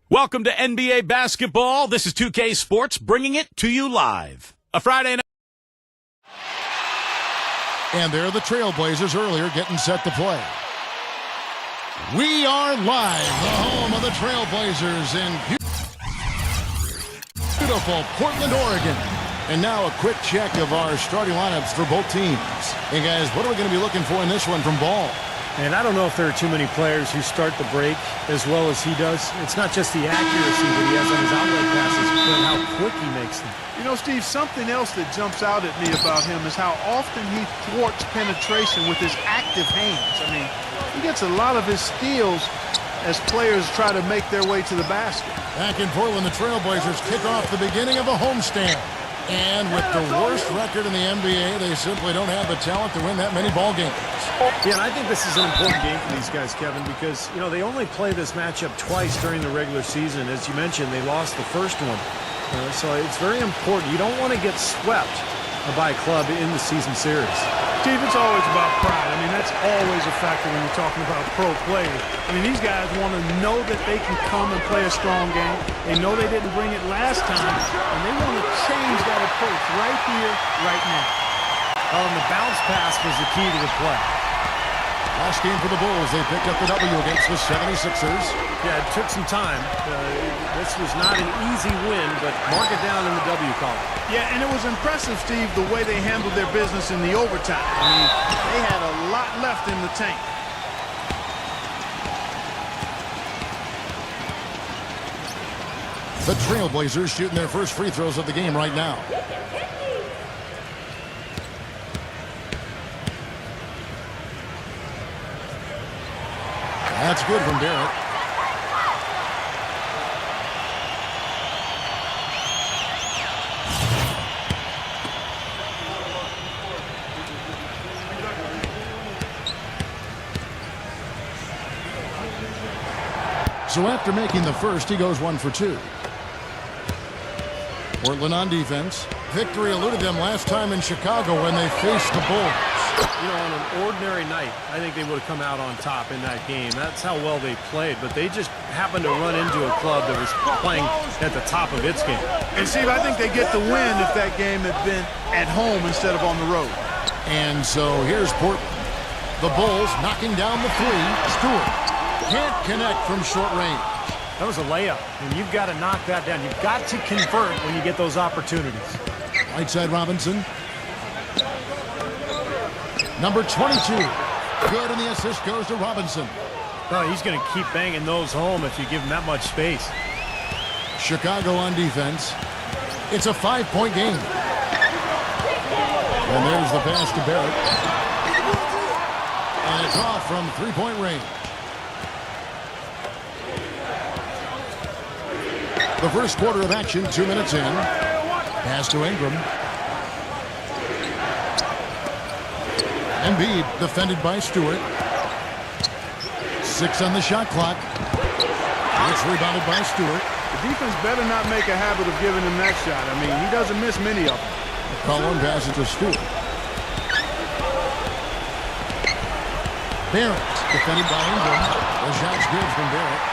Welcome to NBA basketball. This is 2K Sports bringing it to you live. A Friday night. And there are the Trailblazers earlier getting set to play. We are live, the home of the Trailblazers in beautiful Portland, Oregon. And now a quick check of our starting lineups for both teams. Hey guys, what are we going to be looking for in this one from Ball? And I don't know if there are too many players who start the break as well as he does. It's not just the accuracy that he has on his outlet passes, but how quick he makes them. You know, Steve, something else that jumps out at me about him is how often he thwarts penetration with his active hands. I mean, he gets a lot of his steals as players try to make their way to the basket. Back in Portland, the Trailblazers kick off the beginning of a homestand. And with the worst record in the NBA, they simply don't have the talent to win that many ball games. Yeah, and I think this is an important game for these guys, Kevin, because, you know, they only play this matchup twice during the regular season. As you mentioned, they lost the first one. So it's very important. You don't want to get swept by a club in the season series. Steve, it's always about pride. I mean, that's always a factor when you're talking about pro players. I mean, these guys want to know that they can come and play a strong game. They know they didn't bring it last time, and they want to change that approach right here, right now. And the bounce pass was the key to the play. Last game for the Bulls, they picked up the W against the 76ers. Yeah, it took some time. This was not an easy win, but mark it down in the W column. Yeah, and it was impressive, Steve, the way they handled their business in the overtime. I mean, they had a lot left in the tank. The Trailblazers shooting their first free throws of the game right now. That's good from Barrett. So after making the first, he goes 1 for 2. Portland on defense. Victory eluded them last time in Chicago when they faced the Bulls. You know, on an ordinary night, I think they would have come out on top in that game. That's how well they played, but they just happened to run into a club that was playing at the top of its game. And, Steve, I think they get the win if that game had been at home instead of on the road. And so here's Portland. The Bulls knocking down the three. Stewart can't connect from short range. That was a layup, and you've got to knock that down. You've got to convert when you get those opportunities. Right side Robinson. Number 22. Good, and the assist goes to Robinson. No, he's going to keep banging those home if you give him that much space. Chicago on defense. It's a 5-point game. And there's the pass to Barrett. And it's off from three-point range. The first quarter of action, 2 minutes in. Pass to Ingram. Embiid defended by Stewart. 6 on the shot clock. It's rebounded by Stewart. The defense better not make a habit of giving him that shot. I mean, he doesn't miss many of them. Collin passes to Stewart. Barrett defended by Ingram. The shot's good from Barrett.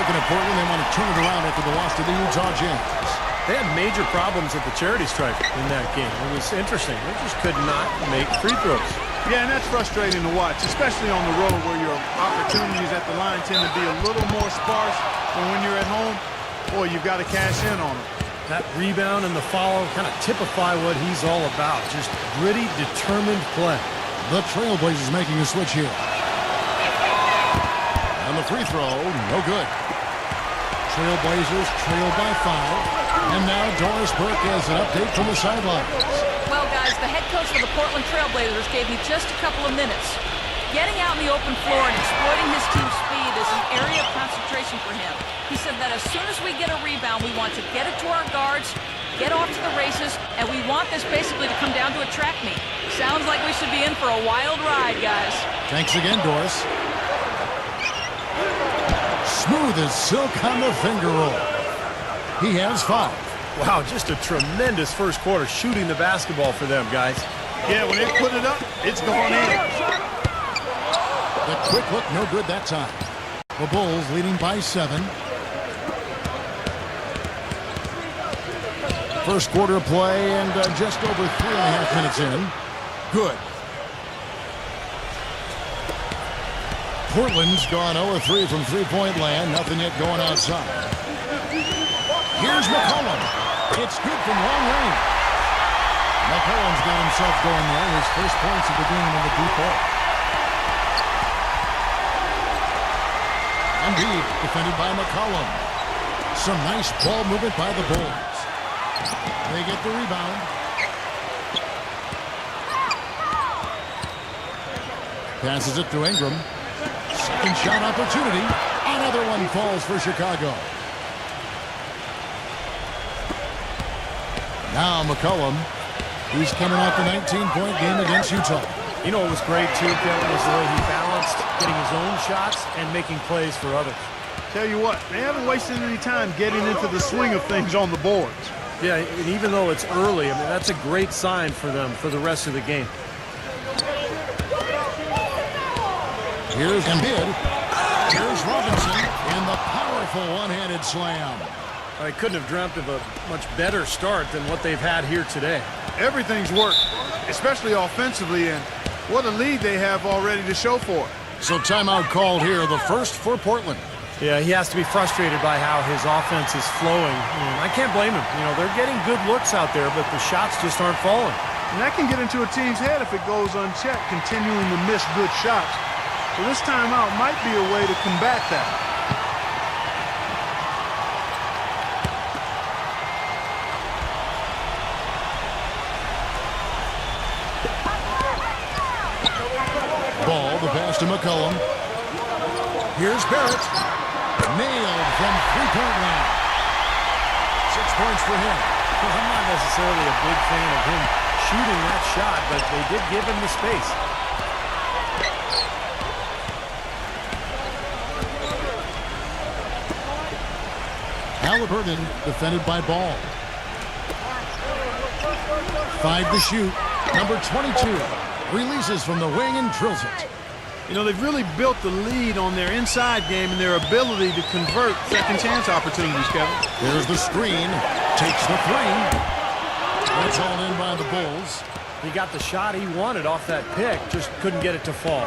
Looking at Portland, they want to turn it around after the loss to the Utah Jazz. They had major problems at the charity stripe in that game. It was interesting. They just could not make free throws. Yeah, and that's frustrating to watch, especially on the road where your opportunities at the line tend to be a little more sparse than when you're at home. Boy, you've got to cash in on them. That rebound and the follow kind of typify what he's all about. Just gritty, determined play. The Trailblazers making a switch here. And the free throw, no good. Trailblazers trail by 5. And now Doris Burke has an update from the sidelines. Well, guys, the head coach of the Portland Trailblazers gave me just a couple of minutes. Getting out in the open floor and exploiting his team's speed is an area of concentration for him. He said that as soon as we get a rebound, we want to get it to our guards, get off to the races, and we want this basically to come down to a track meet. Sounds like we should be in for a wild ride, guys. Thanks again, Doris. Smooth as silk on the finger roll. He has 5. Wow, just a tremendous first quarter shooting the basketball for them, guys. Yeah, when they put it up, it's going in. The quick look, no good that time. The Bulls leading by 7. First quarter of play and just over 3.5 minutes in. Good. Portland's gone 0-3 from three-point land. Nothing yet going outside. Here's McCollum. It's good from long range. McCollum's got himself going there. His first points of the game in the deep ball. Embiid defended by McCollum. Some nice ball movement by the Bulls. They get the rebound. Passes it to Ingram. Second shot opportunity. Another one falls for Chicago. Now McCollum. He's coming off the 19-point game against Utah. You know what was great, too, Kevin, was the way he balanced getting his own shots and making plays for others. Tell you what, they haven't wasted any time getting into the swing of things on the boards. Yeah, and even though it's early, I mean, that's a great sign for them for the rest of the game. Here's Embiid. Here's Robinson. And the powerful one-handed slam. I couldn't have dreamt of a much better start than what they've had here today. Everything's worked, especially offensively, and what a lead they have already to show for it. So timeout called here, the first for Portland. Yeah, he has to be frustrated by how his offense is flowing. I can't blame him. You know, they're getting good looks out there, but the shots just aren't falling. And that can get into a team's head if it goes unchecked, continuing to miss good shots. So this timeout might be a way to combat that. Ball, the pass to McCollum. Here's Barrett. Nailed from three-point line. 6 points for him. Well, I'm not necessarily a big fan of him shooting that shot, but they did give him the space. Halliburton defended by Ball. 5 to shoot. Number 22 releases from the wing and drills it. You know, they've really built the lead on their inside game and their ability to convert second chance opportunities, Kevin. There's the screen. Takes the three. That's all in by the Bulls. He got the shot he wanted off that pick, just couldn't get it to fall.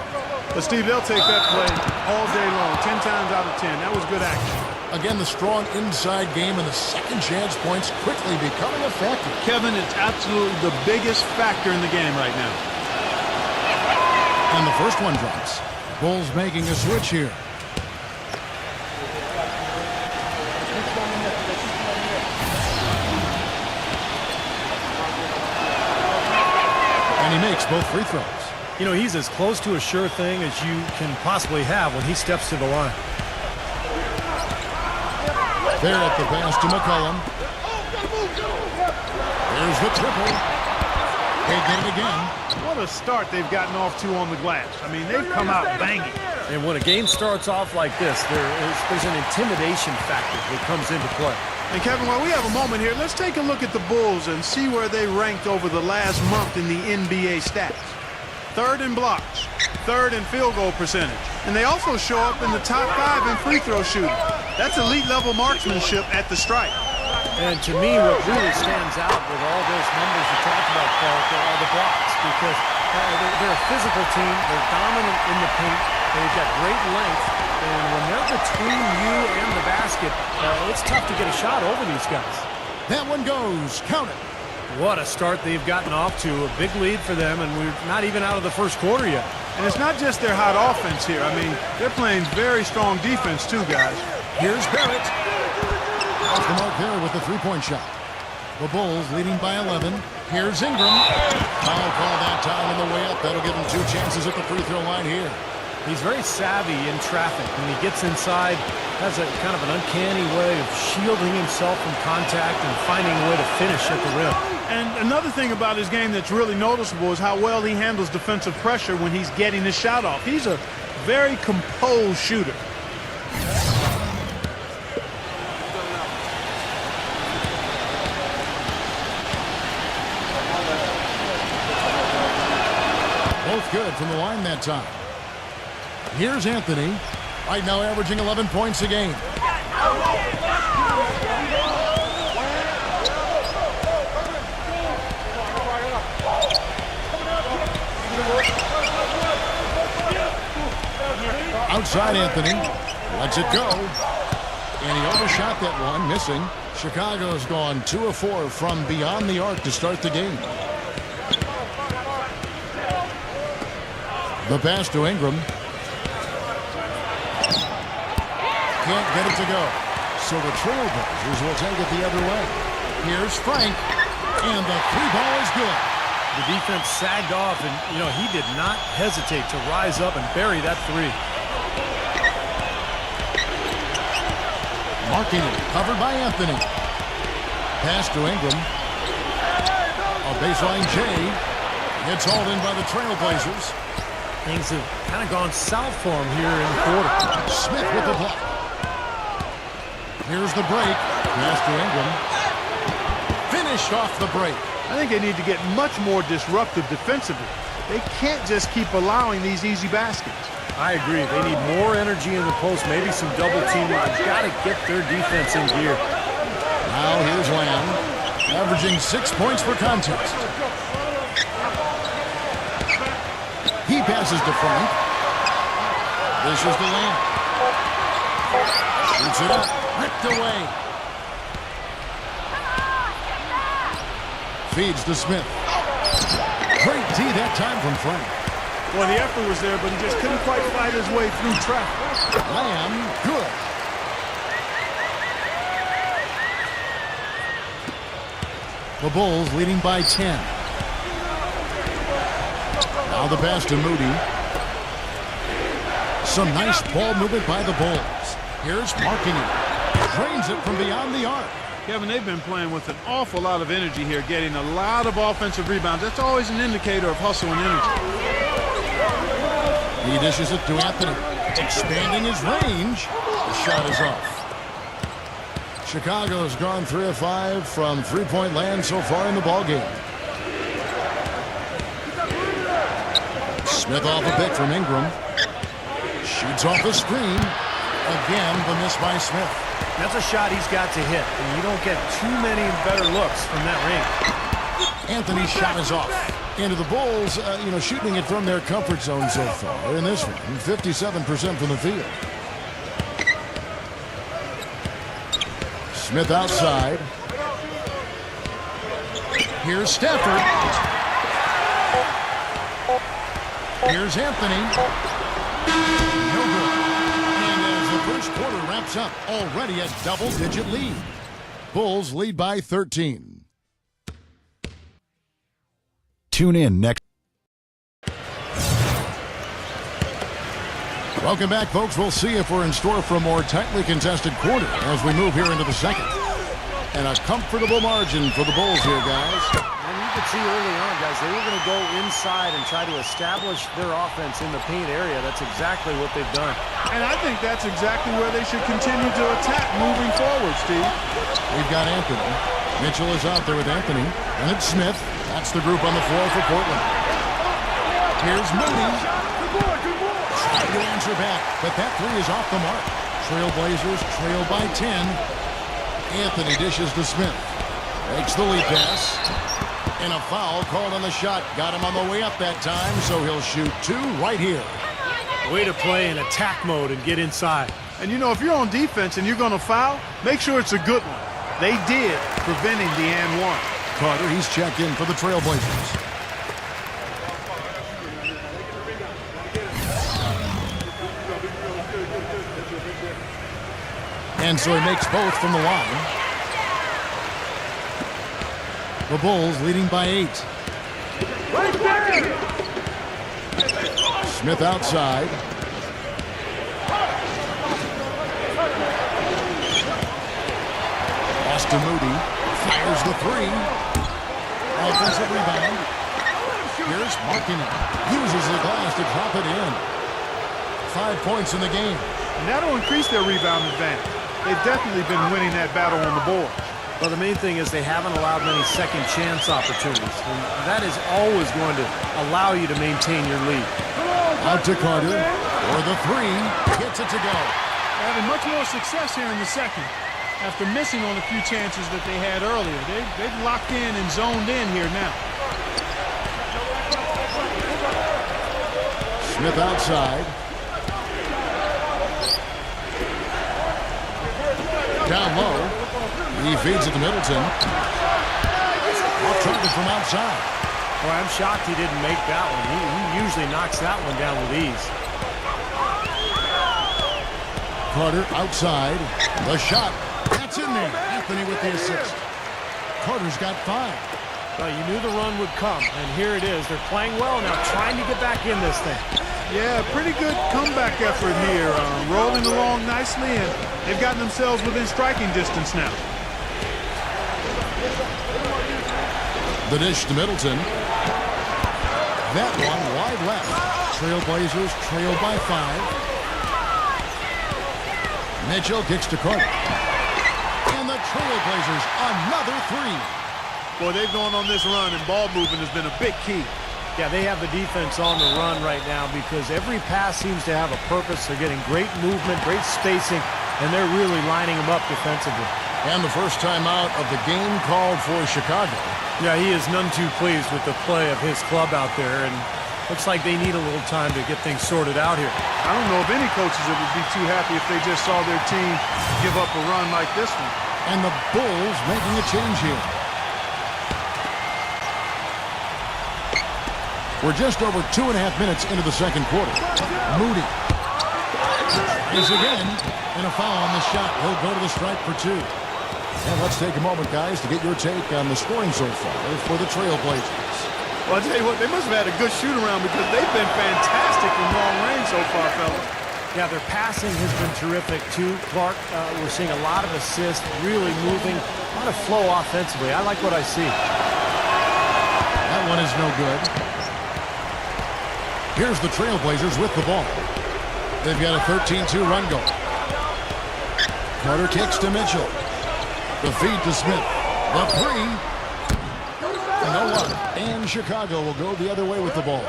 But, Steve, they'll take that play all day long, 10 times out of 10. That was good action. Again, the strong inside game and the second chance points quickly becoming effective. Kevin, it's absolutely the biggest factor in the game right now. And the first one drops. Bulls making a switch here. And he makes both free throws. You know, he's as close to a sure thing as you can possibly have when he steps to the line. There at the pass to McCollum. There's the triple. They get it again. What a start they've gotten off to on the glass. I mean, they've come out banging. And when a game starts off like this, there's an intimidation factor that comes into play. And, Kevin, while we have a moment here, let's take a look at the Bulls and see where they ranked over the last month in the NBA stats. 3rd in blocks, 3rd in field goal percentage. And they also show up in the top 5 in free throw shooting. That's elite-level marksmanship at the stripe. And to me, what really stands out with all those numbers you talked about, Clark, are the blocks. Because they're a physical team. They're dominant in the paint. They've got great length. And when they're between you and the basket, it's tough to get a shot over these guys. That one goes. Count it. What a start they've gotten off to. A big lead for them, and we're not even out of the first quarter yet. And it's not just their hot offense here. I mean, they're playing very strong defense too, guys. Here's Barrett. Off the mark there with the three-point shot. The Bulls leading by 11. Here's Ingram. Foul call that time on the way up. That'll give him 2 chances at the free throw line here. He's very savvy in traffic. When he gets inside, has a kind of an uncanny way of shielding himself from contact and finding a way to finish at the rim. And another thing about his game that's really noticeable is how well he handles defensive pressure when he's getting his shot off. He's a very composed shooter. Both good from the line that time. Here's Anthony. Right now averaging 11 points a game. Outside Anthony. Lets it go. And he overshot that one, missing. Chicago's gone 2 of 4 from beyond the arc to start the game. The pass to Ingram. Can't get it to go. So the Trailblazers will take it the other way. Here's Frank. And the 3-ball is good. The defense sagged off, and, you know, he did not hesitate to rise up and bury that 3. Marking it. Covered by Anthony. Pass to Ingram. A baseline J. It's hauled in by the Trailblazers. Things have kind of gone south for him here in the quarter. Smith with the block. Here's the break. Pass to Ingram. Finished off the break. I think they need to get much more disruptive defensively. They can't just keep allowing these easy baskets. I agree. They need more energy in the post, maybe some double teaming. They've got to get their defense in gear. Now here's Lamb, averaging 6 points per contest. He passes to Frank. This is the Lamb. Shoots it up, ripped away. Feeds to Smith. Great D that time from Frank. Well, the effort was there, but he just couldn't quite fight his way through traffic. Lamb, good. The Bulls leading by 10. Now the pass to Moody. Some nice ball movement by the Bulls. Here's marking it. Drains it from beyond the arc. Kevin, they've been playing with an awful lot of energy here, getting a lot of offensive rebounds. That's always an indicator of hustle and energy. He dishes it to Anthony. Expanding his range. The shot is off. Chicago's gone 3 of 5 from three-point land so far in the ballgame. Smith off a pick from Ingram. Shoots off the screen. Again, the miss by Smith. That's a shot he's got to hit, and you don't get too many better looks from that range. Anthony's shot is off. And to the Bulls, shooting it from their comfort zone so far. In this one, 57% from the field. Smith outside. Here's Stafford. Here's Anthony. No good. And as the first quarter wraps up, already a double-digit lead. Bulls lead by 13. Tune in next. Welcome back, folks. We'll see if we're in store for a more tightly contested quarter as we move here into the second. And a comfortable margin for the Bulls here, guys. And you could see early on, guys, they were going to go inside and try to establish their offense in the paint area. That's exactly what they've done. And I think that's exactly where they should continue to attack moving forward, Steve. We've got Anthony. Mitchell is out there with Anthony. And it's Smith. That's the group on the floor for Portland. Here's Moody. Trying to answer back, but that 3 is off the mark. Trailblazers trail by 10. Anthony dishes to Smith. Makes the lead pass. And a foul called on the shot. Got him on the way up that time, so he'll shoot 2 right here. Way to play in attack mode and get inside. And, if you're on defense and you're going to foul, make sure it's a good one. They did, preventing the and one. Carter, he's checked in for the Trailblazers. And so he makes both from the line. The Bulls leading by 8. Smith outside. Austin Moody fires the 3. Offensive rebound. Here's Markkanen. Uses the glass to drop it in. 5 points in the game. And that'll increase their rebound advantage. They've definitely been winning that battle on the board. Well, the main thing is they haven't allowed many second chance opportunities. And that is always going to allow you to maintain your lead. Out to Carter. For the three, gets it to go. Having much more success here in the second after missing on a few chances that they had earlier. They've locked in and zoned in here now. Smith outside. Down low. He feeds it to Middleton. Off target from outside. Well, I'm shocked he didn't make that one. He usually knocks that one down with ease. Carter outside. The shot. That's in there. Anthony with the assist. Carter's got 5. Well, you knew the run would come, and here it is. They're playing well now, trying to get back in this thing. Yeah, pretty good comeback effort here. Rolling along nicely, and they've gotten themselves within striking distance now. The dish to Middleton. That one wide left. Trailblazers trail by 5. Mitchell kicks to Carter. And the Trailblazers another 3. Boy, they've gone on this run, and ball movement has been a big key. Yeah, they have the defense on the run right now because every pass seems to have a purpose. They're getting great movement, great spacing, and they're really lining them up defensively. And the first time out of the game called for Chicago. Yeah, he is none too pleased with the play of his club out there, and looks like they need a little time to get things sorted out here. I don't know of any coaches that would be too happy if they just saw their team give up a run like this one. And the Bulls making a change here. We're just over 2.5 minutes into the second quarter. Moody is again, and a foul on the shot. He'll go to the stripe for 2. And let's take a moment, guys, to get your take on the scoring so far for the Trailblazers. Well, I'll tell you what, they must have had a good shoot-around because they've been fantastic from long range so far, fellas. Yeah, their passing has been terrific, too. Clark, we're seeing a lot of assists, really moving, a lot of flow offensively. I like what I see. That one is no good. Here's the Trailblazers with the ball. They've got a 13-2 run goal. Carter kicks to Mitchell. The feed to Smith. The 3. No luck. And Chicago will go the other way with the ball.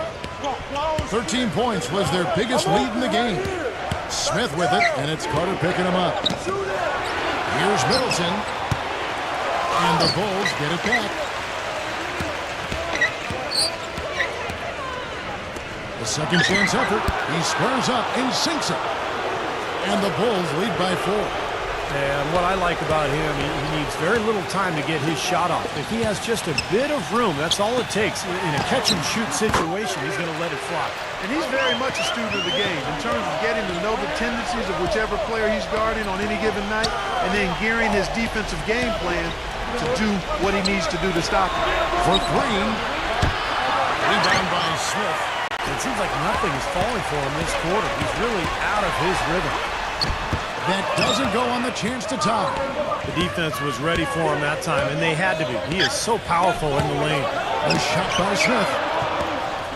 13 points was their biggest lead in the game. Smith with it, and it's Carter picking him up. Here's Middleton. And the Bulls get it back. The second chance effort. He squares up and sinks it. And the Bulls lead by 4. And what I like about him, he needs very little time to get his shot off. If he has just a bit of room, that's all it takes. In a catch-and-shoot situation, he's going to let it fly. And he's very much a student of the game in terms of getting to know the tendencies of whichever player he's guarding on any given night and then gearing his defensive game plan to do what he needs to do to stop him. For 3. Rebound by Smith. It seems like nothing is falling for him this quarter. He's really out of his rhythm. That doesn't go on the chance to tie. The defense was ready for him that time, and they had to be. He is so powerful in the lane. A shot by Smith.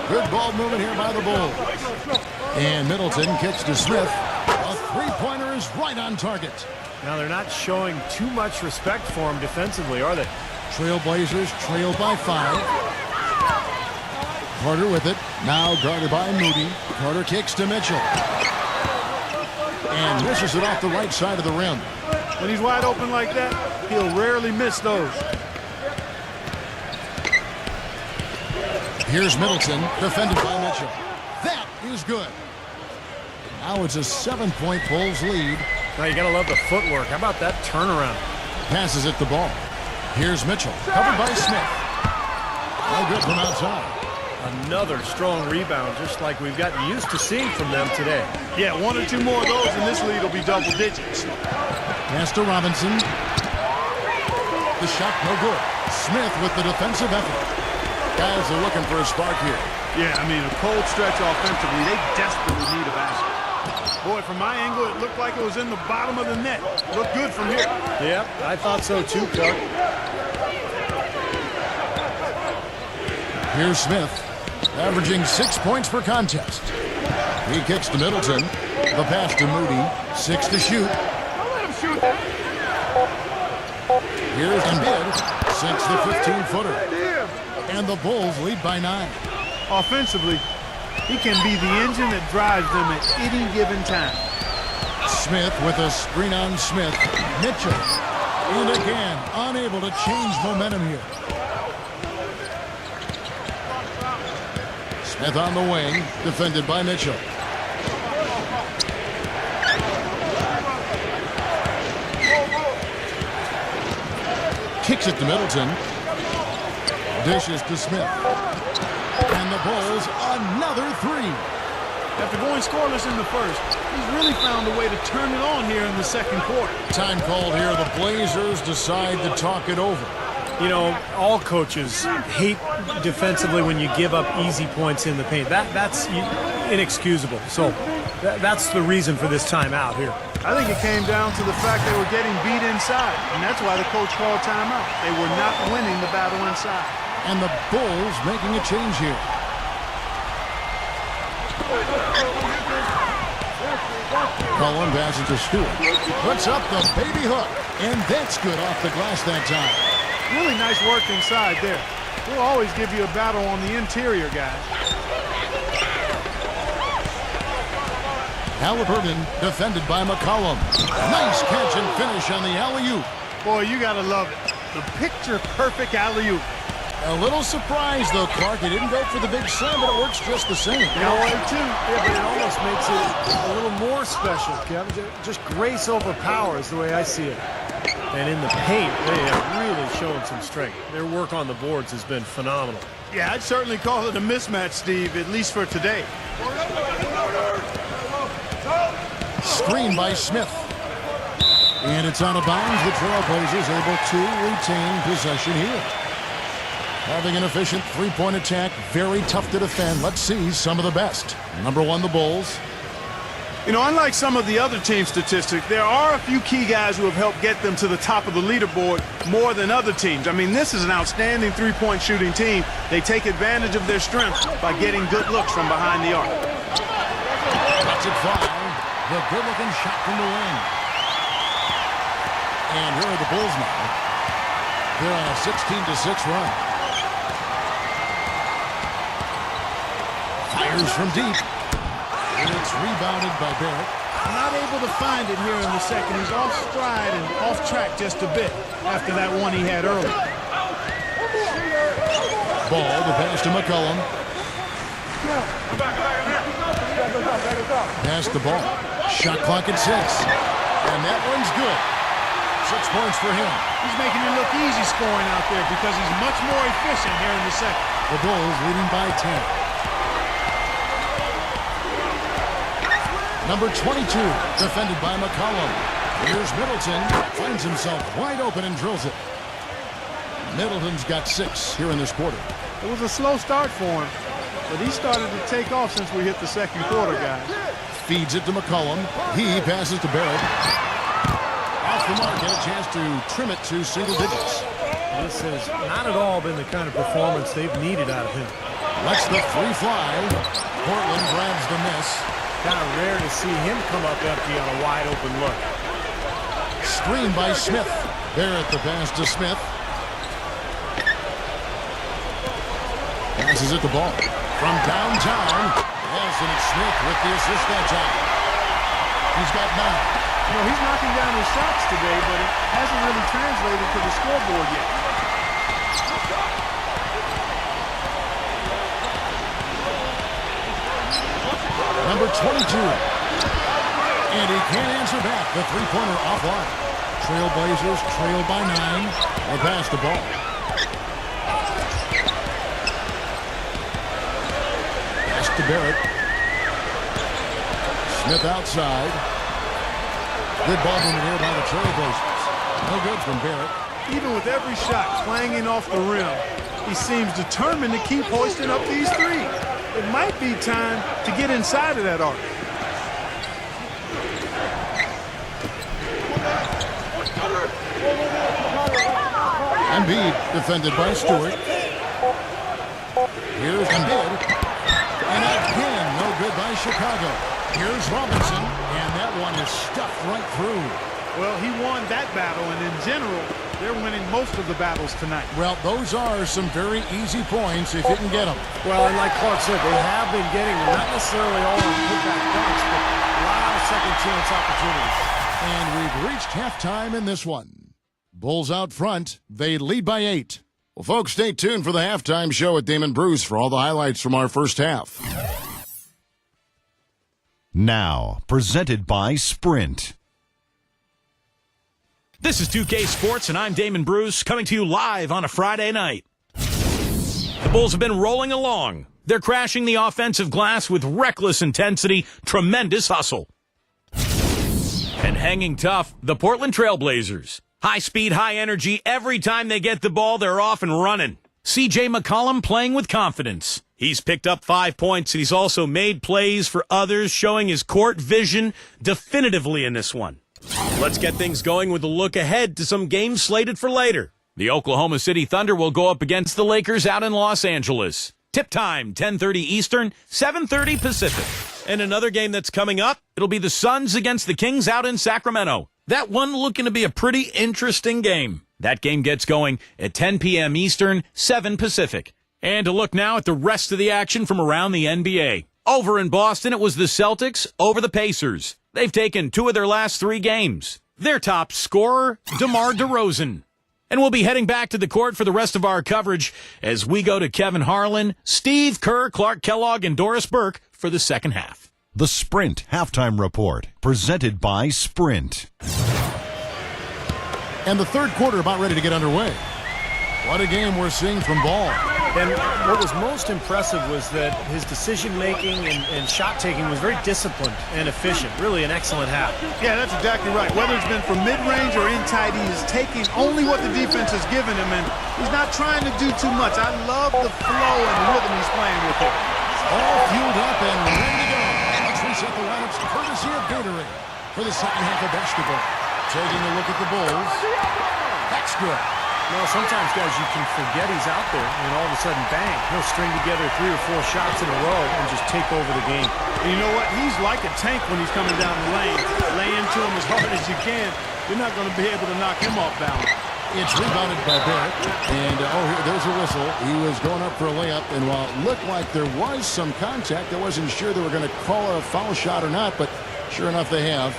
Good ball movement here by the Bulls. And Middleton kicks to Smith. A 3-pointer is right on target. Now they're not showing too much respect for him defensively, are they? Trailblazers trail by 5. Carter with it. Now guarded by Moody. Carter kicks to Mitchell. And misses it off the right side of the rim. When he's wide open like that, he'll rarely miss those. Here's Middleton, defended by Mitchell. That is good. Now it's a 7-point Bulls lead. Now you got to love the footwork. How about that turnaround? Passes it the ball. Here's Mitchell, covered by Smith. No good from outside. Another strong rebound, just like we've gotten used to seeing from them today. Yeah, 1 or 2 more of those, and this lead will be double digits. Pass to Robinson. The shot no good. Smith with the defensive effort. Guys are looking for a spark here. Yeah, I mean, a cold stretch offensively. They desperately need a basket. Boy, from my angle, it looked like it was in the bottom of the net. Looked good from here. Yep, I thought so too, Clark. Here's Smith, averaging 6 points per contest. He kicks to Middleton. The pass to Moody. 6 to shoot. Here's Embiid. Sinks the 15-footer. And the Bulls lead by 9. Offensively, He can be the engine that drives them at any given time. Smith with a screen on Smith. Mitchell. And again, unable to change momentum here. Smith on the wing, defended by Mitchell. Kicks it to Middleton. Dishes to Smith. And the Bulls, another three. After going scoreless in the first, he's really found a way to turn it on here in the second quarter. Time called here. The Blazers decide to talk it over. You know, all coaches hate defensively when you give up easy points in the paint. That's inexcusable. So that's the reason for this timeout here. I think it came down to the fact they were getting beat inside, and that's why the coach called timeout. They were not winning the battle inside. And the Bulls making a change here. Cullen passes to Stewart. Puts up the baby hook. And that's good off the glass that time. Really nice work inside there. We'll always give you a battle on the interior, guys. Halliburton defended by McCollum. Nice catch and finish on the alley-oop. Boy, you got to love it. The picture-perfect alley-oop. A little surprised, though, Clark. He didn't go for the big slam, but it works just the same. Way too. Yeah, but it almost makes it a little more special, Kevin. Just grace over power is the way I see it. And in the paint, they have really shown some strength. Their work on the boards has been phenomenal. Yeah, I'd certainly call it a mismatch, Steve, at least for today. Screen by Smith. And it's out of bounds. The Trailblazers able to retain possession here. Having an efficient three-point attack, very tough to defend. Let's see some of the best. Number one, the Bulls. You know, unlike some of the other team statistics, there are a few key guys who have helped get them to the top of the leaderboard more than other teams. I mean, this is an outstanding three-point shooting team. They take advantage of their strengths by getting good looks from behind the arc. That's it fly. The good-looking shot from the wing. And here are the Bulls now. They're on a 16-6 run. Fires from deep. And it's rebounded by Barrett. Not able to find it here in the second. He's off stride and off track just a bit after that one he had earlier. Ball, the pass to McCollum. Pass the ball. Shot clock at 6. And that one's good. 6 points for him. He's making it look easy scoring out there because he's much more efficient here in the second. The Bulls leading by 10. Number 22, defended by McCollum. Here's Middleton. Finds himself wide open and drills it. Middleton's got 6 here in this quarter. It was a slow start for him, but he started to take off since we hit the second quarter, guys. Feeds it to McCollum. He passes to Barrett. Off the mark, get a chance to trim it to single digits. This has not at all been the kind of performance they've needed out of him. Lets the three fly. Portland grabs the miss. Kind of rare to see him come up empty on a wide open look. Screen by Smith. Barrett the pass to Smith. Passes it the ball. From downtown. Yes, and it's Smith with the assist that time. He's got 9. You know, he's knocking down his shots today, but it hasn't really translated to the scoreboard yet. Number 22. And he can't answer back. The three-pointer offline. Trailblazers trail by 9. They pass the ball. Pass to Barrett. Smith outside. Good ball movement here by the Trailblazers. No good from Barrett. Even with every shot clanging off the rim, he seems determined to keep hoisting up these threes. It might be time to get inside of that arc. Embiid defended by Stewart. Here's Embiid. And again, no good by Chicago. Here's Robinson. And that one is stuffed right through. Well, he won that battle, and in general, They're winning most of the battles tonight. Well, those are some very easy points if you can get them. Well, and like Clark said, they have been getting them. Not necessarily all on putback dunks, but a lot of second chance opportunities. And we've reached halftime in this one. Bulls out front. They lead by 8. Well, folks, stay tuned for the halftime show at Damon Bruce for all the highlights from our first half. Now, presented by Sprint. This is 2K Sports, and I'm Damon Bruce, coming to you live on a Friday night. The Bulls have been rolling along. They're crashing the offensive glass with reckless intensity, tremendous hustle. And hanging tough, the Portland Trail Blazers. High speed, high energy. Every time they get the ball, they're off and running. C.J. McCollum playing with confidence. He's picked up 5 points, and he's also made plays for others, showing his court vision definitively in this one. Let's get things going with a look ahead to some games slated for later. The Oklahoma City Thunder will go up against the Lakers out in Los Angeles. Tip time, 10:30 Eastern, 7:30 Pacific. And another game that's coming up, it'll be the Suns against the Kings out in Sacramento. That one looking to be a pretty interesting game. That game gets going at 10 p.m. Eastern, 7 Pacific. And to look now at the rest of the action from around the NBA. Over in Boston, it was the Celtics over the Pacers. They've taken 2 of their last 3 games. Their top scorer, DeMar DeRozan. And we'll be heading back to the court for the rest of our coverage as we go to Kevin Harlan, Steve Kerr, Clark Kellogg, and Doris Burke for the second half. The Sprint Halftime Report, presented by Sprint. And the third quarter about ready to get underway. What a game we're seeing from Ball. And what was most impressive was that his decision-making and shot-taking was very disciplined and efficient. Really an excellent half. Yeah, that's exactly right. Whether it's been from mid-range or inside, he is taking only what the defense has given him, and he's not trying to do too much. I love the flow and the rhythm he's playing with it. All fueled up and ready to go. Let's reset the lineups courtesy of Gatorade for the second half of basketball. Taking a look at the Bulls. That's good. Well, sometimes, guys, you can forget he's out there, and all of a sudden, bang, he'll string together 3 or 4 shots in a row and just take over the game. And you know what? He's like a tank when he's coming down the lane. Lay into him as hard as you can. You're not going to be able to knock him off balance. It's rebounded by Barrett, and there's a whistle. He was going up for a layup, and while it looked like there was some contact, I wasn't sure they were going to call a foul shot or not, but sure enough they have.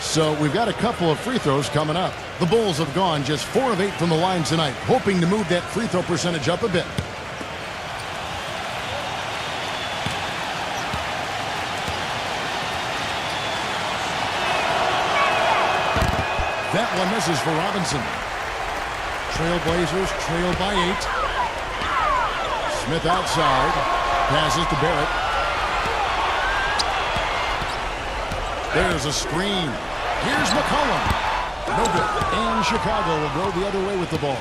So we've got a couple of free throws coming up. The Bulls have gone just 4 of 8 from the line tonight, hoping to move that free throw percentage up a bit. That one misses for Robinson. Trailblazers trail by 8. Smith outside. Passes to Barrett. There's a screen. Here's McCollum. No good. And Chicago will go the other way with the ball.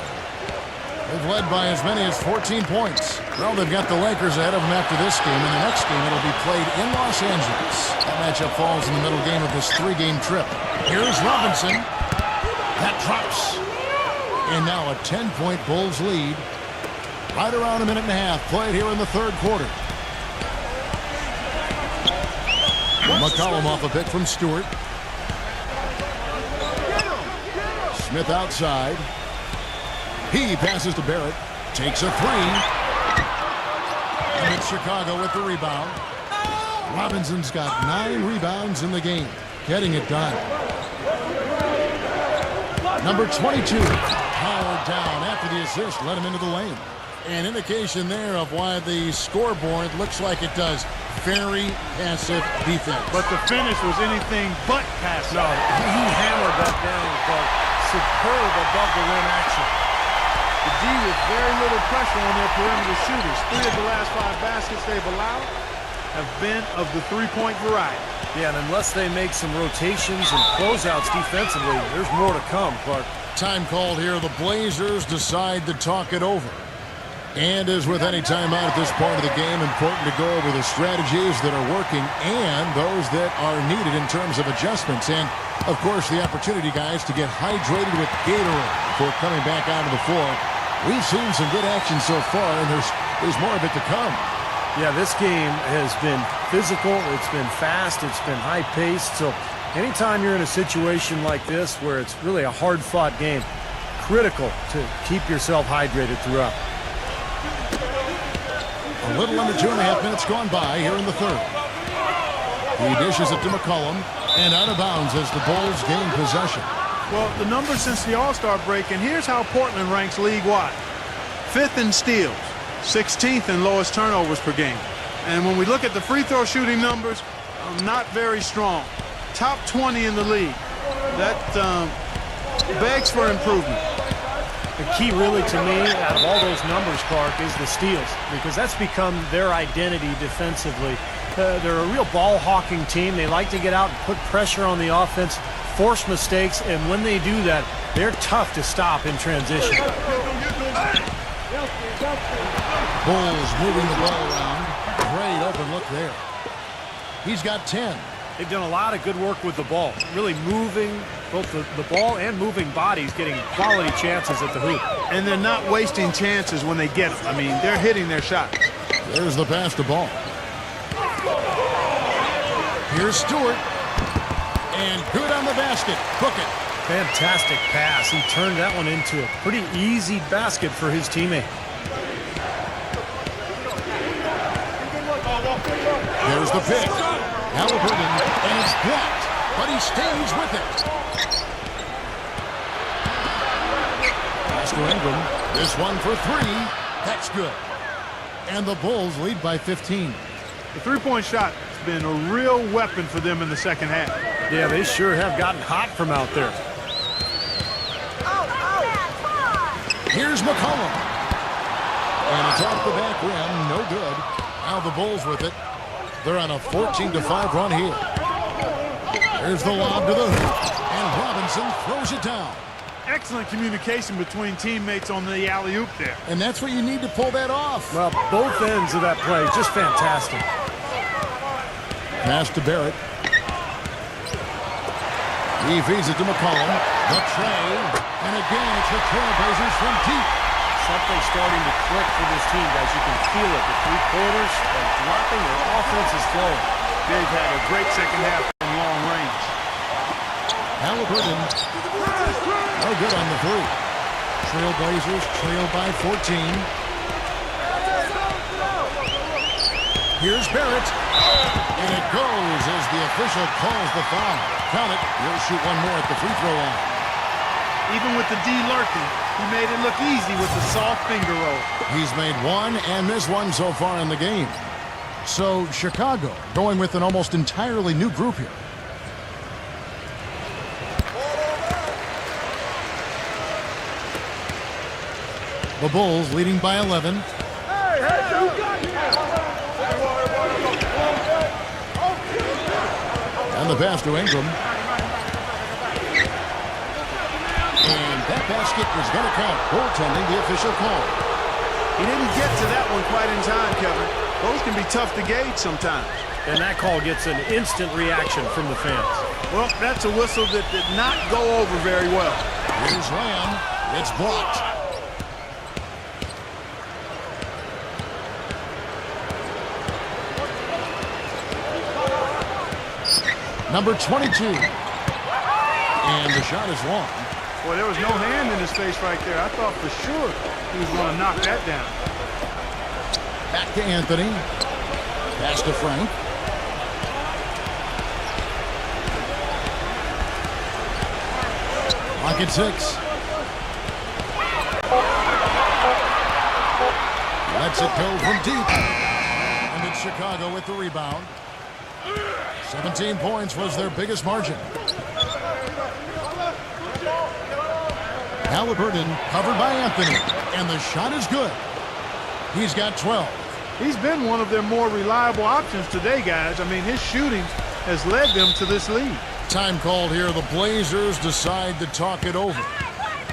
They've led by as many as 14 points. Well, they've got the Lakers ahead of them after this game. And the next game, it'll be played in Los Angeles. That matchup falls in the middle game of this 3-game trip. Here's Robinson. That drops. And now a 10-point Bulls lead. Right around a minute and a half played here in the third quarter. McCollum off a pick from Stewart. Smith outside. He passes to Barrett. Takes a 3. And it's Chicago with the rebound. Robinson's got 9 rebounds in the game. Getting it done. Number 22. Powered down after the assist. Let him into the lane. An indication there of why the scoreboard looks like it does. Very passive defense. But the finish was anything but passive. No, he hammered that down, but superb above the rim action. The D with very little pressure on their perimeter shooters. 3 of the last 5 baskets they've allowed have been of the 3-point variety. Yeah, and unless they make some rotations and closeouts defensively, there's more to come, Clark. Time called here. The Blazers decide to talk it over. And as with any timeout at this part of the game, important to go over the strategies that are working and those that are needed in terms of adjustments. And, of course, the opportunity, guys, to get hydrated with Gatorade before coming back onto the floor. We've seen some good action so far, and there's more of it to come. Yeah, this game has been physical. It's been fast. It's been high-paced. So anytime you're in a situation like this where it's really a hard-fought game, critical to keep yourself hydrated throughout. A little under 2.5 minutes gone by here in the third. He dishes it to McCollum, and out of bounds as the Bulls gain possession. Well, the numbers since the All-Star break, and here's how Portland ranks league-wide. 5th in steals, 16th in lowest turnovers per game. And when we look at the free throw shooting numbers, not very strong. Top 20 in the league. That begs for improvement. The key really to me out of all those numbers, Clark, is the steals, because that's become their identity defensively. They're a real ball-hawking team. They like to get out and put pressure on the offense, force mistakes, and when they do that, they're tough to stop in transition. Bulls moving the ball around. Great open look there. He's got 10. They've done a lot of good work with the ball, really moving both the ball and moving bodies, getting quality chances at the hoop. And they're not wasting chances when they get them. I mean, they're hitting their shots. There's the pass to Ball. Here's Stewart. And good on the basket. Book it. Fantastic pass. He turned that one into a pretty easy basket for his teammate. There's the pick. Halliburton, and it's blocked, but he stays with it. Pass to Ingram. This one for 3. That's good. And the Bulls lead by 15. The three-point shot has been a real weapon for them in the second half. Yeah, they sure have gotten hot from out there. Here's McCollum. And it's off the back rim. No good. Now the Bulls with it. They're on a 14-5 run here. There's the lob to the hoop. And Robinson throws it down. Excellent communication between teammates on the alley-oop there. And that's what you need to pull that off. Well, both ends of that play, just fantastic. Pass to Barrett. He feeds it to McCollum. The tray. And again, it's the Trailblazers from deep. Something starting to click for this team, guys. You can feel it. The three-pointers are dropping. Their offense is flowing. They've had a great second half from long range. Halliburton. No good on the three. Trailblazers trail by 14. Here's Barrett. And it goes as the official calls the foul. Count it. He'll shoot one more at the free throw line. Even with the D lurking, he made it look easy with the soft finger roll. He's made one and missed one so far in the game. So Chicago going with an almost entirely new group here. The Bulls leading by 11. And the pass to Ingram. And that basket is going to count. Goaltending, the official call. He didn't get to that one quite in time, Kevin. Those can be tough to gauge sometimes. And that call gets an instant reaction from the fans. Well, that's a whistle that did not go over very well. Here's Lamb. It's blocked. Number 22. And the shot is long. Boy, there was no hand in his face right there. I thought for sure he was going to knock that down. Back to Anthony. Pass to Frank. Clock at 6. Lets it go from deep. And it's Chicago with the rebound. 17 points was their biggest margin. Halliburton covered by Anthony. And the shot is good. He's got 12. He's been one of their more reliable options today, guys. I mean, his shooting has led them to this lead. Time called here. The Blazers decide to talk it over.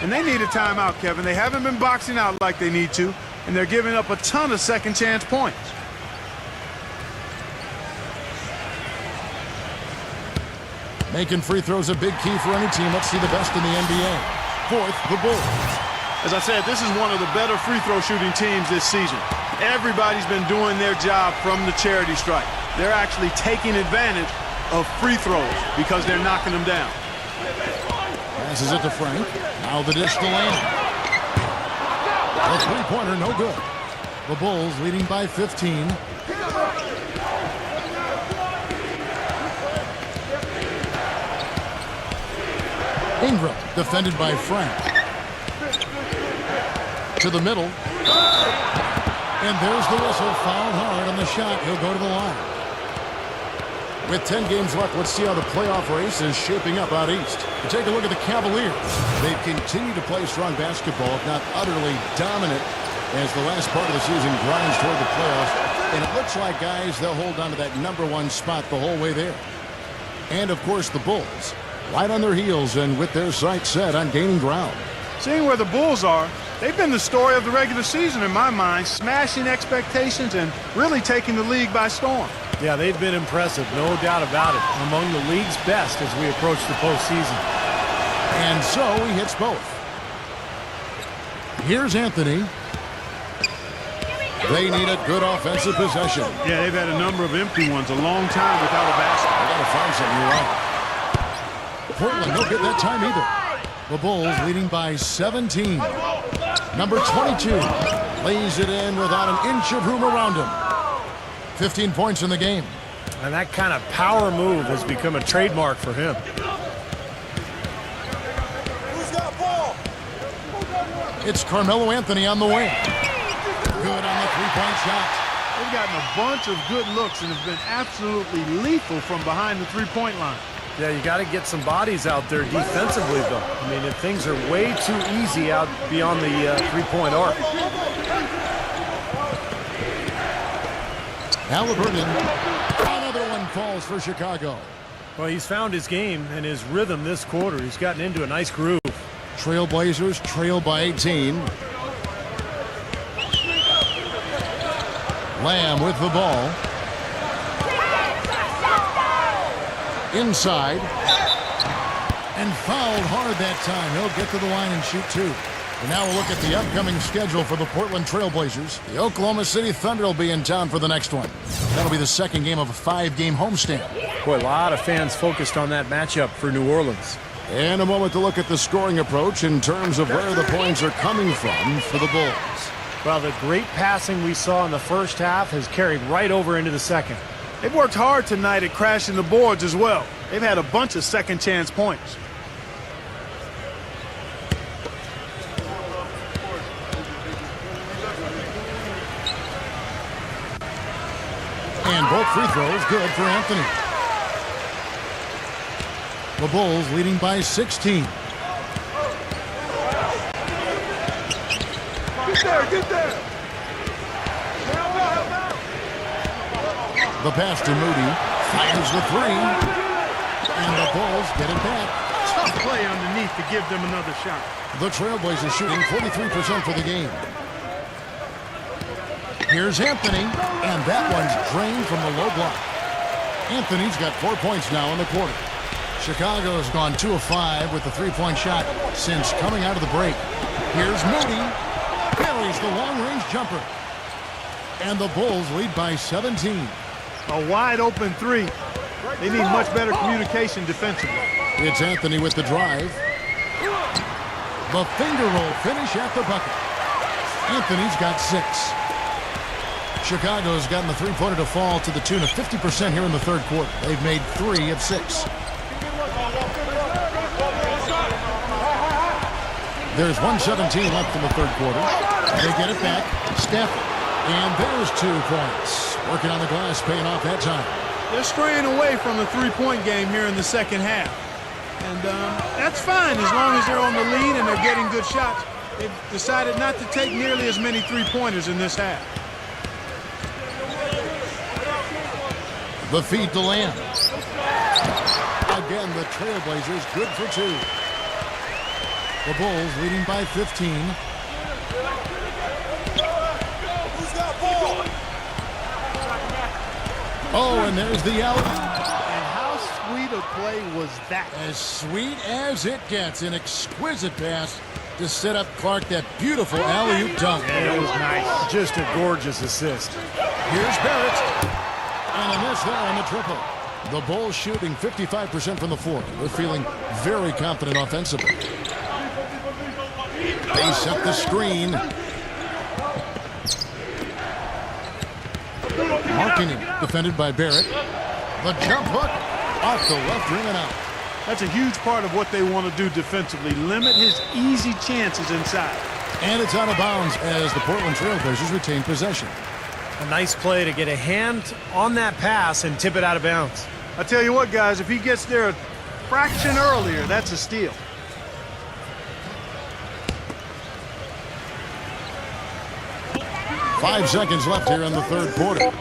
And they need a timeout, Kevin. They haven't been boxing out like they need to, and they're giving up a ton of second chance points. Making free throws a big key for any team. Let's see the best in the NBA. Fourth, the Bulls. As I said, this is one of the better free throw shooting teams this season. Everybody's been doing their job from the charity stripe. They're actually taking advantage of free throws because they're knocking them down. Passes it to Frank. Now the dish to Lamb. The three-pointer, no good. The Bulls leading by 15. Ingram, defended by Frank. To the middle. And there's the whistle. Fouled hard on the shot. He'll go to the line. With 10 games left, let's see how the playoff race is shaping up out east. You take a look at the Cavaliers. They've continued to play strong basketball, if not utterly dominant, as the last part of the season grinds toward the playoffs. And it looks like, guys, they'll hold on to that #1 spot the whole way there. And, of course, the Bulls, right on their heels and with their sights set on gaining ground. Seeing where the Bulls are, they've been the story of the regular season in my mind, smashing expectations and really taking the league by storm. Yeah, they've been impressive, no doubt about it. Among the league's best as we approach the postseason. And so he hits both. Here's Anthony. They need a good offensive possession. Yeah, they've had a number of empty ones, a long time without a basket. They got to find something, you're right. Portland don't get that time either. The Bulls leading by 17. Number 22 lays it in without an inch of room around him. 15 points in the game. And that kind of power move has become a trademark for him. Who's got ball? It's Carmelo Anthony on the wing. Good on the three-point shot. They've gotten a bunch of good looks and have been absolutely lethal from behind the three-point line. Yeah, you got to get some bodies out there defensively, though. I mean, if things are way too easy out beyond the three-point arc. Halliburton. Another one falls for Chicago. Well, he's found his game and his rhythm this quarter. He's gotten into a nice groove. Trailblazers trail by 18. Lamb with the ball. Inside. And fouled hard that time. He'll get to the line and shoot two. And now we'll look at the upcoming schedule for the Portland Trailblazers. The Oklahoma City Thunder will be in town for the next one. That'll be the second game of a 5-game homestand. Boy, a lot of fans focused on that matchup for New Orleans. And a moment to look at the scoring approach in terms of where the points are coming from for the Bulls. Well, the great passing we saw in the first half has carried right over into the second. They've worked hard tonight at crashing the boards as well. They've had a bunch of second-chance points. And both free throws good for Anthony. The Bulls leading by 16. Get there! The pass to Moody. Fires the three. And the Bulls get it back. Tough play underneath to give them another shot. The Trailblazers shooting 43% for the game. Here's Anthony. And that one's drained from the low block. Anthony's got 4 points now in the quarter. Chicago's gone 2 of 5 with the three-point shot since coming out of the break. Here's Moody. Buries the long-range jumper. And the Bulls lead by 17. A wide-open three. They need much better communication defensively. It's Anthony with the drive. The finger roll finish at the bucket. Anthony's got 6. Chicago's gotten the three-pointer to fall to the tune of 50% here in the third quarter. They've made 3 of 6. There's 1:17 left in the third quarter. They get it back. Steph. And there's 2 points. Working on the glass, paying off that time. They're straying away from the three-point game here in the second half. And that's fine as long as they're on the lead and they're getting good shots. They've decided not to take nearly as many three-pointers in this half. The feed to Lamb. Again, the Trailblazers good for 2. The Bulls leading by 15. Who's got ball? Oh, and there's the alley. And how sweet a play was that? As sweet as it gets. An exquisite pass to set up Clark that beautiful alley-oop dunk. Yeah, it was nice. Just a gorgeous assist. Here's Barrett. And a miss there on the triple. The Bulls shooting 55% from the floor. They're feeling very confident offensively. They set the screen. Marking him. Defended by Barrett. The jump hook off the left ring and out. That's a huge part of what they want to do defensively. Limit his easy chances inside. And it's out of bounds as the Portland Trail Blazers retain possession. A nice play to get a hand on that pass and tip it out of bounds. I tell you what, guys, if he gets there a fraction earlier, that's a steal. Five seconds left here in the third quarter.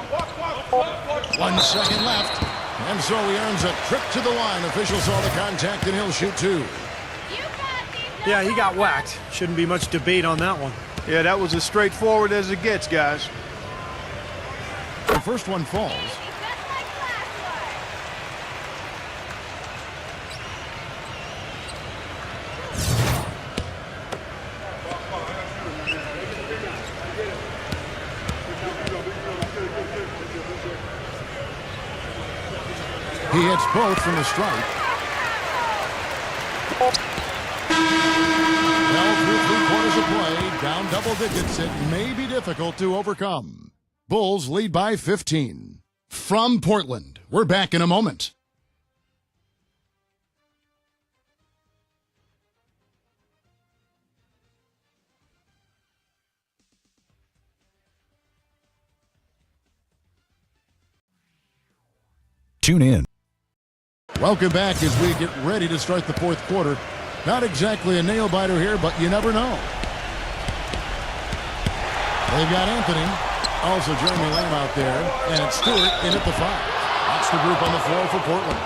1 second left. And so he earns a trip to the line. Officials saw the contact and he'll shoot two. Yeah, he got whacked. Shouldn't be much debate on that one. Yeah, that was as straightforward as it gets, guys. The first one falls. He hits both from the strike. Well, through 3/4 of play, down double digits, it may be difficult to overcome. Bulls lead by 15. From Portland, we're back in a moment. Tune in. Welcome back as we get ready to start the fourth quarter. Not exactly a nail-biter here, but you never know. They've got Anthony, also Jeremy Lamb out there, and Stewart in at the 5. That's the group on the floor for Portland.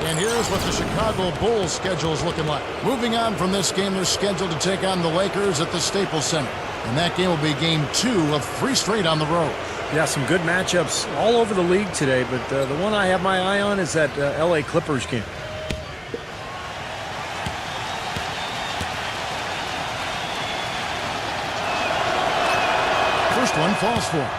And here's what the Chicago Bulls schedule is looking like. Moving on from this game, they're scheduled to take on the Lakers at the Staples Center. And that game will be game 2 of 3 straight on the road. Yeah, some good matchups all over the league today, but the one I have my eye on is that LA Clippers game. First one falls for him.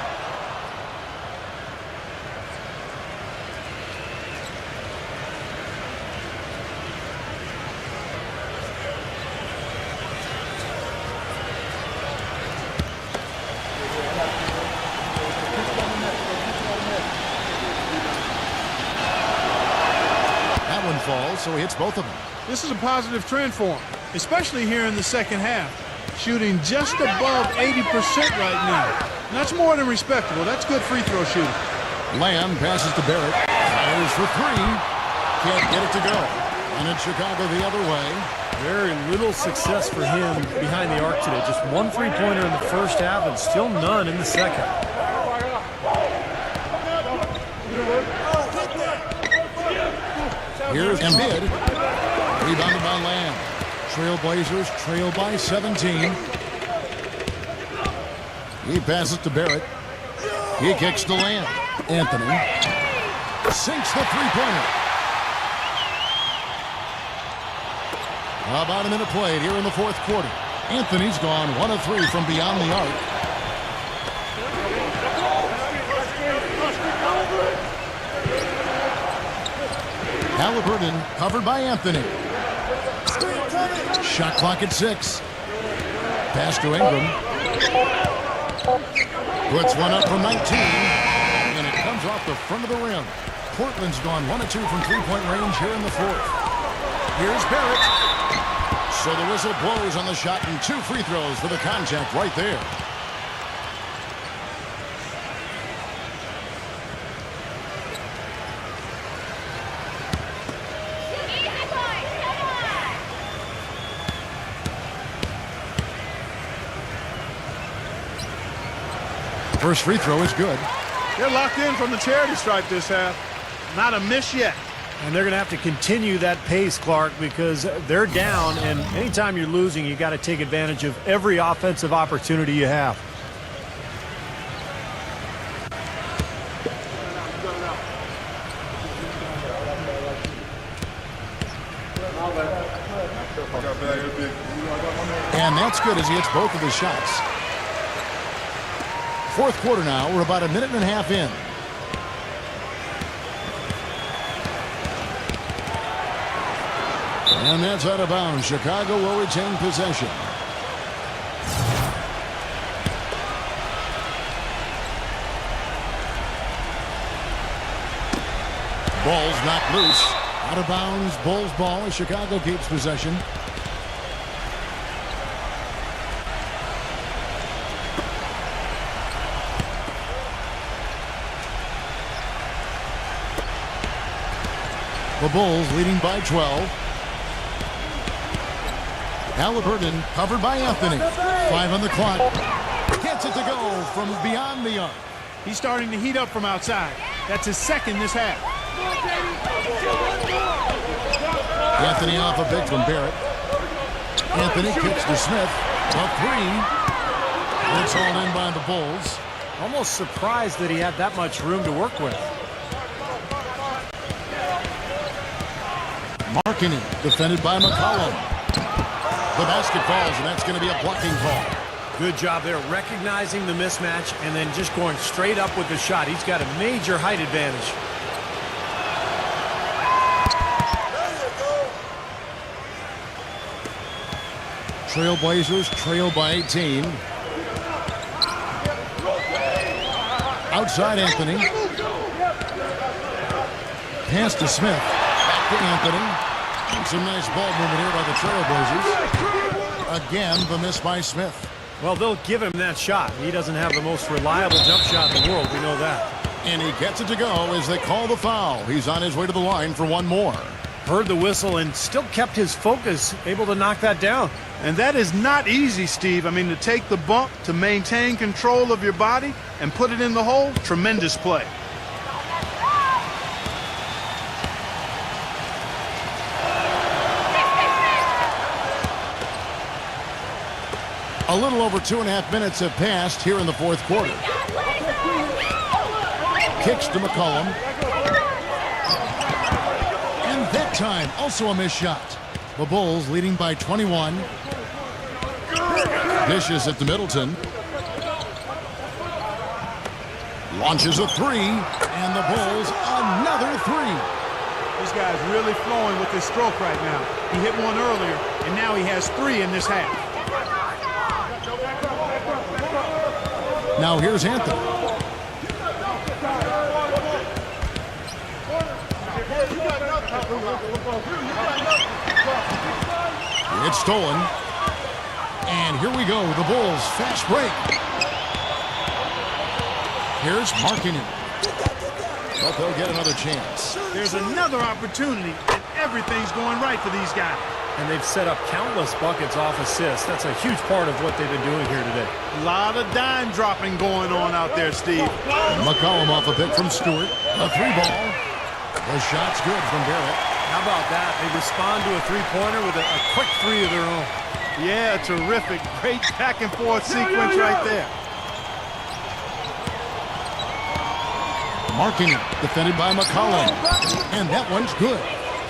Falls, so he hits both of them. This is a positive trend for him, especially here in the second half. Shooting just above 80% right now. And that's more than respectable. That's good free throw shooting. Lamb passes to Barrett. Fires for 3. Can't get it to go. And it's Chicago the other way. Very little success for him behind the arc today. Just one three-pointer in the first half and still none in the second. Here's Embiid. Rebounded by Lamb. Trailblazers trail by 17. He passes to Barrett. He kicks to Lamb. Anthony sinks the three-pointer. About a minute played here in the fourth quarter. Anthony's gone 1 of 3 from beyond the arc. Halliburton covered by Anthony. Shot clock at 6. Pass to Ingram. Puts one up from 19. And it comes off the front of the rim. Portland's gone 1 of 2 from three-point range here in the fourth. Here's Barrett. So the whistle blows on the shot and 2 free throws for the contact right there. First free throw is good. They're locked in from the charity stripe this half. Not a miss yet. And they're going to have to continue that pace, Clark, because they're down, and anytime you're losing, you got to take advantage of every offensive opportunity you have. And that's good as he hits both of his shots. Fourth quarter now. We're about a minute and a half in. And that's out of bounds. Chicago will retain possession. Ball's knocked loose. Out of bounds, Bulls ball as Chicago keeps possession. The Bulls leading by 12. Halliburton covered by Anthony. 5 on the clock. Gets it to go from beyond the arc. He's starting to heat up from outside. That's his second this half. Anthony off a big from Barrett. Anthony kicks to Smith. A 3. It's hauled in by the Bulls. Almost surprised that he had that much room to work with. Markkanen defended by McCollum. The basket falls, and that's going to be a blocking call. Good job there recognizing the mismatch and then just going straight up with the shot. He's got a major height advantage. Trailblazers trail by 18. Outside Anthony. Pass to Smith. Back to Anthony. Some nice ball movement here by the Trailblazers. Again, the miss by Smith. Well, they'll give him that shot. He doesn't have the most reliable jump shot in the world. We know that. And he gets it to go as they call the foul. He's on his way to the line for one more. Heard the whistle and still kept his focus, able to knock that down. And that is not easy, Steve. I mean, to take the bump, to maintain control of your body, and put it in the hole, tremendous play. A little over 2.5 minutes have passed here in the fourth quarter. Kicks to McCollum. And that time, also a missed shot. The Bulls leading by 21. Dishes it to Middleton. Launches a 3. And the Bulls another 3. This guy's really flowing with his stroke right now. He hit one earlier, and now he has 3 in this half. Now here's Anthony. It's stolen. And here we go. The Bulls fast break. Here's Markkanen. But they'll get another chance. There's another opportunity, and everything's going right for these guys. And they've set up countless buckets off assists. That's a huge part of what they've been doing here today. A lot of dime dropping going on out there, Steve. McCollum off a pick from Stewart. A 3-ball. The shot's good from Barrett. How about that? They respond to a three-pointer with a quick 3 of their own. Yeah, terrific. Great back-and-forth sequence right there. Markkanen defended by McCollum. And that one's good.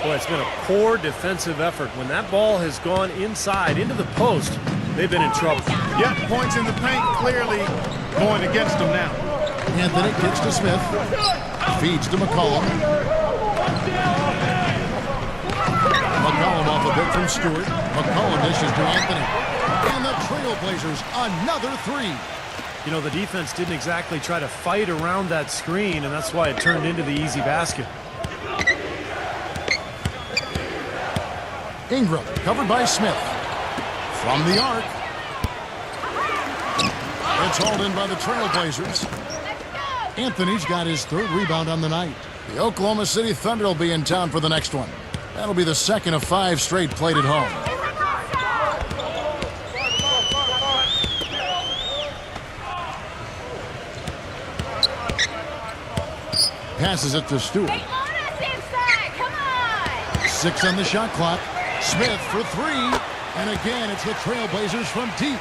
Boy, it's been a poor defensive effort. When that ball has gone inside into the post, they've been in trouble. Yep, points in the paint clearly going against them now. Anthony kicks to Smith. Feeds to McCollum. McCollum off a bit from Stewart. McCollum dishes to Anthony. And the Trailblazers another 3. You know, the defense didn't exactly try to fight around that screen, and that's why it turned into the easy basket. Ingram covered by Smith. From the arc. It's hauled in by the Trailblazers. Anthony's got his 3rd rebound on the night. The Oklahoma City Thunder will be in town for the next one. That'll be the 2nd of 5 straight played at home. Passes it to Stewart. 6 on the shot clock. Smith for 3. And again, it's the Trailblazers from deep.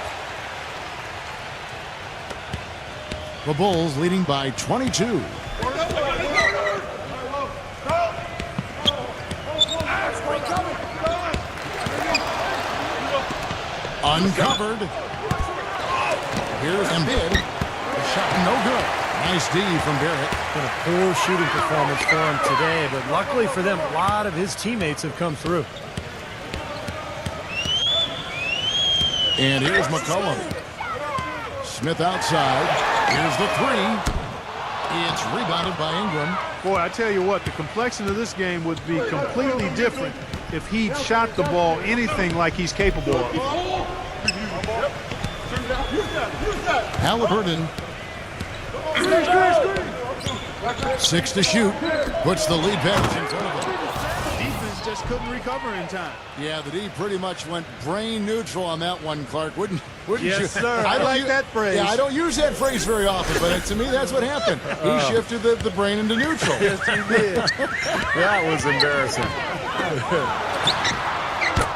The Bulls leading by 22. Uncovered. Here's Embiid. The shot no good. Nice D from Barrett. Been a poor shooting performance for him today, but luckily for them, a lot of his teammates have come through. And here's McCollum. Smith outside. Here's the 3. It's rebounded by Ingram. Boy, I tell you what, the complexion of this game would be completely different if he shot the ball anything like he's capable of. Halliburton. 6 to shoot. Puts the lead back in front of him. Defense just couldn't recover in time. Yeah, the D pretty much went brain neutral on that one, Clark. Wouldn't Yes, you? sir. I like that phrase. Yeah, I don't use that phrase very often, but to me, that's what happened. He shifted the brain into neutral. Yes, he did. That was embarrassing.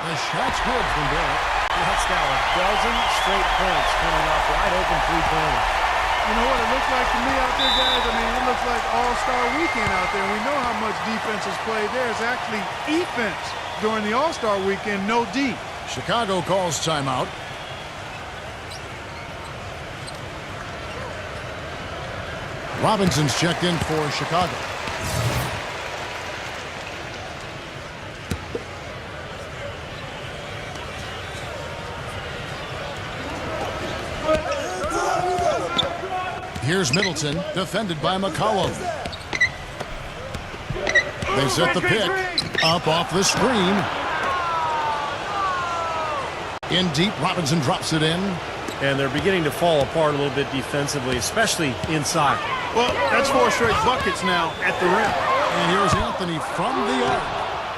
The shot's good from Barrett. That's now a dozen straight points coming off wide open three-pointers. You know what it looks like to me out there, guys? I mean, it looks like All-Star Weekend out there. We know how much defense is played. There's actually defense during the All-Star Weekend, no D. Chicago calls timeout. Robinson's checked in for Chicago. Here's Middleton, defended by McCollum. They set the pick. Up off the screen. In deep, Robinson drops it in. And they're beginning to fall apart a little bit defensively, especially inside. Well, that's 4 straight buckets now at the rim. And here's Anthony from the arc.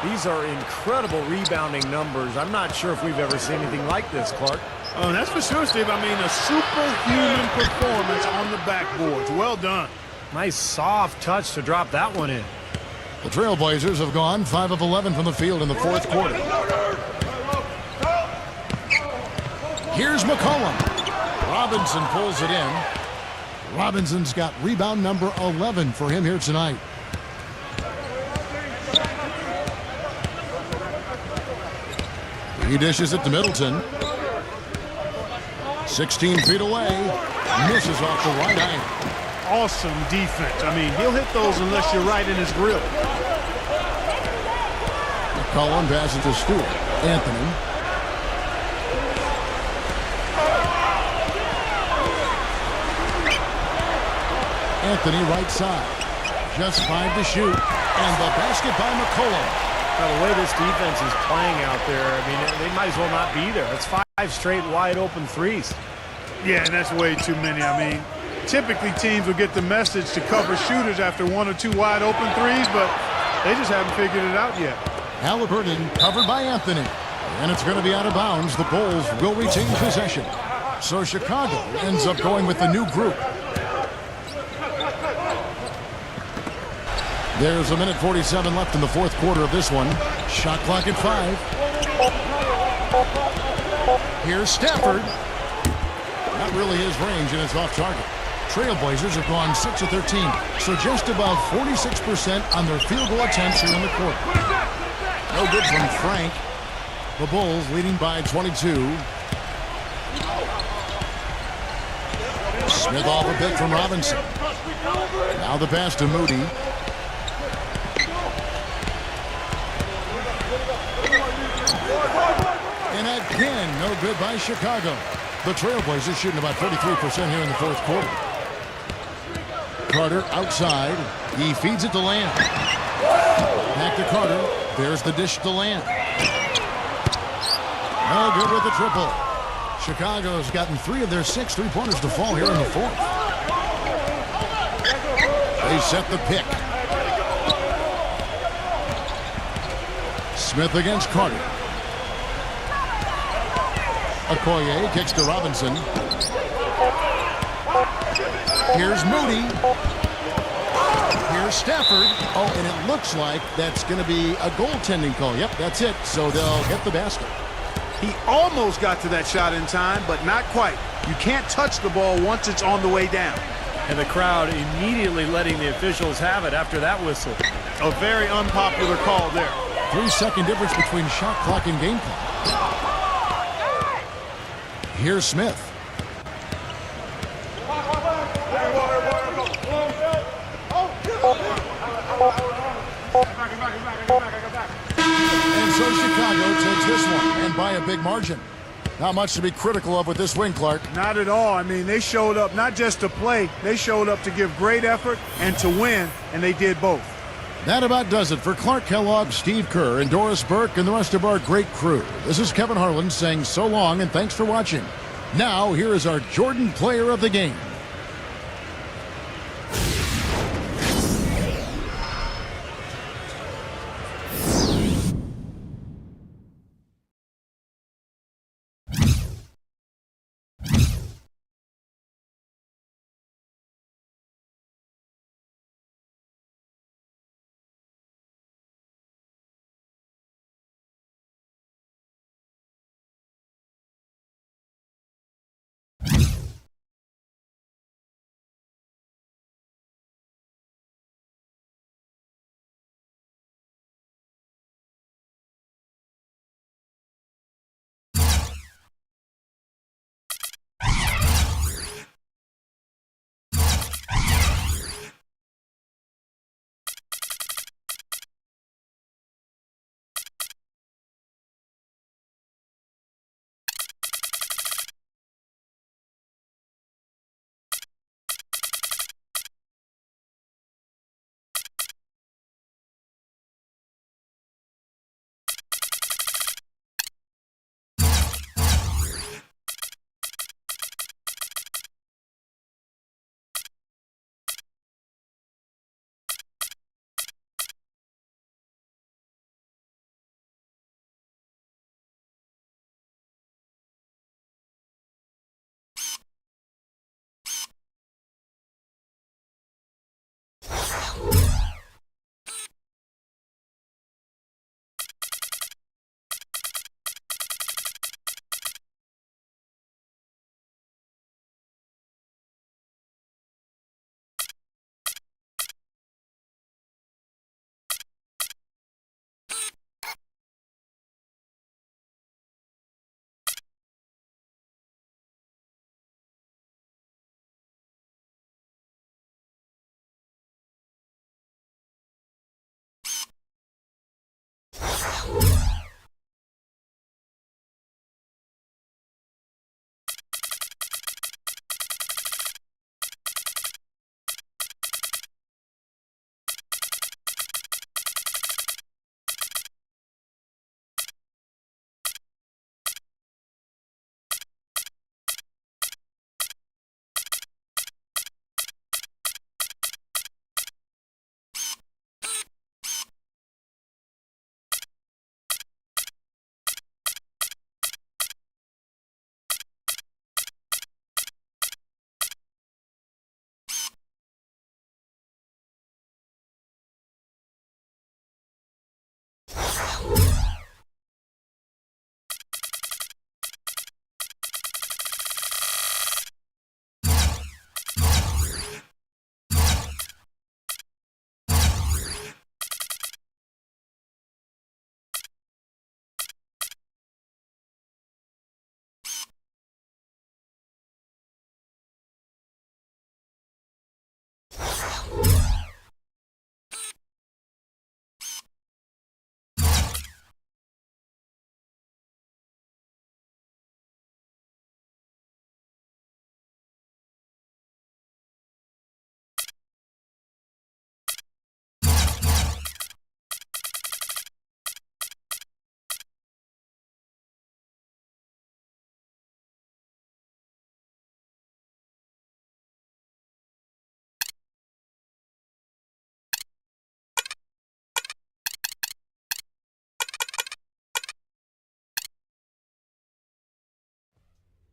These are incredible rebounding numbers. I'm not sure if we've ever seen anything like this, Clark. Oh, that's for sure, Steve. I mean, a superhuman performance on the backboards. Well done. Nice soft touch to drop that one in. The Trailblazers have gone 5 of 11 from the field in the fourth quarter. Here's McCollum. Robinson pulls it in. Robinson's got rebound number 11 for him here tonight. He dishes it to Middleton. 16 feet away. Misses off the right angle. Awesome defense. I mean, he'll hit those unless you're right in his grill. McCollum passes to Stewart. Anthony. Anthony right side. Just 5 to shoot. And the basket by McCollum. Now, the way this defense is playing out there, I mean, they might as well not be there. It's 5 straight wide open threes. Yeah, and that's way too many. I mean, typically teams will get the message to cover shooters after 1 or 2 wide open threes, but they just haven't figured it out yet. Halliburton covered by Anthony. And it's going to be out of bounds. The Bulls will retain possession. So Chicago ends up going with the new group. There's 1:47 left in the fourth quarter of this one. Shot clock at 5. Here's Stafford. Not really his range, and it's off target. Trailblazers have gone 6 of 13, so just about 46% on their field goal attempts here in the quarter. No good from Frank. The Bulls leading by 22. Smith off a bit from Robinson. Now the pass to Moody. And again, no good by Chicago. The Trailblazers shooting about 33% here in the fourth quarter. Carter outside. He feeds it to Lamb. Back to Carter. There's the dish to Lamb. No good with the triple. Chicago's gotten 3 of their 6 3-pointers to fall here in the fourth. They set the pick. Smith against Carter. Okoye kicks to Robinson. Here's Moody. Here's Stafford. Oh, and it looks like that's going to be a goaltending call. Yep, that's it. So they'll get the basket. He almost got to that shot in time, but not quite. You can't touch the ball once it's on the way down. And the crowd immediately letting the officials have it after that whistle. A very unpopular call there. 3-second difference between shot clock and game clock. Here's Smith. And so Chicago takes this one, and by a big margin. Not much to be critical of with this win, Clark. Not at all. I mean, they showed up not just to play, they showed up to give great effort and to win, and they did both. That about does it for Clark Kellogg, Steve Kerr, and Doris Burke, and the rest of our great crew. This is Kevin Harlan saying so long and thanks for watching. Now, here is our Jordan Player of the Game.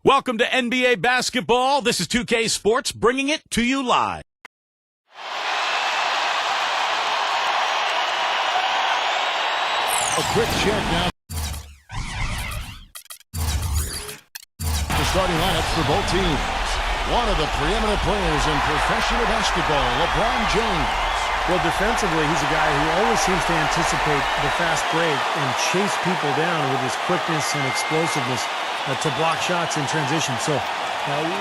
Welcome to NBA basketball. This is 2K Sports bringing it to you live. A quick check now. The starting lineups for both teams. One of the preeminent players in professional basketball, LeBron James. Well, defensively, he's a guy who always seems to anticipate the fast break and chase people down with his quickness and explosiveness to block shots in transition. So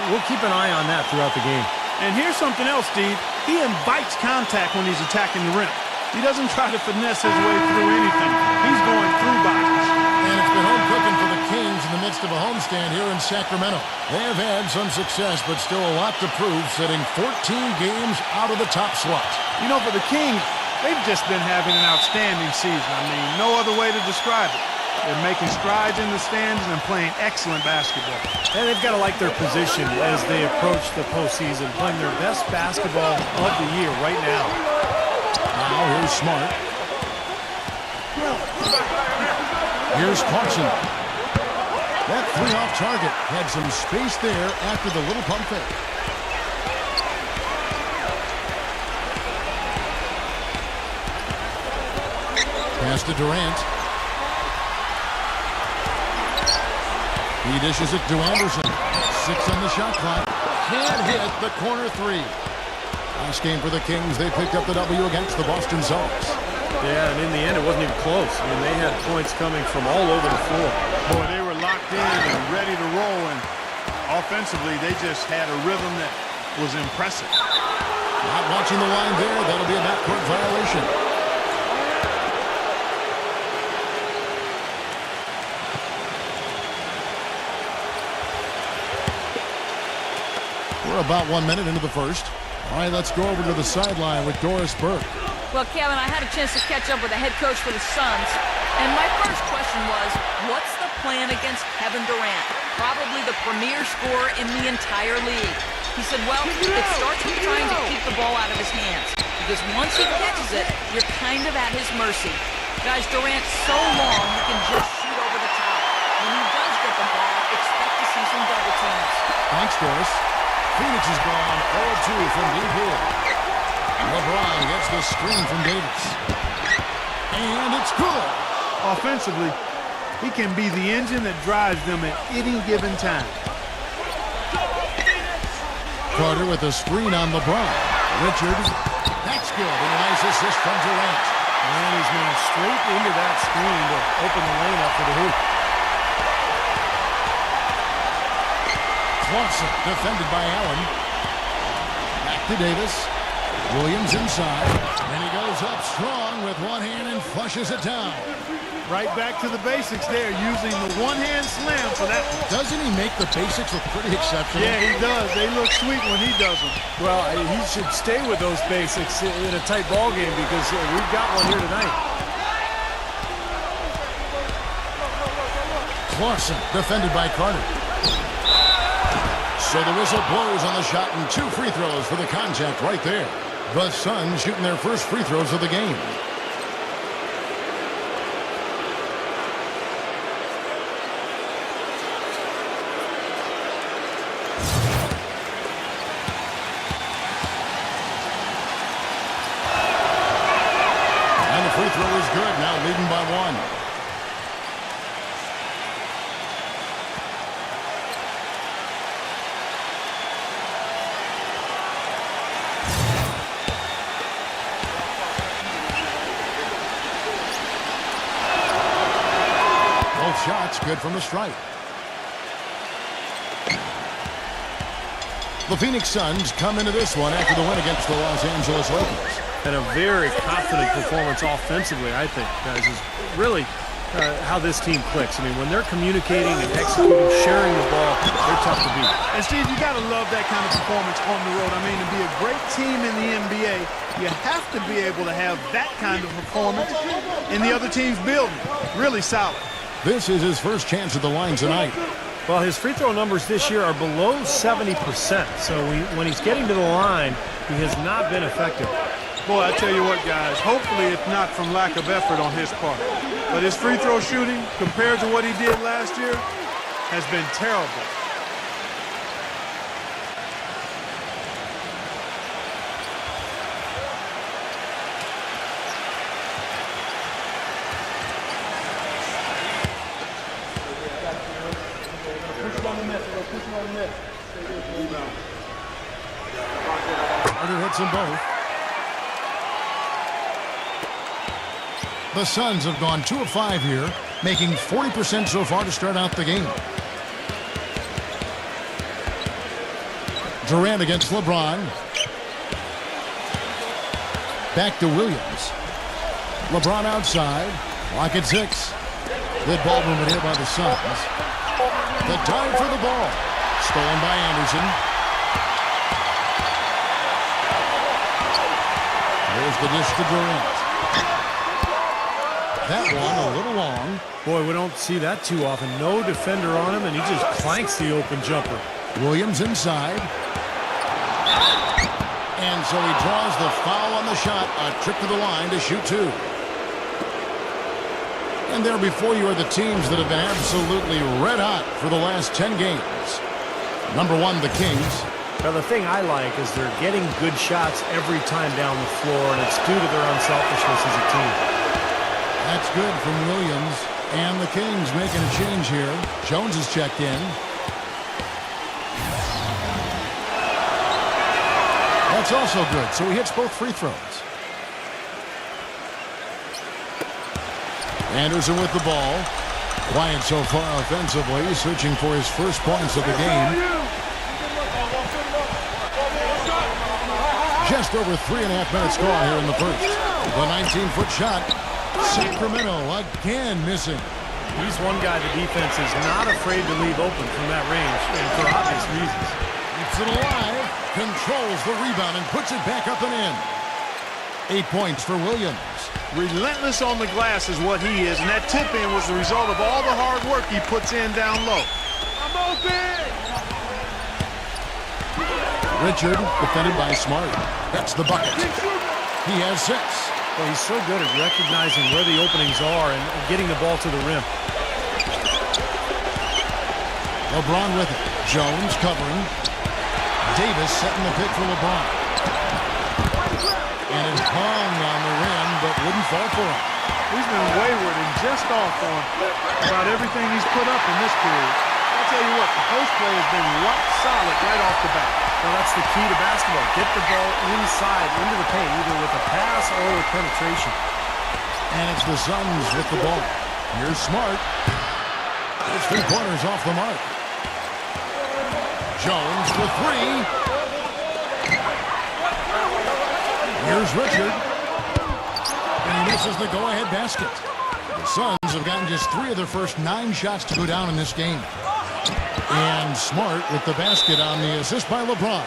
we'll keep an eye on that throughout the game. And here's something else, Steve. He invites contact when he's attacking the rim. He doesn't try to finesse his way through anything. He's going through bodies. And it's been home cooking for the Kings in the midst of a homestand here in Sacramento. They have had some success, but still a lot to prove, sitting 14 games out of the top slot. You know, for the Kings, they've just been having an outstanding season. I mean, no other way to describe it. They're making strides in the stands and playing excellent basketball. And they've got to like their position as they approach the postseason, playing their best basketball of the year right now. Now here's Smart. Here's Clarkson. That three off target had some space there after the little pump fake. Pass to Durant. He dishes it to Anderson. 6 on the shot clock. Can't hit the corner three. Last game for the Kings, they picked up the W against the Boston Celtics. Yeah, and in the end, it wasn't even close. I mean, they had points coming from all over the floor. Boy, they were locked in and ready to roll, and offensively, they just had a rhythm that was impressive. Not watching the line there. That'll be a backcourt violation. We're about 1 minute into the first. All right, let's go over to the sideline with Doris Burke. Well, Kevin, I had a chance to catch up with the head coach for the Suns, and my first question was, what's the plan against Kevin Durant? Probably the premier scorer in the entire league. He said, well, it starts with trying to keep the ball out of his hands, because once he catches it, you're kind of at his mercy. Guys, Durant's so long, he can just shoot over the top. When he does get the ball, expect to see some double teams. Thanks, Doris. Phoenix is gone 0-2 from deep here. LeBron gets the screen from Davis. And it's good. Offensively, he can be the engine that drives them at any given time. Carter with the screen on LeBron. Richard, that's good. And a nice assist from Durant. And he's moving straight into that screen to open the lane up for the hoop. Clarkson defended by Allen. Back to Davis. Williams inside. And he goes up strong with one hand and flushes it down. Right back to the basics there, using the one-hand slam for that. Doesn't he make the basics look pretty exceptional? Yeah, he does. They look sweet when he does them. Well, he should stay with those basics in a tight ball game because we've got one here tonight. Clarkson defended by Carter. So the whistle blows on the shot and 2 free throws for the contact right there. The Suns shooting their first free throws of the game. And the free throw is good, now leading by 1. Shots good from the stripe. The Phoenix Suns come into this one after the win against the Los Angeles Lakers. And a very confident performance offensively, I think, guys, is really how this team clicks. I mean, when they're communicating and executing, sharing the ball, they're tough to beat. And Steve, you got to love that kind of performance on the road. I mean, to be a great team in the NBA, you have to be able to have that kind of performance in the other team's building. Really solid. This is his first chance at the line tonight. Well, his free throw numbers this year are below 70%. So when he's getting to the line, he has not been effective. Boy, I tell you what, guys, hopefully it's not from lack of effort on his part. But his free throw shooting, compared to what he did last year, has been terrible. Carter hits them both. The Suns have gone 2 of 5 here, making 40% so far to start out the game. Durant against LeBron. Back to Williams. LeBron outside. Clock at 6. Good ball movement here by the Suns. The dive for the ball. Stolen by Anderson. There's the dish to Durant. That one a little long. Boy, we don't see that too often. No defender on him, and he just clanks the open jumper. Williams inside. And so he draws the foul on the shot. A trip to the line to shoot two. And there before you are the teams that have been absolutely red hot for the last 10 games. Number one, the Kings. Now, the thing I like is they're getting good shots every time down the floor, and it's due to their unselfishness as a team. That's good from Williams. And the Kings making a change here. Jones is checked in. That's also good, so he hits both free throws. Anderson with the ball. Quiet so far offensively, searching for his first points of the game. Just over 3.5 minutes gone here in the first. The 19-foot shot. Sacramento again missing. He's one guy the defense is not afraid to leave open from that range, and for obvious reasons. Keeps it alive, controls the rebound, and puts it back up and in. 8 points for Williams. Relentless on the glass is what he is, and that tip-in was the result of all the hard work he puts in down low. I'm open! Richard, defended by Smart. That's the bucket. He has 6. Well, he's so good at recognizing where the openings are and getting the ball to the rim. LeBron with it. Jones covering. Davis setting the pick for LeBron. And it hung on the rim, but wouldn't fall for him. He's been wayward and just off on about everything he's put up in this period. I'll tell you what, the post play has been rock solid right off the bat. Well, that's the key to basketball. Get the ball inside, into the paint, either with a pass or with penetration. And it's the Suns with the ball. Here's Smart. It's 3 pointers off the mark. Jones for 3. Here's Richard. And he misses the go-ahead basket. The Suns have gotten just 3 of their first 9 shots to go down in this game. And Smart with the basket on the assist by LeBron.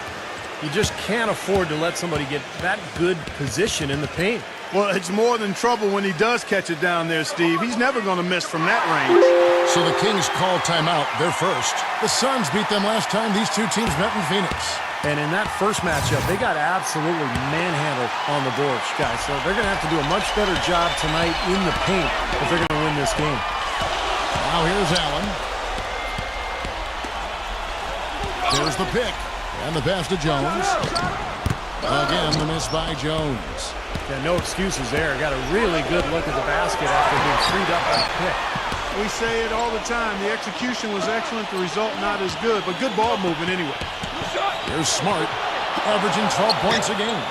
You just can't afford to let somebody get that good position in the paint. Well, it's more than trouble when he does catch it down there, Steve. He's never going to miss from that range. So the Kings call timeout. They're first. The Suns beat them last time these two teams met in Phoenix. And in that first matchup, they got absolutely manhandled on the boards, guys. So they're going to have to do a much better job tonight in the paint if they're going to win this game. Now here's Allen. There's the pick. And the pass to Jones. Again, the miss by Jones. Yeah, no excuses there. Got a really good look at the basket after being freed up on the pick. We say it all the time. The execution was excellent. The result not as good, but good ball movement anyway. Here's Smart, averaging 12 points a game.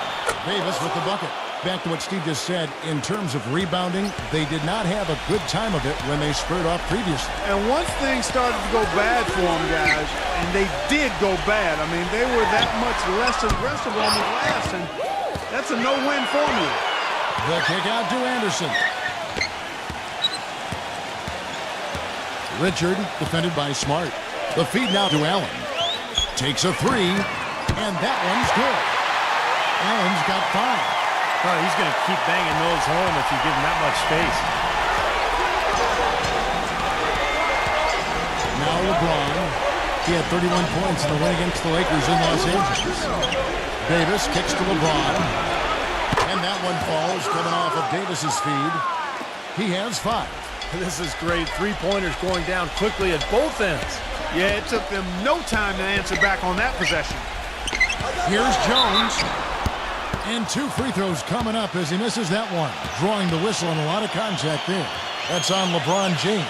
Davis with the bucket. Back to what Steve just said, in terms of rebounding, they did not have a good time of it when they spurred off previously. And once things started to go bad for them, guys, and they did go bad, I mean, they were that much less aggressive on the glass, and that's a no-win formula. The kick out to Anderson. Richard, defended by Smart. The feed now to Allen. Takes a 3, and that one's good. Allen's got 5. Oh, he's going to keep banging those home if you give him that much space. Now LeBron. He had 31 points in the win against the Lakers in Los Angeles. Davis kicks to LeBron. And that one falls, coming off of Davis's feed. He has 5. This is great. 3-pointers going down quickly at both ends. Yeah, it took them no time to answer back on that possession. Here's Jones. And 2 free throws coming up as he misses that one. Drawing the whistle and a lot of contact there. That's on LeBron James.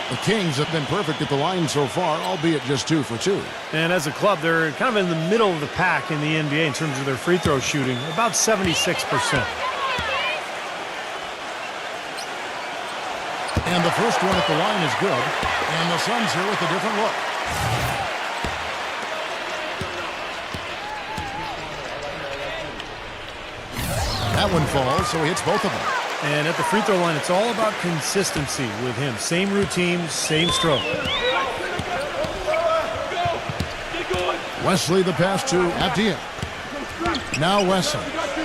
The Kings have been perfect at the line so far, albeit just 2 for 2. And as a club, they're kind of in the middle of the pack in the NBA in terms of their free throw shooting, about 76%. And the first one at the line is good. And the Suns here with a different look. That one falls, so he hits both of them. And at the free throw line, it's all about consistency with him. Same routine, same stroke. Wesley the pass to Abdian. Now Wesley.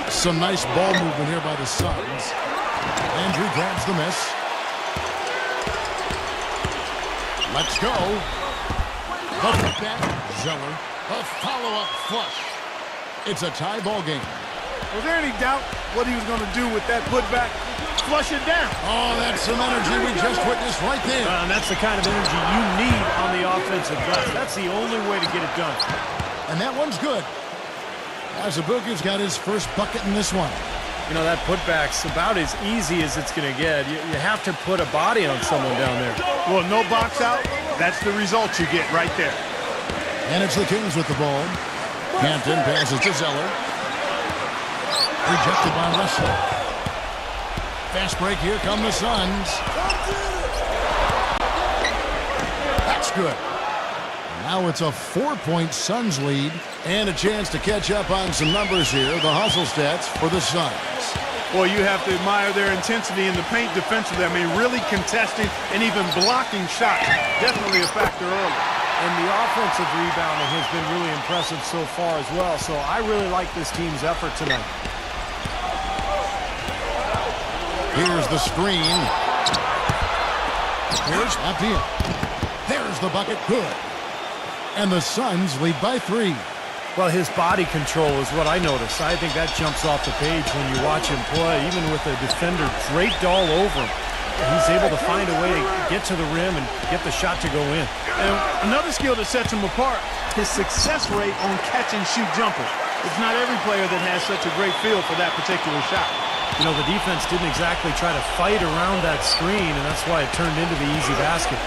Some nice ball movement here by the Suns. Andrew grabs the miss. Let's go. The putback. Zeller. A follow-up flush. It's a tie ball game. Was there any doubt what he was going to do with that putback? Flush it down. Oh, that's some energy we just witnessed right there. And that's the kind of energy you need on the offensive glass. That's the only way to get it done. And that one's good. Azubuike's got his first bucket in this one. You know, that putback's about as easy as it's going to get. You have to put a body on someone down there. Well, no box out. That's the result you get right there. And it's the Kings with the ball. Hampton passes to Zeller. Rejected by Wesley. Fast break, here come the Suns. That's good. Now it's a 4-point Suns lead and a chance to catch up on some numbers here. The hustle stats for the Suns. Well, you have to admire their intensity in the paint defensively. I mean, really contesting and even blocking shots. Definitely a factor early. And the offensive rebounding has been really impressive so far as well. So I really like this team's effort tonight. Here's the screen. Here's Abdian. There's the bucket. Good. And the Suns lead by 3. Well, his body control is what I notice. I think that jumps off the page when you watch him play, even with the defender draped all over him. He's able to find a way to get to the rim and get the shot to go in. And another skill that sets him apart, his success rate on catch and shoot jumpers. It's not every player that has such a great feel for that particular shot. You know, the defense didn't exactly try to fight around that screen, and that's why it turned into the easy basket.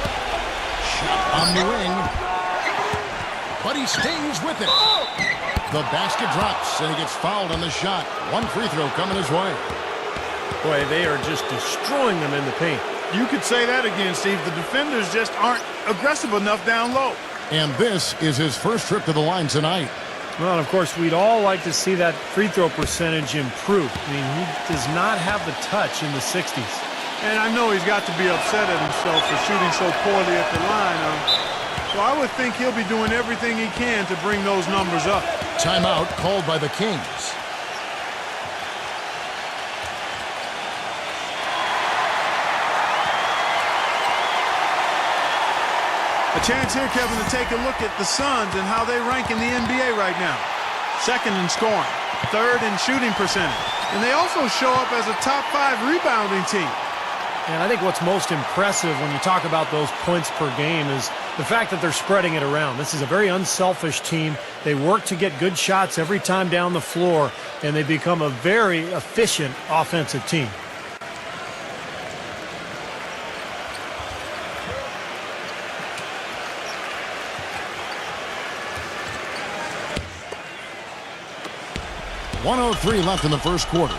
Shot on the wing. But he stays with it. The basket drops, and he gets fouled on the shot. One free throw coming his way. Boy, they are just destroying them in the paint. You could say that again, Steve. The defenders just aren't aggressive enough down low. And this is his first trip to the line tonight. Well, and of course, we'd all like to see that free throw percentage improve. I mean, he does not have the touch in the 60s. And I know he's got to be upset at himself for shooting so poorly at the line. So I would think he'll be doing everything he can to bring those numbers up. Timeout called by the Kings. A chance here, Kevin, to take a look at the Suns and how they rank in the NBA right now. Second in scoring, third in shooting percentage. And they also show up as a top 5 rebounding team. And I think what's most impressive when you talk about those points per game is the fact that they're spreading it around. This is a very unselfish team. They work to get good shots every time down the floor, and they become a very efficient offensive team. .103 left in the first quarter.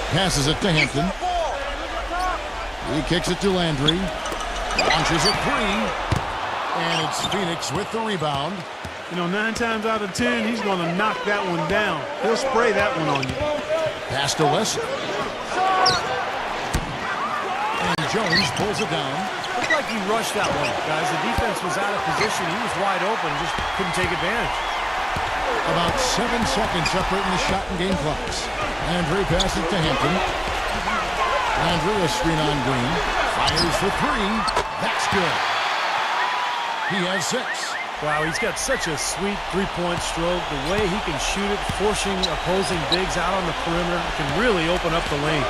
Passes it to Hampton. He kicks it to Landry. Launches a 3. And it's Phoenix with the rebound. You know, 9 times out of 10, he's going to knock that one down. He'll spray that one on you. Pass to Wesley. And Jones pulls it down. Looked like he rushed that one, guys. The defense was out of position. He was wide open, just couldn't take advantage. About 7 seconds separating the shot and game clocks. Landry passes to Hampton. Landry, a screen on Green. Fires for 3. That's good. He has 6. Wow, he's got such a sweet three-point stroke. The way he can shoot it, forcing opposing bigs out on the perimeter, can really open up the lane.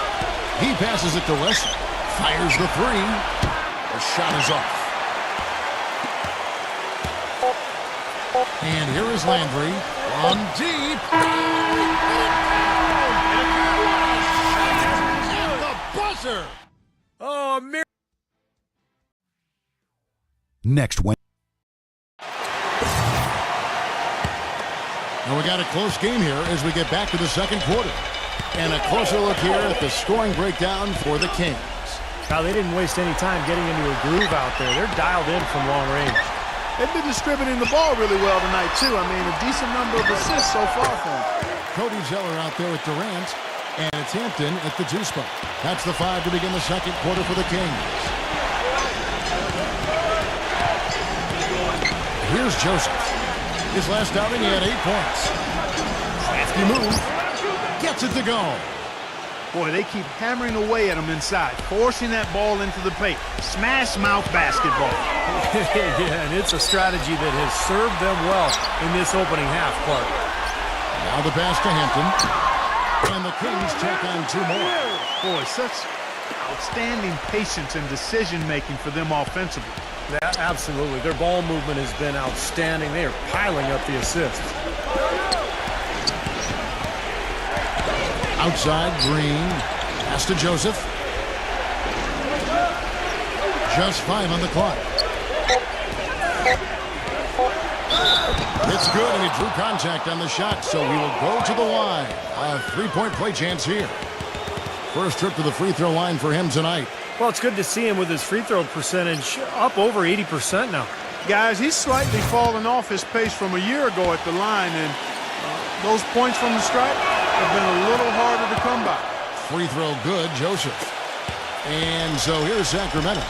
He passes it to Wesley. Fires the 3. The shot is off. And here is Landry. On deep. The buzzer. Oh, man. Next Wednesday. And we got a close game here as we get back to the second quarter. And a closer look here at the scoring breakdown for the Kings. Now, they didn't waste any time getting into a groove out there. They're dialed in from long range. They've been distributing the ball really well tonight, too. I mean, a decent number of assists so far for them. Cody Zeller out there with Durant. And it's Hampton at the 2 spot. That's the 5 to begin the second quarter for the Kings. Here's Joseph. His last outing, he had 8 points. Crafty move. Gets it to go. Boy, they keep hammering away at him inside, forcing that ball into the paint. Smash mouth basketball. Yeah, and it's a strategy that has served them well in this opening half, Clark. Now the pass to Hampton. And the Kings tack on 2 more. Boy, such outstanding patience and decision-making for them offensively. Yeah, absolutely. Their ball movement has been outstanding. They are piling up the assists. Outside, Green. Pass to Joseph. Just 5 on the clock. It's good, and he drew contact on the shot, so he will go to the line. A 3-point play chance here. First trip to the free throw line for him tonight. Well, it's good to see him with his free throw percentage up over 80% now. Guys, he's slightly fallen off his pace from a year ago at the line, and those points from the stripe have been a little harder to come by. Free throw good, Joseph. And so here's Sacramento.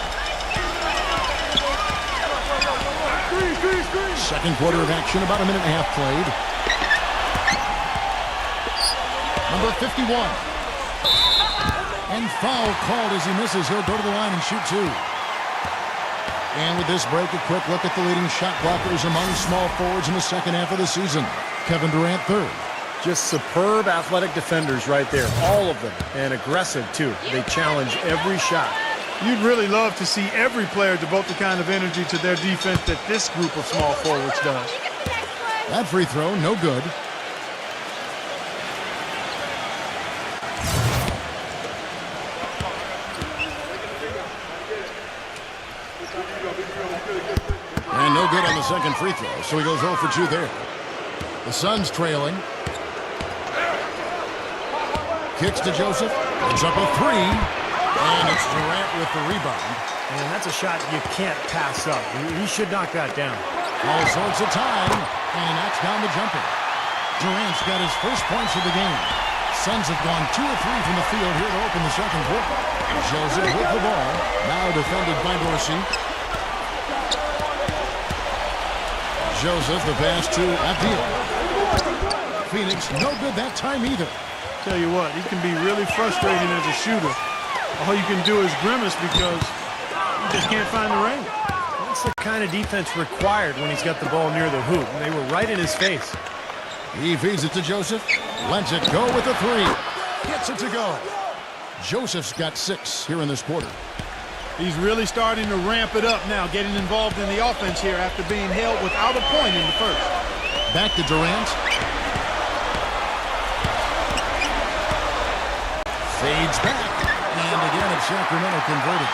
Second quarter of action, about a minute and a half played. Number 51. And foul called as he misses. He'll go to the line and shoot 2. And with this break, a quick look at the leading shot blockers among small forwards in the second half of the season. Kevin Durant, 3rd. Just superb athletic defenders right there, all of them, and aggressive too. They challenge every shot. You'd really love to see every player devote the kind of energy to their defense that this group of small forwards does. That free throw, no good. And no good on the second free throw, so he goes 0 for 2 there. The Suns trailing. Kicks to Joseph. It's up a 3. And it's Durant with the rebound. And that's a shot you can't pass up. He should knock that down. All sorts of time. And he knocks down the jumper. Durant's got his first points of the game. Suns have gone 2 of 3 from the field here to open the second quarter. Joseph with the ball. Now defended by Dorsey. Joseph, the pass to Abdul. Phoenix, no good that time either. Tell you what, he can be really frustrating as a shooter. All you can do is grimace because you just can't find the ring. That's the kind of defense required when he's got the ball near the hoop. And they were right in his face. He feeds it to Joseph. Lets it go with the 3. Gets it to go. Joseph's got 6 here in this quarter. He's really starting to ramp it up now, getting involved in the offense here after being held without a point in the first. Back to Durant. Fades back. And again, it's Sacramento converted.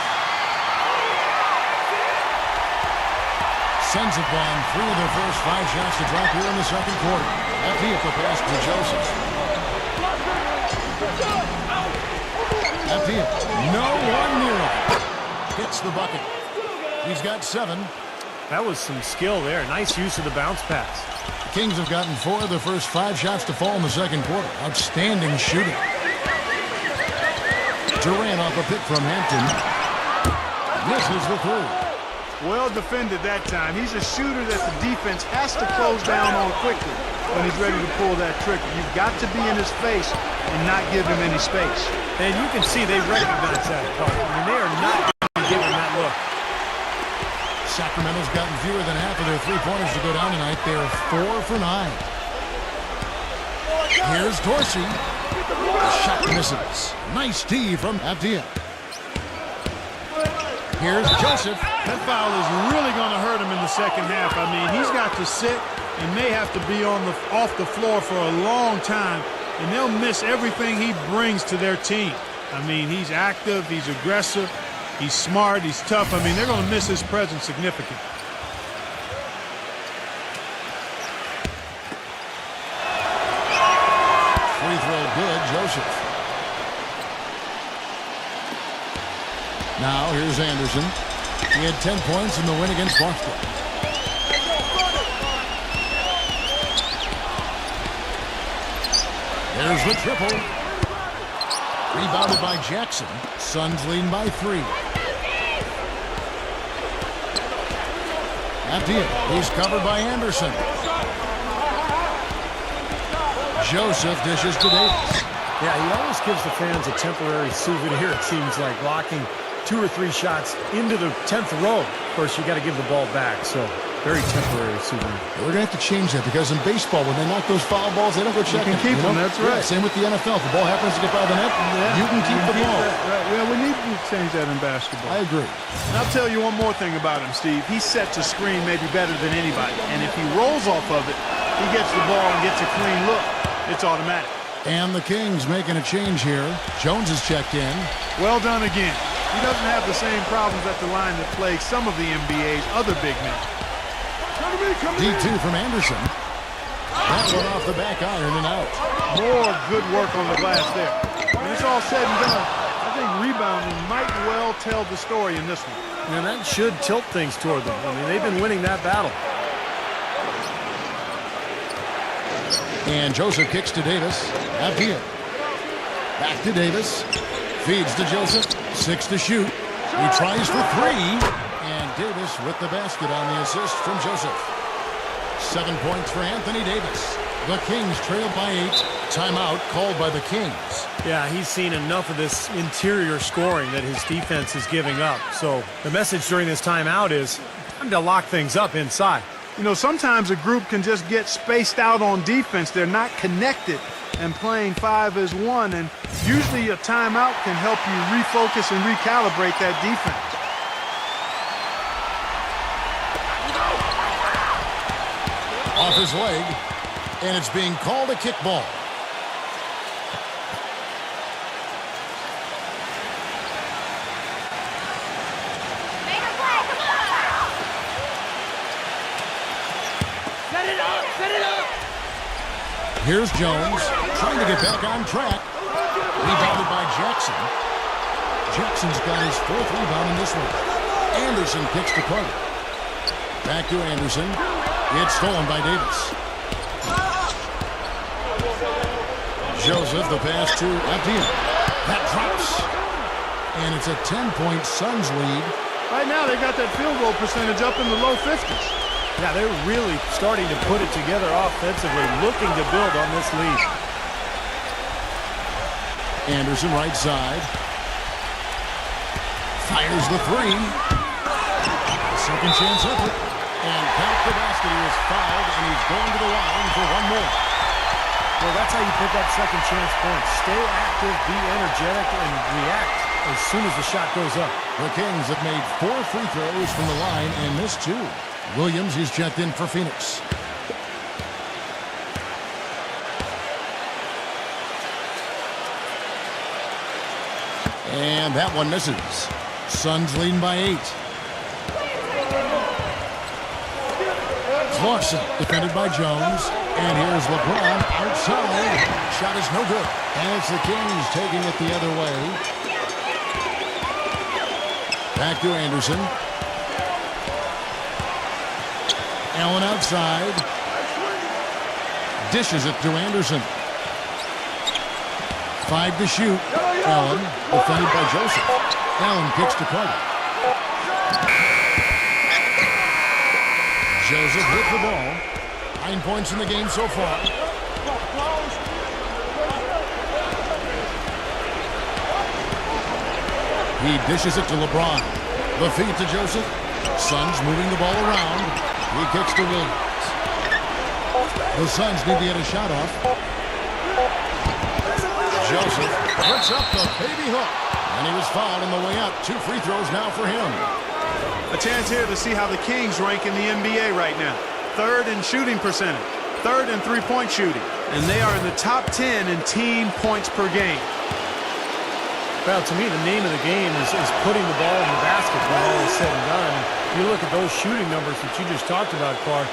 Suns have gone 3 of their first 5 shots to drop here in the second quarter. That vehicle pass to Joseph. That vehicle, no one near him. Hits the bucket. He's got 7. That was some skill there. Nice use of the bounce pass. The Kings have gotten 4 of their first 5 shots to fall in the second quarter. Outstanding shooting. Durant off a pick from Hampton. Misses the 3. Well defended that time. He's a shooter that the defense has to close down on quickly when he's ready to pull that trigger. You've got to be in his face and not give him any space. And you can see they recognize that. I mean, they are not giving that look. Sacramento's gotten fewer than half of their 3-pointers to go down tonight. They're 4 for 9. Here's Dorsey. Shot misses. Nice D from Abdia. Here's Joseph. That foul is really going to hurt him in the second half. I mean, he's got to sit and may have to be off the floor for a long time, and they'll miss everything he brings to their team. I mean, he's active, he's aggressive, he's smart, he's tough. I mean, they're going to miss his presence significantly. Free throw good, Joseph. Now here's Anderson. He had 10 points in the win against Boston. There's the triple. Rebounded by Jackson. Suns leading by 3. Empty it. He's covered by Anderson. Joseph dishes to Davis. Yeah, he always gives the fans a temporary souvenir, it seems like, blocking 2 or 3 shots into the 10th row. Of course, you got to give the ball back, so very temporary souvenir. We're going to have to change that because in baseball, when they knock those foul balls, they don't go checking. You can keep them, that's right. Yeah, same with the NFL. If the ball happens to get by the net, you can keep the ball. Right. Well, we need to change that in basketball. I agree. And I'll tell you one more thing about him, Steve. He's set to screen maybe better than anybody. And if he rolls off of it, he gets the ball and gets a clean look. It's automatic. And the Kings making a change here. Jones is checked in. Well done again. He doesn't have the same problems at the line that plague some of the NBA's other big men. D2 from Anderson. That one off the back iron and out. More good work on the glass there. When it's all said and done, I think rebounding might well tell the story in this one. And that should tilt things toward them. I mean, they've been winning that battle. And Joseph kicks to Davis. Empty it. Back to Davis. Feeds to Joseph. 6 to shoot. He tries for 3. And Davis with the basket on the assist from Joseph. 7 points for Anthony Davis. The Kings trail by 8. Timeout called by the Kings. Yeah, he's seen enough of this interior scoring that his defense is giving up. So the message during this timeout is time to lock things up inside. You know, sometimes a group can just get spaced out on defense. They're not connected and playing 5 as 1. And usually a timeout can help you refocus and recalibrate that defense. Off his leg. And it's being called a kickball. Here's Jones, trying to get back on track. Rebounded by Jackson. Jackson's got his 4th rebound in this one. Anderson kicks to Carter. Back to Anderson. It's stolen by Davis. Joseph, the pass to Abdian. That drops. And it's a 10-point Suns lead. Right now, they got that field goal percentage up in the low 50s. Yeah, they're really starting to put it together offensively, looking to build on this lead. Anderson right side. Fires the 3. Second chance effort. And count the basket. He was fouled, and he's going to the line for 1 more. Well, that's how you pick up second chance points. Stay active, be energetic, and react as soon as the shot goes up. The Kings have made 4 free throws from the line and missed 2. Williams is checked in for Phoenix. And that one misses. Suns leading by 8. Clarkson defended by Jones. And here's LeBron outside. Shot is no good. And it's the Kings taking it the other way. Back to Anderson. Allen outside. Dishes it to Anderson. 5 to shoot. Allen defended by Joseph. Allen kicks to Carter. Joseph with the ball. 9 points in the game so far. He dishes it to LeBron. The feed to Joseph. Suns moving the ball around. He kicks to Williams. The Suns need to get a shot off. Joseph puts up the baby hook. And he was fouled on the way out. 2 free throws now for him. A chance here to see how the Kings rank in the NBA right now. 3rd in shooting percentage. 3rd in three-point shooting. And they are in the top 10 in team points per game. Well, to me, the name of the game is putting the ball in the basket when all is said and done. You look at those shooting numbers that you just talked about, Clark,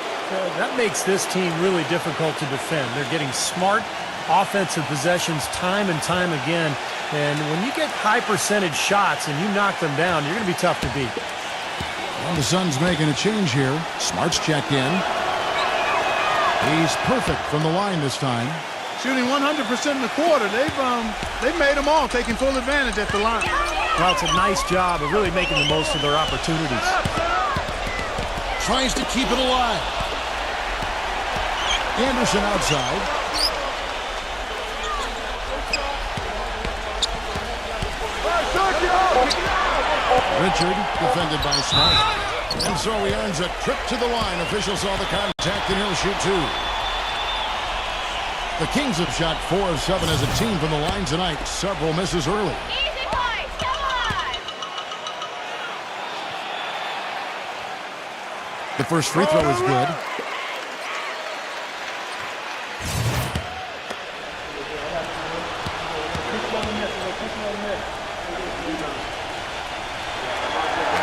that makes this team really difficult to defend. They're getting smart offensive possessions time and time again. And when you get high percentage shots and you knock them down, you're going to be tough to beat. Well, the Suns making a change here. Smart's checked in. He's perfect from the line this time. Shooting 100% in the quarter. They've made them all, taking full advantage at the line. Well, it's a nice job of really making the most of their opportunities. tries to keep it alive. Anderson outside. Richard defended by Smart. And so he earns a trip to the line. Officials saw the contact and he'll shoot two. The Kings have shot 4 of 7 as a team from the line tonight. Several misses early. Easy boys, come on! The first free throw is good.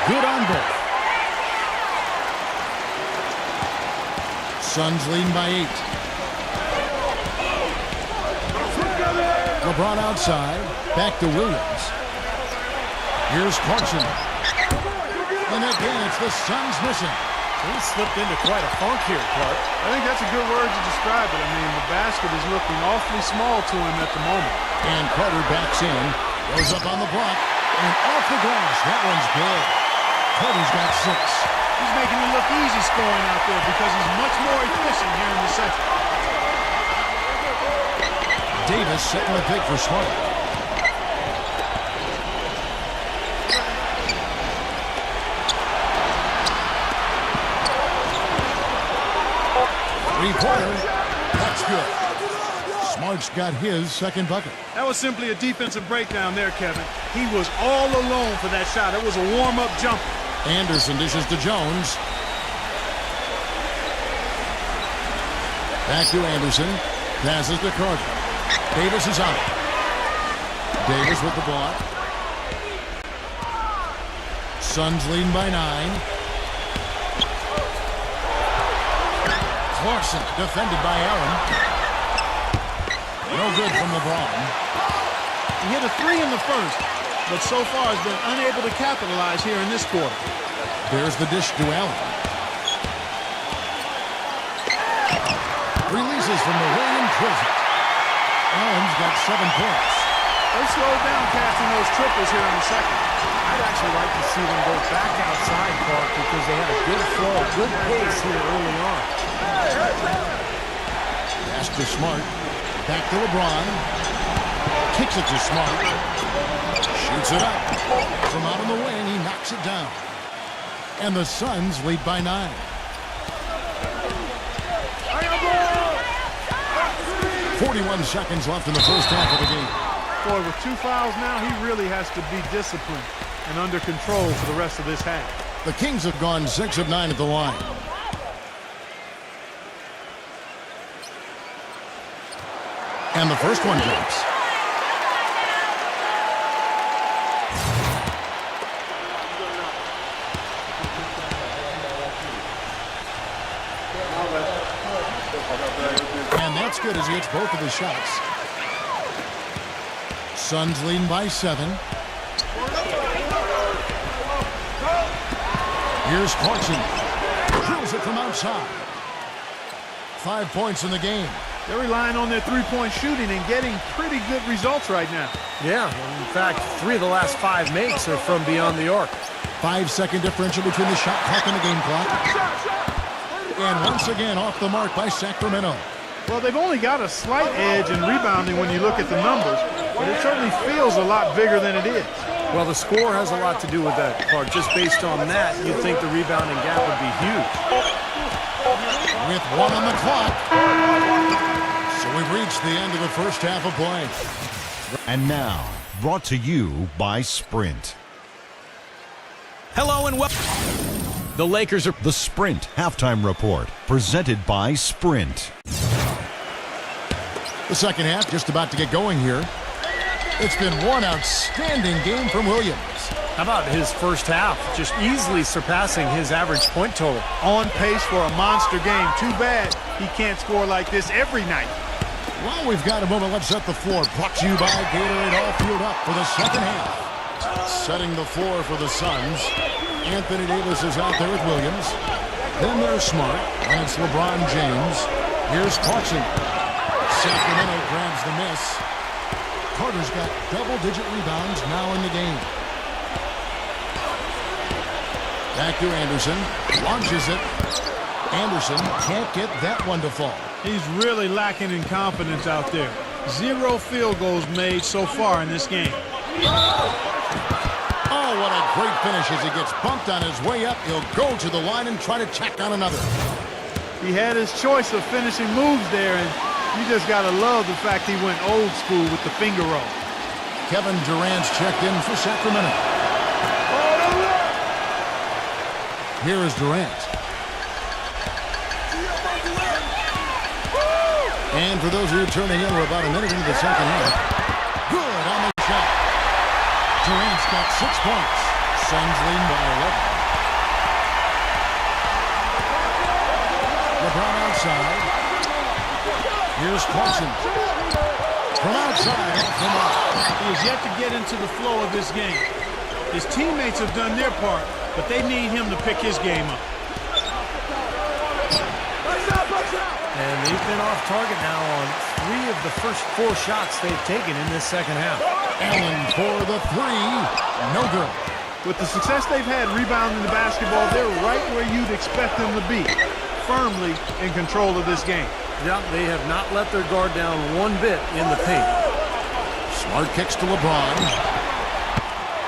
Good on both. Suns leading by 8. LeBron outside. Back to Williams. Here's Clarkson. And again, it's the Suns missing. He slipped into quite a funk here, Clark. I think that's a good word to describe it. I mean, the basket is looking awfully small to him at the moment. And Carter backs in. Goes up on the block. And off the glass. That one's good. Carter's got 6. He's making it look easy scoring out there because he's much more efficient here in the second. Davis setting the pick for Smart. Three-pointer. That's good. Smart's got his second bucket. That was simply a defensive breakdown there, Kevin. He was all alone for that shot. It was a warm-up jumper. Anderson dishes to Jones. Back to Anderson. Passes to Carter. Davis is out. Davis with the block. Suns leading by 9. Clarkson defended by Allen. No good from LeBron. He hit a 3 in the first, but so far has been unable to capitalize here in this quarter. There's the dish to Allen. Releases from the wing and drills it. Allen's got 7 points. They slowed down casting those triples here in the second. I'd actually like to see them go back outside, Clark, because they had a good flow, good pace here early on. Pass to Smart. Back to LeBron. Kicks it to Smart. Shoots it up. From out on the wing, he knocks it down. And the Suns lead by 9. 41 seconds left in the first half of the game. Boy, with 2 fouls now, he really has to be disciplined and under control for the rest of this half. The Kings have gone 6 of 9 at the line. And the first one drops. And that's good as he hits both of his shots. Suns leading by 7. Here's Clarkson. Drills it from outside. 5 points in the game. They're relying on their three-point shooting and getting pretty good results right now. Yeah, in fact, 3 of the last 5 makes are from beyond the arc. 5-second differential between the shot clock and the game clock. And once again off the mark by Sacramento. Well, they've only got a slight edge in rebounding when you look at the numbers, but it certainly feels a lot bigger than it is. Well, the score has a lot to do with that, Clark. Just based on that, you'd think the rebounding gap would be huge. With 1 on the clock. So we've reached the end of the first half of play. And now, brought to you by Sprint. Hello and welcome. The Lakers are The Sprint Halftime Report, presented by Sprint. The second half just about to get going here. It's been one outstanding game from Williams. How about his first half? Just easily surpassing his average point total. On pace for a monster game. Too bad he can't score like this every night. Well, we've got a moment. Let's set the floor. Brought to you by Gatorade All Fueled Up for the second half. Setting the floor for the Suns. Anthony Davis is out there with Williams. Then there's Smart, and it's LeBron James. Here's Clarkson. Sacramento grabs the miss. Carter's got double-digit rebounds now in the game. Back to Anderson. Launches it. Anderson can't get that one to fall. He's really lacking in confidence out there. 0 field goals made so far in this game. Oh, what a great finish as he gets bumped on his way up. He'll go to the line and try to check on another. He had his choice of finishing moves there, and you just got to love the fact he went old school with the finger roll. Kevin Durant's checked in for Sacramento. Here is Durant. And for those of you turning in, we're about a minute into the second half. Good on the shot. Durant's got 6 points. Suns lead by 11. LeBron outside. Here's Clarkson. From outside, off the mark. He has yet to get into the flow of this game. His teammates have done their part, but they need him to pick his game up. And they've been off target now on 3 of the first 4 shots they've taken in this second half. Allen for the 3. No good. With the success they've had rebounding the basketball, they're right where you'd expect them to be, firmly in control of this game. Yeah, they have not let their guard down one bit in the paint. Smart kicks to LeBron.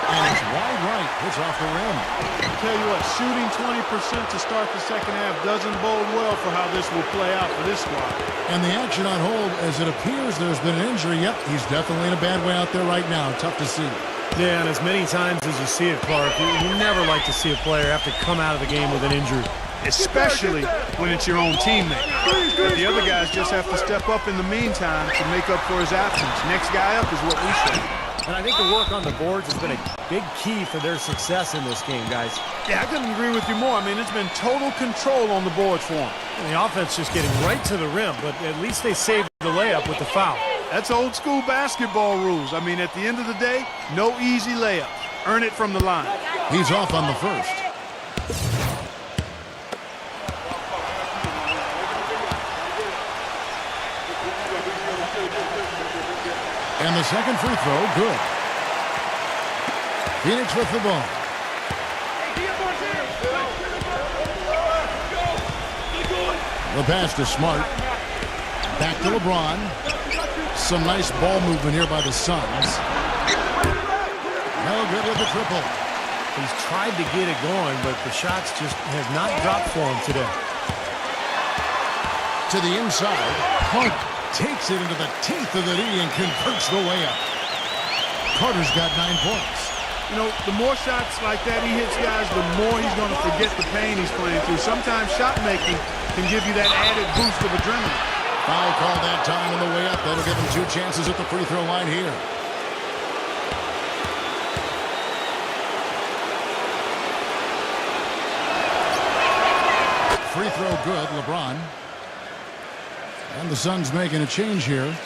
And it's wide right. It's off the rim. I tell you what, shooting 20% to start the second half doesn't bode well for how this will play out for this squad. And the action on hold, as it appears there's been an injury. Yep, he's definitely in a bad way out there right now. Tough to see. Yeah, and as many times as you see it, Clark, you never like to see a player have to come out of the game with an injury. Especially when it's your own teammate. But the other guys just have to step up in the meantime to make up for his absence. Next guy up is what we say. And I think the work on the boards has been a big key for their success in this game, guys. Yeah, I couldn't agree with you more. I mean, it's been total control on the boards for them. And the offense just getting right to the rim, but at least they saved the layup with the foul. That's old school basketball rules. I mean, at the end of the day, no easy layups. Earn it from the line. He's off on the first. And the second free throw, good. Phoenix with the ball. The pass to Smart. Back to LeBron. Some nice ball movement here by the Suns. No good with the triple. He's tried to get it going, but the shots just have not dropped for him today. To the inside. Carter takes it into the teeth of the knee and converts the way up. Carter's got 9 points. You know, the more shots like that he hits guys, the more he's going to forget the pain he's playing through. Sometimes shot making can give you that added boost of adrenaline. Foul call that time on the way up. That'll give him 2 chances at the free throw line here. Free throw good, LeBron. And the Suns making a change here. And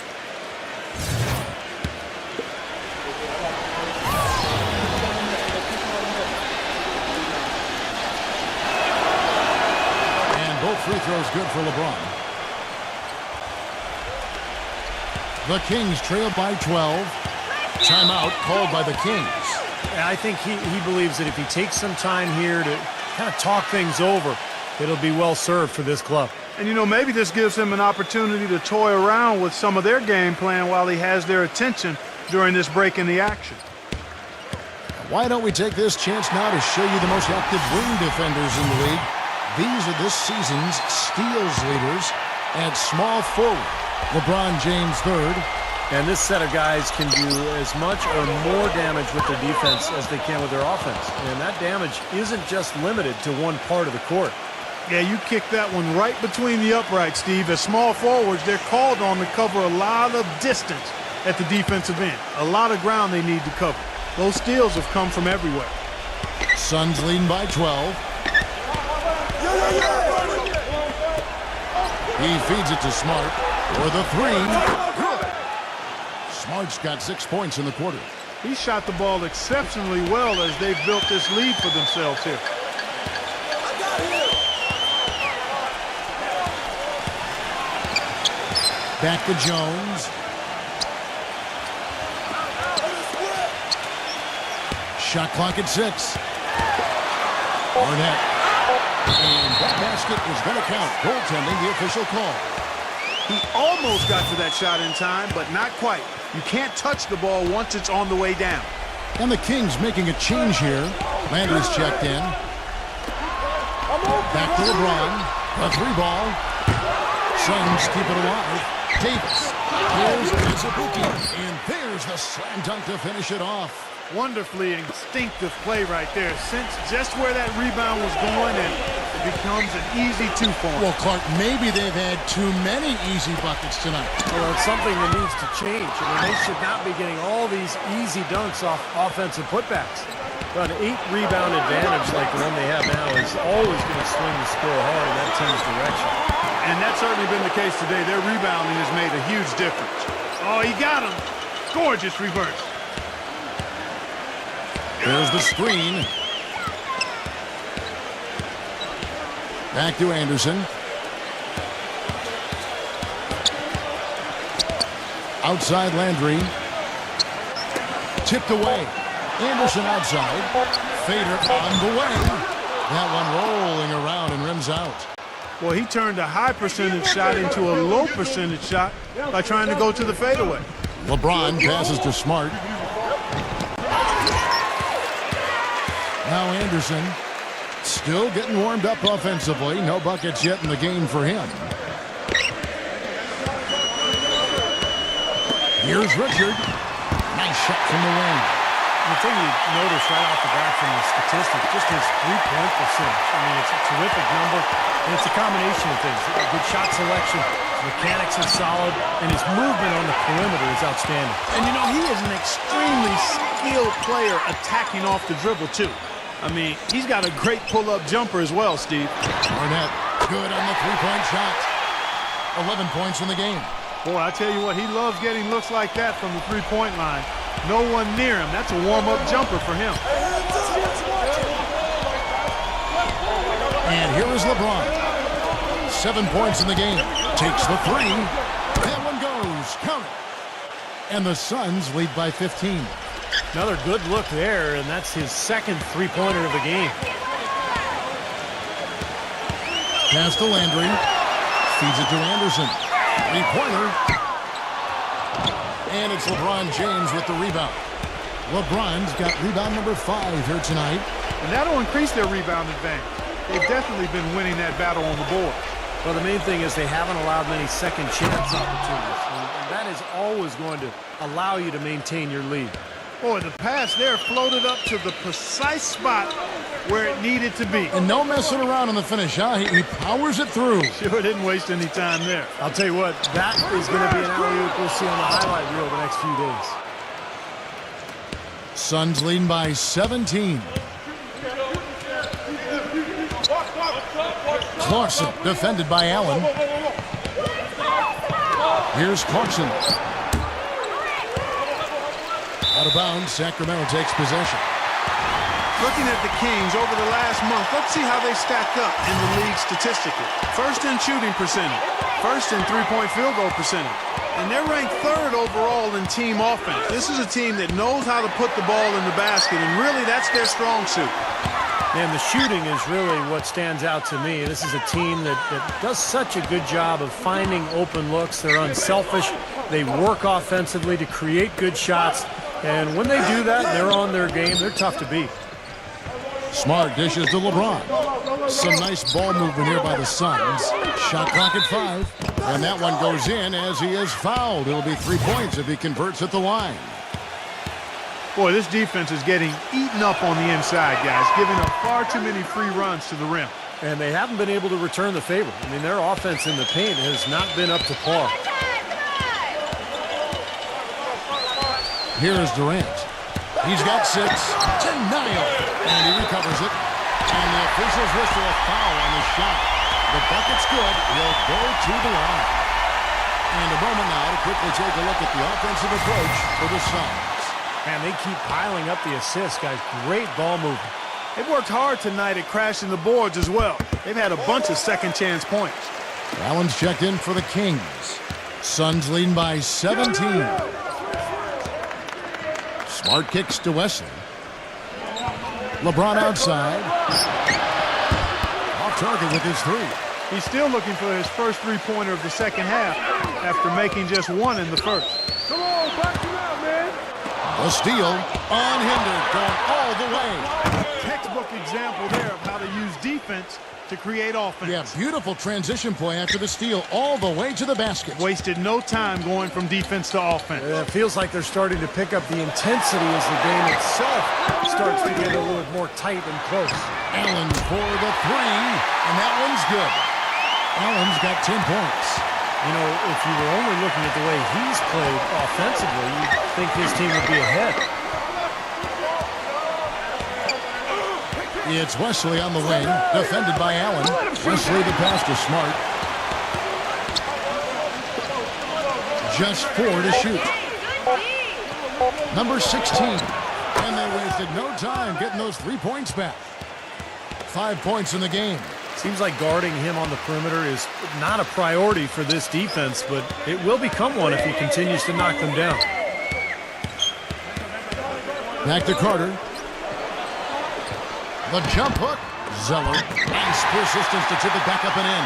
both free throws good for LeBron. The Kings trail by 12. Timeout called by the Kings. I think he believes that if he takes some time here to kind of talk things over, it'll be well served for this club. And, you know, maybe this gives him an opportunity to toy around with some of their game plan while he has their attention during this break in the action. Why don't we take this chance now to show you the most active wing defenders in the league? These are this season's steals leaders at small forward. LeBron James third. And this set of guys can do as much or more damage with their defense as they can with their offense. And that damage isn't just limited to one part of the court. Yeah, you kick that one right between the uprights, Steve. As small forwards, they're called on to cover a lot of distance at the defensive end. A lot of ground they need to cover. Those steals have come from everywhere. Suns leading by 12. He feeds it to Smart for the 3. Good. Smart's got 6 points in the quarter. He shot the ball exceptionally well as they've built this lead for themselves here. Back to Jones. Shot clock at 6. Barnett. And that basket is going to count. Goaltending, the official call. He almost got to that shot in time, but not quite. You can't touch the ball once it's on the way down. And the Kings making a change here. Landry's checked in. Back to LeBron. A 3-ball. Suns keep it alive. Davis. Here's Mizubuki. And there's the slam dunk to finish it off. Wonderfully instinctive play right there. Sense just where that rebound was going, and it becomes an easy 2 for him. Well, Clark, maybe they've had too many easy buckets tonight. Well, it's something that needs to change. I mean, they should not be getting all these easy dunks off offensive putbacks. But an 8-rebound advantage like the one they have now is always going to swing the score hard in that team's direction. And that's certainly been the case today. Their rebounding has made a huge difference. Oh, he got him. Gorgeous reverse. There's the screen. Back to Anderson. Outside Landry. Tipped away. Anderson outside. Fader on the way. That one rolling around and rims out. Well, he turned a high percentage shot into a low percentage shot by trying to go to the fadeaway. LeBron passes to Smart. Now Anderson still getting warmed up offensively. No buckets yet in the game for him. Here's Richard. Nice shot from the wing. The thing you notice right off the bat from the statistics, just his 3-point percentage. I mean, it's a terrific number, and it's a combination of things. Good shot selection, his mechanics are solid, and his movement on the perimeter is outstanding. And, you know, he is an extremely skilled player attacking off the dribble, too. I mean, he's got a great pull-up jumper as well, Steve. Barnett, good on the 3-point shot. 11 points in the game. Boy, I tell you what, he loves getting looks like that from the 3-point line. No one near him. That's a warm-up jumper for him. And here is LeBron. 7 points in the game. Takes the 3. That one goes. Count it. And the Suns lead by 15. Another good look there, and that's his second 3-pointer of the game. Pass to Landry. Feeds it to Anderson. 3-pointer. And it's LeBron James with the rebound. LeBron's got rebound number 5 here tonight. And that'll increase their rebound advantage. They've definitely been winning that battle on the board. Well, the main thing is they haven't allowed many second chance opportunities. And that is always going to allow you to maintain your lead. Boy, the pass there floated up to the precise spot where it needed to be. And no messing around in the finish, huh? He powers it through. Sure didn't waste any time there. I'll tell you what, that is going to be an alley-oop we'll see on the highlight reel the next few days. Suns leading by 17. Clarkson defended by Allen. Here's Clarkson. Out of bounds, Sacramento takes possession. Looking at the Kings over the last month, let's see how they stack up in the league statistically. First in shooting percentage, first in 3-point field goal percentage, and they're ranked 3rd overall in team offense. This is a team that knows how to put the ball in the basket, and really that's their strong suit. And the shooting is really what stands out to me. This is a team that does such a good job of finding open looks. They're unselfish. They work offensively to create good shots. And when they do that, they're on their game. They're tough to beat. Smart dishes to LeBron. Some nice ball movement here by the Suns. Shot clock at 5. And that one goes in as he is fouled. It'll be 3 points if he converts at the line. Boy, this defense is getting eaten up on the inside, guys, giving up far too many free runs to the rim. And they haven't been able to return the favor. I mean, their offense in the paint has not been up to par. Here is Durant. He's got 6. Denial. And he recovers it. And the officials whistle a foul on the shot. The bucket's good. He'll go to the line. And a moment now to quickly take a look at the offensive approach for the Suns. Man, they keep piling up the assists, guys. Great ball movement. They've worked hard tonight at crashing the boards as well. They've had a bunch of second chance points. Allen's checked in for the Kings. Suns leading by 17. Smart kicks to Wesley. LeBron outside. off target with his three. He's still looking for his first three-pointer of the second half after making just one in the first. Come on, back it out, man. The steal, unhindered, going all the way. Textbook example there of how to use defense to create offense. Yeah, beautiful transition play after the steal all the way to the basket. Wasted no time going from defense to offense. It feels like they're starting to pick up the intensity as the game itself starts to get a little more tight and close. Allen for the three, and that one's good. Allen's got 10 points. You know, if you were only looking at the way he's played offensively, you'd think his team would be ahead. It's Wesley on the wing, defended by Allen. Wesley the pass to Smart. Just 4 to shoot. Number 16. And they wasted no time getting those 3 points back. 5 points in the game. Seems like guarding him on the perimeter is not a priority for this defense, but it will become one if he continues to knock them down. Back to Carter. The jump hook. Zeller. Nice persistence to tip it back up and in.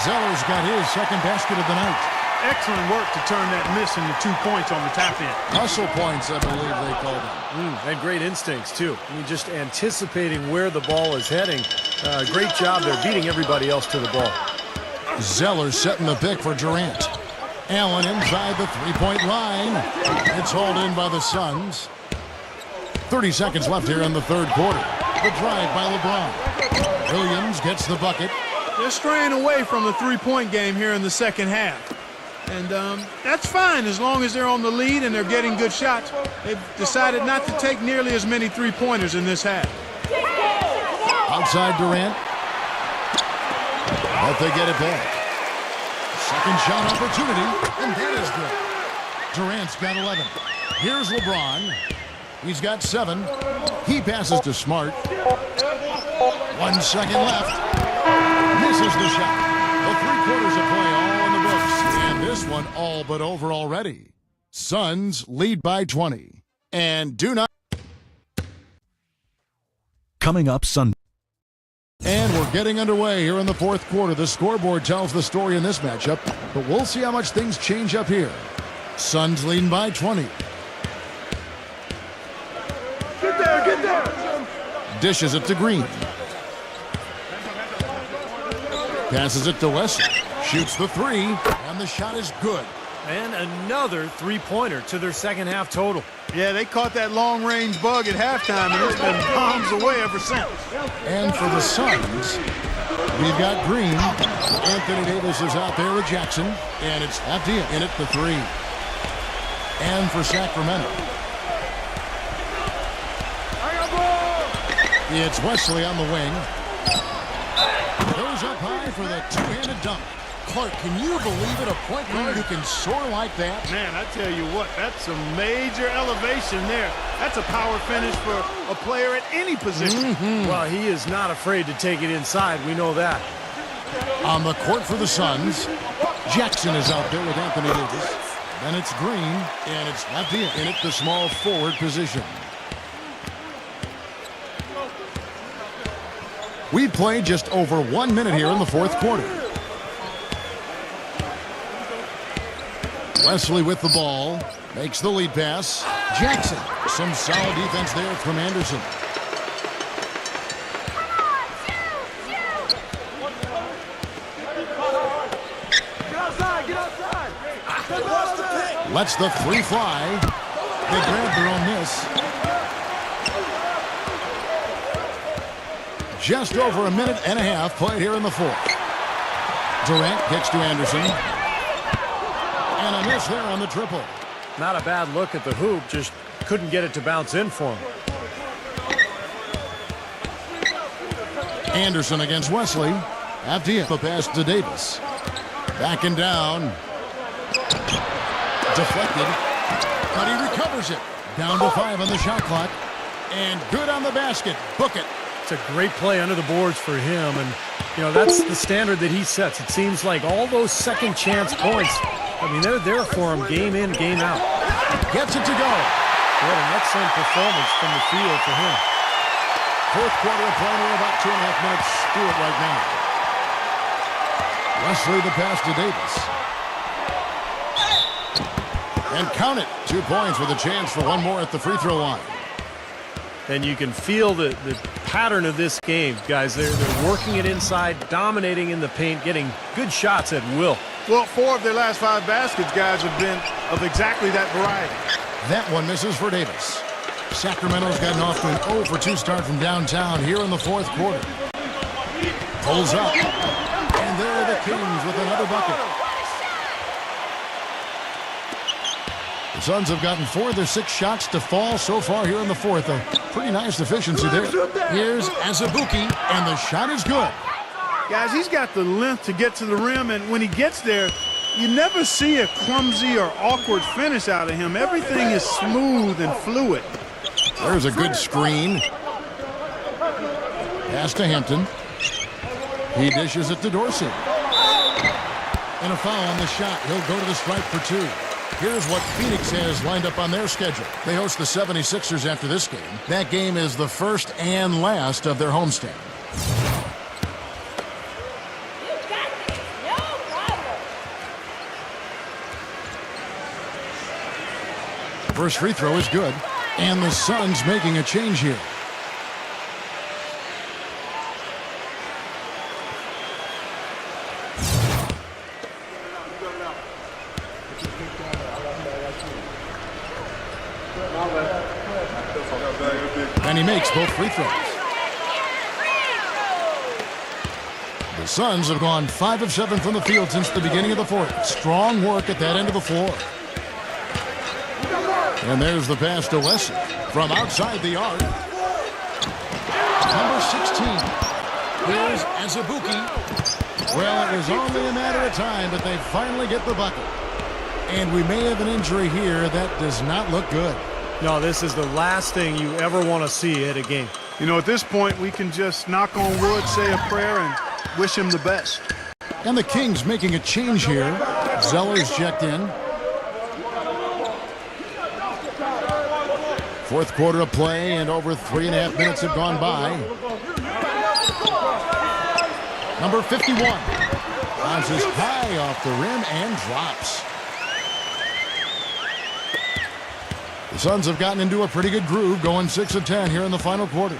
Zeller's got his second basket of the night. Excellent work to turn that miss into 2 points on the tap in. Hustle points, I believe they called them. And great instincts, too. I mean, just anticipating where the ball is heading. Great job there, beating everybody else to the ball. Zeller setting the pick for Durant. Allen inside the three-point line. It's hauled in by the Suns. 30 seconds left here in the third quarter. The drive by LeBron. Williams gets the bucket. They're straying away from the three-point game here in the second half. And that's fine as long as they're on the lead and they're getting good shots. They've decided not to take nearly as many three-pointers in this half. Outside Durant. But they get it back. Second shot opportunity, and that is good. Durant's got 11. Here's LeBron. He's got 7. He passes to Smart. 1 second left. Misses the shot. The 3 quarters of play all in the books. And this one all but over already. Suns lead by 20. And do not. Coming up Sunday. And we're getting underway here in the fourth quarter. The scoreboard tells the story in this matchup, but we'll see how much things change up here. Suns leading by 20. Get there, get there. Dishes it to Green. Passes it to Wesley. Shoots the 3, and the shot is good. And another three-pointer to their second half total. Yeah, they caught that long-range bug at halftime, and it's been bombs away ever since. And for the Suns, we've got Green. Anthony Davis is out there with Jackson, and it's Abdia in it, the 3. And for Sacramento, it's Wesley on the wing. Goes up high for the two-handed dunk. Clark, can you believe it? A point guard who can soar like that? Man, I tell you what, that's a major elevation there. That's a power finish for a player at any position. Well, he is not afraid to take it inside. We know that. On the court for the Suns, Jackson is out there with Anthony Davis. Then it's Green, and it's Abdia in it, the small forward position. We've played just over 1 minute here in the fourth quarter. Wesley with the ball, makes the lead pass. Jackson, some solid defense there from Anderson. Get outside, get outside. Lets the 3 fly. They grab their own miss. Just over a minute and a half played here in the fourth. Durant kicks to Anderson. And a miss there on the triple. Not a bad look at the hoop, just couldn't get it to bounce in for him. Anderson against Wesley. Abdia, the pass to Davis. Backing down. Deflected. But he recovers it. Down to 5 on the shot clock. And good on the basket. Book it. It's a great play under the boards for him, and you know that's the standard that he sets. It seems like all those second chance points, I mean, they're there for him game in, game out. Gets it to go. What an excellent performance from the field for him. Fourth quarter of play. We're about 2.5 minutes through it right now. Wesley the pass to Davis. And count it. 2 points with a chance for one more at the free throw line. And you can feel the pattern of this game, guys. They're working it inside, dominating in the paint, getting good shots at will. Well, 4 of their last 5 baskets, guys, have been of exactly that variety. That one misses for Davis. Sacramento's gotten off to an 0 for 2 start from downtown here in the fourth quarter. Pulls up. And there are the Kings with another bucket. The Suns have gotten 4 of their 6 shots to fall so far here in the fourth. A pretty nice efficiency there. Here's Azubuike, and the shot is good. Guys, he's got the length to get to the rim, and when he gets there, you never see a clumsy or awkward finish out of him. Everything is smooth and fluid. There's a good screen. Pass to Hampton. He dishes it to Dorsey. And a foul on the shot. He'll go to the stripe for 2. Here's what Phoenix has lined up on their schedule. They host the 76ers after this game. That game is the first and last of their homestand. First free throw is good. And the Suns making a change here. And he makes both free throws. The Suns have gone 5 of 7 from the field since the beginning of the fourth. Strong work at that end of the floor. And there's the pass to Wesley from outside the arc. Number 16. Here's Azubuike. Well, it was only a matter of time, but they finally get the bucket. And we may have an injury here that does not look good. No, this is the last thing you ever want to see at a game. You know, at this point, we can just knock on wood, say a prayer, and wish him the best. And the Kings making a change here. Zeller's checked in. Fourth quarter of play, and over 3.5 minutes have gone by. Number 51 bounces high off the rim and drops. The Suns have gotten into a pretty good groove, going 6 of 10 here in the final quarter.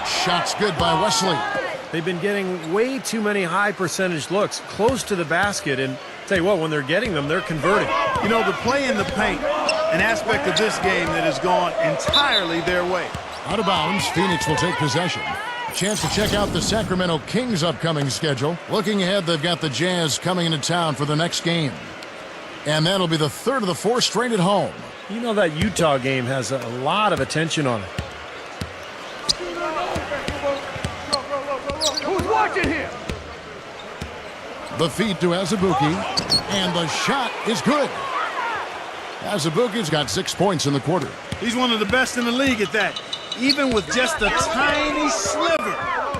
Shots good by Wesley. They've been getting way too many high percentage looks close to the basket, and tell you what, when they're getting them, they're converting. You know, the play in the paint, an aspect of this game that has gone entirely their way. Out of bounds, Phoenix will take possession. A chance to check out the Sacramento Kings' upcoming schedule. Looking ahead, they've got the Jazz coming into town for their next game. And that'll be the third of the 4 straight at home. You know that Utah game has a lot of attention on it. Who's watching here? The feed to Azubuike, and the shot is good. Azubuike's got 6 points in the quarter. He's one of the best in the league at that. Even with just a tiny sliver,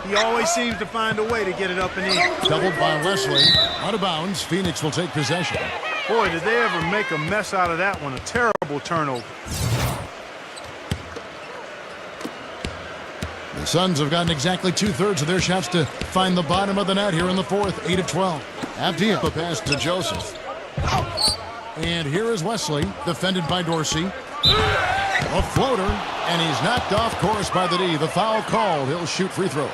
he always seems to find a way to get it up and in. Doubled by Wesley. Out of bounds, Phoenix will take possession. Boy, did they ever make a mess out of that one. A terrible turnover. The Suns have gotten exactly 2/3 of their shots to find the bottom of the net here in the fourth. 8 of 12. Abdia, the pass to Joseph. And here is Wesley, defended by Dorsey. A floater, and he's knocked off course by the D. The foul called. He'll shoot free throws.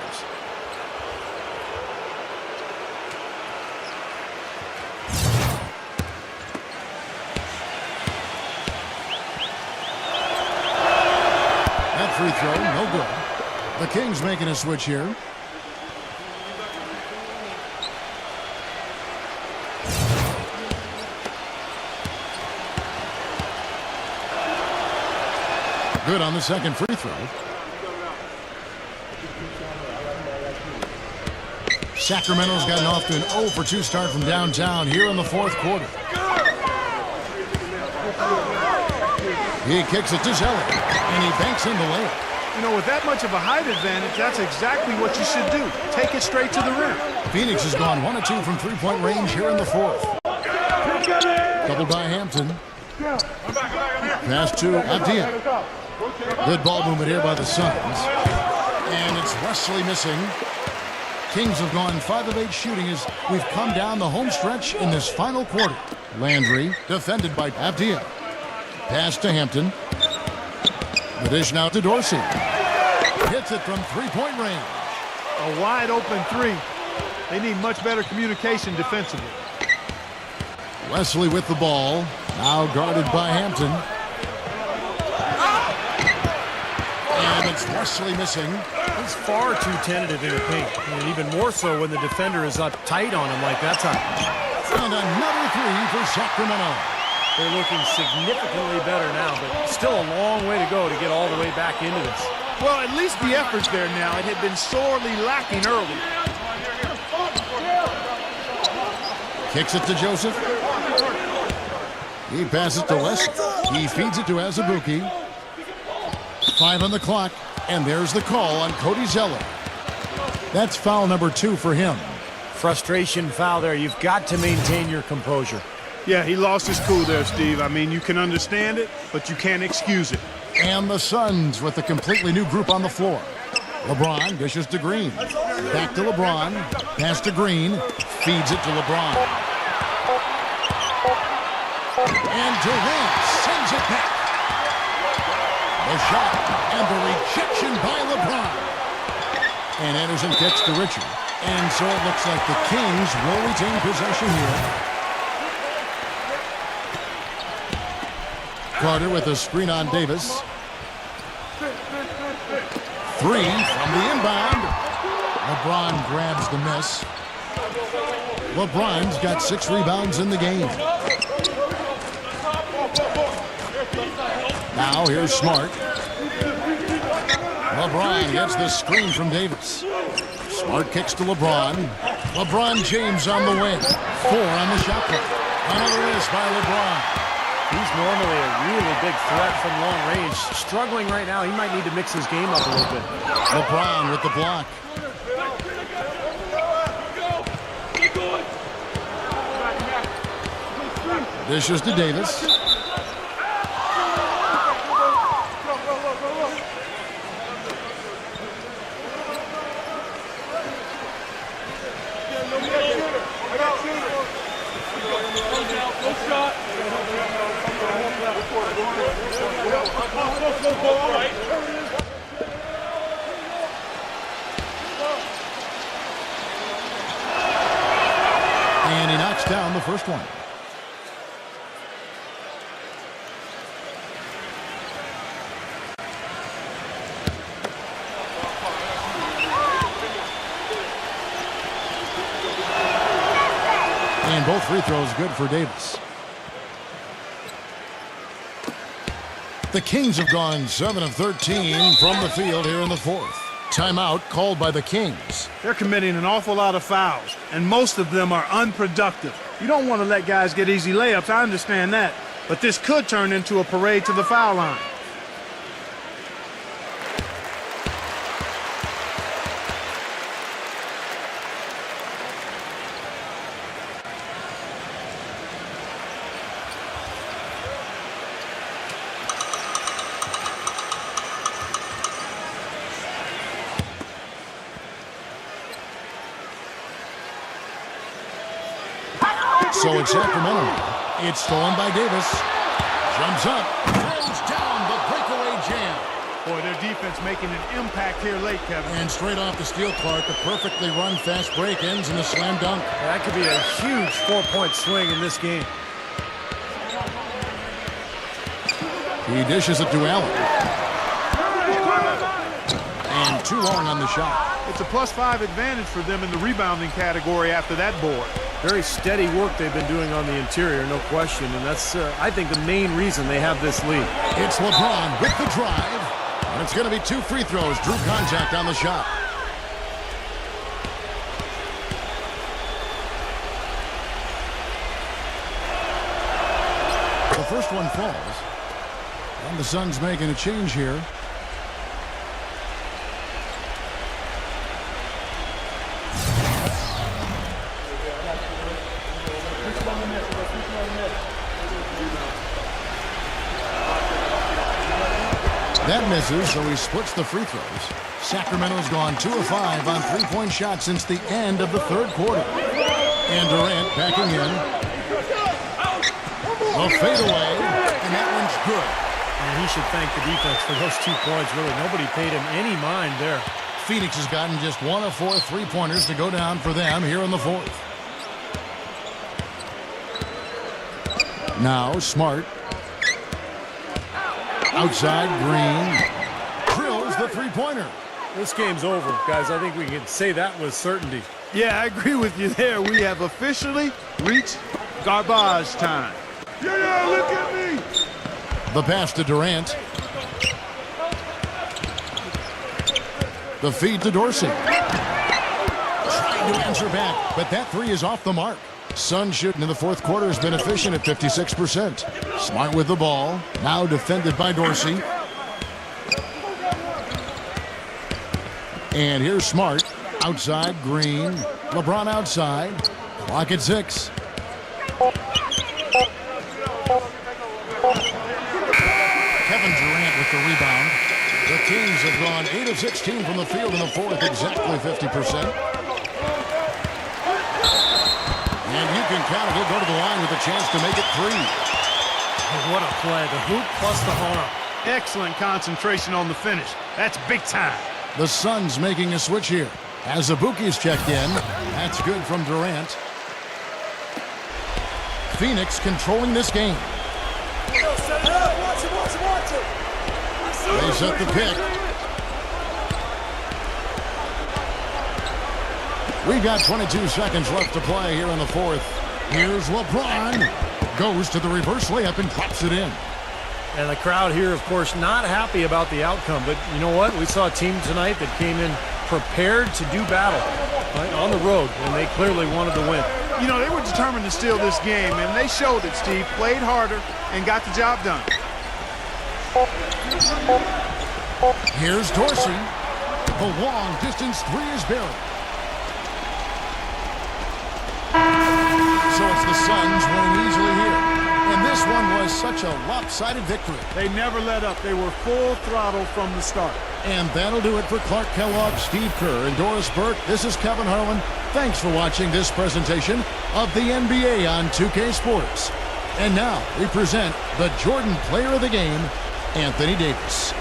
That free throw, no good. The Kings making a switch here. Good on the second free throw. Sacramento's gotten off to an 0 for 2 start from downtown here in the fourth quarter. He kicks it to Zeller, and he banks in the layup. You know, with that much of a height advantage, that's exactly what you should do. Take it straight to the rim. Phoenix has gone 1 of 2 from three-point range here in the fourth. Doubled by Hampton. Pass to Abdia. Good ball movement here by the Suns. And it's Wesley missing. Kings have gone 5 of 8 shooting as we've come down the home stretch in this final quarter. Landry defended by Avdia. Pass to Hampton. The dish now to Dorsey. Hits it from 3-point range. A wide open three. They need much better communication defensively. Wesley with the ball. Now guarded by Hampton. And it's Wesley missing. He's far too tentative in the paint, and even more so when the defender is up tight on him like that time. And another three for Sacramento. They're looking significantly better now, but still a long way to go to get all the way back into this. Well, at least the effort's there now. It had been sorely lacking early. Kicks it to Joseph. He passes to Wesley. He feeds it to Azubuike. 5 on the clock, and there's the call on Cody Zeller. That's foul number 2 for him. Frustration foul there. You've got to maintain your composure. Yeah, he lost his cool there, Steve. I mean, you can understand it, but you can't excuse it. And the Suns with a completely new group on the floor. LeBron dishes to Green. Back to LeBron. Pass to Green. Feeds it to LeBron. And Durant sends it back. The shot and the rejection by LeBron. And Anderson kicks to Richard. And so it looks like the Kings will retain possession here. Carter with a screen on Davis. 3 from the inbound. LeBron grabs the miss. LeBron's got 6 rebounds in the game. Now here's Smart. LeBron gets the screen from Davis. Smart kicks to LeBron. LeBron James on the wing. 4 on the shot clock. Another miss by LeBron. He's normally a really big threat from long range. Struggling right now. He might need to mix his game up a little bit. LeBron with the block. Dishes to Davis. And he knocks down the first one. And both free throws good for Davis. The Kings have gone 7 of 13 from the field here in the fourth. Timeout called by the Kings. They're committing an awful lot of fouls, and most of them are unproductive. You don't want to let guys get easy layups, I understand that. But this could turn into a parade to the foul line. So it's Sacramento. It's stolen by Davis. Jumps up. Throws down the breakaway jam. Boy, their defense making an impact here late, Kevin. And straight off the steal, Clark, a perfectly run fast break ends in a slam dunk. That could be a huge 4-point swing in this game. He dishes it to Allen. And too long on the shot. It's a +5 advantage for them in the rebounding category after that board. Very steady work they've been doing on the interior, no question. And that's, I think, the main reason they have this lead. It's LeBron with the drive. And it's going to be 2 free throws. Drew contact on the shot. The first one falls. And the Suns making a change here. That misses, so he splits the free throws. Sacramento's gone 2 of 5 on three-point shots since the end of the third quarter. And Durant backing in. A fadeaway, and that one's good. And he should thank the defense for those 2 points, really. Nobody paid him any mind there. Phoenix has gotten just 1 of 4 three-pointers to go down for them here in the fourth. Now Smart. Outside, Green. Drills the three-pointer. This game's over, guys. I think we can say that with certainty. Yeah, I agree with you there. We have officially reached garbage time. Yeah, look at me. The pass to Durant. The feed to Dorsey. Trying to answer back, but that three is off the mark. Sun shooting in the fourth quarter has been efficient at 56%. Smart with the ball. Now defended by Dorsey. And here's Smart. Outside, Green. LeBron outside. Clock at 6. Kevin Durant with the rebound. The Kings have gone 8 of 16 from the field in the fourth, exactly 50%. And you can count it. He'll go to the line with a chance to make it 3. What a play. The hoop plus the arm. Excellent concentration on the finish. That's big time. The Suns making a switch here. As Ibuki's checked in. That's good from Durant. Phoenix controlling this game. They set the pick. We've got 22 seconds left to play here in the fourth. Here's LeBron. Goes to the reverse layup and drops it in. And the crowd here, of course, not happy about the outcome. But you know what? We saw a team tonight that came in prepared to do battle right, on the road, and they clearly wanted to win. You know, they were determined to steal this game, and they showed it, Steve. Played harder and got the job done. Here's Dorsey. The long distance three is buried. So it's the Suns winning easily here. And this one was such a lopsided victory. They never let up. They were full throttle from the start. And that'll do it for Clark Kellogg, Steve Kerr, and Doris Burke. This is Kevin Harlan. Thanks for watching this presentation of the NBA on 2K Sports. And now we present the Jordan Player of the Game, Anthony Davis.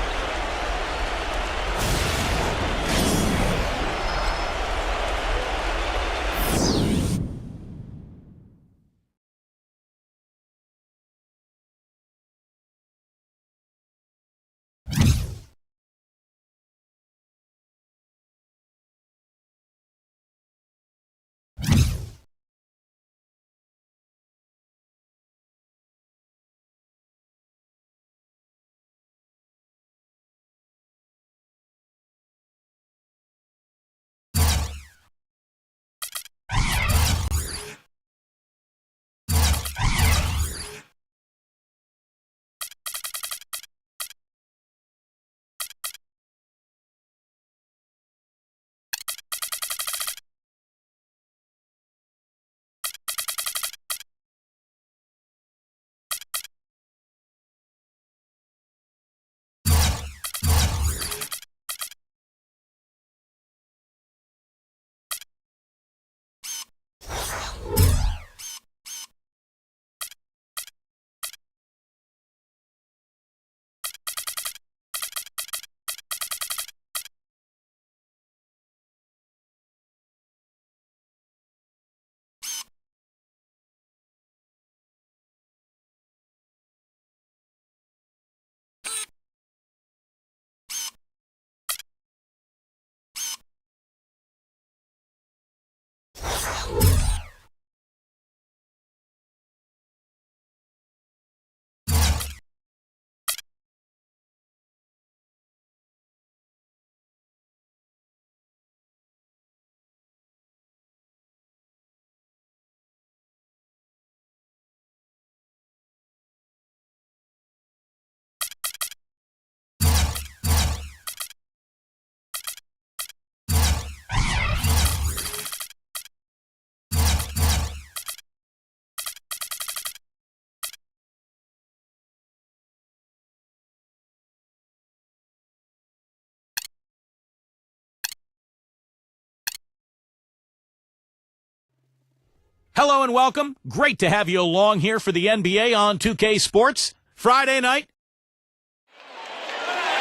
Hello and welcome. Great to have you along here for the NBA on 2K Sports. Friday night.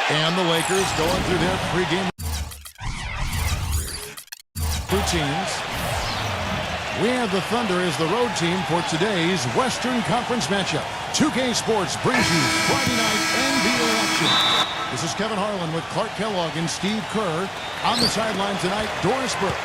And the Lakers going through their pregame routines. We have the Thunder as the road team for today's Western Conference matchup. 2K Sports brings you Friday night NBA action. This is Kevin Harlan with Clark Kellogg and Steve Kerr. On the sideline tonight, Doris Burke.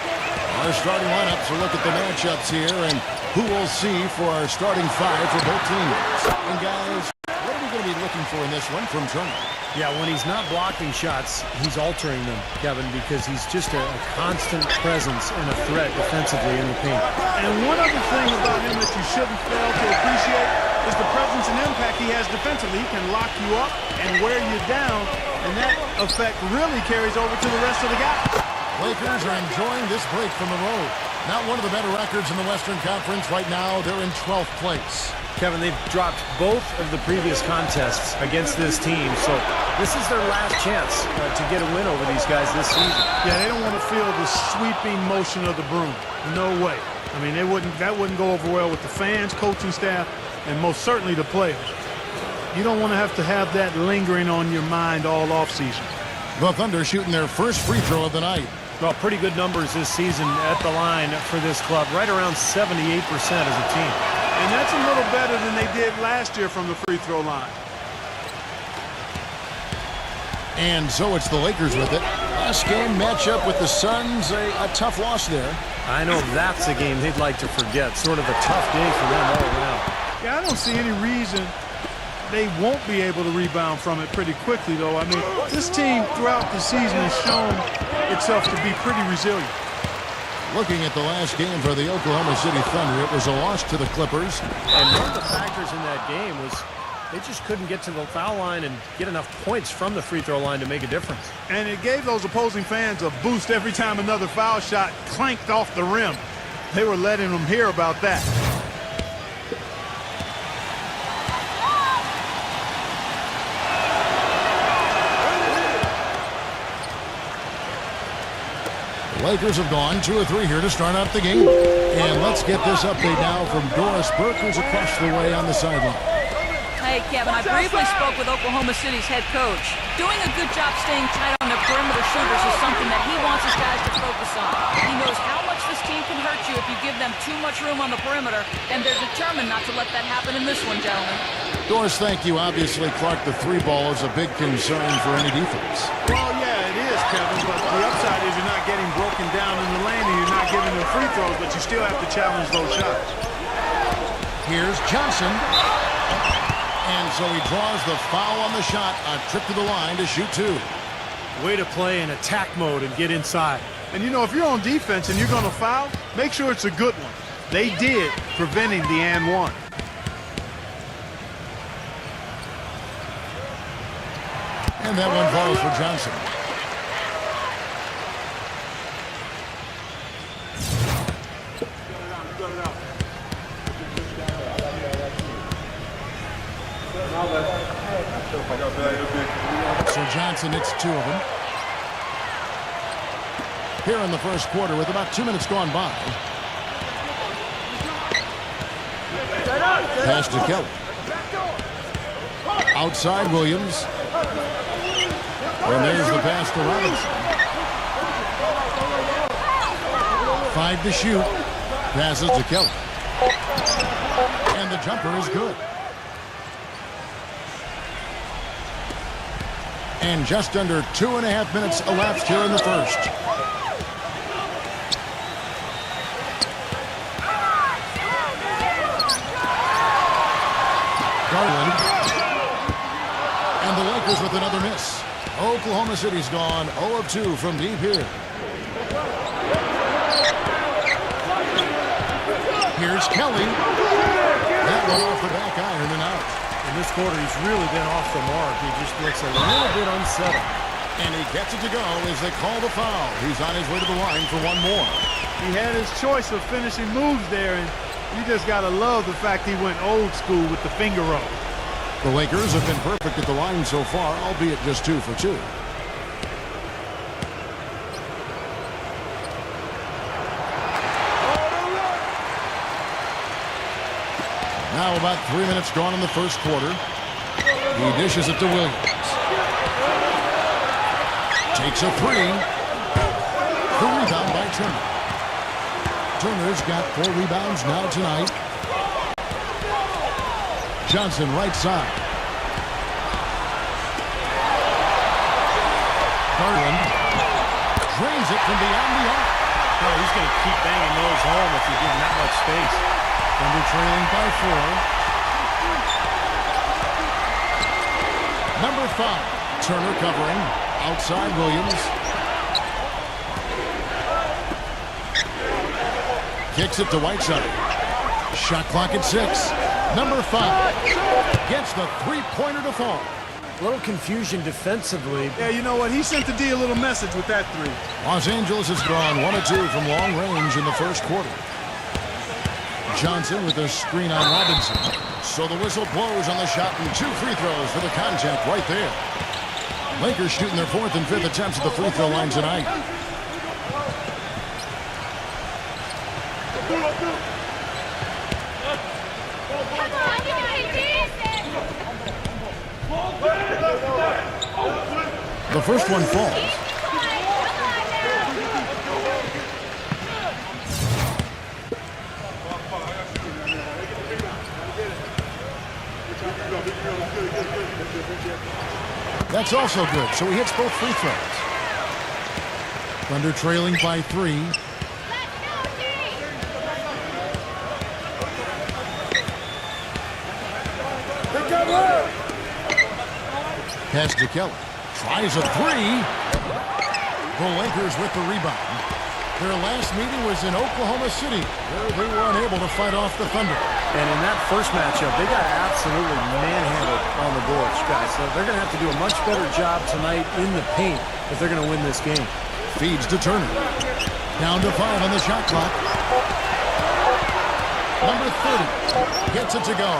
Our starting lineups, a look at the matchups here and who we'll see for our starting five for both teams. And guys, what are we going to be looking for in this one from Turner? Yeah, when he's not blocking shots, he's altering them, Kevin, because he's just a constant presence and a threat defensively in the paint. And one other thing about him that you shouldn't fail to appreciate is the presence and impact he has defensively. He can lock you up and wear you down, and that effect really carries over to the rest of the guys. Lakers are enjoying this break from the road. Not one of the better records in the Western Conference right now. They're in 12th place. Kevin, they've dropped both of the previous contests against this team, so this is their last chance to get a win over these guys this season. Yeah, they don't want to feel the sweeping motion of the broom. No way. I mean, that wouldn't go over well with the fans, coaching staff, and most certainly the players. You don't want to have that lingering on your mind all offseason. The Thunder shooting their first free throw of the night. Well, pretty good numbers this season at the line for this club, right around 78% as a team. And that's a little better than they did last year from the free throw line. And so it's the Lakers with it. Last game matchup with the Suns, a tough loss there. I know that's a game they'd like to forget. Sort of a tough day for them all around. Yeah, I don't see any reason they won't be able to rebound from it pretty quickly, though. I mean, this team throughout the season has shown itself to be pretty resilient. Looking at the last game for the Oklahoma City Thunder, it was a loss to the Clippers. And one of the factors in that game was they just couldn't get to the foul line and get enough points from the free throw line to make a difference. And it gave those opposing fans a boost every time another foul shot clanked off the rim. They were letting them hear about that. Lakers have gone 2 of 3 here to start out the game. And let's get this update now from Doris Burke, who's across the way on the sideline. Hey, Kevin, I briefly spoke with Oklahoma City's head coach. Doing a good job staying tight on their perimeter shooters is something that he wants his guys to focus on. He knows how much this team can hurt you if you give them too much room on the perimeter, and they're determined not to let that happen in this one, gentlemen. Doris, thank you. Obviously, Clark, the 3-ball is a big concern for any defense. Well, yeah, it is, Kevin, but the upside is you're not getting broken down in the lane and you're not giving them free throws, but you still have to challenge those shots. Here's Johnson. And so he draws the foul on the shot. A trip to the line to shoot 2. Way to play in attack mode and get inside. And, you know, if you're on defense and you're going to foul, make sure it's a good one. They did, preventing the and one. And that one falls for Johnson. So Johnson, it's 2 of them. Here in the first quarter with about 2 minutes gone by. Pass to Kelly. Outside Williams. And there's the pass to Robinson. 5 to shoot. Passes to Kelly. And the jumper is good. And just under 2.5 minutes elapsed here in the first. Garland. And the Lakers with another miss. Oklahoma City's gone 0 of 2 from deep here. Here's Kelly. That one off the back iron and out. In this quarter, he's really been off the mark. He just looks a little bit unsettled. And he gets it to go as they call the foul. He's on his way to the line for one more. He had his choice of finishing moves there, and you just got to love the fact he went old school with the finger roll. The Lakers have been perfect at the line so far, albeit just 2 for 2. Now about 3 minutes gone in the first quarter. He dishes it to Williams. Takes a three. The rebound by Turner. Turner's got 4 rebounds now tonight. Johnson right side. Garland drains it from beyond the arc. Oh, he's going to keep banging those home if you give him that much space. Thunder trailing by 4. Number 5. Turner covering. Outside Williams. Kicks it to Whiteside. Shot clock at 6. Number 5 gets the three-pointer to fall. A little confusion defensively. Yeah, you know what? He sent the D a little message with that three. Los Angeles has gone 1 of 2 from long range in the first quarter. Johnson with a screen on Robinson. So the whistle blows on the shot and 2 free throws for the contact right there. Lakers shooting their 4th and 5th attempts at the free throw line tonight. The first one falls. That's also good, so he hits both free throws. Thunder trailing by 3. Pass to Kelly. Tries a 3. The Lakers with the rebound. Their last meeting was in Oklahoma City, where they were unable to fight off the Thunder. And in that first matchup, they got absolutely manhandled on the boards, guys. So they're going to have to do a much better job tonight in the paint if they're going to win this game. Feeds to Turner. Down to 5 on the shot clock. Number 30 gets it to go.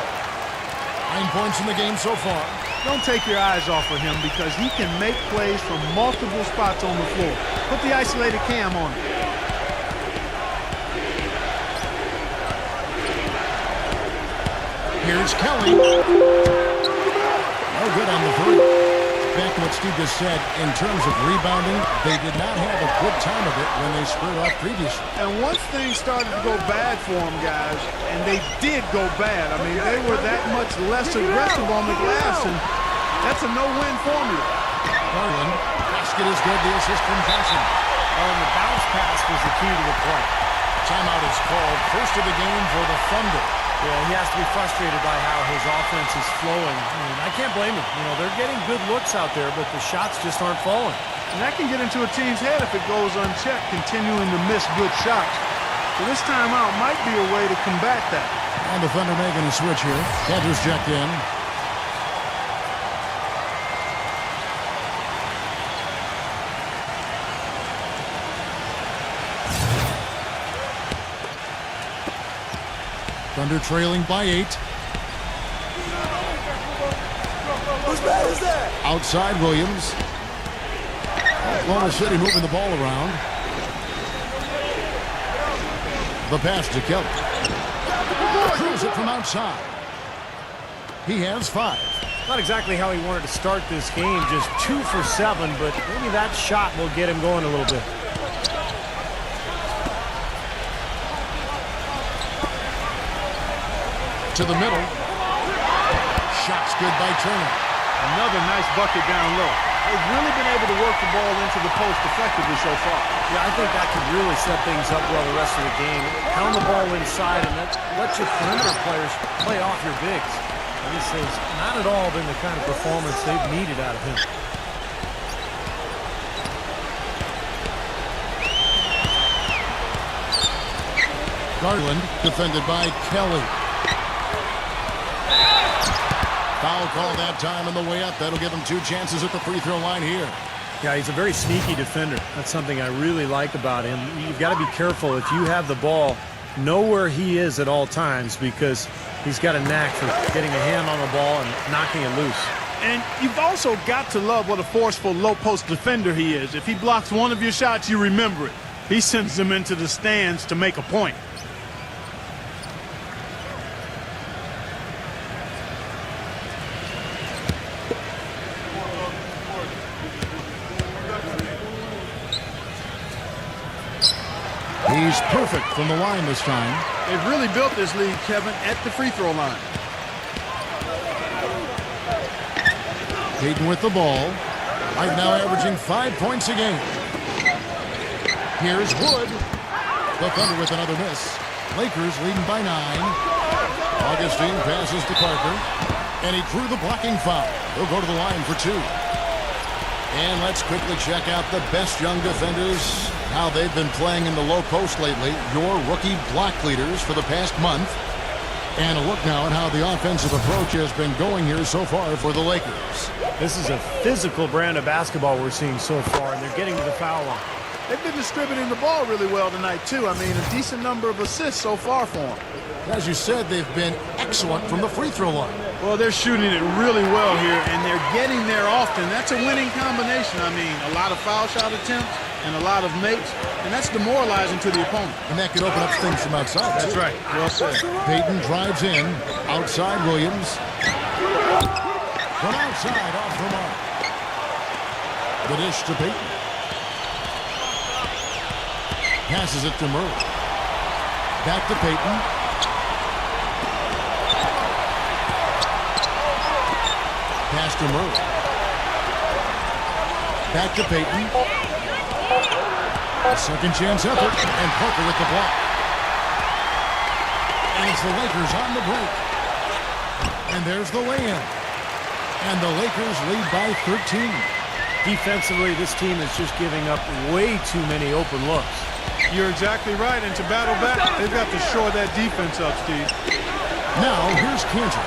9 points in the game so far. Don't take your eyes off of him because he can make plays from multiple spots on the floor. Put the isolated cam on him. Here's Kelly. No good on the 3. Back to what Steve just said, in terms of rebounding, they did not have a good time of it when they squared off previously. And once things started to go bad for them, guys, and they did go bad, I mean, they were that much less aggressive on the glass, and that's a no-win formula. Garland, basket is good, the assist from Johnson. And the bounce pass was the key to the play. Timeout is called, first of the game for the Thunder. Yeah, he has to be frustrated by how his offense is flowing. I mean, I can't blame him. You know, they're getting good looks out there, but the shots just aren't falling. And that can get into a team's head if it goes unchecked, continuing to miss good shots. So this timeout might be a way to combat that. And the Thunder making a switch here. Cantor's checked in. Thunder trailing by 8. Whose bad is that? Outside Williams. Oklahoma City moving the ball around. The pass to Kelly. Drills it from outside. He has 5. Not exactly how he wanted to start this game, just 2 for 7, but maybe that shot will get him going a little bit. To the middle. Shot's good by Turner. Another nice bucket down low. They've really been able to work the ball into the post effectively so far. Yeah, I think that could really set things up well the rest of the game. Pound the ball inside and let your perimeter players play off your bigs. And this has not at all been the kind of performance they've needed out of him. Garland defended by Kelly. Foul call that time on the way up. That'll give him 2 chances at the free throw line here. Yeah, he's a very sneaky defender. That's something I really like about him. You've got to be careful if you have the ball, know where he is at all times because he's got a knack for getting a hand on the ball and knocking it loose. And you've also got to love what a forceful low-post defender he is. If he blocks one of your shots, you remember it. He sends them into the stands to make a point. He's perfect from the line this time. They've really built this lead, Kevin, at the free throw line. Payton with the ball. Right now averaging 5 points a game. Here's Wood. The Thunder with another miss. Lakers leading by 9. Augustine passes to Parker. And he drew the blocking foul. He'll go to the line for 2. And let's quickly check out the best young defenders, how they've been playing in the low post lately. Your rookie block leaders for the past month. And a look now at how the offensive approach has been going here so far for the Lakers. This is a physical brand of basketball we're seeing so far, and they're getting to the foul line. They've been distributing the ball really well tonight, too. I mean, a decent number of assists so far for them. As you said, they've been excellent from the free throw line. Well, they're shooting it really well here, and they're getting there often. That's a winning combination. I mean, a lot of foul shot attempts and a lot of makes, and that's demoralizing to the opponent. And that could open up things from outside. That's right. Well said. Payton drives in. Outside Williams. From outside off the mark. The dish to Payton. Passes it to Murray. Back to Payton. Pass to Murray. Back to Payton. A second chance effort. And Parker with the block. And it's the Lakers on the break. And there's the lay-in. And the Lakers lead by 13. Defensively, this team is just giving up way too many open looks. You're exactly right, and to battle back, they've got to shore that defense up, Steve. Now, here's Cantor,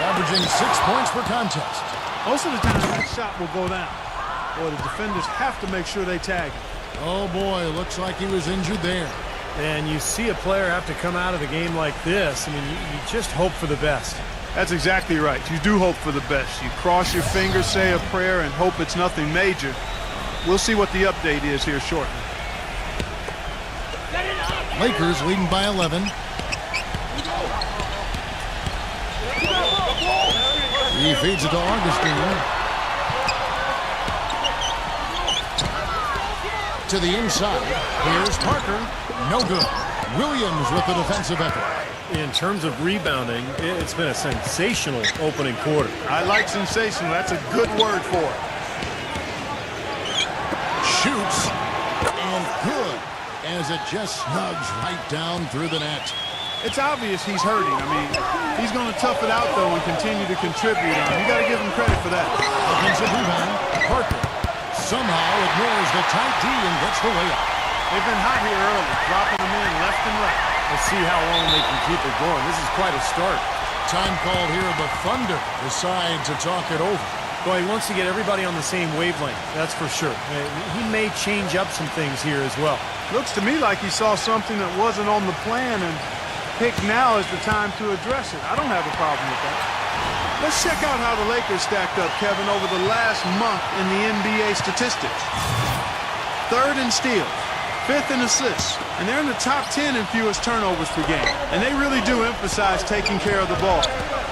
averaging 6 points per contest. Most of the time, that shot will go down. Boy, the defenders have to make sure they tag him. Oh, boy, looks like he was injured there. And you see a player have to come out of a game like this. I mean, you just hope for the best. That's exactly right. You do hope for the best. You cross your fingers, say a prayer, and hope it's nothing major. We'll see what the update is here shortly. Lakers leading by 11. He feeds it to Augustine. To the inside. Here's Parker. No good. Williams with the defensive effort. In terms of rebounding, it's been a sensational opening quarter. I like sensational. That's a good word for it. Shoots. And good. As it just snugs right down through the net. It's obvious he's hurting. I mean, he's going to tough it out, though, and continue to contribute on. You got to give him credit for that. Offensive rebound. Parker somehow ignores the tight D and gets the layup. They've been hot here early, dropping them in left and right. Let's see how long they can keep it going. This is quite a start. Time called here. The Thunder decide to talk it over. Boy, he wants to get everybody on the same wavelength, that's for sure. He may change up some things here as well. Looks to me like he saw something that wasn't on the plan and picked now is the time to address it. I don't have a problem with that. Let's check out how the Lakers stacked up, Kevin, over the last month in the NBA statistics. 3rd in steals, 5th in assists, and they're in the top 10 in fewest turnovers per game. And they really do emphasize taking care of the ball.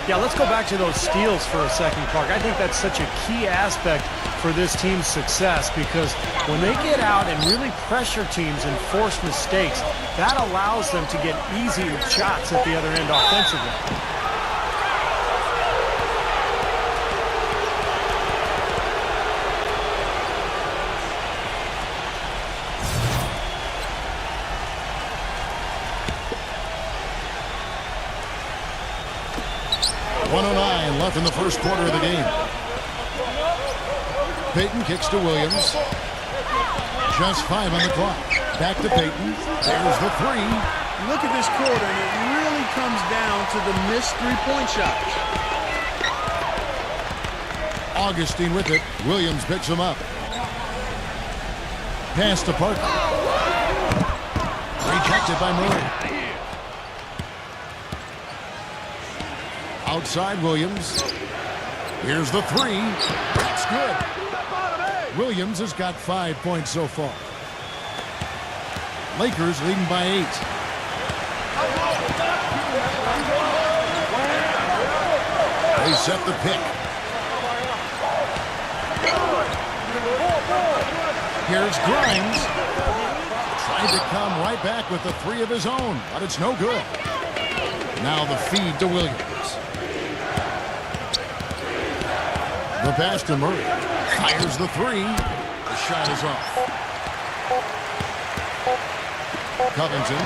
Yeah, let's go back to those steals for a second, Clark. I think that's such a key aspect for this team's success because when they get out and really pressure teams and force mistakes, that allows them to get easy shots at the other end offensively. Left in the first quarter of the game. Payton kicks to Williams. Just 5 on the clock. Back to Payton. There's the 3. Look at this quarter, and it really comes down to the missed three-point shots. Augustine with it. Williams picks him up. Pass to Parker. Rejected by Murray. Outside Williams. Here's the 3. That's good. Williams has got 5 points so far. Lakers leading by 8. They set the pick. Here's Grimes. Tried to come right back with the three of his own, but it's no good. Now the feed to Williams. The pass to Murray. Fires the three. The shot is off. Covington.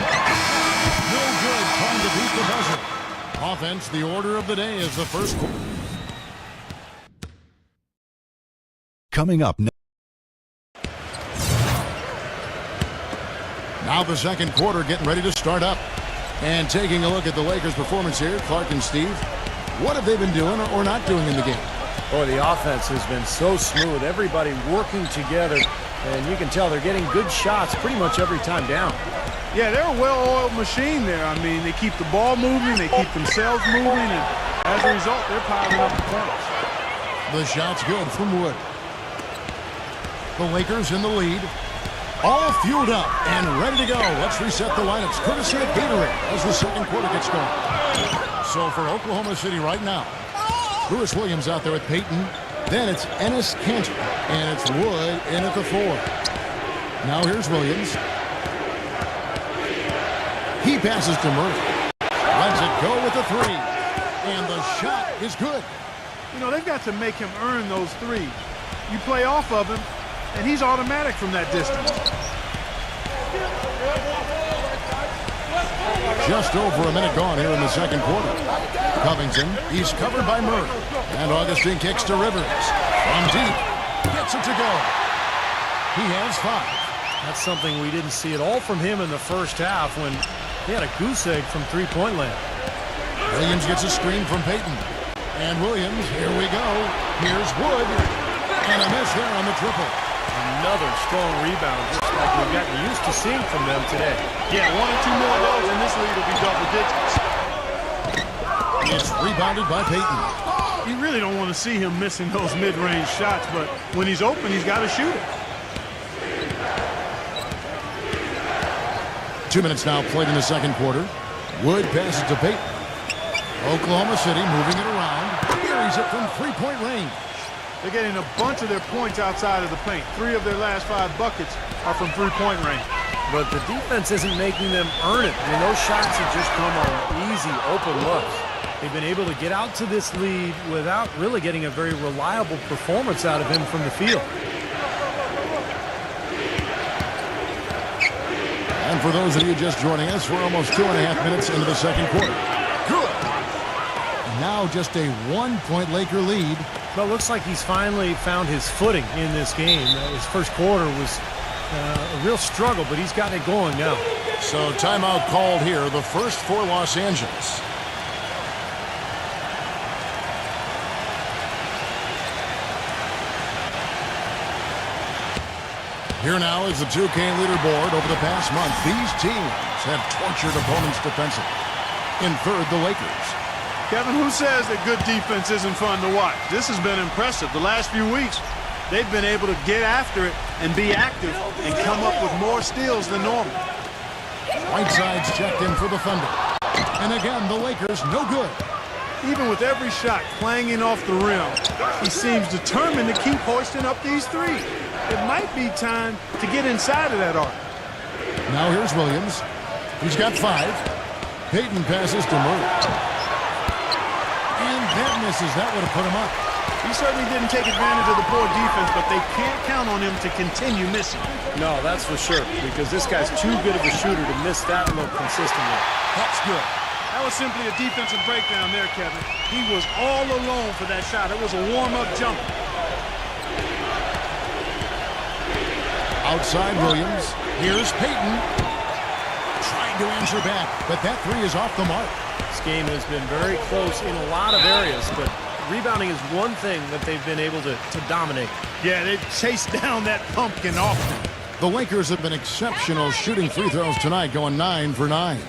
No good. Trying to beat the buzzer. Offense, the order of the day is the first quarter. Coming up next. Now the second quarter getting ready to start up. And taking a look at the Lakers' performance here, Clark and Steve, what have they been doing or not doing in the game? Boy, the offense has been so smooth. Everybody working together, and you can tell they're getting good shots pretty much every time down. Yeah, they're a well-oiled machine there. I mean, they keep the ball moving, they keep themselves moving, and as a result, they're piling up the points. The shot's good from Wood. The Lakers in the lead. All fueled up and ready to go. Let's reset the lineups courtesy of Gatorade as the second quarter gets going. So for Oklahoma City right now, Lewis Williams out there with Payton. Then it's Enes Kanter, and it's Wood in at the 4. Now here's Williams. He passes to Murray. Lets it go with the 3. And the shot is good. You know, they've got to make him earn those threes. You play off of him, and he's automatic from that distance. Just over a minute gone here in the second quarter. Covington, he's covered by Murray. And Augustine kicks to Rivers. From deep, gets it to go. He has 5. That's something we didn't see at all from him in the first half when he had a goose egg from three-point land. Williams gets a screen from Payton. And Williams, here we go. Here's Wood. And a miss there on the triple. Another strong rebound, just like we've gotten used to seeing from them today. Yeah, 1 or 2 more of those, and this lead will be double digits. It's rebounded by Payton. You really don't want to see him missing those mid-range shots, but when he's open, he's got to shoot it. 2 minutes now played in the second quarter. Wood passes to Payton. Oklahoma City moving it around. Buries it from three-point range. They're getting a bunch of their points outside of the paint. 3 of their last 5 buckets are from three-point range. But the defense isn't making them earn it. I mean, those shots have just come on easy, open looks. They've been able to get out to this lead without really getting a very reliable performance out of him from the field. And for those of you just joining us, we're almost 2.5 minutes into the second quarter. Good. Now just a 1-point Laker lead. Well, it looks like he's finally found his footing in this game. His first quarter was a real struggle, but he's gotten it going now. So timeout called here, the first for Los Angeles. Here now is the 2K leaderboard. Over the past month, these teams have tortured opponents defensively. In third, the Lakers. Kevin, who says that good defense isn't fun to watch? This has been impressive. The last few weeks, they've been able to get after it and be active and come up with more steals than normal. Whiteside's checked in for the Thunder. And again, the Lakers no good. Even with every shot clanging off the rim, he seems determined to keep hoisting up these threes. It might be time to get inside of that arc. Now here's Williams. He's got 5. Payton passes to Murray. And that misses. That would have put him up. He certainly didn't take advantage of the poor defense, but they can't count on him to continue missing. No, that's for sure, because this guy's too good of a shooter to miss that look consistently. That's good. That was simply a defensive breakdown there, Kevin. He was all alone for that shot. It was a warm-up jumper. Outside Williams. Here's Payton. Trying to answer back, but that 3 is off the mark. This game has been very close in a lot of areas, but rebounding is one thing that they've been able to dominate. Yeah, they've chased down that pumpkin often. The Lakers have been exceptional shooting free throws tonight, going 9 for 9.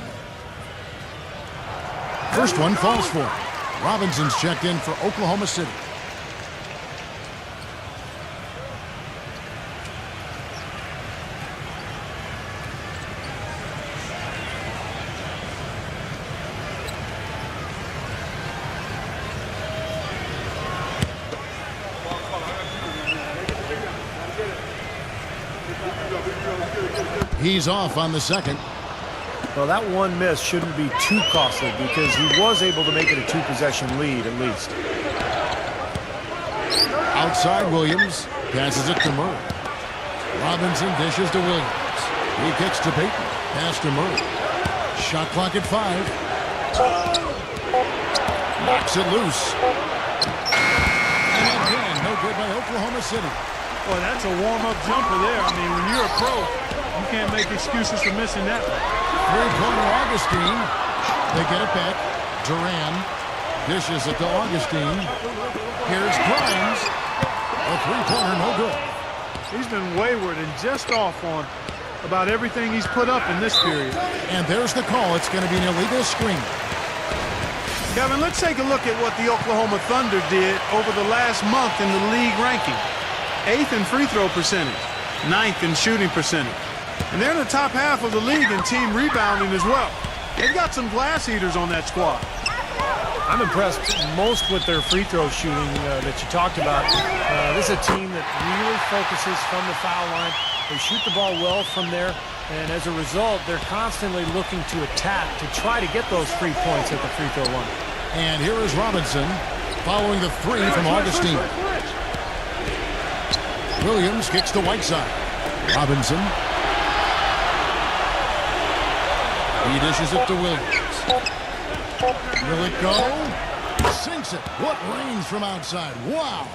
First one falls for him. Robinson's checked in for Oklahoma City. He's off on the second. Well, that one miss shouldn't be too costly because he was able to make it a 2-possession lead at least. Outside Williams. Passes it to Murray. Robinson dishes to Williams. He kicks to Peyton. Pass to Murray. Shot clock at 5. Knocks it loose. And again, no good by Oklahoma City. Boy, that's a warm-up jumper there. I mean, when you're a pro, you can't make excuses for missing that one. Three-pointer Augustine. They get it back. Duran dishes it to Augustine. Here's Grimes. A three-pointer, no good. He's been wayward and just off on about everything he's put up in this period. And there's the call. It's going to be an illegal screen. Kevin, let's take a look at what the Oklahoma Thunder did over the last month in the league ranking. 8th in free throw percentage, 9th in shooting percentage. And they're in the top half of the league in team rebounding as well. They've got some glass eaters on that squad. I'm impressed most with their free throw shooting that you talked about. This is a team that really focuses from the foul line. They shoot the ball well from there, and as a result, they're constantly looking to attack to try to get those 3 points at the free throw line. And here is Robinson following the 3 from Augustine. Williams kicks to Whiteside. Robinson. He dishes it to Williams. Will it go? Sinks it. What range from outside. Wow.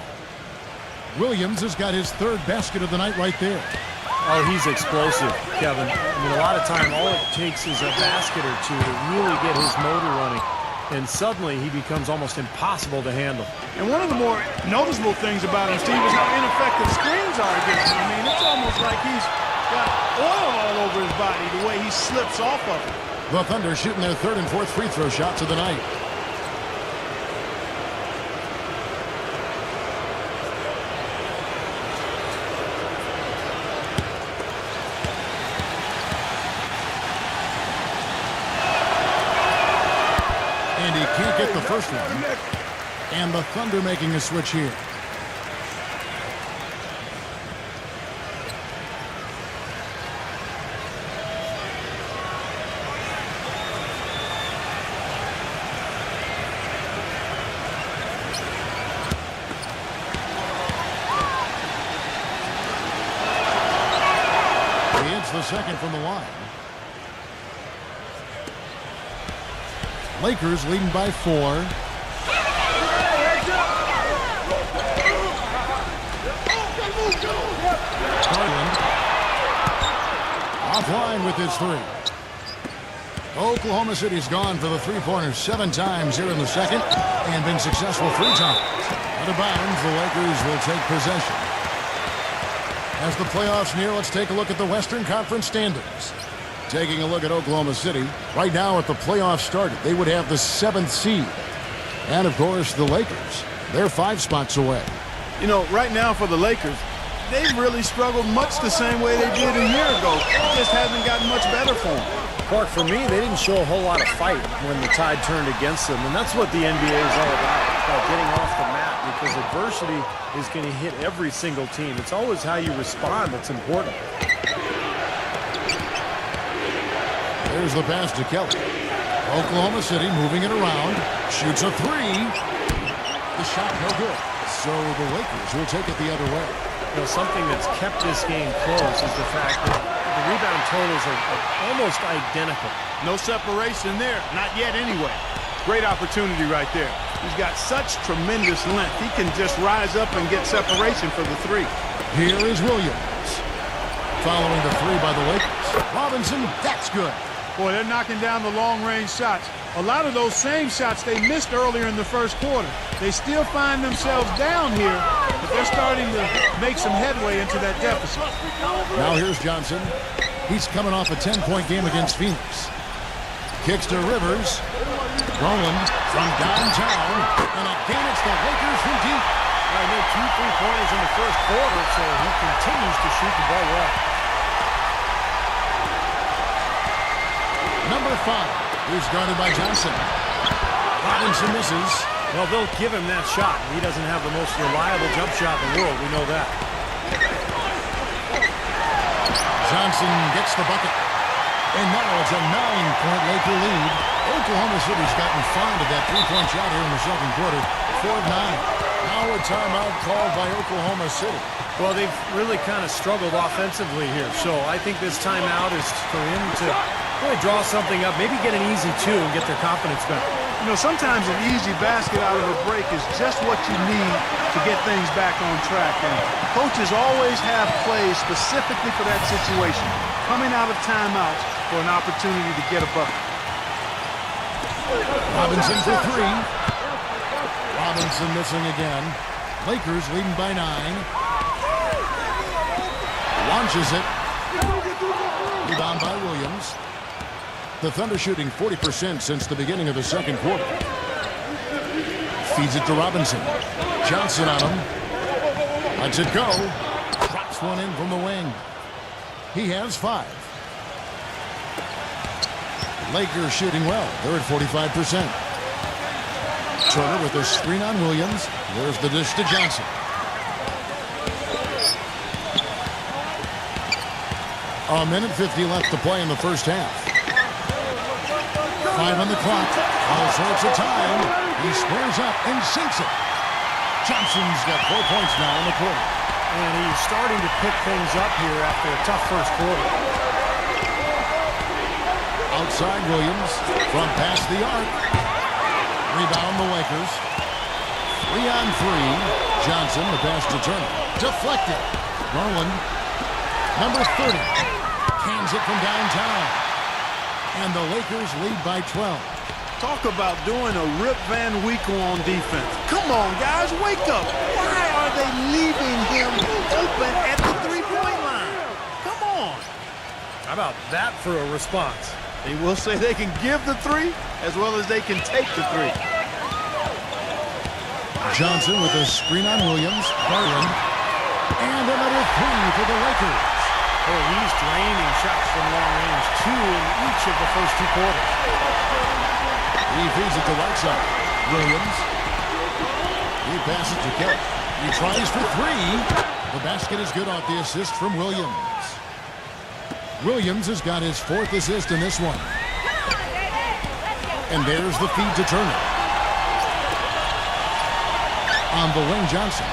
Williams has got his 3rd basket of the night right there. Oh, he's explosive, Kevin. I mean, a lot of time, all it takes is a basket or two to really get his motor running. And suddenly, he becomes almost impossible to handle. And one of the more noticeable things about him, Steve, is how ineffective screens are against him. I mean, it's almost like he's got oil all over his body, the way he slips off of it. The Thunder shooting their 3rd and 4th free throw shots of the night. And he can't get the first one. And the Thunder making a switch here. The second from the line. Lakers leading by 4. Garland offline with his 3. Oklahoma City's gone for the three-pointers 7 times here in the second and been successful 3 times. Out of bounds, the Lakers will take possession. As the playoffs near, let's take a look at the Western Conference standings. Taking a look at Oklahoma City, right now at the playoffs started, they would have the 7th seed. And, of course, the Lakers, they're 5 spots away. You know, right now for the Lakers, they've really struggled much the same way they did a year ago. It just hasn't gotten much better for them. Clark, for me, they didn't show a whole lot of fight when the tide turned against them, and that's what the NBA is all about. It's about getting off the mat because adversity is going to hit every single team. It's always how you respond that's important. There's the pass to Kelly. Oklahoma City moving it around. Shoots a 3. The shot no good. So the Lakers will take it the other way. You know, something that's kept this game close is the fact that the rebound totals are almost identical. No separation there. Not yet anyway. Great opportunity right there. He's got such tremendous length. He can just rise up and get separation for the 3. Here is Williams. Following the 3 by the Lakers. Robinson, that's good. Boy, they're knocking down the long-range shots. A lot of those same shots they missed earlier in the first quarter. They still find themselves down here, but they're starting to make some headway into that deficit. Now here's Johnson. He's coming off a 10-point game against Phoenix. Kicks to Rivers. Rowland from downtown. And again, it's the Lakers from deep. He made 2 3-pointers in the first quarter, so he continues to shoot the ball well. Number 5. He's guarded by Johnson. Robinson misses. Well, they'll give him that shot. He doesn't have the most reliable jump shot in the world. We know that. Johnson gets the bucket. And now it's a 9-point Laker lead. Oklahoma City's gotten fond of that three-point shot here in the second quarter. 4-9. Now a timeout called by Oklahoma City. Well, they've really kind of struggled offensively here. So I think this timeout is for him to really draw something up, maybe get an easy two and get their confidence back. You know, sometimes an easy basket out of a break is just what you need to get things back on track. And coaches always have plays specifically for that situation, coming out of timeouts for an opportunity to get a bucket. Robinson for three. Robinson missing again. Lakers leading by 9. Launches it. Rebound by Williams. The Thunder shooting 40% since the beginning of the second quarter. Feeds it to Robinson. Johnson on him. Lets it go. Drops one in from the wing. He has 5. Lakers shooting well. They're at 45%. Turner with a screen on Williams. There's the dish to Johnson. A minute 50 left to play in the first half. 5 on the clock. All sorts of time. He squares up and sinks it. Johnson's got 4 points now in the quarter. And he's starting to pick things up here after a tough first quarter. Outside Williams from past the arc. Rebound the Lakers. 3 on 3. Johnson, the pass to Turner. Deflected. Garland. Number 30. Cans it from downtown. And the Lakers lead by 12. Talk about doing a Rip Van Winkle on defense. Come on, guys, wake up. Why are they leaving him open at the three-point line? Come on. How about that for a response? They will say they can give the three as well as they can take the three. Johnson with a screen on Williams. Garland. And another 3 for the Lakers. Oh, he's draining shots from long range. 2 in each of the first 2 quarters. He feeds it to right side. Williams. He passes to Kelly. He tries for 3. The basket is good off the assist from Williams. Williams has got his 4th assist in this one. And there's the feed to Turner. On the wing, Johnson.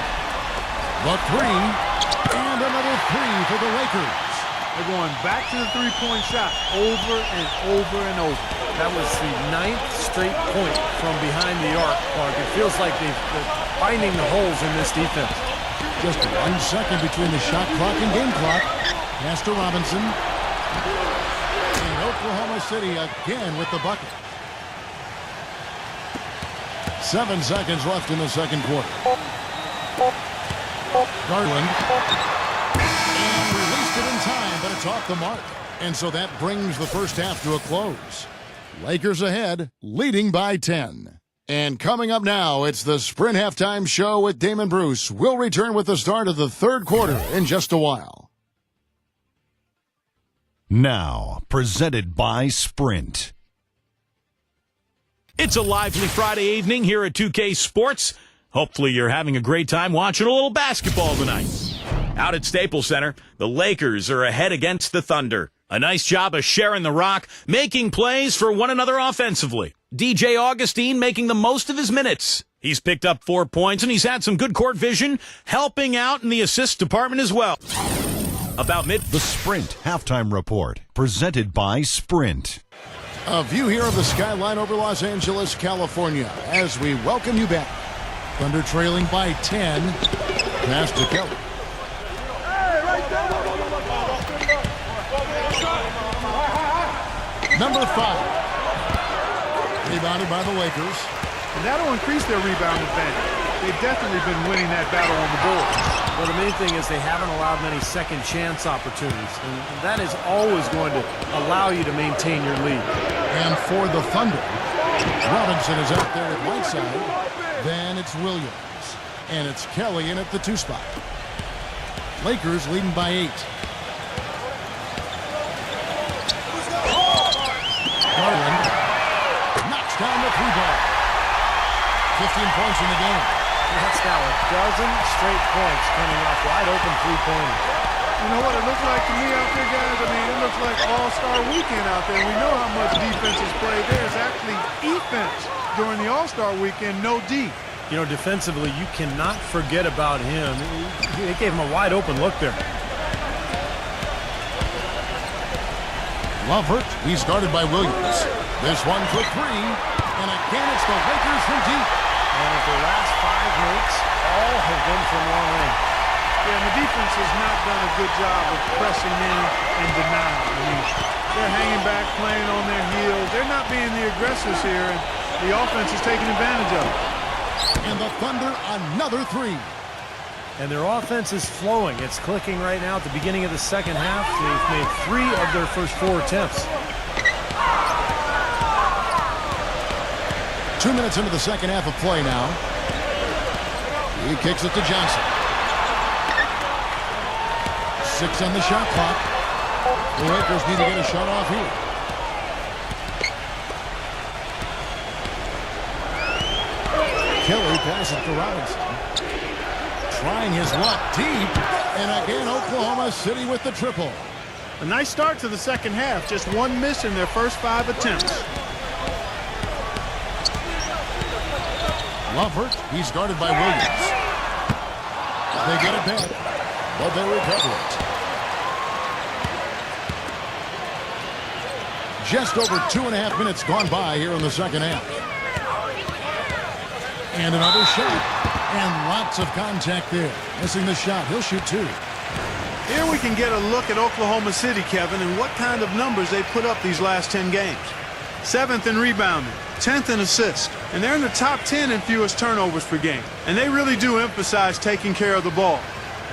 The 3. And another 3 for the Lakers. They're going back to the three-point shot over and over and over. That was the 9th straight point from behind the arc, Clark. It feels like they're finding the holes in this defense. Just 1 second between the shot clock and game clock. Pass to Robinson. And Oklahoma City again with the bucket. 7 seconds left in the second quarter. Garland. And released it in time, but it's off the mark. And so that brings the first half to a close. Lakers ahead, leading by 10. And coming up now, it's the Sprint Halftime Show with Damon Bruce. We'll return with the start of the third quarter in just a while. Now, presented by Sprint. It's a lively Friday evening here at 2K Sports. Hopefully you're having a great time watching a little basketball tonight. Out at Staples Center, the Lakers are ahead against the Thunder. A nice job of sharing the rock, making plays for one another offensively. DJ Augustine making the most of his minutes. He's picked up 4 points, and he's had some good court vision, helping out in the assist department as well. The Sprint Halftime Report, presented by Sprint. A view here of the skyline over Los Angeles, California, as we welcome you back. Thunder trailing by 10. Pass to Kelly. Number 5. Rebounded by the Lakers. And that'll increase their rebound advantage. They've definitely been winning that battle on the board. Well, the main thing is they haven't allowed many second chance opportunities. And that is always going to allow you to maintain your lead. And for the Thunder, Robinson is out there at right side. Then it's Williams. And it's Kelly in at the 2 spot. Lakers leading by 8. Garland knocks down the 3-ball. 15 points in the game. That's now a dozen straight points coming off wide open 3-pointers. You know what it looks like to me out there, guys? I mean, it looks like All-Star Weekend out there. We know how much defense is played. There's actually defense during the All-Star Weekend, no D. You know, defensively, you cannot forget about him. They gave him a wide open look there. Lovert, he's guarded by Williams. This one for three, and again it's the Lakers from deep. And of their last 5 makes, all have been from long range. Yeah, and the defense has not done a good job of pressing in and denying. I mean, they're hanging back, playing on their heels. They're not being the aggressors here, and the offense is taking advantage of it. And the Thunder, another three. And their offense is flowing. It's clicking right now at the beginning of the second half. They've made 3 of their first 4 attempts. 2 minutes into the second half of play now. He kicks it to Johnson. 6 on the shot clock. The Lakers need to get a shot off here. Kelly passes to Robinson. Trying his luck deep. And again, Oklahoma City with the triple. A nice start to the second half. Just 1 miss in their first 5 attempts. Lovert, he's guarded by Williams. They get it back, but they recover it. Just over 2.5 minutes gone by here in the second half. And another shot. And lots of contact there. Missing the shot. He'll shoot 2. Here we can get a look at Oklahoma City, Kevin, and what kind of numbers they put up these last 10 games. 7th in rebounding, 10th in assists, and they're in the top 10 in fewest turnovers per game. And they really do emphasize taking care of the ball.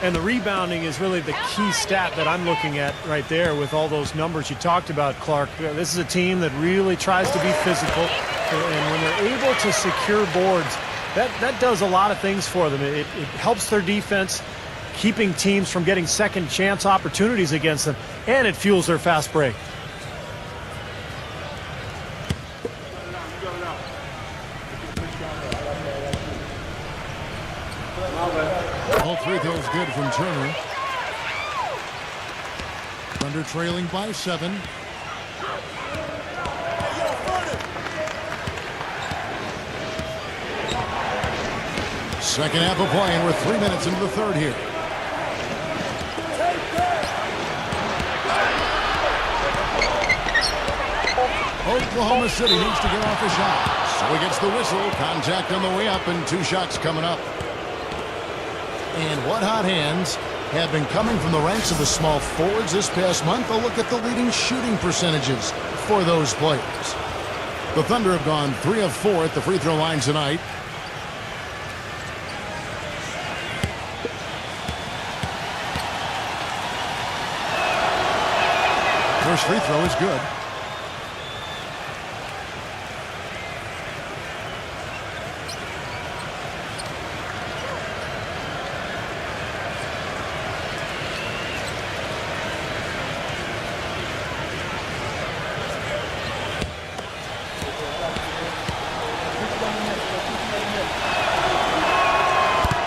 And the rebounding is really the key stat that I'm looking at right there with all those numbers you talked about, Clark. This is a team that really tries to be physical, and when they're able to secure boards, that does a lot of things for them. It helps their defense, keeping teams from getting second chance opportunities against them, and it fuels their fast break. All free throws good from Turner. Thunder trailing by 7. Second half of play, and we're 3 minutes into the third here. Oklahoma City needs to get off a shot. So he gets the whistle. Contact on the way up, and 2 shots coming up. And what hot hands have been coming from the ranks of the small forwards this past month. A look at the leading shooting percentages for those players. The Thunder have gone 3 of 4 at the free throw line tonight. First free throw is good.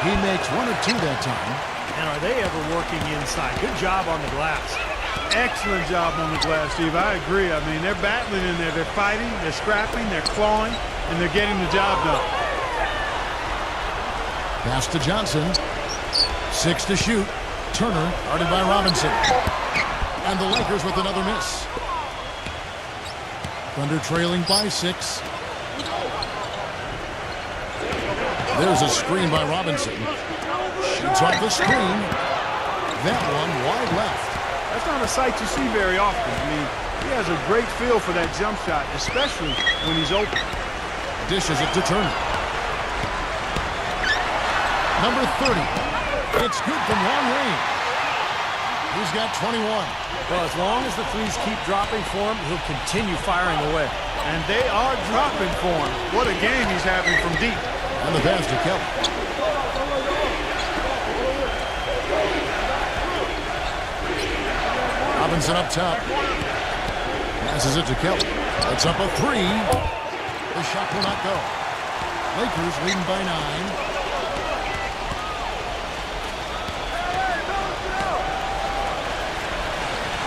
He makes 1 of 2 that time. And are they ever working inside? Good job on the glass. Excellent job on the glass, Steve. I agree. I mean, they're battling in there. They're fighting, they're scrapping, they're clawing, and they're getting the job done. Pass to Johnson. 6 to shoot. Turner, guarded by Robinson. And the Lakers with another miss. Thunder trailing by 6. There's a screen by Robinson. Shoots off the screen. That one wide left. That's not a sight you see very often. I mean, he has a great feel for that jump shot, especially when he's open. Dishes it to Turner. Number 30. It's good from long range. He's got 21. Well, as long as the threes keep dropping for him, he'll continue firing away. And they are dropping for him. What a game he's having from deep. And the pass to Kelly. Robinson up top. Passes it to Kelly. It's up a 3. The shot will not go. Lakers leading by 9.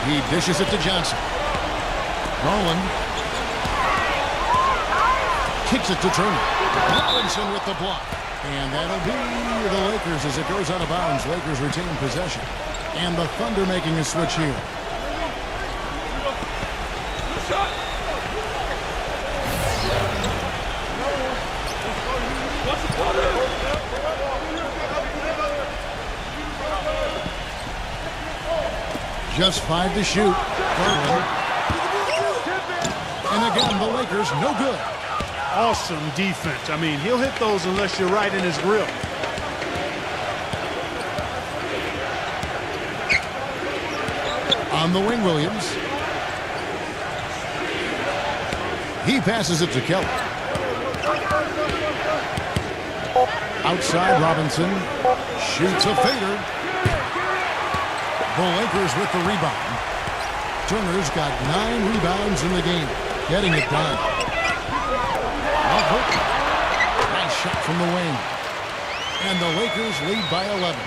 He dishes it to Johnson. Garland kicks it to Turner. Robinson with the block. And that'll be the Lakers as it goes out of bounds. Lakers retain possession. And the Thunder making a switch here. Just 5 to shoot. Garland. And again, the Lakers no good. Awesome defense. I mean, he'll hit those unless you're right in his grill. On the wing, Williams. He passes it to Kelly. Outside, Robinson shoots a fader. The Lakers with the rebound. Turner's got 9 rebounds in the game. Getting it done. Nice shot from the wing. And the Lakers lead by 11.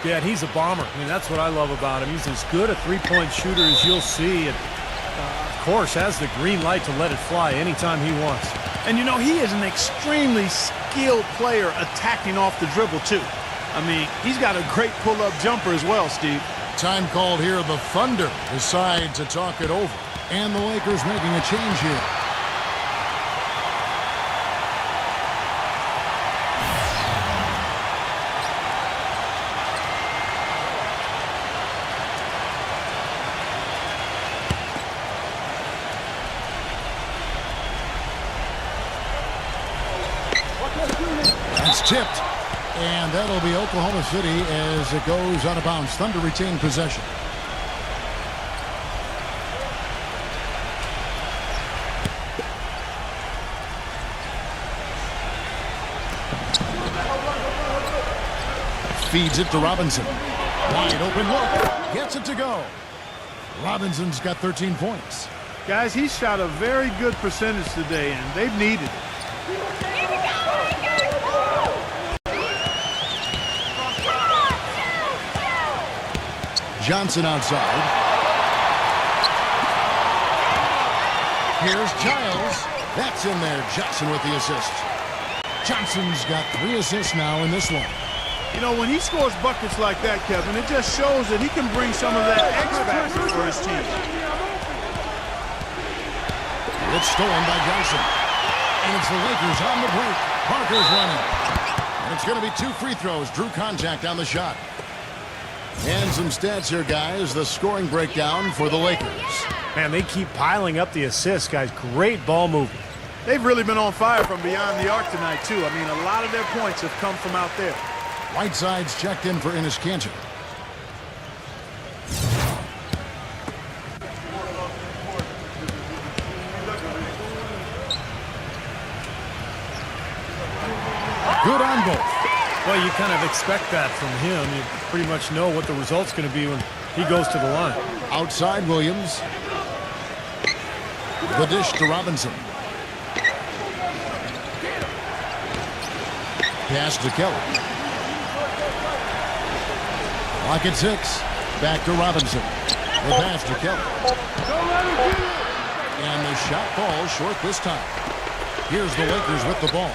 Yeah, and he's a bomber. I mean, that's what I love about him. He's as good a three-point shooter as you'll see. And, of course, has the green light to let it fly anytime he wants. And, you know, he is an extremely skilled player attacking off the dribble, too. I mean, he's got a great pull-up jumper as well, Steve. Time called here. The Thunder decide to talk it over. And the Lakers making a change here. It's tipped. And that'll be Oklahoma City as it goes out of bounds. Thunder retain possession. Feeds it to Robinson. Wide open look. Gets it to go. Robinson's got 13 points. Guys, he shot a very good percentage today, and they've needed it. Johnson outside. Here's Giles. That's in there. Johnson with the assist. Johnson's got 3 assists now in this one. You know, when he scores buckets like that, Kevin, it just shows that he can bring some of that X factor for his team. It's stolen by Johnson. And it's the Lakers on the break. Parker's running. And it's going to be 2 free throws. Drew contact on the shot. And some stats here, guys. The scoring breakdown for the Lakers. Man, they keep piling up the assists, guys. Great ball movement. They've really been on fire from beyond the arc tonight, too. I mean, a lot of their points have come from out there. Whiteside's checked in for Enes Kanter. Good on both. Well, you kind of expect that from him. You pretty much know what the result's going to be when he goes to the line. Outside, Williams. The dish to Robinson. Pass to Kelly. Clock at 6. Back to Robinson. The pass to Kelly. And the shot falls short this time. Here's the Lakers with the ball.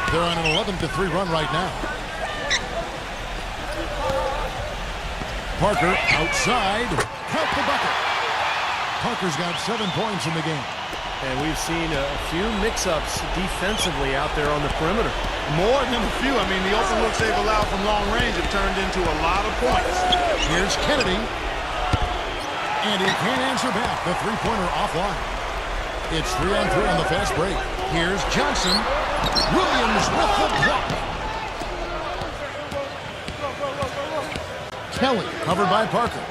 They're on an 11-3 run right now. Parker outside. Count the bucket. Parker's got 7 points in the game. And we've seen a few mix-ups defensively out there on the perimeter. More than a few. I mean, the open looks they've allowed from long range have turned into a lot of points. Here's Kennedy. And he can't answer back. The three-pointer offline. It's 3-on-3 on the fast break. Here's Johnson. Williams with the block. Kelly covered by Parker.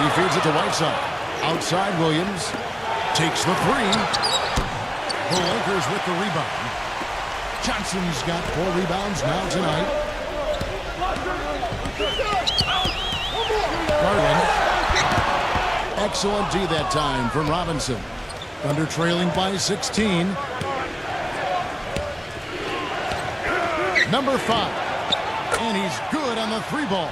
He feeds it to Whiteside. Outside, Williams takes the 3. The Lakers with the rebound. Johnson's got 4 rebounds now tonight. Garland. Excellent D that time from Robinson. Thunder trailing by 16. number 5. And he's good on the 3-ball.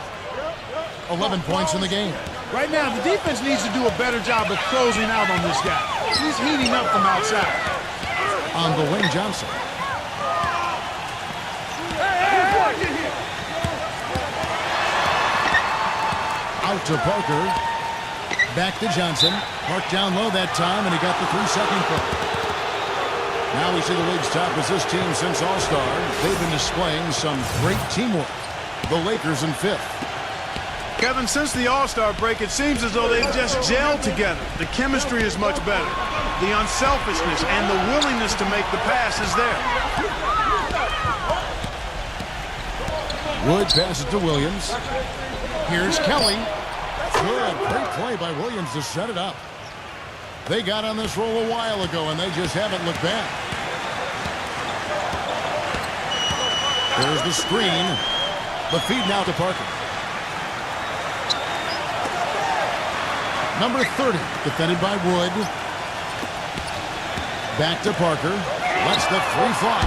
11 points in the game. Right now, the defense needs to do a better job of closing out on this guy. He's heating up from outside. On the wing, Johnson. Out to Parker. Back to Johnson. Marked down low that time, and he got the 3-second call. Now we see the league's top assist team since All-Star. They've been displaying some great teamwork. The Lakers in 5th. Kevin, since the All-Star break, it seems as though they've just gelled together. The chemistry is much better. The unselfishness and the willingness to make the pass is there. Wood passes to Williams. Here's Kelly. Good, great play by Williams to set it up. They got on this roll a while ago, and they just haven't looked back. There's the screen. The feed now to Parker. Number 30, defended by Wood. Back to Parker. Lets the 3 fly.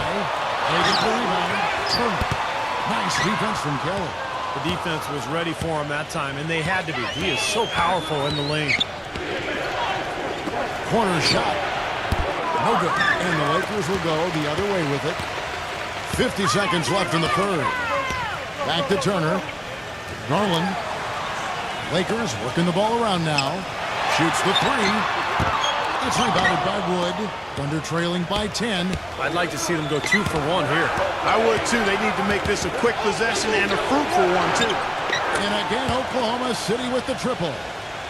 They get the rebound. Turner. Nice defense from Kelly. The defense was ready for him that time, and they had to be. He is so powerful in the lane. Corner shot. No good. And the Lakers will go the other way with it. 50 seconds left in the 3rd. Back to Turner. Garland. Lakers working the ball around now. Shoots the 3. It's rebounded by Wood. Thunder trailing by 10. I'd like to see them go 2 for 1 here. I would, too. They need to make this a quick possession and a fruitful one, too. And again, Oklahoma City with the triple.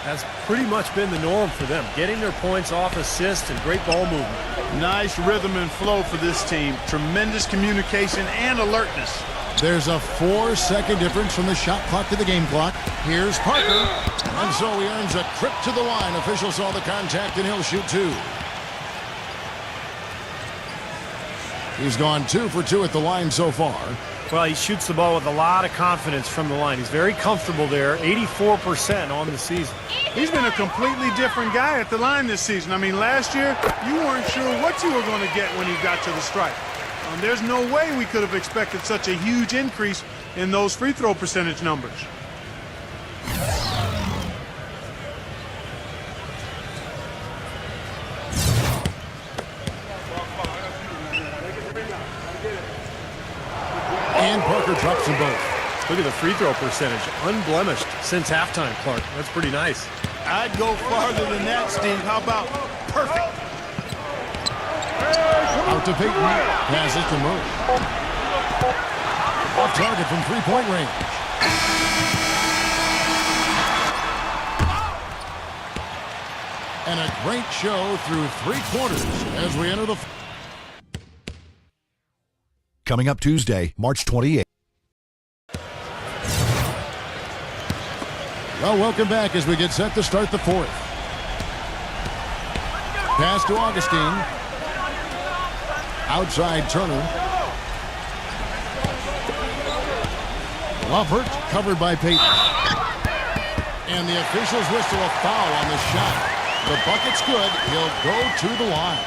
That's pretty much been the norm for them. Getting their points off assists and great ball movement. Nice rhythm and flow for this team. Tremendous communication and alertness. There's a 4-second difference from the shot clock to the game clock. Here's Parker. And so he earns a trip to the line. Officials saw the contact, and he'll shoot 2. He's gone 2 for 2 at the line so far. Well, he shoots the ball with a lot of confidence from the line. He's very comfortable there, 84% on the season. He's been a completely different guy at the line this season. I mean, last year, you weren't sure what you were going to get when he got to the stripe. There's no way we could have expected such a huge increase in those free throw percentage numbers. And Parker drops them both. Look at the free throw percentage. Unblemished since halftime, Clark. That's pretty nice. I'd go farther than that, Steve. How about perfect? Out to Peyton. Passes to Murray. Off target from 3-point range. And a great show through 3 quarters as we enter the... Coming up Tuesday, March 28th. Well, welcome back as we get set to start the 4th. Pass to Augustine. Outside Turner. Lovert covered by Peyton. And the officials whistle a foul on the shot. The bucket's good. He'll go to the line.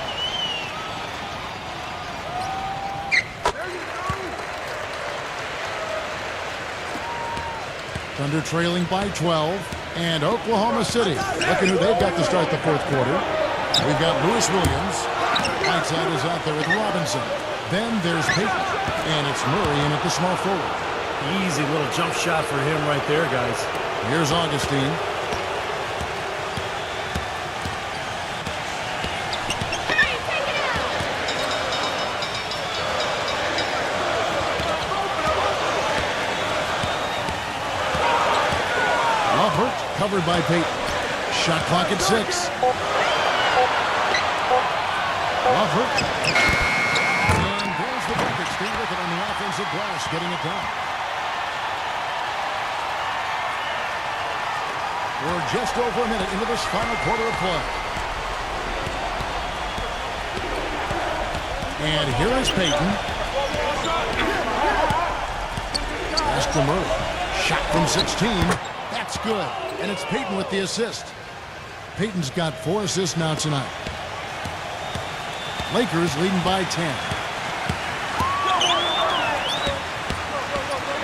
Thunder trailing by 12. And Oklahoma City looking who they've got to start the 4th quarter. We've got Lewis Williams. Whiteside is out there with Robinson. Then there's Peyton. And it's Murray in at the small forward. Easy little jump shot for him right there, guys. Here's Augustine. Covered by Peyton. Shot clock at 6. Lovert. And there's the bucket. Stay with it on the offensive glass, getting it done. We're just over a minute into this final quarter of play. And here is Peyton. Pass to Murray. Shot from 16. That's good. And it's Peyton with the assist. Peyton's got 4 assists now tonight. Lakers leading by 10.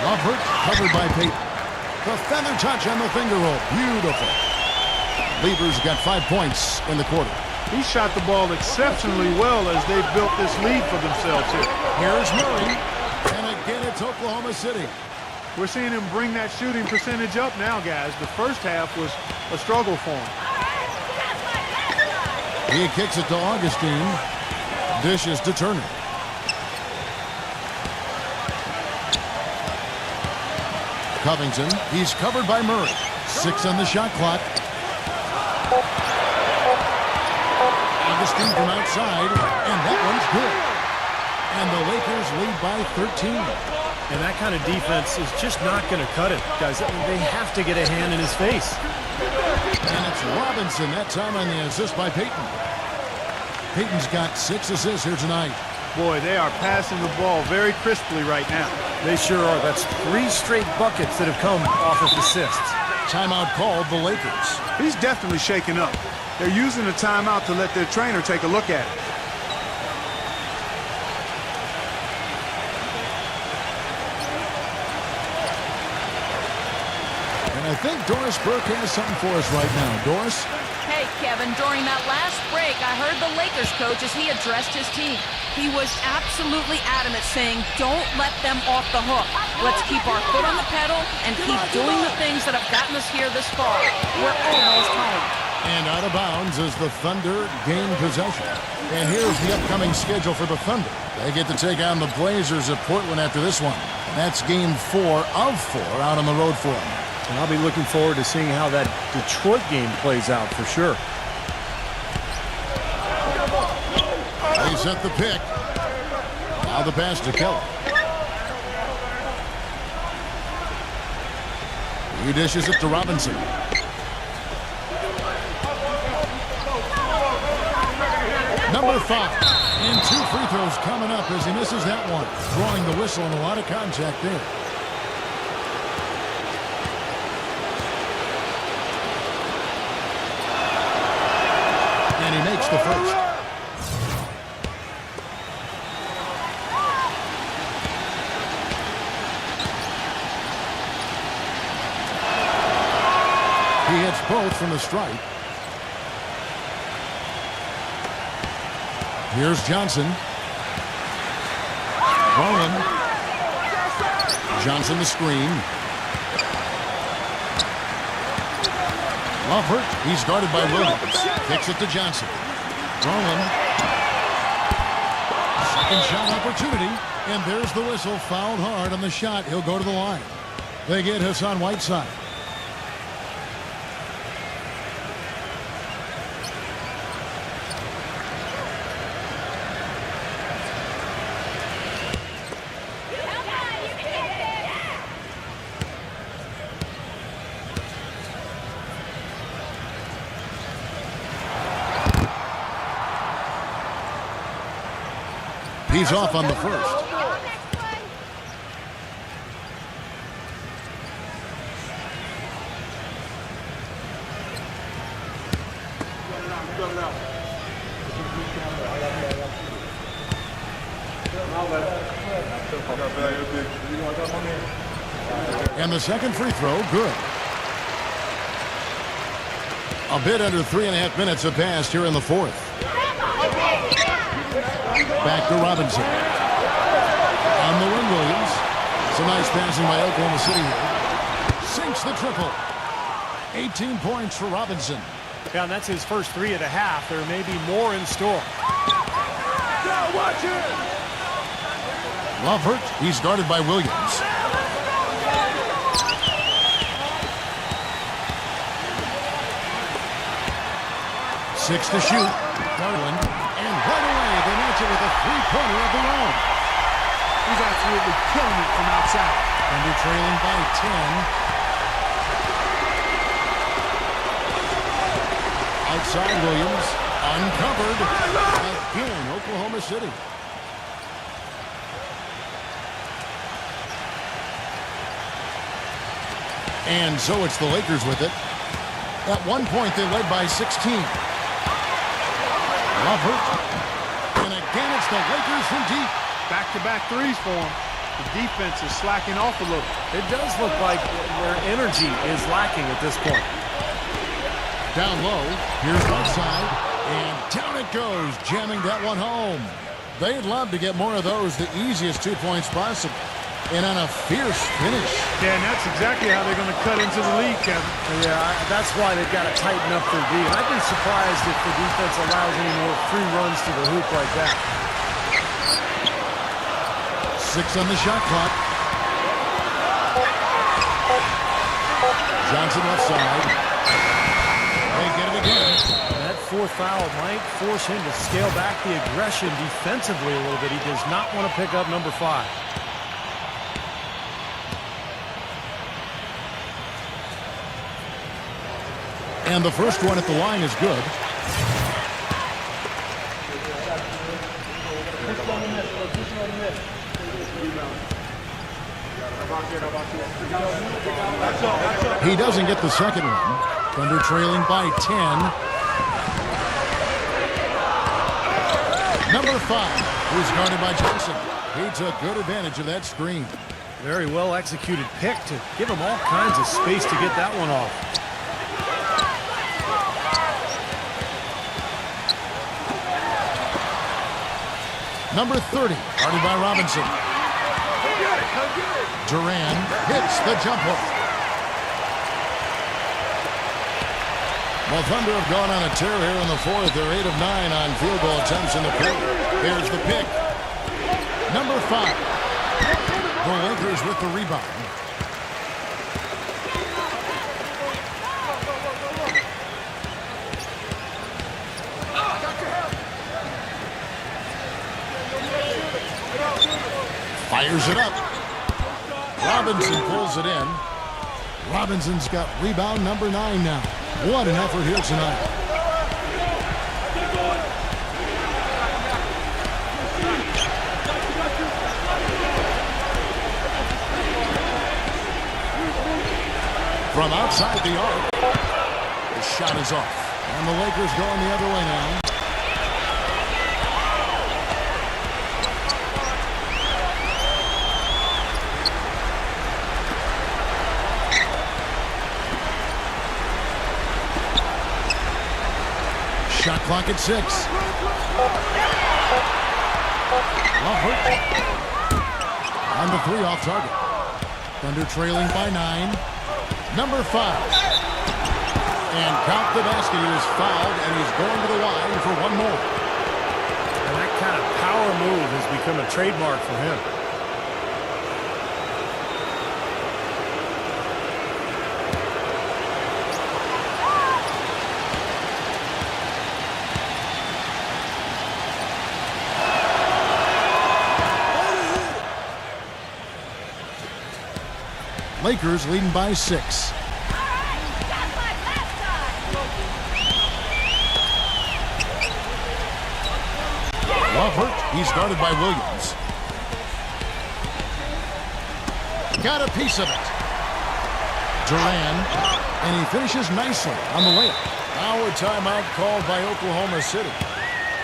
Lovert covered by Peyton. The feather touch on the finger roll. Beautiful. Leaders got 5 points in the quarter. He shot the ball exceptionally well as they built this lead for themselves here. Here's Murray. And again, it's Oklahoma City. We're seeing him bring that shooting percentage up now, guys. The first half was a struggle for him. He kicks it to Augustine. Dishes to Turner. Covington. He's covered by Murray. 6 on the shot clock. Augustine from outside, and that one's good. And the Lakers lead by 13. And that kind of defense is just not going to cut it, guys. They have to get a hand in his face. And it's Robinson that time on the assist by Peyton. Peyton's got 6 assists here tonight. Boy, they are passing the ball very crisply right now. They sure are. That's 3 straight buckets that have come off of assists. Timeout called the Lakers. He's definitely shaken up. They're using the timeout to let their trainer take a look at it. And I think Doris Burke has something for us right now. Doris? Hey, Kevin, during that last break, I heard the Lakers coach as he addressed his team. He was absolutely adamant, saying, don't let them off the hook. Let's keep our foot on the pedal and keep doing the things that have gotten us here this far. We're almost home. And out of bounds as the Thunder gain possession. And here's the upcoming schedule for the Thunder. They get to take on the Blazers at Portland after this one. That's game 4 of 4 out on the road for them. And I'll be looking forward to seeing how that Detroit game plays out for sure. They set the pick. Now the pass to Kelly. He dishes it to Robinson. Number 5. And 2 free throws coming up as he misses that one. Drawing the whistle and a lot of contact there. And he makes the first. He hits both from the stripe. Here's Johnson. Rowan. Johnson the screen. Lovert. He's guarded by Williams. Kicks it to Johnson. Rowan. Second shot opportunity. And there's the whistle. Fouled hard on the shot. He'll go to the line. They get Hassan Whiteside. He's off on the first. And the second free throw, good. A bit under 3.5 minutes have passed here in the fourth. Back to Robinson. On the wing, Williams. Some nice passing by Oklahoma City here. Sinks the triple. 18 points for Robinson. Yeah, and that's his first 3 of the half. There may be more in store. Now watch it! Lovert, he's guarded by Williams. Six to shoot. Garland. And right away, they match it with a three-pointer of their own. He's absolutely killing it from outside. Thunder trailing by 10. Outside Williams. Uncovered. Again, Oklahoma City. And so it's the Lakers with it. At one point, they led by 16. Lovert. And again, it's the Lakers from deep. Back-to-back threes for him. The defense is slacking off a little. It does look like their energy is lacking at this point. Down low, here's one side, and down it goes, jamming that one home. They'd love to get more of those, the easiest 2 points possible. And on a fierce finish. Yeah, and that's exactly how they're going to cut into the lead, Kevin. Yeah, that's why they've got to tighten up their D. And I'd be surprised if the defense allows any more free runs to the hoop like that. 6 on the shot clock. Johnson left side. They get it again. That fourth foul might force him to scale back the aggression defensively a little bit. He does not want to pick up number 5. And the first one at the line is good. He doesn't get the second one. Thunder trailing by 10. Number 5, who's guarded by Johnson. He took good advantage of that screen. Very well executed pick to give him all kinds of space to get that one off. Number 30, guarded by Robinson. Duran hits the jump hook. Well, Thunder have gone on a tear here in the fourth. They're 8 of 9 on field goal attempts in the quarter. Here's the pick. Number 5. The Lakers with the rebound. Fires it up. Robinson pulls it in. Robinson's got rebound number 9 now. What an effort here tonight. From outside the arc, the shot is off. And the Lakers going the other way now. Shot clock at 6. On the 3 off target. Thunder trailing by 9. Number 5. And count the basket. He is fouled, and he's going to the line for one more. And that kind of power move has become a trademark for him. Lakers leading by 6. Lovert, he's guarded by Williams. Got a piece of it. Duran, and he finishes nicely on the layup. Now a timeout called by Oklahoma City.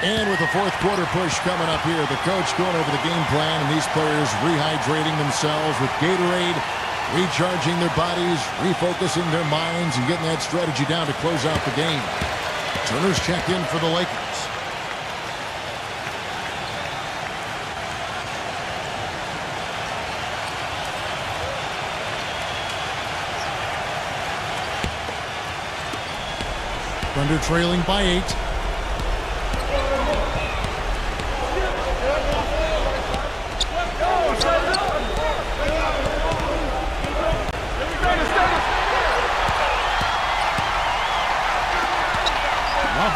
And with the fourth quarter push coming up here, the coach going over the game plan, and these players rehydrating themselves with Gatorade, recharging their bodies, refocusing their minds, and getting that strategy down to close out the game. Turner's checked in for the Lakers. Thunder trailing by 8.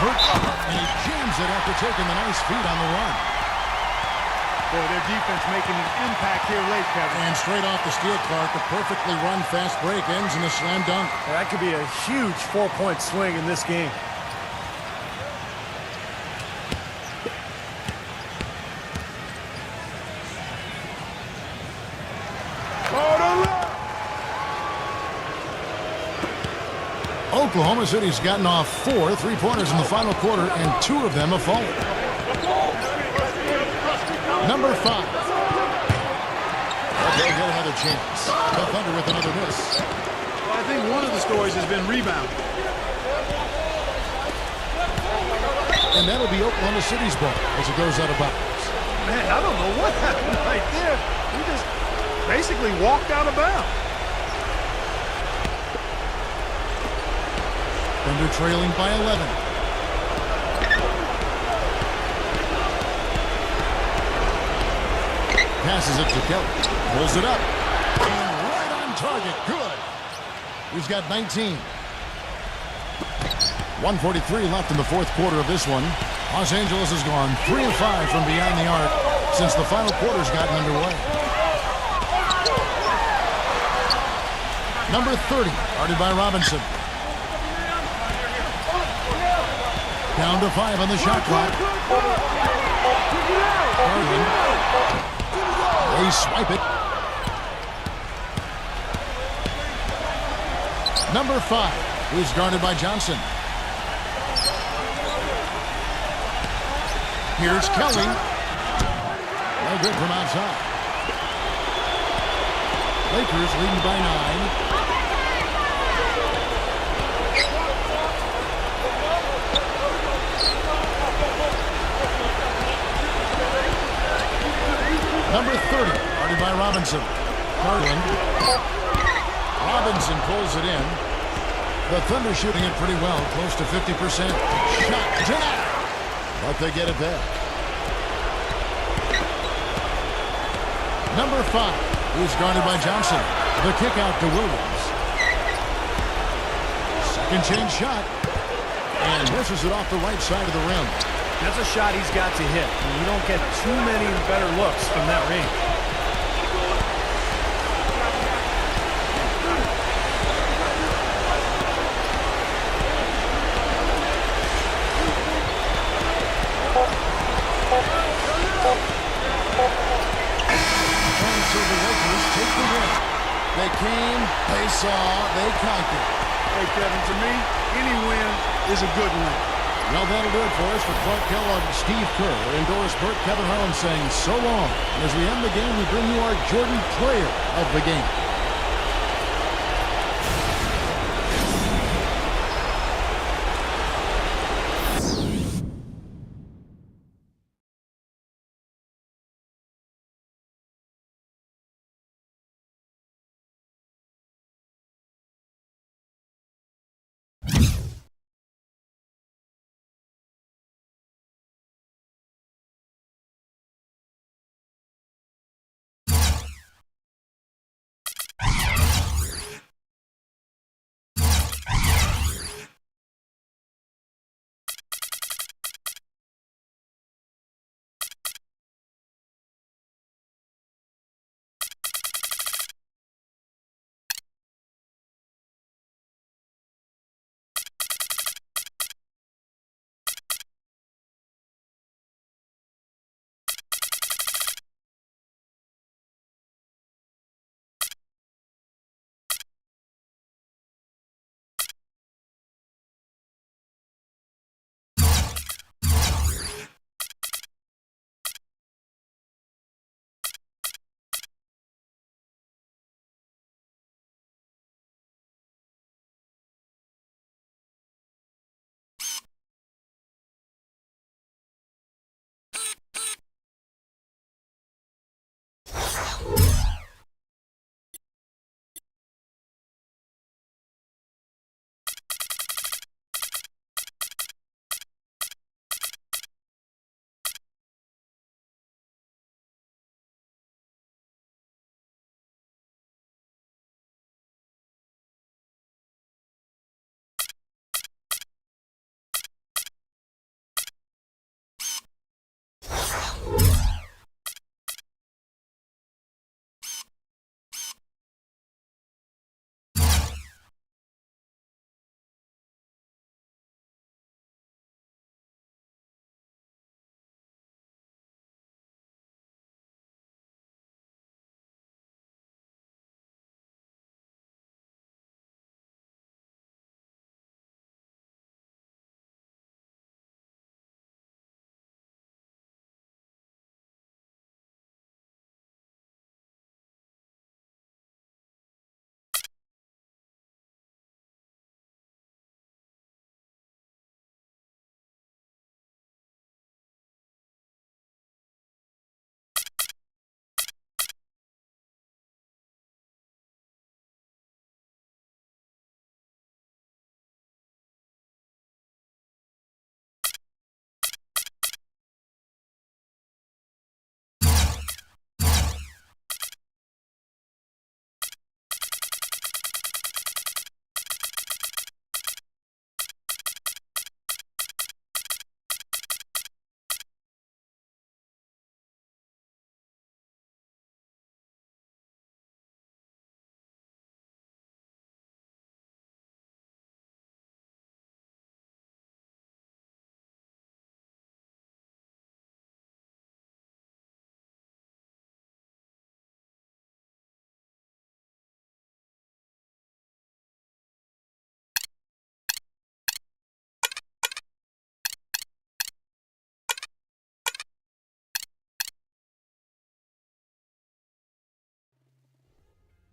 And he jams it after taking the nice feed on the run. Boy, their defense making an impact here late, Kevin. And straight off the steel cart, the perfectly run fast break ends in a slam dunk. That could be a huge 4-point swing in this game. Oklahoma City's gotten off 4 3-pointers in the final quarter, and 2 of them have fallen. Number 5. a chance. The Thunder with another miss. Well, I think one of the stories has been rebound. And that'll be Oklahoma City's ball as it goes out of bounds. Man, I don't know what happened right there. He just basically walked out of bounds. Thunder trailing by 11. Passes it to Kelly. Pulls it up. And right on target. Good. He's got 19. 1:43 left in the fourth quarter of this one. Los Angeles has gone 3 of 5 from beyond the arc since the final quarter's gotten underway. Number 30, guarded by Robinson. Down to 5 on the shot clock. Garland. They swipe it. Number 5, who's guarded by Johnson. Here's Kelly. No good from outside. Lakers leading by 9. Number 30, guarded by Robinson. Garland. Robinson pulls it in. The Thunder shooting it pretty well, close to 50%. Shot denied. But they get it back. Number 5, who's guarded by Johnson. The kick out to Williams. Second chance shot. And misses it off the right side of the rim. That's a shot he's got to hit. I mean, you don't get too many better looks from that range. And so the Lakers take the win. They came, they saw, they conquered. Hey, Kevin, to me, any win is a good win. Well, that'll do it for us. For Clark Kellogg, Steve Kerr, and Doris Burke, Kevin Harlan saying so long. And as we end the game, we bring you our Jordan Player of the Game.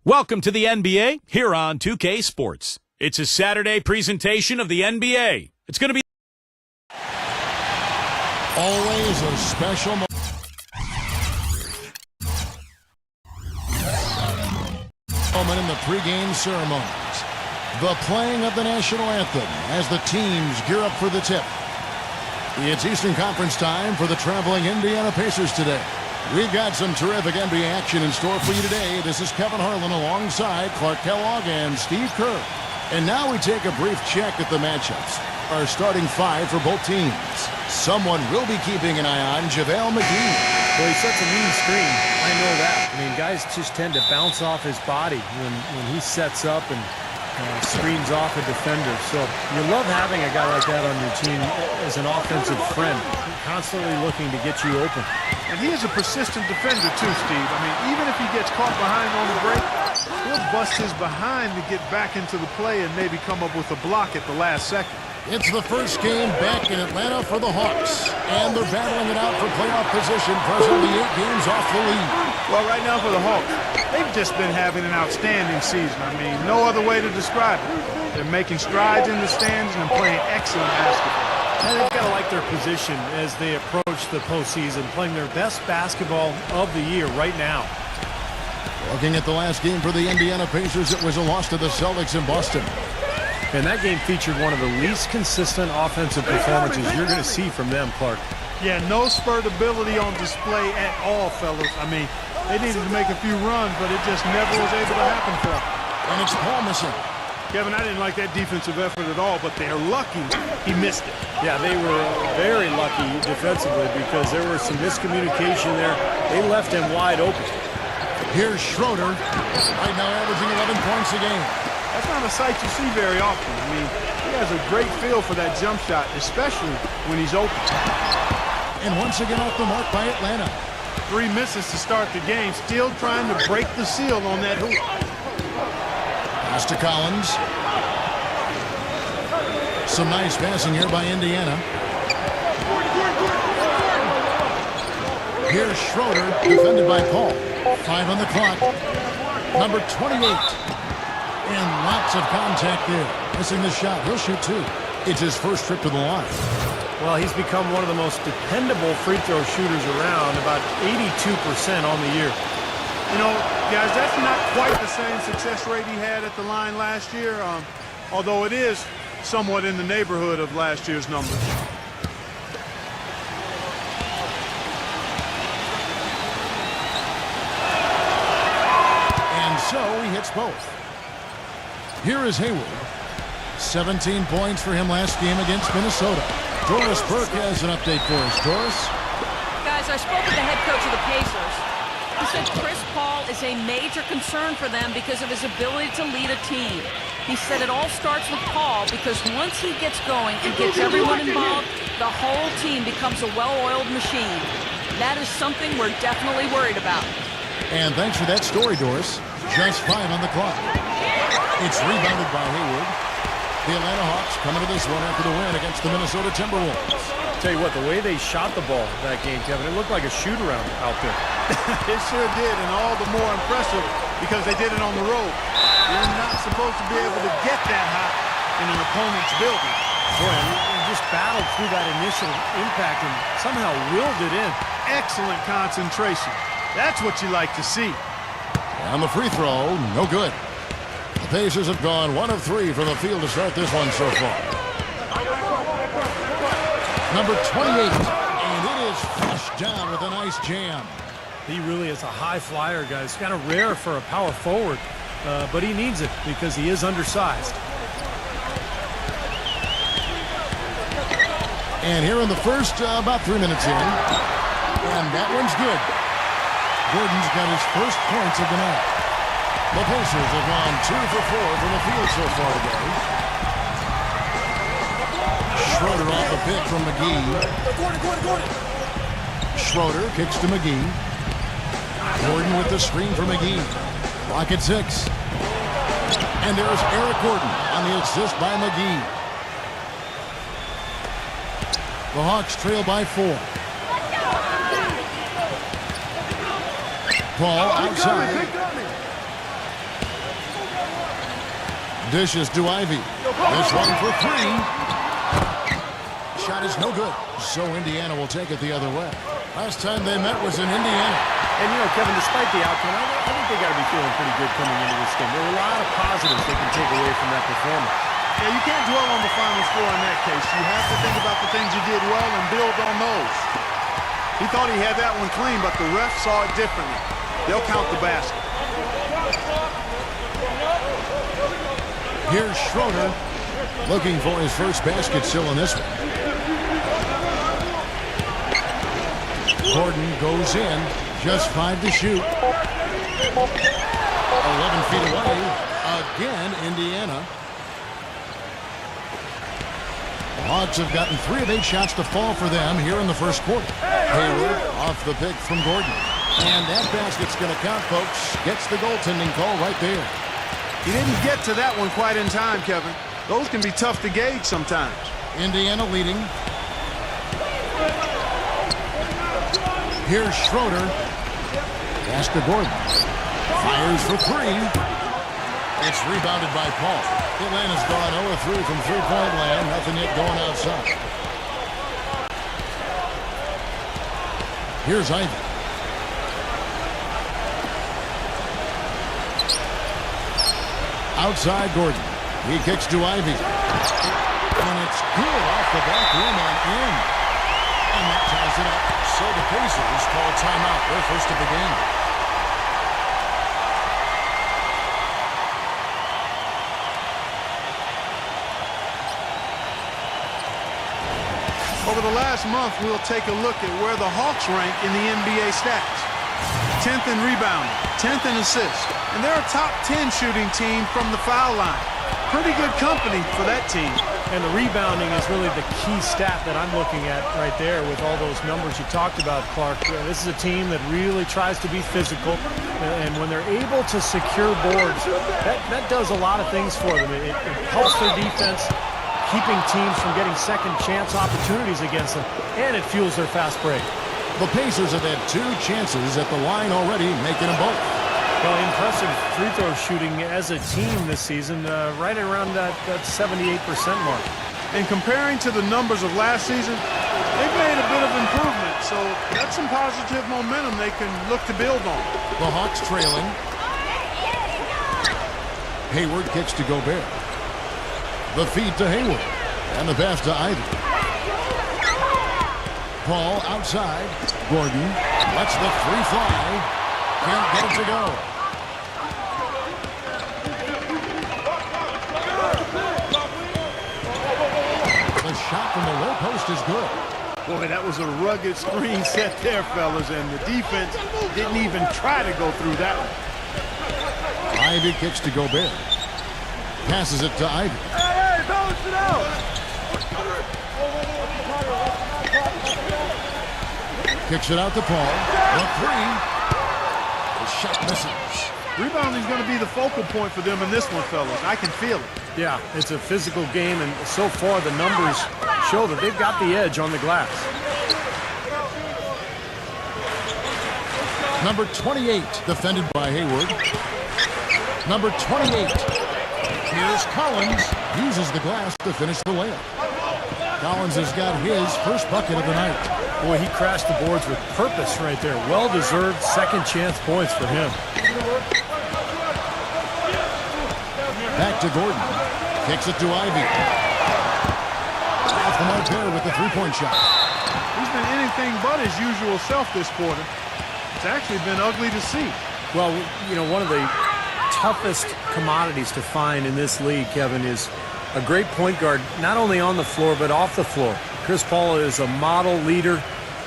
Welcome to the NBA here on 2K Sports. It's a Saturday presentation of the NBA. It's going to be Always a special moment in the pregame ceremonies. The playing of the national anthem as the teams gear up for the tip. It's Eastern Conference time for the traveling Indiana Pacers today. We've got some terrific NBA action in store for you today. This is Kevin Harlan alongside Clark Kellogg and Steve Kerr. And now we take a brief check at the matchups. Our starting five for both teams. Someone will be keeping an eye on JaVale McGee. Well, he sets a mean screen. I know that. I mean, guys just tend to bounce off his body when he sets up and screens off a defender. So you love having a guy like that on your team as an offensive friend, constantly looking to get you open. And he is a persistent defender too, Steve. I mean, even if he gets caught behind on the break, he'll bust his behind to get back into the play and maybe come up with a block at the last second. It's the first game back in Atlanta for the Hawks, and they're battling it out for playoff position, presently 8 games off the lead. Well, right now for the Hawks, they've just been having an outstanding season. I mean, no other way to describe it. They're making strides in the stands and playing excellent basketball. And they've got to like their position as they approach the postseason, playing their best basketball of the year right now. Looking at the last game for the Indiana Pacers, it was a loss to the Celtics in Boston. And that game featured one of the least consistent offensive performances you're going to see from them, Clark. Yeah, no spurt ability on display at all, fellas. I mean, they needed to make a few runs, but it just never was able to happen for them. And it's Paul missing. Kevin, I didn't like that defensive effort at all, but they're lucky he missed it. Yeah, they were very lucky defensively because there was some miscommunication there. They left him wide open. Here's Schroeder, right now averaging 11 points a game. That's not a sight you see very often. I mean, he has a great feel for that jump shot, especially when he's open. And once again off the mark by Atlanta. 3 misses to start the game, still trying to break the seal on that hoop. Pass to Collins. Some nice passing here by Indiana. Here's Schroeder, defended by Paul. 5 on the clock. Number 28. And lots of contact there. Missing the shot. He'll shoot 2. It's his first trip to the line. Well, he's become one of the most dependable free throw shooters around, about 82% on the year. You know, guys, that's not quite the same success rate he had at the line last year, although it is somewhat in the neighborhood of last year's numbers. And so he hits both. Here is Hayward. 17 points for him last game against Minnesota. Doris Burke has an update for us. Doris? Guys, I spoke with the head coach of the Pacers. He said Chris Paul is a major concern for them because of his ability to lead a team. He said it all starts with Paul because once he gets going and gets everyone involved, the whole team becomes a well-oiled machine. That is something we're definitely worried about. And thanks for that story, Doris. Just 5 on the clock. It's rebounded by Hayward. The Atlanta Hawks coming to this one after the win against the Minnesota Timberwolves. Tell you what, the way they shot the ball that game, Kevin, it looked like a shoot-around out there. It sure did, and all the more impressive because they did it on the road. You're not supposed to be able to get that hot in an opponent's building. Boy, and just battled through that initial impact and somehow willed it in. Excellent concentration. That's what you like to see. On the free throw, no good. The Pacers have gone 1 of 3 from the field to start this one so far. Number 28, and it is flushed down with a nice jam. He really is a high flyer, guys. Kind of rare for a power forward, but he needs it because he is undersized. And here in the first, about 3 minutes in, and that one's good. Gordon's got his first points of the night. The Pacers have gone 2 for 4 from the field so far today. Schroeder off the pick from McGee. Schroeder kicks to McGee. Gordon with the screen for McGee. Clock at 6. And there's Eric Gordon on the assist by McGee. The Hawks trail by 4. Paul outside. Dishes to Ivy. This one for three. Shot is no good, so Indiana will take it the other way. Last time they met was in Indiana. And, you know, Kevin, despite the outcome, I think they got to be feeling pretty good coming into this game. There are a lot of positives they can take away from that performance. Yeah, you can't dwell on the final score in that case. You have to think about the things you did well and build on those. He thought he had that one clean, but the ref saw it differently. They'll count the basket. Here's Schroeder looking for his first basket still in this one. Gordon goes in, just 5 to shoot. 11 feet away. Again, Indiana. The Hawks have gotten 3 of 8 shots to fall for them here in the first quarter. Hayward off the pick from Gordon. And that basket's going to count, folks. Gets the goaltending call right there. He didn't get to that one quite in time, Kevin. Those can be tough to gauge sometimes. Indiana leading. Here's Schroeder. Pass to Gordon. Fires for 3. It's rebounded by Paul. Atlanta's gone 0-3 from three-point land. Nothing yet going outside. Here's Ivy. Outside Gordon. He kicks to Ivy. And it's good off the back rim and in. And that ties it up. So the Pacers call timeout. Their first of the game. Over the last month, we'll take a look at where the Hawks rank in the NBA stats. 10th in rebounding, 10th in assists, and they're a top 10 shooting team from the foul line. Pretty good company for that team. And the rebounding is really the key stat that I'm looking at right there with all those numbers you talked about, Clark. This is a team that really tries to be physical, and when they're able to secure boards, that does a lot of things for them. It helps their defense, keeping teams from getting second chance opportunities against them, and it fuels their fast break. The Pacers have had 2 chances at the line already, making them both. Well, impressive free throw shooting as a team this season, right around that 78% mark. And comparing to the numbers of last season, they've made a bit of improvement, so that's some positive momentum they can look to build on. The Hawks trailing. Hayward kicks to Gobert. The feed to Hayward. And the pass to Ivy. Paul outside. Gordon lets the 3 fly. Can't get it to go. The shot from the low post is good. Boy, that was a rugged screen set there, fellas, and the defense didn't even try to go through that one. Ivy kicks to Gobert. Passes it to Ivy. Hey, balance it out! Kicks it out to Paul. The 3. The shot misses. Rebounding is going to be the focal point for them in this one, fellas. I can feel it. Yeah, it's a physical game, and so far the numbers show that they've got the edge on the glass. Number 28, defended by Hayward. Number 28. Here's Collins. Uses the glass to finish the layup. Collins has got his first bucket of the night. Boy, he crashed the boards with purpose right there. Well-deserved second chance points for him. Back to Gordon. Kicks it to Ivy. Off the mark there with the 3-point shot. He's been anything but his usual self this quarter. It's actually been ugly to see. Well, you know, one of the toughest commodities to find in this league, Kevin, is a great point guard, not only on the floor, but off the floor. Chris Paul is a model leader.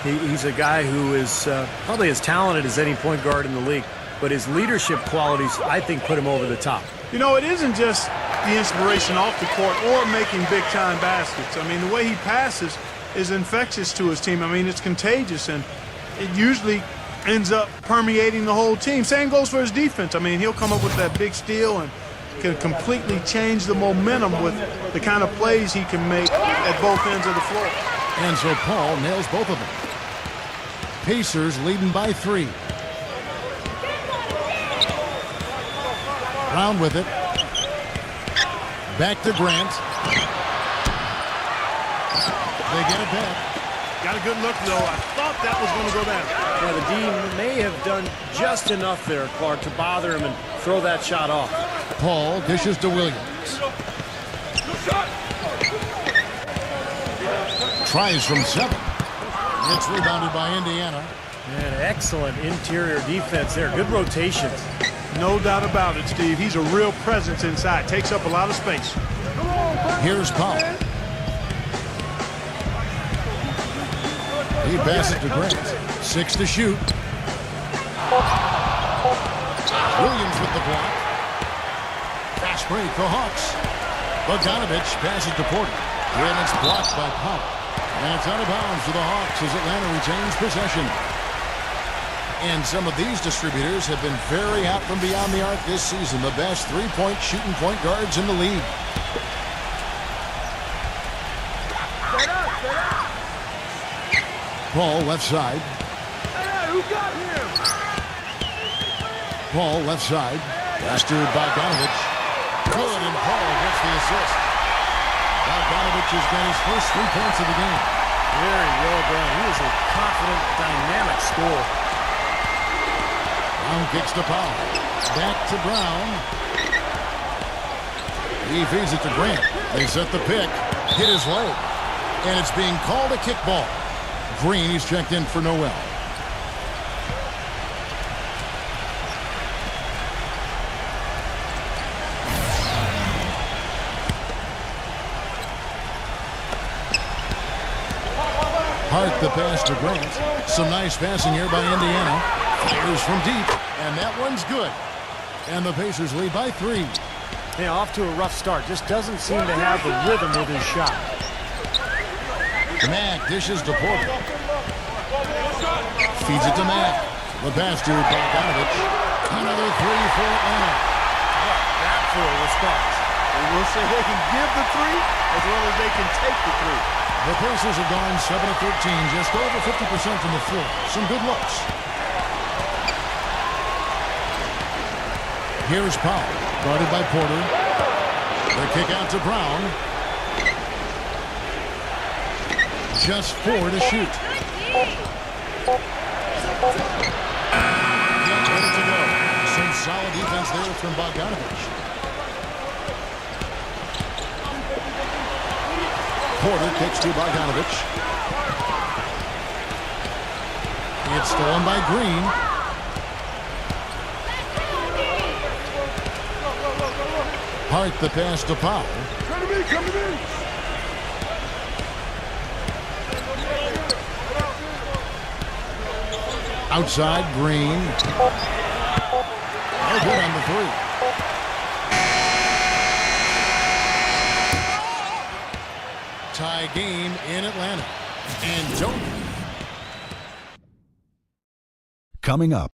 He's a guy who is probably as talented as any point guard in the league, but his leadership qualities, I think, put him over the top. You know, it isn't just the inspiration off the court or making big-time baskets. I mean, the way he passes is infectious to his team. I mean, it's contagious, and it usually ends up permeating the whole team. Same goes for his defense. I mean, he'll come up with that big steal and can completely change the momentum with the kind of plays he can make at both ends of the floor. And so Paul nails both of them. Pacers leading by 3. Brown with it. Back to Grant. They get it back. Got a good look, though. I thought that was going to go down. Yeah, the D may have done just enough there, Clark, to bother him and throw that shot off. Paul dishes to Williams. Tries from 7. It's rebounded by Indiana. And excellent interior defense there. Good rotations. No doubt about it, Steve. He's a real presence inside. Takes up a lot of space. Here's Paul. He passes to Grant. 6 to shoot. Williams with the block. Fast break, the Hawks. Bogdanovich passes to Porter. And it's blocked by Powell. And it's out of bounds to the Hawks as Atlanta retains possession. And some of these distributors have been very hot from beyond the arc this season. The best three-point shooting point guards in the league. Paul left side. Hey, who got him? Paul left side. Pass to Bogdanovich. Good, and Paul gets the assist. Bogdanovich has got his first 3 points of the game. Very well done. He is a confident, dynamic scorer. Brown kicks to Powell. Back to Brown. He feeds it to Grant. They set the pick. Hit his leg. And it's being called a kickball. Green, he's checked in for Noel. Hart the pass to Grant. Some nice passing here by Indiana. Fires from deep, and that one's good. And the Pacers lead by 3. Yeah, off to a rough start. Just doesn't seem to have the rhythm with his shot. Mack dishes to Porter. Feeds it to Mack. The pass to Bogdanovich. Another 3 for Atlanta. That for a response. We will say they can give the 3 as well as they can take the 3. The Pacers have gone 7 of 13, just over 50% from the floor. Some good looks. Here's Powell, guarded by Porter. The kick out to Brown. Just 4 to shoot. Ready to go. Some solid defense there from Bogdanovich. Porter kicks to Bogdanovich. It's stolen by Green. Hart the pass to Powell. Coming in. Outside, Green. No good on the 3. Tie game in Atlanta. And don't. Coming up.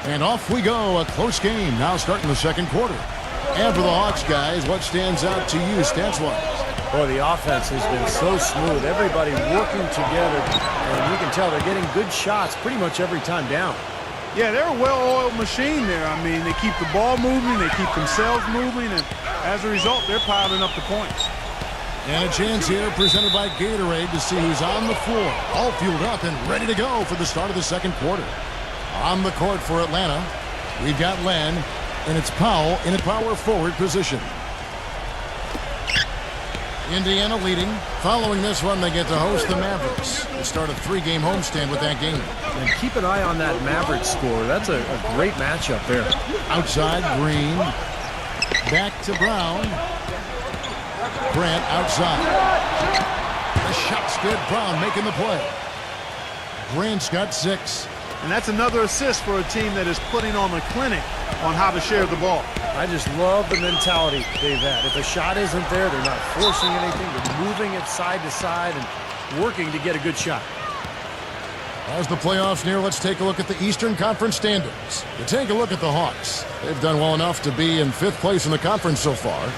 And off we go. A close game now starting the second quarter. And for the Hawks, guys, what stands out to you stats-wise? Boy, the offense has been so smooth. Everybody working together. And you can tell they're getting good shots pretty much every time down. Yeah, they're a well-oiled machine there. I mean, they keep the ball moving, they keep themselves moving, and as a result, they're piling up the points. And a chance here presented by Gatorade to see who's on the floor. All fueled up and ready to go for the start of the second quarter. On the court for Atlanta, we've got Len, and it's Powell in a power forward position. Indiana leading. Following this one, they get to host the Mavericks. They start a 3-game homestand with that game. And keep an eye on that Mavericks score. That's a great matchup there. Outside, Green. Back to Brown. Grant outside. The shot's good. Brown making the play. Grant's got 6. And that's another assist for a team that is putting on a clinic on how to share the ball. I just love the mentality they've had. If a shot isn't there, they're not forcing anything. They're moving it side to side and working to get a good shot. As the playoffs near, let's take a look at the Eastern Conference standings. To take a look at the Hawks, they've done well enough to be in 5th place in the conference so far.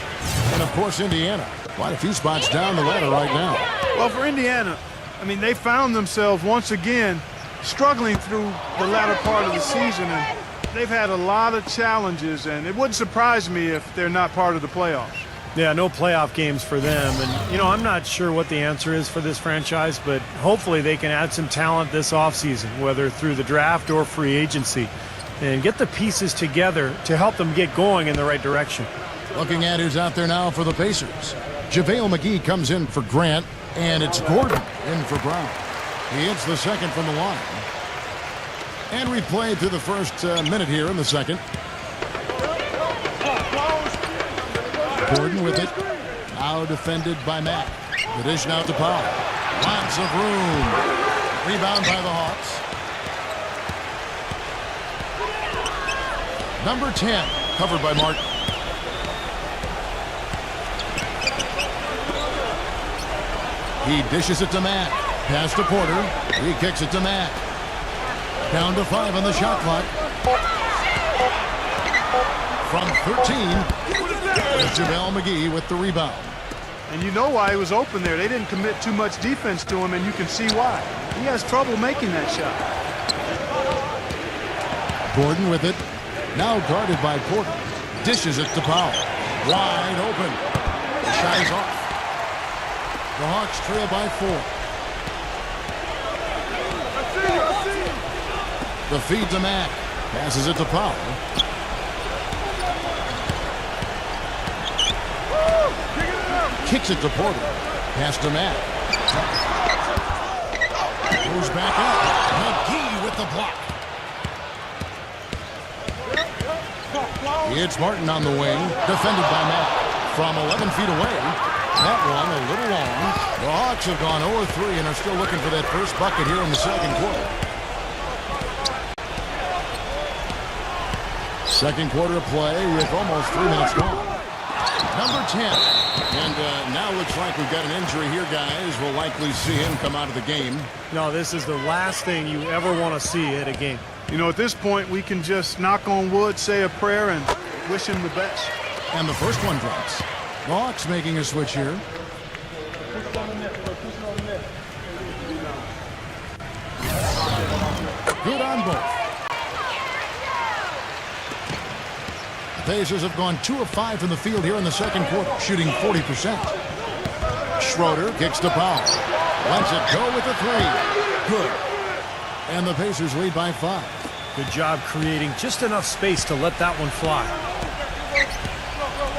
And, of course, Indiana. Quite a few spots down the ladder right now. Well, for Indiana, I mean, they found themselves once again struggling through the latter part of the season. And they've had a lot of challenges, and it wouldn't surprise me if they're not part of the playoffs. Yeah, no playoff games for them. And, you know, I'm not sure what the answer is for this franchise, but hopefully they can add some talent this offseason, whether through the draft or free agency, and get the pieces together to help them get going in the right direction. Looking at who's out there now for the Pacers. JaVale McGee comes in for Grant, and it's Gordon in for Brown. He hits the second from the line. And we played through the first minute here in the second. Gordon with it. Now defended by Mack. The dish now to Powell. Lots of room. Rebound by the Hawks. Number 10, covered by Martin. He dishes it to Mack. Pass to Porter. He kicks it to Mack. Down to 5 on the shot clock. From 13, it's JaVale McGee with the rebound. And you know why he was open there. They didn't commit too much defense to him, and you can see why. He has trouble making that shot. Gordon with it. Now guarded by Porter. Dishes it to Powell. Wide open. The shot is off. The Hawks trail by 4. The feed to Mack. Passes it to Powell. Kicks it to Porter. Pass to Mack. Goes back up. McGee with the block. It's Martin on the wing. Defended by Mack. From 11 feet away. That one a little long. The Hawks have gone 0-3 and are still looking for that first bucket here in the second quarter. Second quarter of play with almost 3 minutes gone. Number 10. And now looks like we've got an injury here, guys. We'll likely see him come out of the game. No, this is the last thing you ever want to see at a game. You know, at this point, we can just knock on wood, say a prayer, and wish him the best. And the first one drops. The Hawks making a switch here. Good on both. The Pacers have gone 2 of 5 from the field here in the second quarter, shooting 40%. Schroeder kicks to Powell. Lets it go with the 3. Good. And the Pacers lead by 5. Good job creating just enough space to let that one fly.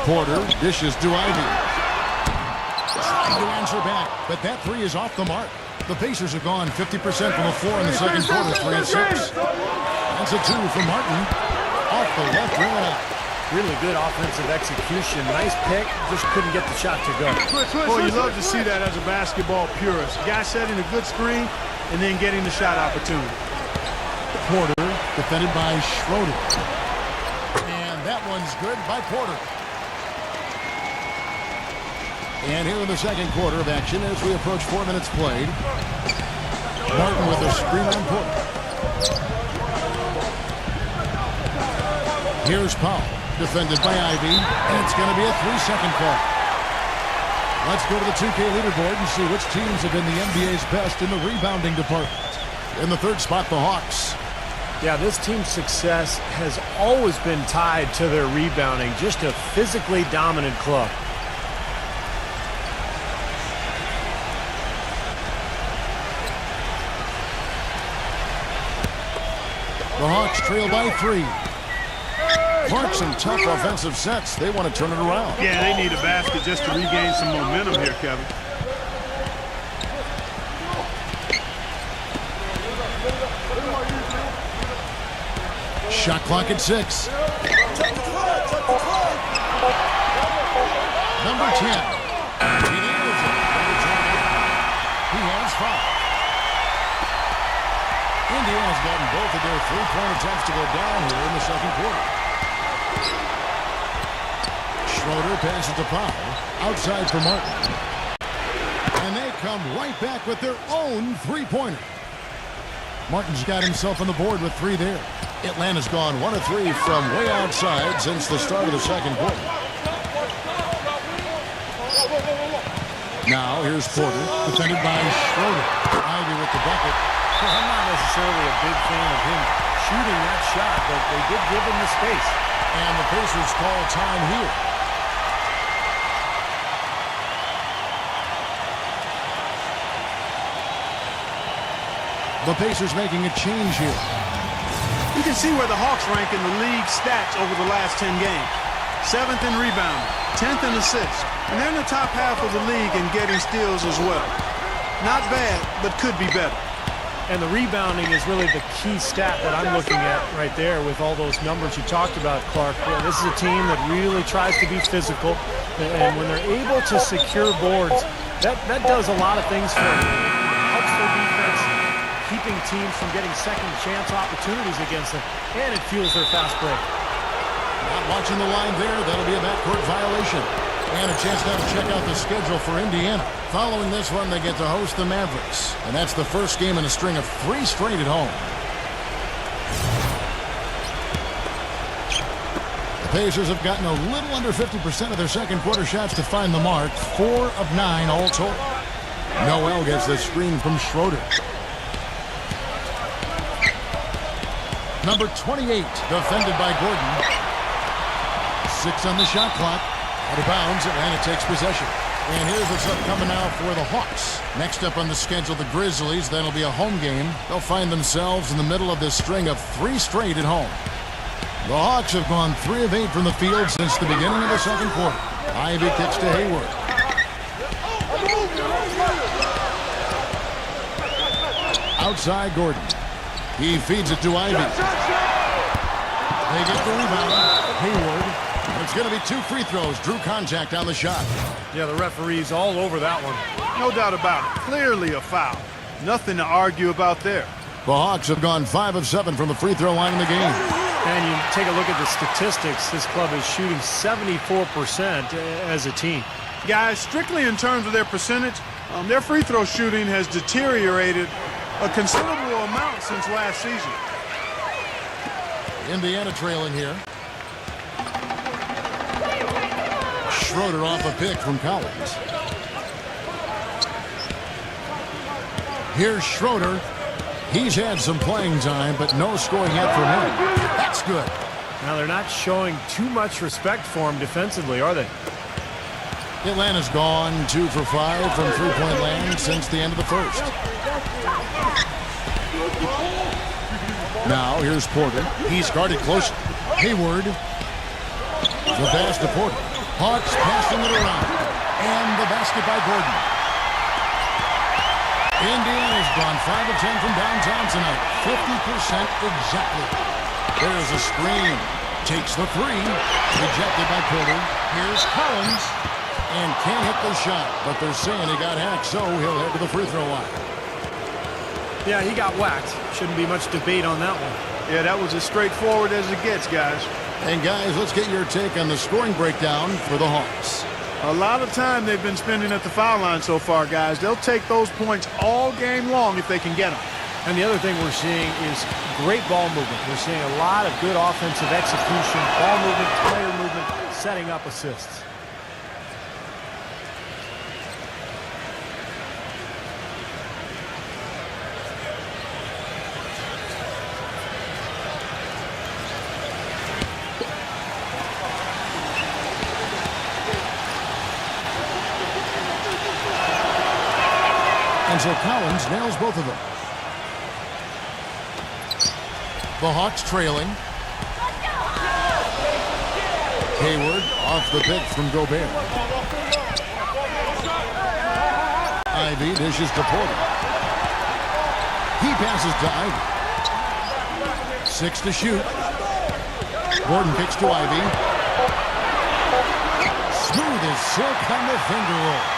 Porter dishes to Ivy. Trying to answer back, but that 3 is off the mark. The Pacers have gone 50% from the floor in the second quarter, 3 of 6. That's a 2 from Martin. Off the left rim and out. Really good offensive execution. Nice pick, just couldn't get the shot to go. Boy, you love to see that as a basketball purist. Guy setting a good screen and then getting the shot opportunity. Porter defended by Schroeder. And that one's good by Porter. And here in the second quarter of action as we approach 4 minutes played. Martin with a screen on Porter. Here's Powell, defended by Ivy, and it's going to be a 3-second call. Let's go to the 2K leaderboard and see which teams have been the NBA's best in the rebounding department. In the third spot, the Hawks. Yeah, this team's success has always been tied to their rebounding. Just a physically dominant club. The Hawks trail by 3. Clark, some tough offensive sets. They want to turn it around. Yeah, they need a basket just to regain some momentum here, Kevin. Shot clock at 6. Number 10. He nails it. He has 5. Indiana's gotten both of their 3-point attempts to go down here in the second quarter. Schroeder passes to Powell. Outside for Martin. And they come right back with their own 3-pointer. Martin's got himself on the board with 3 there. Atlanta's gone 1 of 3 from way outside since the start of the second quarter. Now here's Porter, defended by Schroeder. Ivy with the bucket. Well, I'm not necessarily a big fan of him shooting that shot, but they did give him the space. And the Pacers call time here. The Pacers making a change here. You can see where the Hawks rank in the league stats over the last 10 games. 7th in rebounding, 10th in assists, and they're in the top half of the league in getting steals as well. Not bad, but could be better. And the rebounding is really the key stat that I'm looking at right there with all those numbers you talked about, Clark. Yeah, this is a team that really tries to be physical, and when they're able to secure boards, that does a lot of things for them. It helps their defense, keeping teams from getting second chance opportunities against them, and it fuels their fast break. Not watching the line there. That'll be a backcourt violation. And a chance now to check out the schedule for Indiana. Following this one, they get to host the Mavericks. And that's the first game in a string of 3 straight at home. The Pacers have gotten a little under 50% of their second quarter shots to find the mark. 4 of 9 all told. Noel gets the screen from Schroeder. Number 28, defended by Gordon. 6 on the shot clock. Out of bounds, Atlanta takes possession. And here's what's up coming now for the Hawks. Next up on the schedule, the Grizzlies. That'll be a home game. They'll find themselves in the middle of this string of 3 straight at home. The Hawks have gone 3 of 8 from the field since the beginning of the second quarter. Ivy kicks to Hayward. Outside Gordon. He feeds it to Ivy. They get the rebound. Hayward. It's going to be 2 free throws. Drew contact on the shot. Yeah, the referee's all over that one. No doubt about it. Clearly a foul. Nothing to argue about there. The Hawks have gone 5 of 7 from the free throw line in the game. And you take a look at the statistics. This club is shooting 74% as a team. Guys, strictly in terms of their percentage, their free throw shooting has deteriorated a considerable amount since last season. Indiana trailing here. Schroeder off a pick from Collins. Here's Schroeder. He's had some playing time, but no scoring yet from him. That's good. Now, they're not showing too much respect for him defensively, are they? Atlanta's gone 2 for 5 from three-point land since the end of the first. Now, here's Porter. He's guarded close. Hayward. The pass to Porter. Hawks passing it around. And the basket by Gordon. Indiana's gone 5 of 10 from downtown tonight. 50% exactly. There's a screen. Takes the 3. Rejected by Porter. Here's Collins. And can't hit the shot. But they're saying he got hacked, so he'll head to the free throw line. Yeah, he got whacked. Shouldn't be much debate on that one. Yeah, that was as straightforward as it gets, guys. And guys, let's get your take on the scoring breakdown for the Hawks. A lot of time they've been spending at the foul line so far, guys. They'll take those points all game long if they can get them. And the other thing we're seeing is great ball movement. We're seeing a lot of good offensive execution, ball movement, player movement, setting up assists. And so Collins nails both of them. The Hawks trailing. Hayward off the pick from Gobert. Ivy dishes to Porter. He passes to Ivy. 6 to shoot. Gordon kicks to Ivy. Smooth as silk on the finger roll.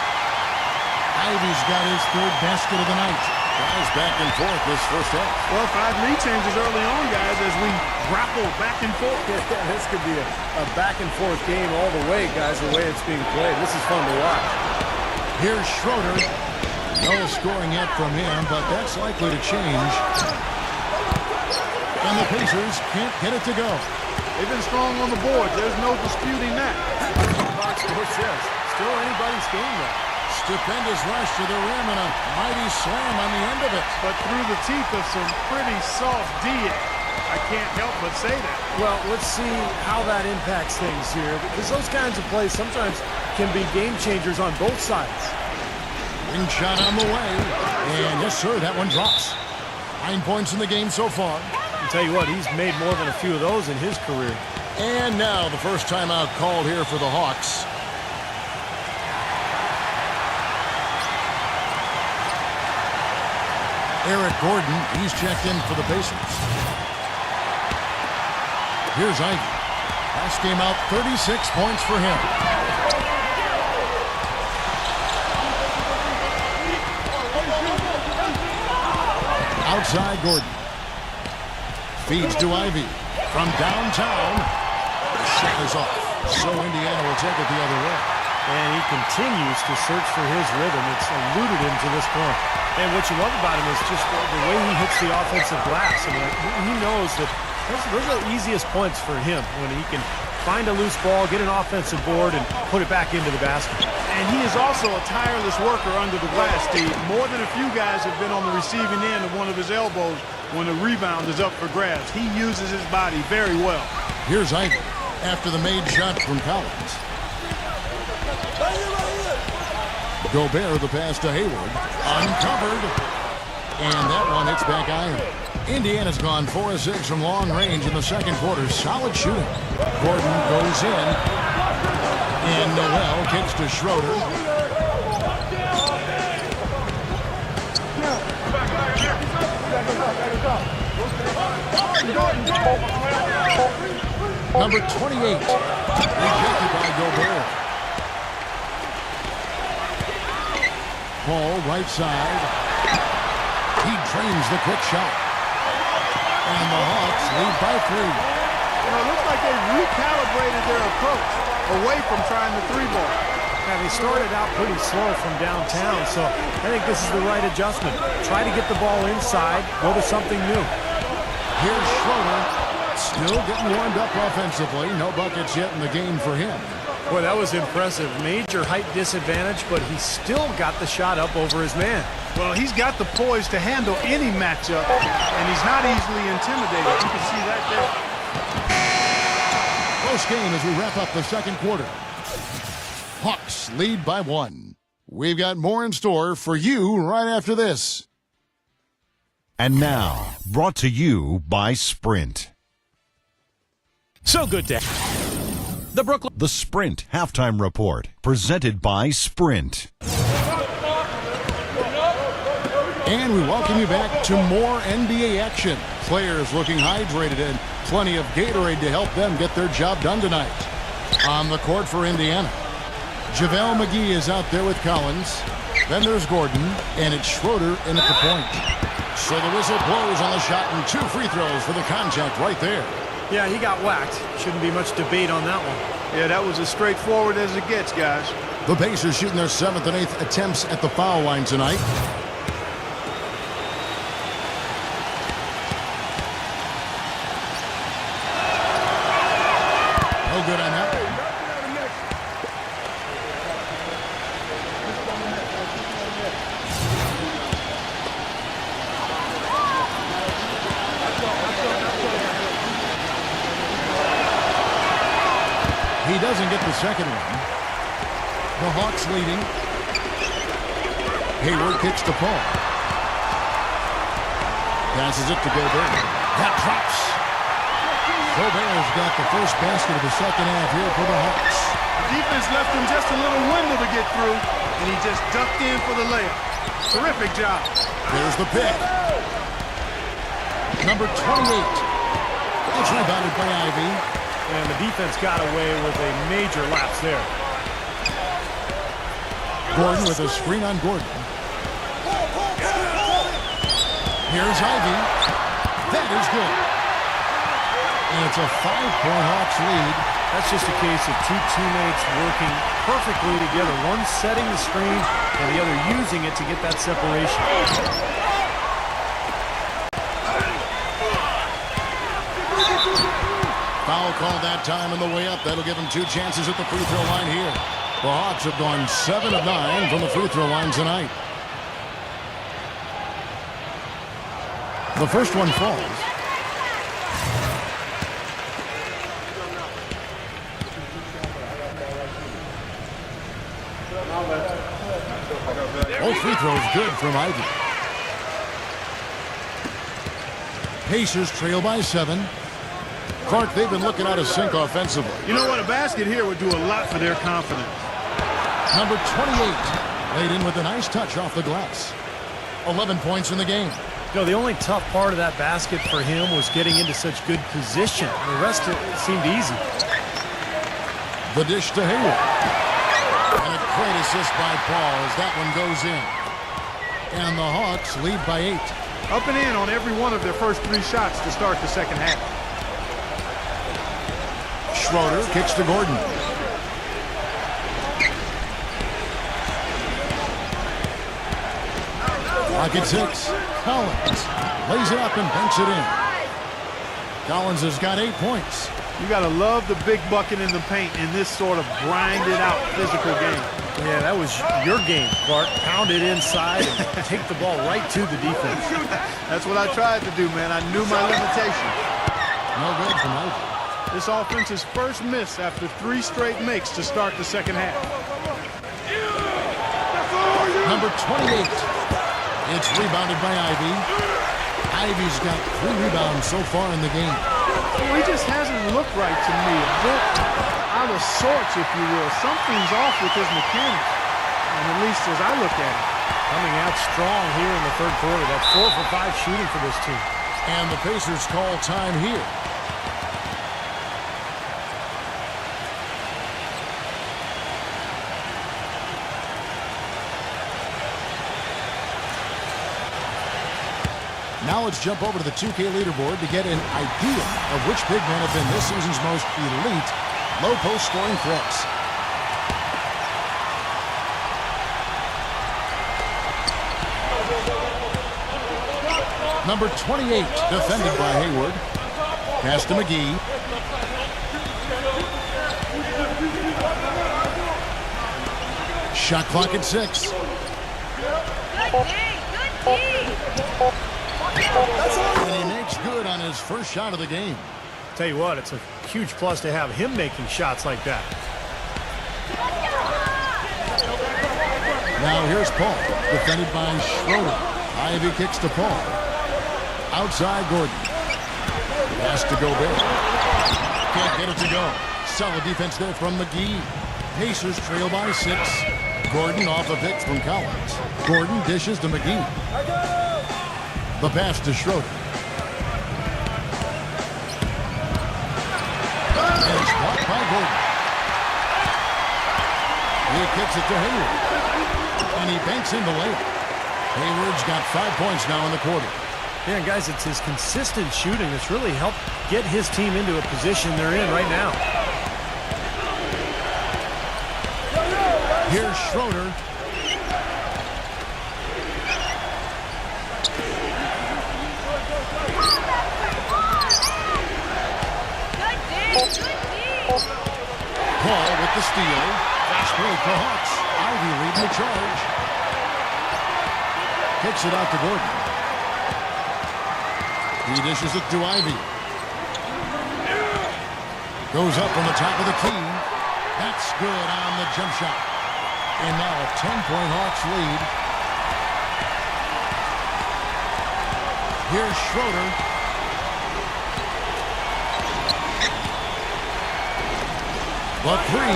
Ivy's got his 3rd basket of the night. Guys back and forth this first half. Well, 5 lead changes early on, guys, as we grapple back and forth. Yeah, this could be a back and forth game all the way, guys, the way it's being played. This is fun to watch. Here's Schroeder. No scoring yet from him, but that's likely to change. And the Pacers can't get it to go. They've been strong on the board. There's no disputing that. Box score says, still anybody's game though. Stupendous rush to the rim and a mighty slam on the end of it. But through the teeth of some pretty soft D. I can't help but say that. Well, let's see how that impacts things here, because those kinds of plays sometimes can be game changers on both sides. Ring shot on the way. And yes, sir, that one drops. 9 points in the game so far. I'll tell you what, he's made more than a few of those in his career. And now the first timeout called here for the Hawks. Eric Gordon, he's checked in for the Pacers. Here's Ivy. Last game out, 36 points for him. Outside Gordon. Feeds to Ivy. From downtown. The shot is off. So Indiana will take it the other way. And he continues to search for his rhythm. It's eluded him to this point. And what you love about him is just the way he hits the offensive glass. I mean, he knows that those are the easiest points for him, when he can find a loose ball, get an offensive board, and put it back into the basket. And he is also a tireless worker under the glass, Steve. More than a few guys have been on the receiving end of one of his elbows when the rebound is up for grabs. He uses his body very well. Here's Ivy after the made shot from Collins. Gobert, the pass to Hayward. Uncovered. And that one hits back iron. Indiana's gone 4 of 6 from long range in the second quarter. Solid shooting. Gordon goes in. And Noel kicks to Schroeder. Number 28. Rejected by Gobert. Paul, right side. He drains the quick shot. And the Hawks lead by 3. You know, it looks like they recalibrated their approach away from trying the three ball. And they started out pretty slow from downtown, so I think this is the right adjustment. Try to get the ball inside, go to something new. Here's Schroeder, still getting warmed up offensively. No buckets yet in the game for him. Boy, that was impressive. Major height disadvantage, but he still got the shot up over his man. Well, he's got the poise to handle any matchup, and he's not easily intimidated. You can see that there. Close game as we wrap up the second quarter. Hawks lead by 1. We've got more in store for you right after this. And now, brought to you by Sprint. So good to the Brooklyn. The Sprint Halftime Report, presented by Sprint. And we welcome you back to more NBA action. Players looking hydrated and plenty of Gatorade to help them get their job done tonight. On the court for Indiana, JaVale McGee is out there with Collins. Then there's Gordon, and it's Schroeder in at the point. So the whistle blows on the shot, and 2 free throws for the contact right there. Yeah, he got whacked. Shouldn't be much debate on that one. Yeah, that was as straightforward as it gets, guys. The Pacers shooting their 7th and 8th attempts at the foul line tonight. No good on that one. He doesn't get the second one. The Hawks leading. Hayward kicks to Paul. Passes it to Gobert. That drops. Gobert's got the first basket of the second half here for the Hawks. Defense left him just a little window to get through, and he just ducked in for the layup. Terrific job. There's the pick. Number 28. It's rebounded by Ivy. And the defense got away with a major lapse there. Gordon with a screen on Gordon. Here's Ivy. That is good. And it's a 5-point Hawks lead. That's just a case of 2 teammates working perfectly together. One setting the screen and the other using it to get that separation. Foul called that time on the way up. That'll give him 2 chances at the free throw line here. The Hawks have gone 7 of 9 from the free throw line tonight. The first one falls. Both free throws good from Ivy. Pacers trail by 7. Clark, they've been looking out of sync offensively. You know what? A basket here would do a lot for their confidence. Number 28 laid in with a nice touch off the glass. 11 points in the game. You know, the only tough part of that basket for him was getting into such good position. The rest of it seemed easy. The dish to Hayward. And a great assist by Paul as that one goes in. And the Hawks lead by 8. Up and in on every one of their first 3 shots to start the second half. Schroeder kicks to Gordon. Clock at 6. Collins lays it up and banks it in. Collins has got 8 points. You got to love the big bucket in the paint in this sort of grinded out physical game. Yeah, that was your game, Clark. Pound it inside and take the ball right to the defense. That's what I tried to do, man. I knew my limitations. No good from Ivy. This offense's first miss after 3 straight makes to start the second half. Number 28. It's rebounded by Ivy. Ivy's got 3 rebounds so far in the game. Well, he just hasn't looked right to me. A bit out of sorts, if you will. Something's off with his mechanics, and at least as I look at it. Coming out strong here in the third quarter. That's 4 for 5 shooting for this team. And the Pacers call time here. Now let's jump over to the 2K leaderboard to get an idea of which big men have been this season's most elite low-post scoring threats. Number 28, defended by Hayward. Pass to McGee. Shot clock at 6. And he makes good on his first shot of the game. Tell you what, it's a huge plus to have him making shots like that. Now here's Paul, defended by Schroeder. Ivy kicks to Paul. Outside Gordon. Pass to Gobert. Can't get it to go. Solid defense there from McGee. Pacers trail by 6. Gordon off a pick from Collins. Gordon dishes to McGee. The pass to Schroeder. And it's blocked by Gordon. He kicks it to Hayward. And he banks in the layup. Hayward's got 5 points now in the quarter. Yeah, guys, it's his consistent shooting that's really helped get his team into a position they're in right now. Here's Schroeder. Paul with the steal. Fast break for Hawks. Ivy leading the charge. Kicks it out to Gordon. He dishes it to Ivy. Goes up from the top of the key. That's good on the jump shot. And now a 10-point Hawks lead. Here's Schroeder. The 3.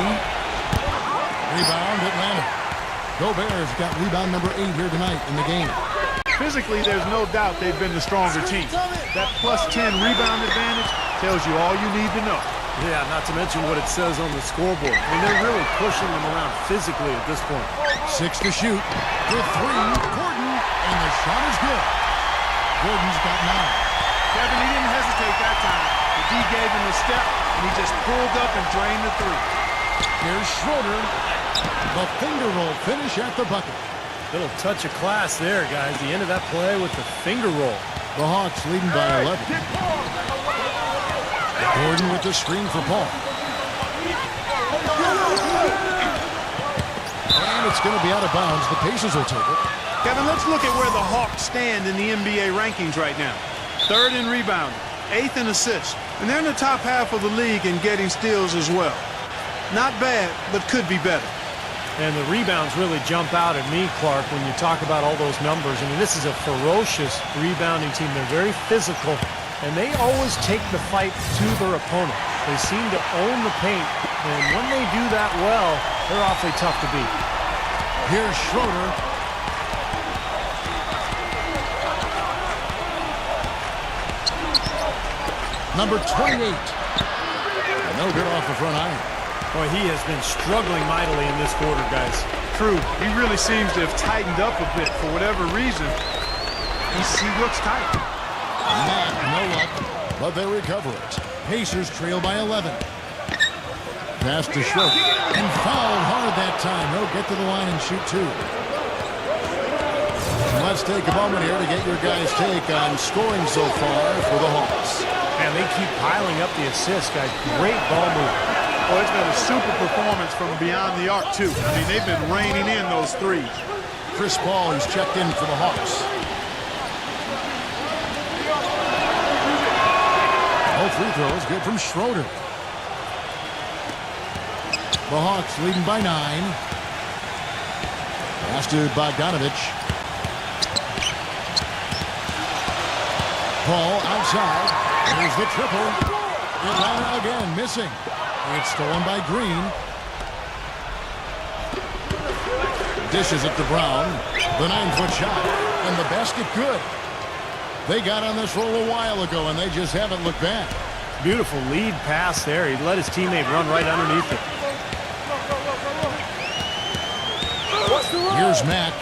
Rebound Atlanta. Gobert's got rebound number 8 here tonight in the game. Physically, there's no doubt they've been the stronger team. That plus 10 rebound advantage tells you all you need to know. Yeah, not to mention what it says on the scoreboard. I mean, they're really pushing them around physically at this point. 6 to shoot. For 3, Gordon, and the shot is good. Gordon's got 9. Kevin, he didn't hesitate that time. The D gave him a step, and he just pulled up and drained the 3. Here's Schroeder. The finger roll finish at the bucket. Little touch of class there, guys. The end of that play with the finger roll. The Hawks leading by 11. Gordon with the screen for Paul. And it's going to be out of bounds. The Pacers will take it. Kevin, let's look at where the Hawks stand in the NBA rankings right now. 3rd in rebounding, 8th in assists, and they're in the top half of the league in getting steals as well. Not bad, but could be better. And the rebounds really jump out at me, Clark, when you talk about all those numbers. I mean, this is a ferocious rebounding team. They're very physical, and they always take the fight to their opponent. They seem to own the paint, and when they do that well, they're awfully tough to beat. Here's Schroeder. Number 28. No good off the front iron. Boy, he has been struggling mightily in this quarter, guys. True. He really seems to have tightened up a bit for whatever reason. He looks tight. Mack, no luck, but they recover it. Pacers trail by 11. Pass to Schroeder. And fouled hard that time. He'll get to the line and shoot two. Let's take a moment here to get your guys' take on scoring so far for the Hawks. And they keep piling up the assists, guys. Great ball movement. Well, it's been a super performance from beyond the arc, too. I mean, they've been raining in those threes. Chris Paul, he's checked in for the Hawks. Both free throws good from Schroeder. The Hawks leading by 9. Pass to Bogdanovich. Paul outside. There's the triple. Atlanta again missing. It's stolen by Green. Dishes it to Brown. The 9-foot shot. And the basket good. They got on this roll a while ago, and they just haven't looked back. Beautiful lead pass there. He let his teammate run right underneath it. Here's Mack.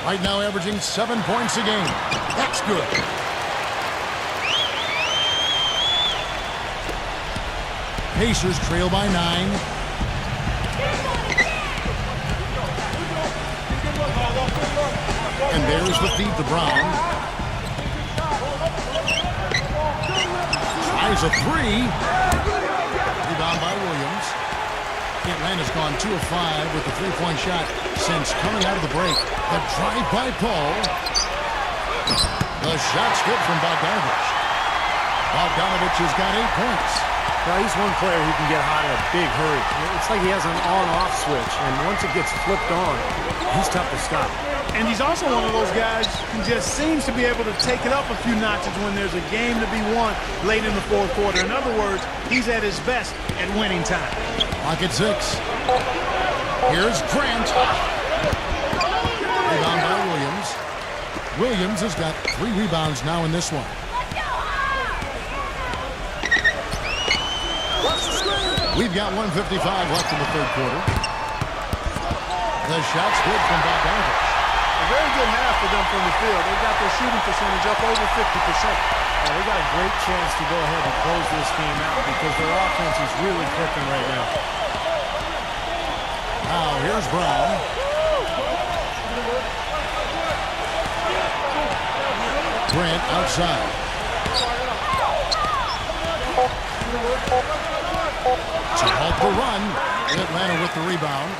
Right now averaging 7 points a game. That's good. Pacers trail by 9. And there's the feed to Brown. Tries a three. Rebound by Williams. Atlanta's gone 2 of 5 with the three-point shot since coming out of the break. The drive by Paul. The shot's good from Bogdanovich. Bogdanovich has got 8 points. Now, he's one player who can get hot in a big hurry. It's like he has an on-off switch, and once it gets flipped on, he's tough to stop. And he's also one of those guys who just seems to be able to take it up a few notches when there's a game to be won late in the fourth quarter. In other words, he's at his best at winning time. Lock at 6. Here's Grant. Rebound by Williams. Williams has got 3 rebounds now in this one. We've got 1:55 left in the third quarter. The shot's good from Bogdanovich. A very good half for them from the field. They've got their shooting percentage up over 50%. They got a great chance to go ahead and close this game out because their offense is really clicking right now. Now here's Brown. Grant outside. To halt the run. Atlanta with the rebound.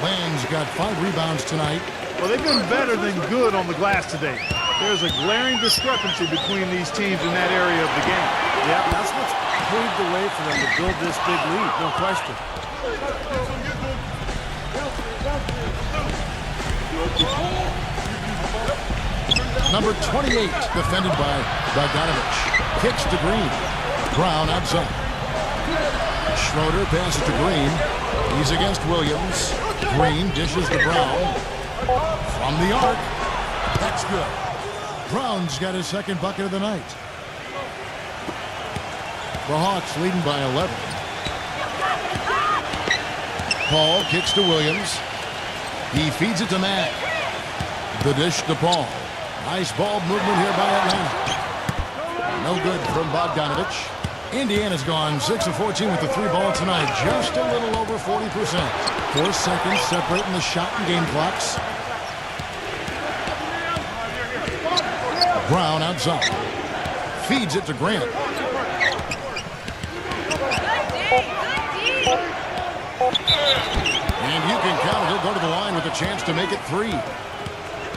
Land's got 5 rebounds tonight. Well, they've been better than good on the glass today. There's a glaring discrepancy between these teams in that area of the game. Yeah, that's what's paved the way for them to build this big lead, no question. Number 28, defended by Bogdanovich. Kicks to Green. Brown outside. Schroeder passes to Green. He's against Williams. Green dishes to Brown. From the arc. That's good. Brown's got his second bucket of the night. The Hawks leading by 11. Paul kicks to Williams. He feeds it to Mack. The dish to Paul. Nice ball movement here by Atlanta. No good from Bogdanovich. Indiana's gone 6 of 14 with the 3 ball tonight. Just a little over 40%. 4 seconds separating the shot and game clocks. Brown outside. Feeds it to Grant. And you can count it. He'll go to the line with a chance to make it 3.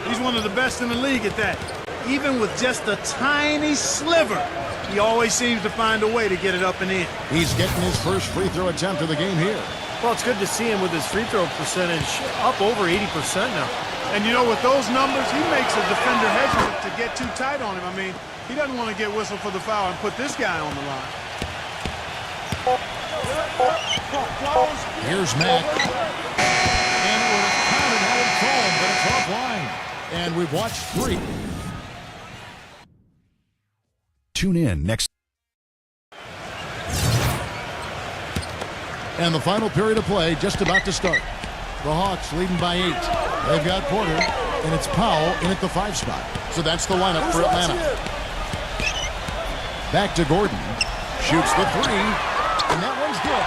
He's one of the best in the league at that. Even with just a tiny sliver, he always seems to find a way to get it up and in. He's getting his first free throw attempt of the game here. Well, it's good to see him with his free throw percentage up over 80% now. And you know, with those numbers, he makes a defender hesitant to get too tight on him. I mean, he doesn't want to get whistled for the foul and put this guy on the line. Here's Mack. And it would have counted had it called, but it's offline. And we've watched 3. Tune in next. And the final period of play just about to start. The Hawks leading by 8. They've got Porter, and it's Powell in at the 5 spot. So that's the lineup for Atlanta. Back to Gordon. Shoots the 3, and that one's good.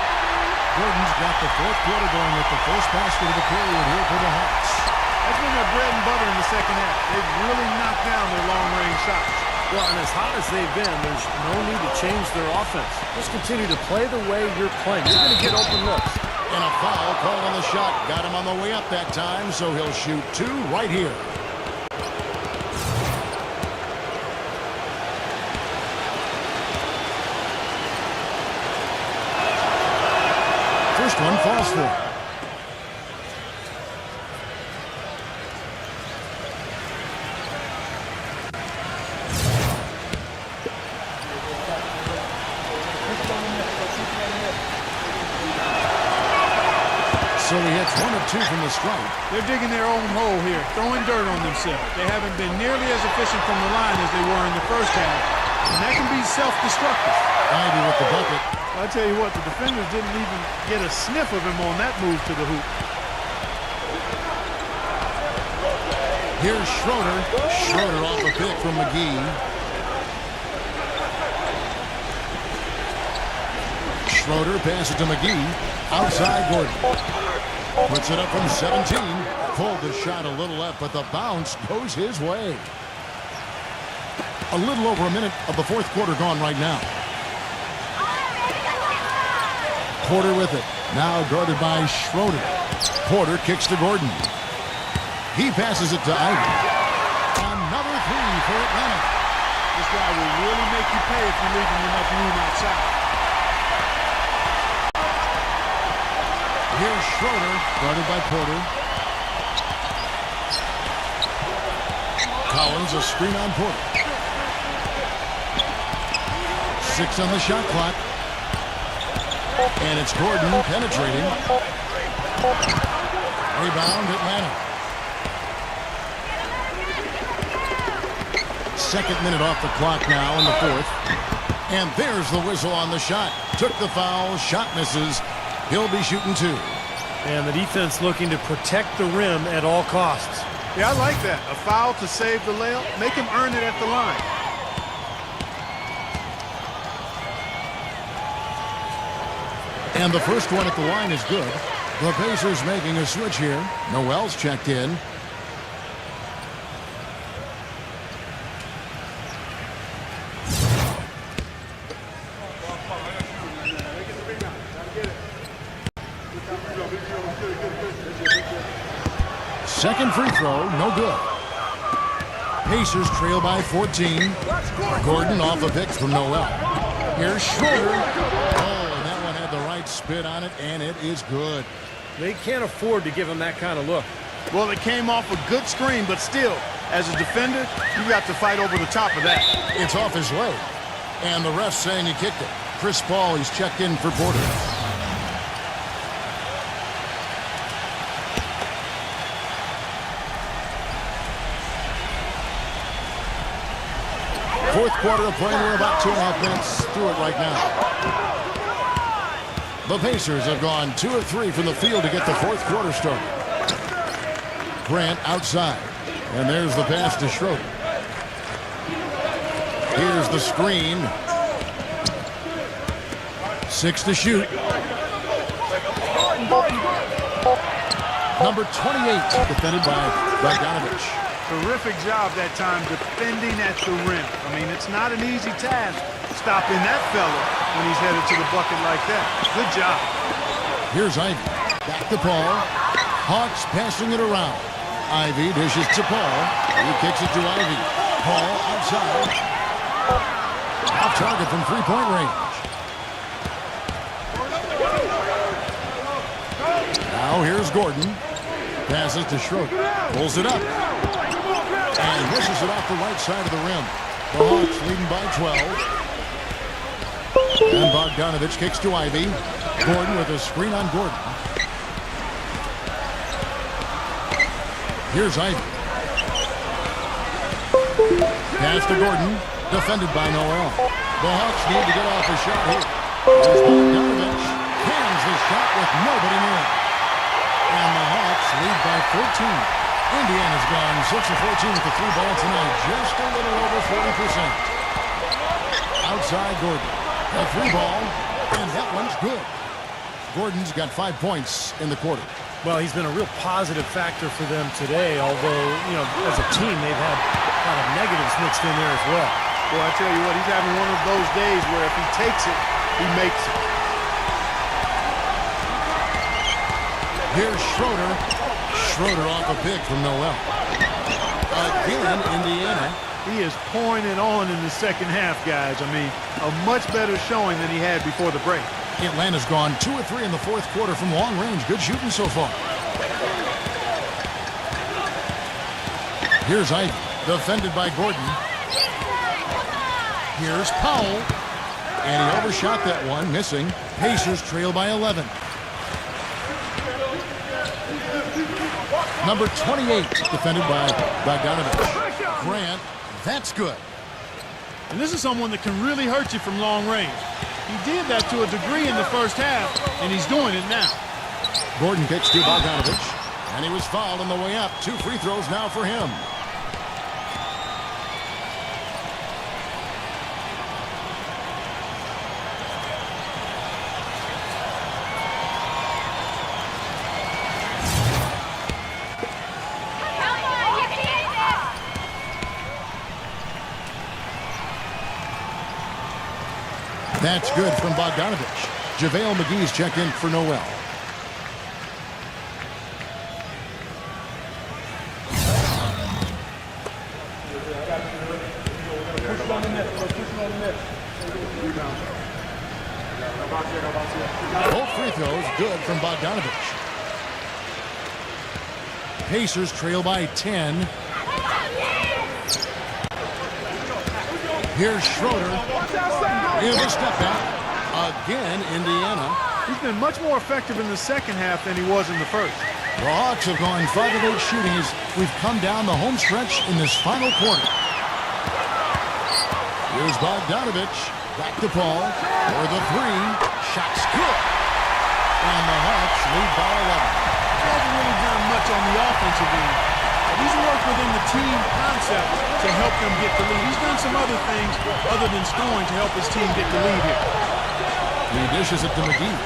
Gordon's got the 4th quarter going with the first basket of the period here for the Hawks. That's been their bread and butter in the second half. They've really knocked down their long-range shots. Well, and as hot as they've been, there's no need to change their offense. Just continue to play the way you're playing. You're going to get open looks. And a foul called on the shot. Got him on the way up that time, so he'll shoot 2 right here. First one falls for him. So he hits 1 of 2 from the stripe. They're digging their own hole here, throwing dirt on themselves. They haven't been nearly as efficient from the line as they were in the first half, and that can be self-destructive. Ivy with the bucket. I tell you what, the defenders didn't even get a sniff of him on that move to the hoop. Here's Schroeder. Schroeder off the pick from McGee. Schroeder passes to McGee. Outside Gordon. Puts it up from 17. Pulled the shot a little left, but the bounce goes his way. A little over a minute of the 4th quarter gone right now. Porter with it. Now guarded by Schroeder. Porter kicks to Gordon. He passes it to Ivy. Another 3 for Atlanta. This guy will really make you pay if you leave him enough room outside. Here's Schroeder, guarded by Porter. Collins, a screen on Porter. 6 on the shot clock. And it's Gordon penetrating. Rebound, Atlanta. 2nd minute off the clock now in the 4th. And there's the whistle on the shot. Took the foul, shot misses. He'll be shooting 2. And the defense looking to protect the rim at all costs. Yeah, I like that. A foul to save the layup. Make him earn it at the line. And the first one at the line is good. The Pacers making a switch here. Noel's checked in. Second free throw, no good. Pacers trail by 14. Gordon off a pick from Noel. Here's Schroeder. Oh, and that one had the right spit on it, and it is good. They can't afford to give him that kind of look. Well, it came off a good screen, but still, as a defender, you got to fight over the top of that. It's off his leg. And the ref saying he kicked it. Chris Paul, he's checked in for Porter. Fourth quarter of play. We're about 2.5 minutes through it right now. The Pacers have gone 2 of 3 from the field to get the 4th quarter started. Grant outside. And there's the pass to Schroeder. Here's the screen. 6 to shoot. Number 28, defended by Bogdanovich. Terrific job that time defending at the rim. I mean, it's not an easy task stopping that fella when he's headed to the bucket like that. Good job. Here's Ivy. Back to Paul. Hawks passing it around. Ivy dishes to Paul. He kicks it to Ivy. Paul outside. Off target from 3-point range. Now here's Gordon. Passes to Schroeder. Pulls it up. And misses it off the right side of the rim. The Hawks leading by 12. And Bogdanovich kicks to Ivy. Gordon with a screen on Gordon. Here's Ivy. Pass to Gordon. Defended by Noel. The Hawks need to get off a shot here. Here's Bogdanovich. Cans the shot with nobody near. And the Hawks lead by 14. Indiana's gone 6 of 14 with the 3 ball tonight. Just a little over 40%. Outside Gordon. A 3 ball. And that one's good. Gordon's got 5 points in the quarter. Well, he's been a real positive factor for them today, although, you know, as a team, they've had a lot of negatives mixed in there as well. Well, I tell you what, he's having one of those days where if he takes it, he makes it. Here's Schroeder. Schroeder off a pick from Noel. Again, Indiana. He is pouring it on in the second half, guys. I mean, a much better showing than he had before the break. Atlanta's gone 2 of 3 in the fourth quarter from long range. Good shooting so far. Here's Ivy, defended by Gordon. Here's Powell. And he overshot that one, missing. Pacers trail by 11. Number 28, defended by Bogdanovich. Grant, that's good. And this is someone that can really hurt you from long range. He did that to a degree in the first half, and he's doing it now. Gordon kicks to Bogdanovich, and he was fouled on the way up. 2 free throws now for him. That's good from Bogdanovich. JaVale McGee's checked in for Noel. Both free throws good from Bogdanovich. Pacers trail by 10. Here's Schroeder. Here's a step back. Again, Indiana. He's been much more effective in the second half than he was in the first. The Hawks have gone 5 of 8 shooting as we've come down the home stretch in this final quarter. Here's Bogdanovich. Back to Paul for the 3. Shot's good. And the Hawks lead by 11. He hasn't really done much on the offensive end. He's worked within the team concept to help them get the lead. He's done some other things other than scoring to help his team get the lead here. He dishes it to McGee.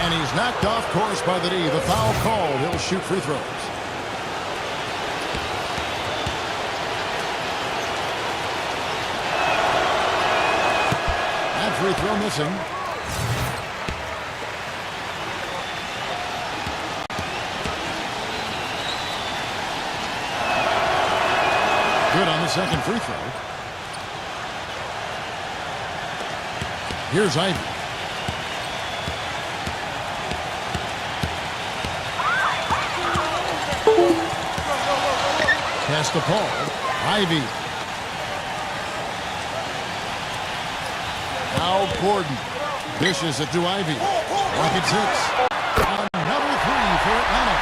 And he's knocked off course by the D. The foul called. He'll shoot free throws. That free throw missing. Good on the second free throw. Here's Ivy. Pass to Paul. Ivy. Now Gordon. Dishes it to Ivy. Rockets hits. Another 3 for Atlanta.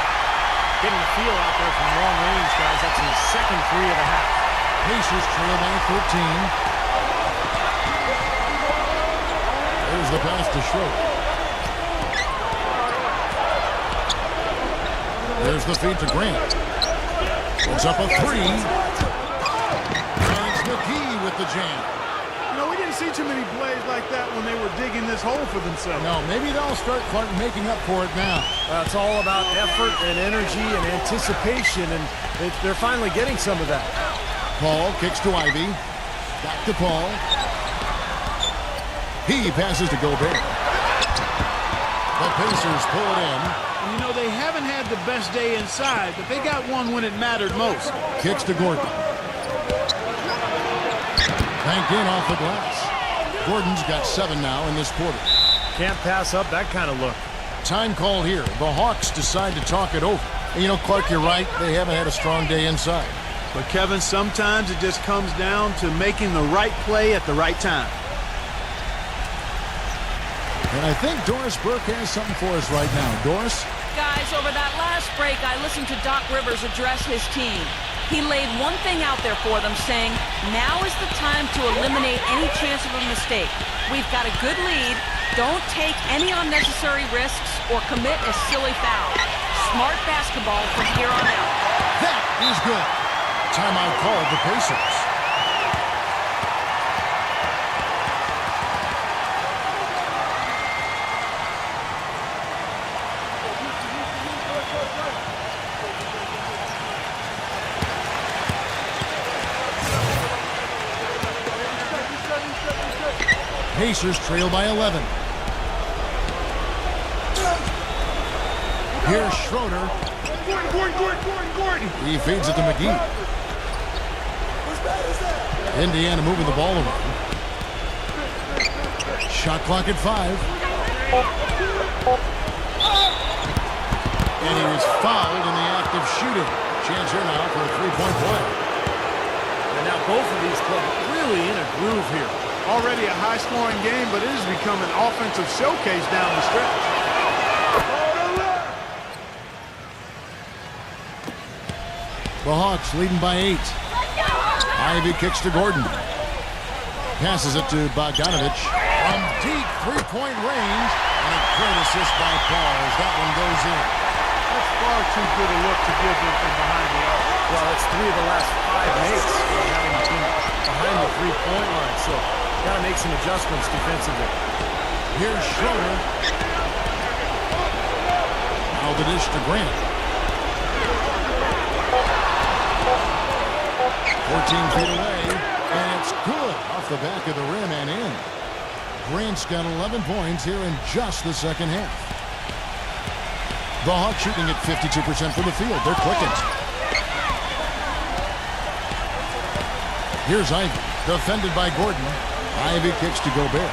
Getting the feel out there from long range, guys. That's his second 3 of the half. Pacers trail by 13. There's the pass to Schroeder. There's the feed to Grant. Puts up a 3. And it's McGee with the jam. You know, we didn't see too many plays like that when they were digging this hole for themselves. No, maybe they'll start making up for it now. It's all about effort and energy and anticipation, and they're finally getting some of that. Paul kicks to Ivy. Back to Paul. He passes to Gobert. The Pacers pull it in. And you know, they haven't had the best day inside, but they got one when it mattered most. Kicks to Gordon. Banked in off the glass. Gordon's got 7 now in this quarter. Can't pass up that kind of look. Time called here. The Hawks decide to talk it over. And you know, Clark, you're right. They haven't had a strong day inside. But, Kevin, sometimes it just comes down to making the right play at the right time. And I think Doris Burke has something for us right now. Doris? Guys, over that last break, I listened to Doc Rivers address his team. He laid one thing out there for them, saying, now is the time to eliminate any chance of a mistake. We've got a good lead. Don't take any unnecessary risks or commit a silly foul. Smart basketball from here on out. That is good. Timeout called the Pacers. Pacers trail by 11. Here's Schroeder. Gordon. He feeds it to McGee. Indiana moving the ball around. Shot clock at 5. And he was fouled in the act of shooting. Chance here now for a three-point play. And now both of these clubs really in a groove here. Already a high-scoring game, but it has become an offensive showcase down the stretch. The Hawks leading by 8. Ivy kicks to Gordon. Passes it to Bogdanovich. From deep three-point range. And a great assist by Paul as that one goes in. That's far too good a look to give him from behind the arc. Well, it's 3 of the last 5 makes having been behind the three-point line. So, got to make some adjustments defensively. Here's Schroeder. Now the dish to Grant. 14 feet away, and it's good off the back of the rim and in. Grant's got 11 points here in just the second half. The Hawks shooting at 52% from the field. They're clicking. Here's Ivy, defended by Gordon. Ivy kicks to Gobert.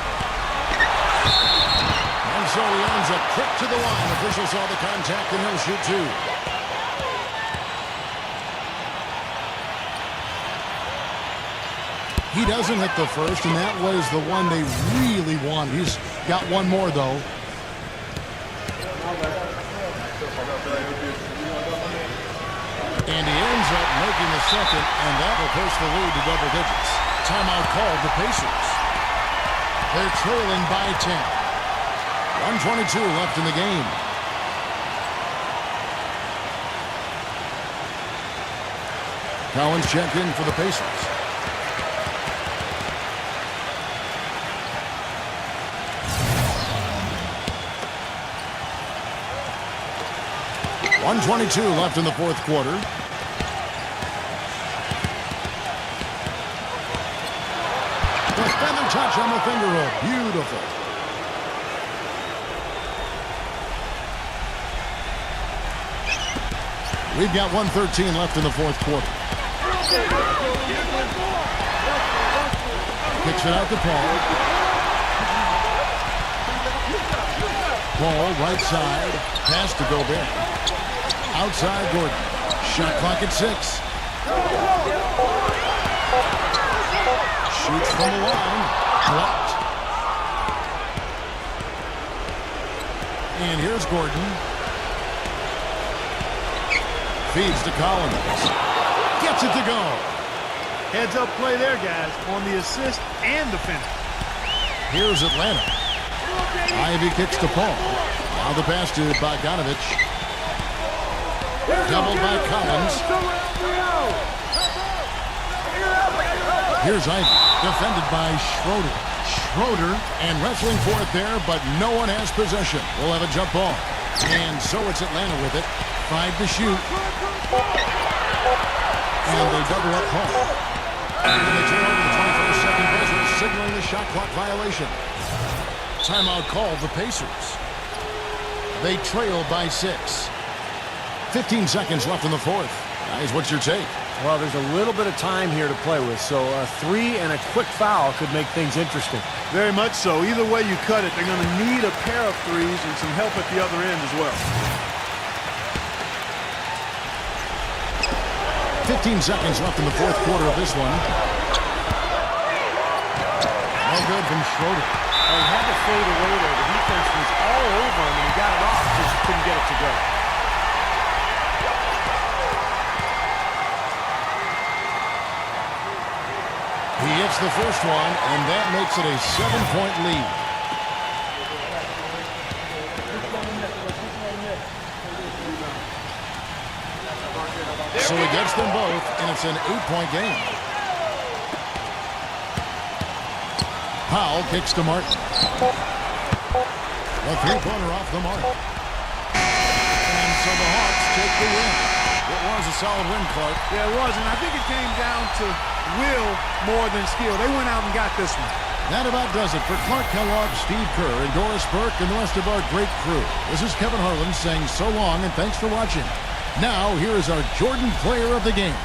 And so he earns a trip to the line. Officials saw the contact, and he'll shoot 2. He doesn't hit the first, and that was the one they really wanted. He's got one more, though. And he ends up making the second, and that will push the lead to double digits. Timeout called the Pacers. They're trailing by 10. 1:22 left in the game. Collins checked in for the Pacers. .122 left in the fourth quarter. The feather touch on the finger roll. Beautiful. We've got 1:13 left in the fourth quarter. Kicks it out to Paul. Paul, right side. Pass to Gobert. Outside Gordon. Shot clock at 6. Shoots from the line. Blocked. And here's Gordon. Feeds to Collins. Gets it to go. Heads up play there, guys, on the assist and the finish. Here's Atlanta. Ivy kicks to Paul. Now the pass to Bogdanovich. Doubled by Collins. Here's Ivy, defended by Schroeder. Schroeder, and wrestling for it there, but no one has possession. We'll have a jump ball. And so it's Atlanta with it. 5 to shoot. And they double up Paul. And they turn over the 21st second buzzer, signaling the shot clock violation. Timeout called the Pacers. They trail by 6. 15 seconds left in the fourth. Guys, what's your take? Well, there's a little bit of time here to play with, so a 3 and a quick foul could make things interesting. Very much so. Either way you cut it, they're going to need a pair of threes and some help at the other end as well. 15 seconds left in the fourth quarter of this one. No good from Schroeder. He had to fade away there. The defense was all over him, and he got it off, just couldn't get it to go. He hits the first one, and that makes it a 7-point lead. So he gets them both, and it's an 8-point game. Powell kicks to Martin. A three-pointer off the mark. And so the Hawks take the win. It was a solid win, Clark. Yeah, it was, and I think it came down to will more than skill. They went out and got this one. That about does it for Clark Kellogg, Steve Kerr, and Doris Burke, and the rest of our great crew. This is Kevin Harlan saying so long and thanks for watching. Now, here is our Jordan Player of the Game.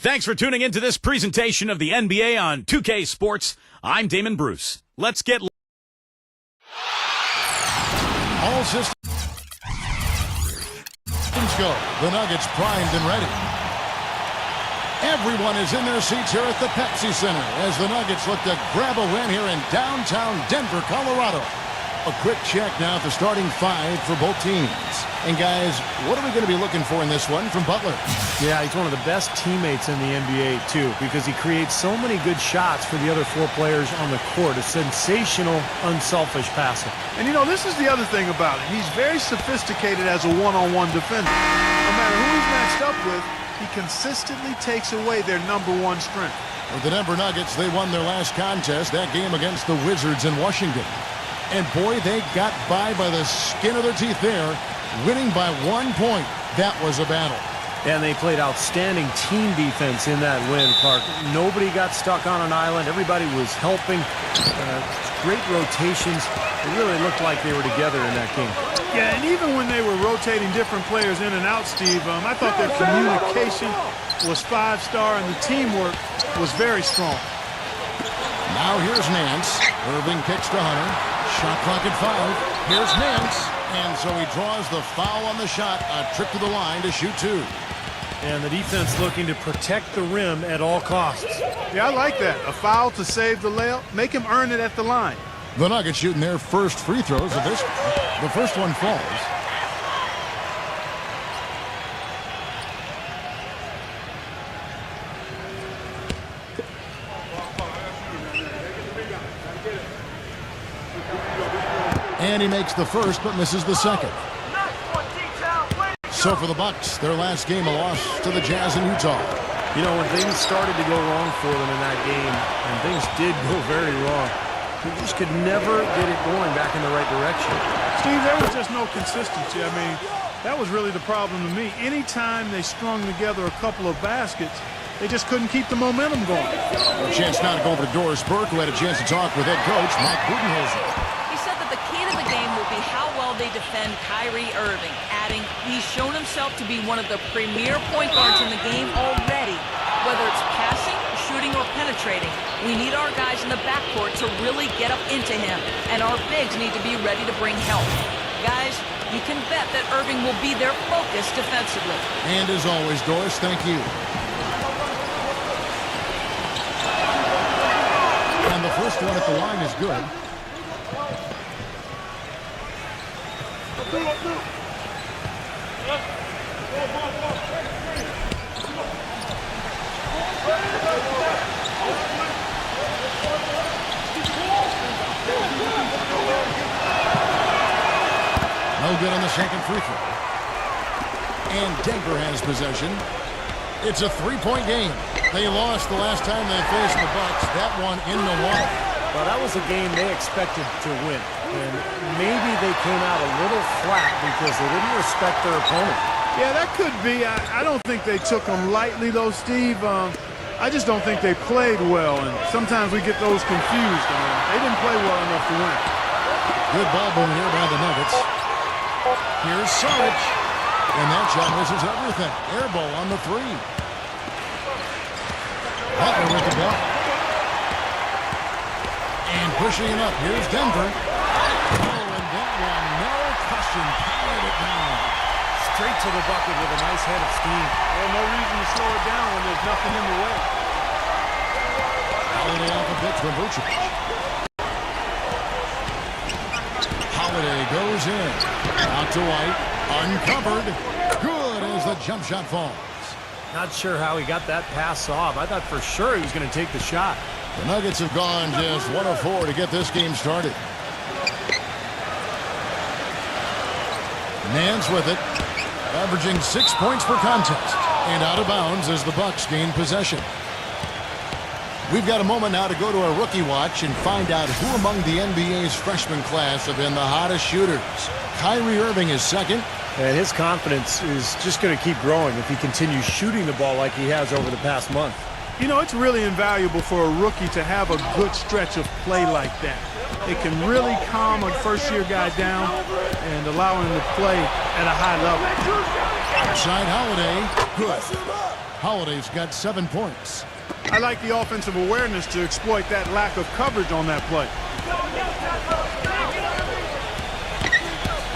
Thanks for tuning into this presentation of the NBA on 2K Sports. I'm Damon Bruce. Let's get All systems go. The Nuggets primed and ready. Everyone is in their seats here at the Pepsi Center as the Nuggets look to grab a win here in downtown Denver, Colorado. A quick check now at the starting five for both teams. And guys, what are we going to be looking for in this one from Butler? Yeah, he's one of the best teammates in the NBA, too, because he creates so many good shots for the other four players on the court. A sensational, unselfish passer. And, you know, this is the other thing about it. He's very sophisticated as a one-on-one defender. No matter who he's matched up with, he consistently takes away their number one strength. With the Denver Nuggets, they won their last contest, that game against the Wizards in Washington. And boy, they got by the skin of their teeth there, winning by 1 point. That was a battle. And they played outstanding team defense in that win, Clark. Nobody got stuck on an island. Everybody was helping. Great rotations. It really looked like they were together in that game. Yeah, and even when they were rotating different players in and out, Steve, I thought their communication was five-star and the teamwork was very strong. Now here's Nance. Irving kicks to Hunter. Shot clock at 5. Here's Nance. And so he draws the foul on the shot. A trip to the line to shoot 2. And the defense looking to protect the rim at all costs. Yeah, I like that. A foul to save the layup. Make him earn it at the line. The Nuggets shooting their first free throws of this one. The first one falls. And he makes the first, but misses the second. So for the Bucks, their last game, a loss to the Jazz in Utah. You know, when things started to go wrong for them in that game, and things did go very wrong, they just could never get it going back in the right direction. Steve, there was just no consistency. I mean, that was really the problem to me. Anytime they strung together a couple of baskets, they just couldn't keep the momentum going. A chance now to go over to Doris Burke, who had a chance to talk with head coach Mike Budenholzer. He said that the key to the game will be how well they defend Kyrie Irving, adding he's shown himself to be one of the premier point guards in the game already. Whether it's passing, shooting, or penetrating, we need our guys in the backcourt to really get up into him, and our bigs need to be ready to bring help. Guys, you can bet that Irving will be their focus defensively. And as always, Doris, thank you. And the first one at the line is good. No good on the second free throw. And Denver has possession. It's a three-point game. They lost the last time they faced the Bucks. That one in Milwaukee. Well, that was a game they expected to win. And maybe they came out a little flat because they didn't respect their opponent. Yeah, that could be. I don't think they took them lightly, though, Steve. I just don't think they played well, and sometimes we get those confused. They didn't play well enough to win. Good ball movement here by the Nuggets. Here's Saric. And that shot misses everything. Air ball on the 3. Butler with the block. And pushing it up. Here's Denver. Oh, and that one, no question, carried it down. Straight to the bucket with a nice head of steam. Well, no reason to slow it down when there's nothing in the way. Holiday off a pitch from Vucevic. Holiday goes in. Out to White. Uncovered. Good as the jump shot falls. Not sure how he got that pass off. I thought for sure he was going to take the shot. The Nuggets have gone just 1 of 4 to get this game started. Nance with it, averaging 6 points per contest, and out of bounds as the Bucks gain possession. We've got a moment now to go to our rookie watch and find out who among the NBA's freshman class have been the hottest shooters. Kyrie Irving is second. And his confidence is just going to keep growing if he continues shooting the ball like he has over the past month. You know, it's really invaluable for a rookie to have a good stretch of play like that. It can really calm a first-year guy down and allow him to play at a high level. Outside Holiday. Good. Holiday's got 7 points. I like the offensive awareness to exploit that lack of coverage on that play.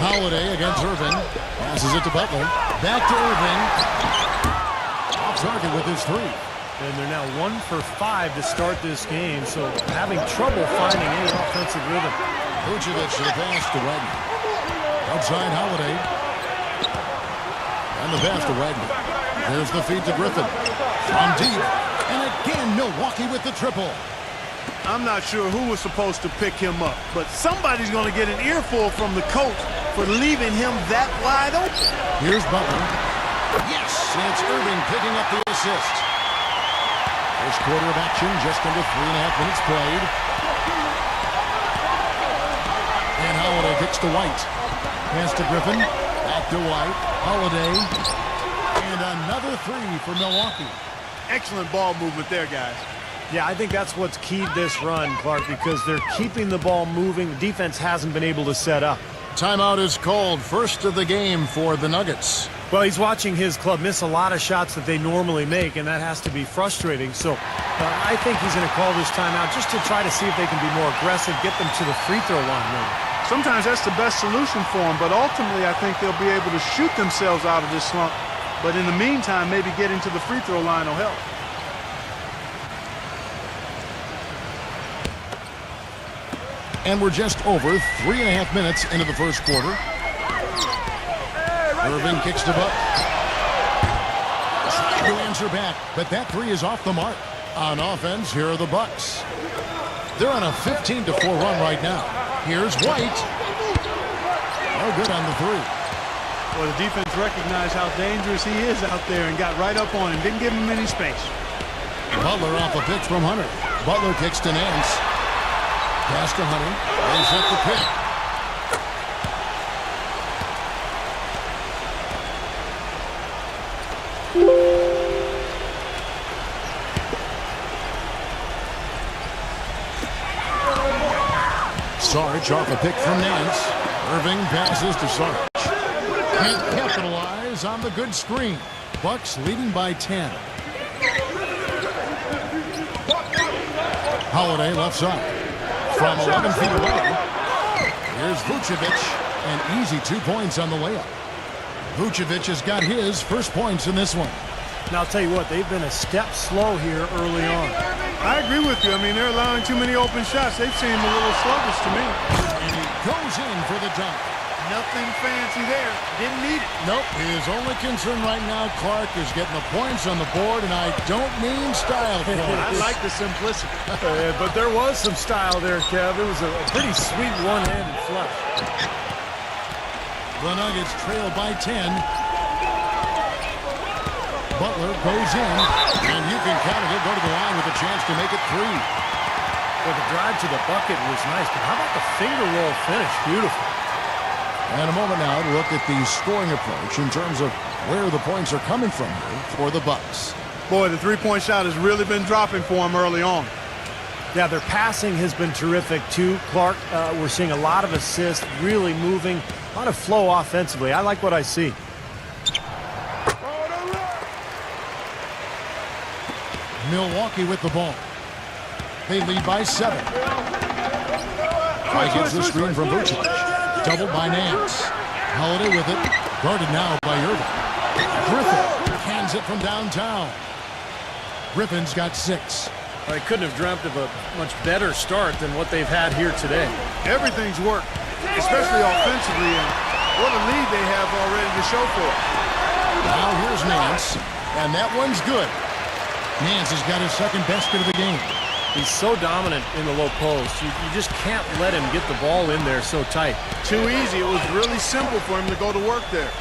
Holiday against Irving. Passes it to Butler. Back to Irving. Off target with his 3. And they're now 1 for 5 to start this game, so having trouble finding any offensive rhythm. Vucevic to the pass to Wagner. Outside Holiday. And the pass to Wagner. There's the feed to Griffin. From deep. And again, Milwaukee with the triple. I'm not sure who was supposed to pick him up, but somebody's going to get an earful from the coach for leaving him that wide open. Here's Butler. Yes, and it's Irving picking up the assist. First quarter of action, just under 3.5 minutes played. And Holiday kicks to White. Pass to Griffin. Back to White. Holiday. And another 3 for Milwaukee. Excellent ball movement there, guys. Yeah, I think that's what's keyed this run, Clark, because they're keeping the ball moving. The defense hasn't been able to set up. Timeout is called. First of the game for the Nuggets. Well, he's watching his club miss a lot of shots that they normally make, and that has to be frustrating. So I think he's going to call this timeout just to try to see if they can be more aggressive, get them to the free throw line. Maybe. Sometimes that's the best solution for them, but ultimately I think they'll be able to shoot themselves out of this slump. But in the meantime, maybe getting to the free throw line will help. And we're just over 3.5 minutes into the first quarter. Irving kicks to Buck. Trying to answer back, but that 3 is off the mark. On offense, here are the Bucks. They're on a 15-4 run right now. Here's White. No good on the 3. Well, the defense recognized how dangerous he is out there and got right up on him. Didn't give him any space. Butler off a pitch from Hunter. Butler kicks to Nance. Pass to Hunter. They set the pick. Sarge off a pick from Nance. Irving passes to Sarge. Can't capitalize on the good screen. Bucks leading by 10. Holiday left side. From 11 feet away. Here's Vucevic. An easy 2 points on the layup. Vucevic has got his first points in this one. Now, I'll tell you what, they've been a step slow here early on. I agree with you. I mean, they're allowing too many open shots. They seem a little sluggish to me. And he goes in for the dunk. Nothing fancy there. Didn't need it. Nope. His only concern right now, Clark, is getting the points on the board, and I don't mean style points. I like the simplicity. But there was some style there, Kev. It was a pretty sweet one-handed flush. The Nuggets trail by 10. Butler goes in, and you can count it. He'll go to the line with a chance to make it 3. Well, the drive to the bucket was nice, but how about the finger roll finish? Beautiful. And a moment now to look at the scoring approach in terms of where the points are coming from here for the Bucks. Boy, the three-point shot has really been dropping for him early on. Yeah, their passing has been terrific, too. Clark, we're seeing a lot of assists, really moving, a lot of flow offensively. I like what I see. Milwaukee with the ball. They lead by 7. Try gets the screen from Vucevic. Doubled by Nance. Holiday with it. Guarded now by Irving. Griffin hands it from downtown. Griffin's got 6. They couldn't have dreamt of a much better start than what they've had here today. Everything's worked, especially offensively, and what a lead they have already to show for it. Now here's Nance, and that one's good. Nance has got his second basket of the game. He's so dominant in the low post. You just can't let him get the ball in there so tight. Too easy. It was really simple for him to go to work there.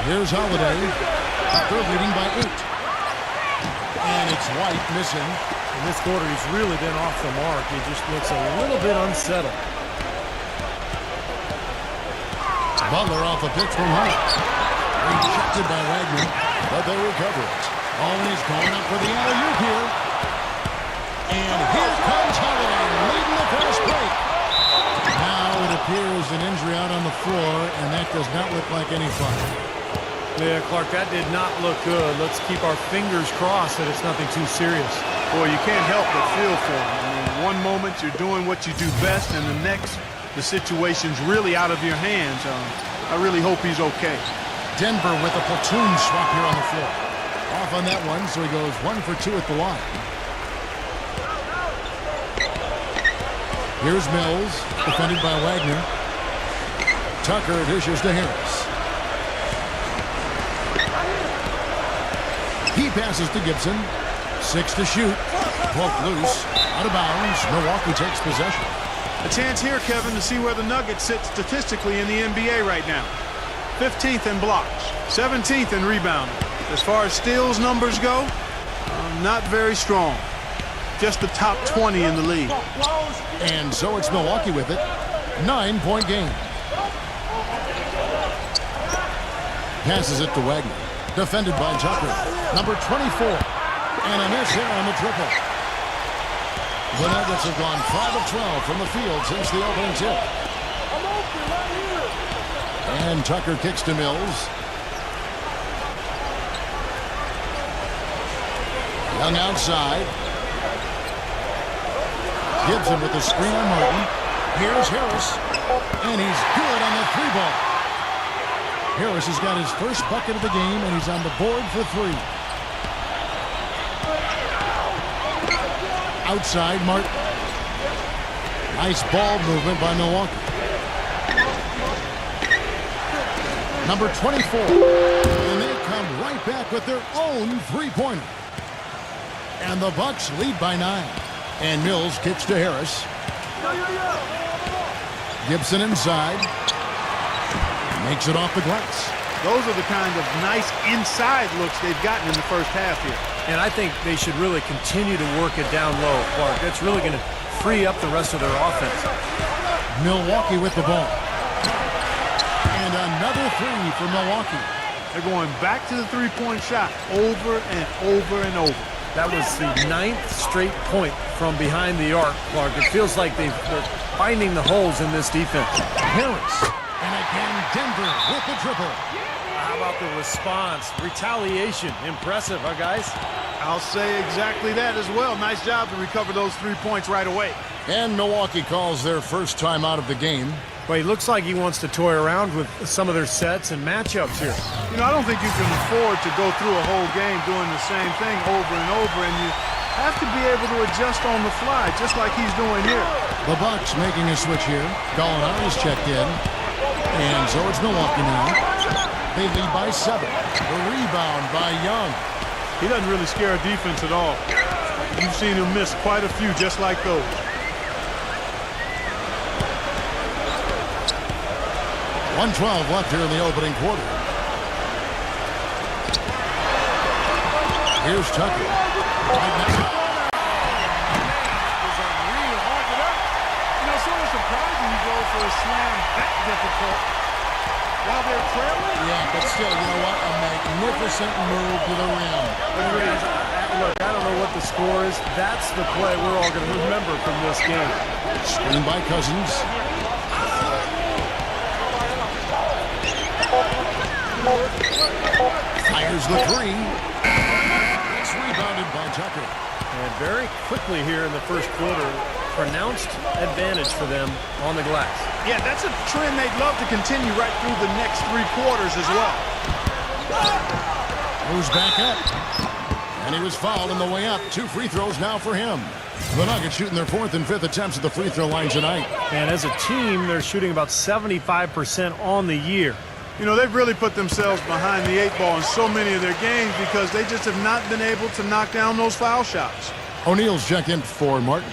Here's Holiday. They're leading by 8. And it's White missing. In this quarter, he's really been off the mark. He just looks a little bit unsettled. Butler off a pitch from Hunter. Rejected by Wagner, but they recover it. Always going up for the alley-oop here. And here comes Holiday, leading the fast break. Now it appears an injury out on the floor, and that does not look like any fun. Yeah, Clark, that did not look good. Let's keep our fingers crossed that it's nothing too serious. Boy, you can't help but feel for him. I mean, one moment you're doing what you do best, and the next, the situation's really out of your hands. I really hope he's okay. Denver with a platoon swap here on the floor. Off on that one, so he goes 1 for 2 at the line. Here's Mills, defended by Wagner. Tucker dishes to Harris. He passes to Gibson. 6 to shoot. Poked loose. Out of bounds. Milwaukee takes possession. A chance here, Kevin, to see where the Nuggets sit statistically in the NBA right now. 15th in blocks, 17th in rebounding. As far as steals numbers go, not very strong. Just the top 20 in the league. And so it's Milwaukee with it. 9-point game. Passes it to Wagner. Defended by Tucker. Number 24. And a miss here on the triple. The Nuggets have gone 5 of 12 from the field since the opening tip. And Tucker kicks to Mills. Young outside. Gibson with the screen on Martin. Here's Harris. And he's good on the 3-ball. Harris has got his first bucket of the game, and he's on the board for 3. Outside, Martin. Nice ball movement by Milwaukee. Number 24. And they come right back with their own 3-pointer. And the Bucks lead by 9. And Mills kicks to Harris. Gibson inside. Makes it off the glass. Those are the kind of nice inside looks they've gotten in the first half here. And I think they should really continue to work it down low, Clark. That's really going to free up the rest of their offense. Milwaukee with the ball. And another 3 for Milwaukee. They're going back to the three-point shot over and over and over. That was the 9th straight point from behind the arc, Clark. It feels like they're finding the holes in this defense. Harris. And again, Denver with the triple. How about the response? Retaliation. Impressive, huh, guys? I'll say exactly that as well. Nice job to recover those 3 points right away. And Milwaukee calls their first time out of the game. Well, he looks like he wants to toy around with some of their sets and matchups here. You know, I don't think you can afford to go through a whole game doing the same thing over and over, and you have to be able to adjust on the fly, just like he's doing here. The Bucks making a switch here. Gallinari's checked in. And so it's Milwaukee now. They lead by 7. The rebound by Young. He doesn't really scare a defense at all. You've seen him miss quite a few just like those. .112 left here in the opening quarter. Here's Tucker. Sort of surprising you go for a slam that difficult while they're trailing. Yeah, but still, you know what? A magnificent move to the rim. Look, I don't know what the score is. That's the play we're all going to remember from this game. Screen by Cousins. Fires the 3. It's rebounded by Tucker. And very quickly here in the first quarter, pronounced advantage for them on the glass. Yeah, that's a trend they'd love to continue right through the next 3 quarters as well. Moves back up. And he was fouled on the way up. 2 free throws now for him. The Nuggets shooting their 4th and 5th attempts at the free throw line tonight. And as a team, they're shooting about 75% on the year. You know, they've really put themselves behind the 8 ball in so many of their games because they just have not been able to knock down those foul shots. O'Neal's checked in for Martin.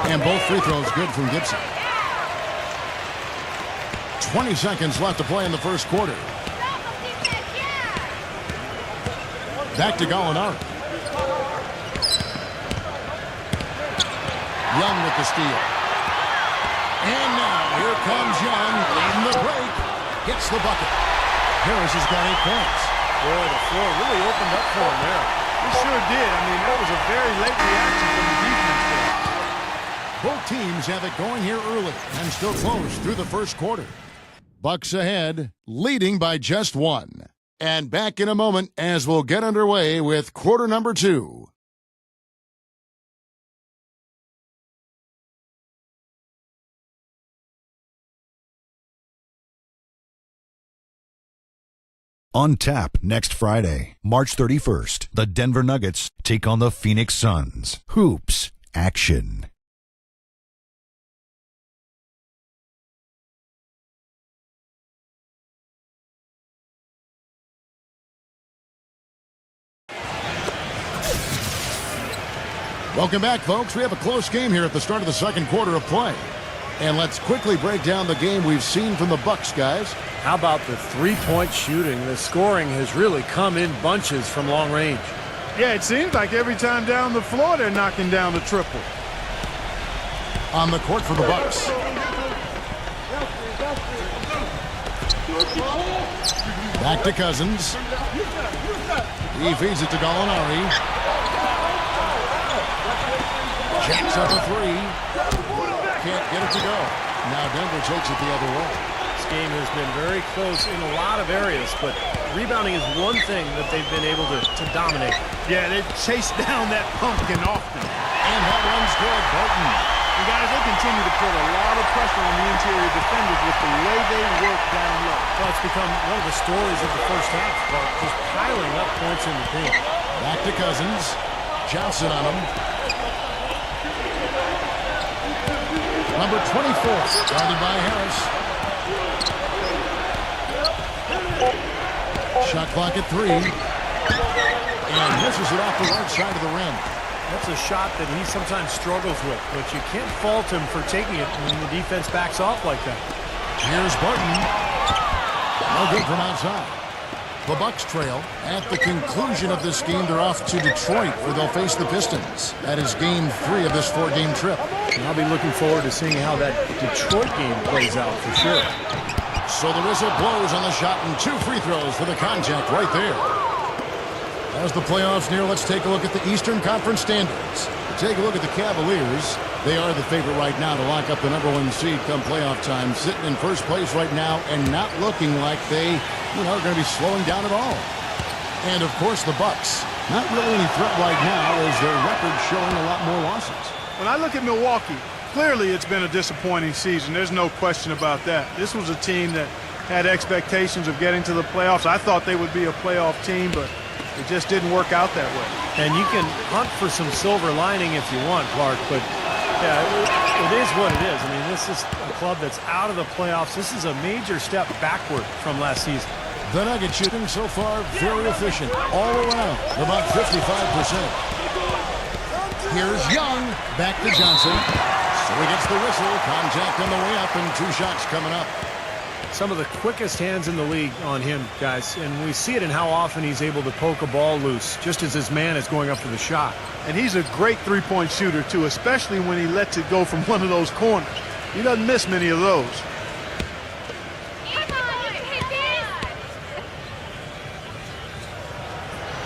And both free throws good from Gibson. 20 seconds left to play in the first quarter. Back to Gallinari. Young with the steal. And now here comes Young leading the break. Gets the bucket. Harris has got 8 points. Boy, the floor really opened up for him there. It sure did. I mean, that was a very late reaction from the defense there. Both teams have it going here early and still close through the first quarter. Bucks ahead, leading by just 1. And back in a moment as we'll get underway with quarter number 2. On tap next Friday, March 31st, the Denver Nuggets take on the Phoenix Suns. Hoops action. Welcome back, folks. We have a close game here at the start of the second quarter of play. And let's quickly break down the game we've seen from the Bucks, guys. How about the three-point shooting? The scoring has really come in bunches from long range. Yeah, it seems like every time down the floor they're knocking down the triple. On the court for the Bucks. Back to Cousins. He feeds it to Gallinari. Jacks up a 3. Can't get it to go. Now Denver takes it the other way. This game has been very close in a lot of areas, but rebounding is one thing that they've been able to dominate. Yeah, they chase down that pumpkin often. And that one's good. Burton. And guys, they continue to put a lot of pressure on the interior defenders with the way they work down low. Well, it's become one of the stories of the first half, Clark, just piling up points in the paint. Back to Cousins. Johnson on him. Number 24, guarded by Harris. Shot clock at 3. And misses it off the right side of the rim. That's a shot that he sometimes struggles with, but you can't fault him for taking it when the defense backs off like that. Here's Burton. No good from outside. The Bucks trail. At the conclusion of this game, they're off to Detroit, where they'll face the Pistons. That is game 3 of this 4-game trip. And I'll be looking forward to seeing how that Detroit game plays out for sure. So the whistle blows on the shot, and 2 free throws for the contact right there. As the playoffs near, let's take a look at the Eastern Conference standings. Take a look at the Cavaliers. They are the favorite right now to lock up the number 1 seed come playoff time, sitting in first place right now and not looking like they, are going to be slowing down at all. And, of course, the Bucks. Not really any threat right now as their record showing a lot more losses. When I look at Milwaukee, clearly it's been a disappointing season. There's no question about that. This was a team that had expectations of getting to the playoffs. I thought they would be a playoff team, but it just didn't work out that way. And you can hunt for some silver lining if you want, Clark, but yeah, it is what it is. I mean, this is a club that's out of the playoffs. This is a major step backward from last season. The Nuggets shooting so far very efficient all around, about 55%. Here's Young, back to Johnson. So he gets the whistle, contact on the way up, and 2 shots coming up. Some of the quickest hands in the league on him, guys, and we see it in how often he's able to poke a ball loose just as his man is going up for the shot. And he's a great three-point shooter, too, especially when he lets it go from one of those corners. He doesn't miss many of those.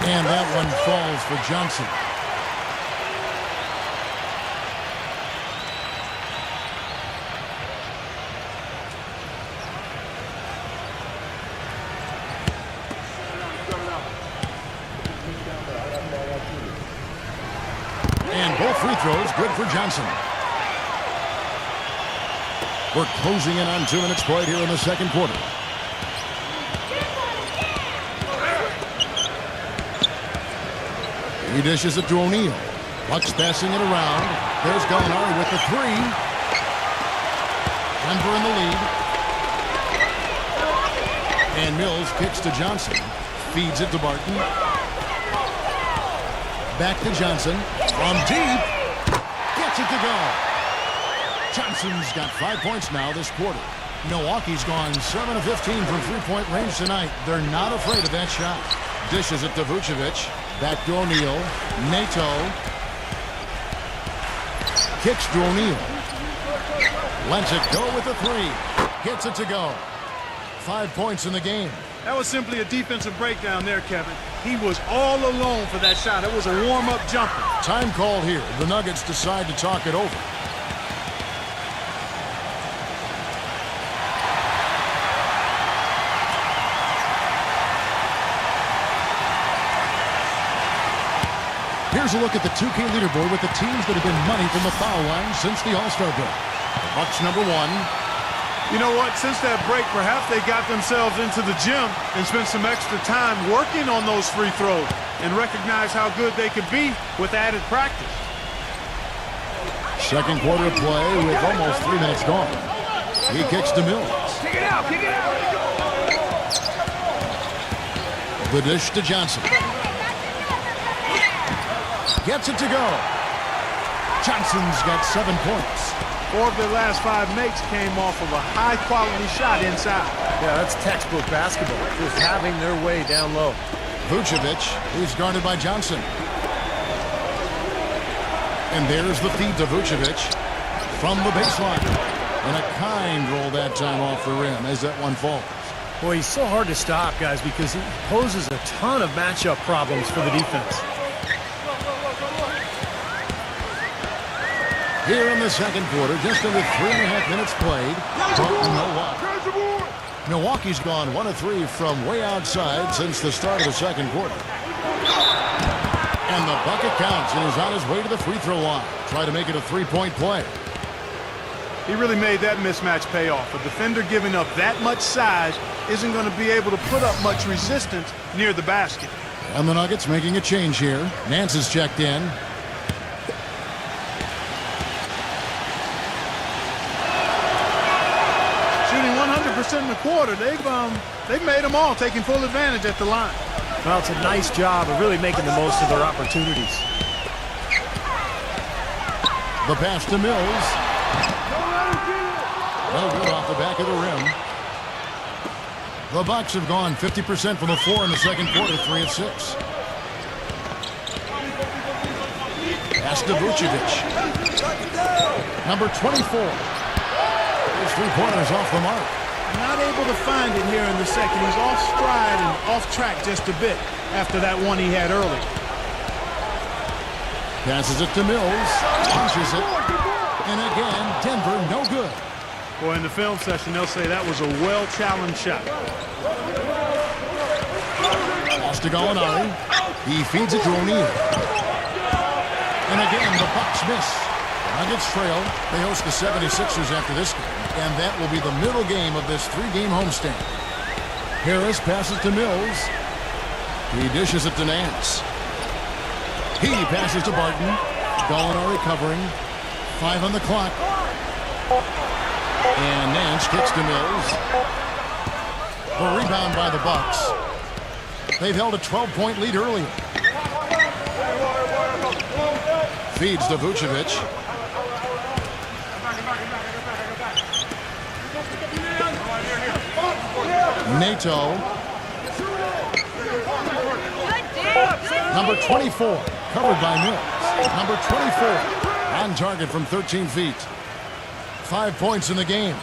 And that one falls for Johnson. And both free throws good for Johnson. We're closing in on 2 minutes played here in the second quarter. He dishes it to O'Neal. Bucks passing it around. There's Gallinari with the 3. Denver in the lead. And Mills kicks to Johnson. Feeds it to Barton. Back to Johnson. From deep. Gets it to go. Johnson's got 5 points now this quarter. Milwaukee's gone 7 of 15 from three-point range tonight. They're not afraid of that shot. Dishes it to Vucevic. Back to O'Neal. Nato. Kicks to O'Neal. Lets it go with the 3. Gets it to go. 5 points in the game. That was simply a defensive breakdown there, Kevin. He was all alone for that shot. It was a warm-up jumper. Time called here. The Nuggets decide to talk it over. Here's a look at the 2K leaderboard with the teams that have been money from the foul line since the All-Star break. The Bucks #1. You know what? Since that break, perhaps they got themselves into the gym and spent some extra time working on those free throws and recognize how good they could be with added practice. Second quarter of play with almost 3 minutes gone. He kicks to Mills. Kick it out, kick it out. The dish to Johnson. Gets it to go. Johnson's got 7 points. 4 of their last 5 makes came off of a high-quality shot inside. Yeah, that's textbook basketball. Just having their way down low. Vucevic, he's guarded by Johnson. And there's the feed to Vucevic from the baseline. And a kind roll that time off the rim as that one falls. Boy, he's so hard to stop, guys, because he poses a ton of matchup problems for the defense. Here in the second quarter, just under 3.5 minutes played. Milwaukee's gone 1 of 3 from way outside since the start of the second quarter. And the bucket counts and is on his way to the free throw line. Try to make it a 3-point play. He really made that mismatch pay off. A defender giving up that much size isn't going to be able to put up much resistance near the basket. And the Nuggets making a change here. Nance is checked in. Shooting 100% in the quarter. They've made them all, taking full advantage at the line. Well, it's a nice job of really making the most of their opportunities. The pass to Mills. No good off the back of the rim. The Bucks have gone 50% from the floor in the second quarter, 3 of 6. Pass to Vucevic. Number 24. His 3-pointers off the mark. Not able to find it here in the second. He's off stride and off track just a bit after that one he had early. Passes it to Mills. Punches it. And again, Denver no good. Boy, in the film session, they'll say that was a well-challenged shot. Pass to Gallinari. He feeds it to O'Neal. And again, the Bucks miss. Nuggets trail. They host the 76ers after this game. And that will be the middle game of this 3-game homestand. Harris passes to Mills. He dishes it to Nance. He passes to Barton. Gallinari covering. 5 on the clock. And Nance kicks to Mills. A rebound by the Bucks. They've held a 12-point lead earlier. Feeds to Vucevic. Nato. Number 24, covered by Mills. Number 24, on target from 13 feet. 5 points in the game.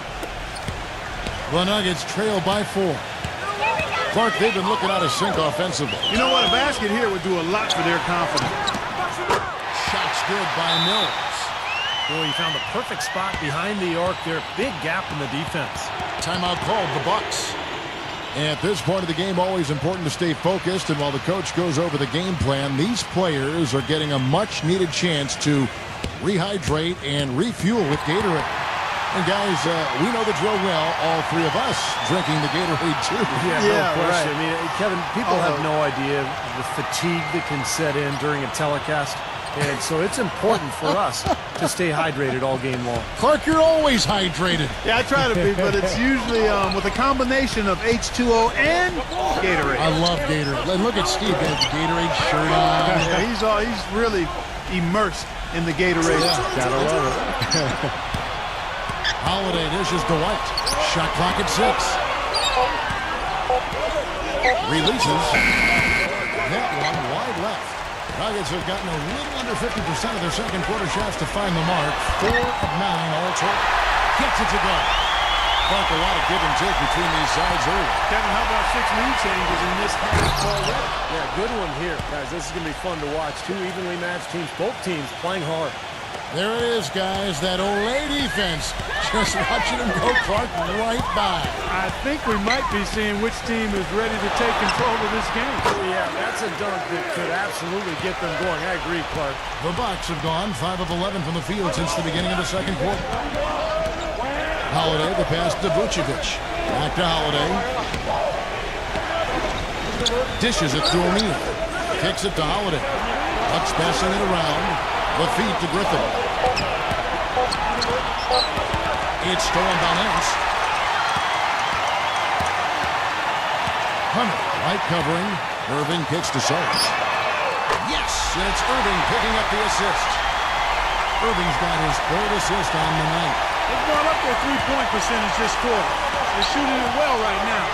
The Nuggets trail by 4. Clark, they've been looking out of sync offensively. You know what? A basket here would do a lot for their confidence. Shots good by Mills. Boy, he found the perfect spot behind the arc there. Big gap in the defense. Timeout called, the Bucks. At this point of the game, always important to stay focused. And while the coach goes over the game plan, these players are getting a much-needed chance to rehydrate and refuel with Gatorade. And guys, we know the drill well, all 3 of us drinking the Gatorade too. Yeah, no question. Right. I mean, Kevin, people have no idea the fatigue that can set in during a telecast. And so it's important for us to stay hydrated all game long. Clark, you're always hydrated. Yeah, I try to be, but it's usually with a combination of H2O and Gatorade. I love Gatorade. And look at Steve, got the Gatorade shirt on. Yeah, he's really immersed in the Gatorade. Yeah. Gotta love it. Holiday dishes to White. Shot clock at 6. Releases. That one wide left. Nuggets have gotten a little under 50% of their second quarter shots to find the mark. 4 of 9 all total. Gets it to go. Clark, a lot of give and take between these sides early. Kevin, how about 6 lead changes in this half already? Yeah, good one here. Guys, this is going to be fun to watch. Two evenly matched teams, both teams playing hard. There it is, guys. That Olay defense. Just watching him go, Clark, right by. I think we might be seeing which team is ready to take control of this game. Yeah, that's a dunk that could absolutely get them going. I agree, Clark. The Bucks have gone 5 of 11 from the field since the beginning of the second quarter. Holiday, the pass to Vucevic. Back to Holiday. Dishes it to O'Neal. Kicks it to Holiday. Bucks passing it around. The feed to Griffin. It's stolen by Nance. Hunter, right covering. Irving kicks to Suggs. Yes, and it's Irving picking up the assist. Irving's got his third assist on the night. They've brought up their three-point percentage this quarter. They're shooting it well right now.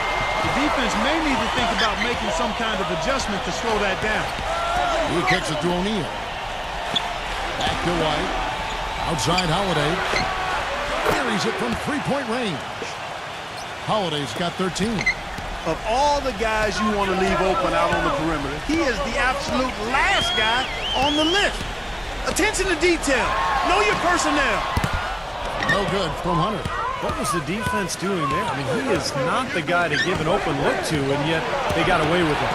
The defense may need to think about making some kind of adjustment to slow that down. He kicks it to O'Neal. Back to White. Outside Holiday. Carries it from three-point range. Holiday's got 13. Of all the guys you want to leave open out on the perimeter, he is the absolute last guy on the list. Attention to detail. Know your personnel. No good from Hunter. What was the defense doing there? I mean, he is not the guy to give an open look to, and yet they got away with it.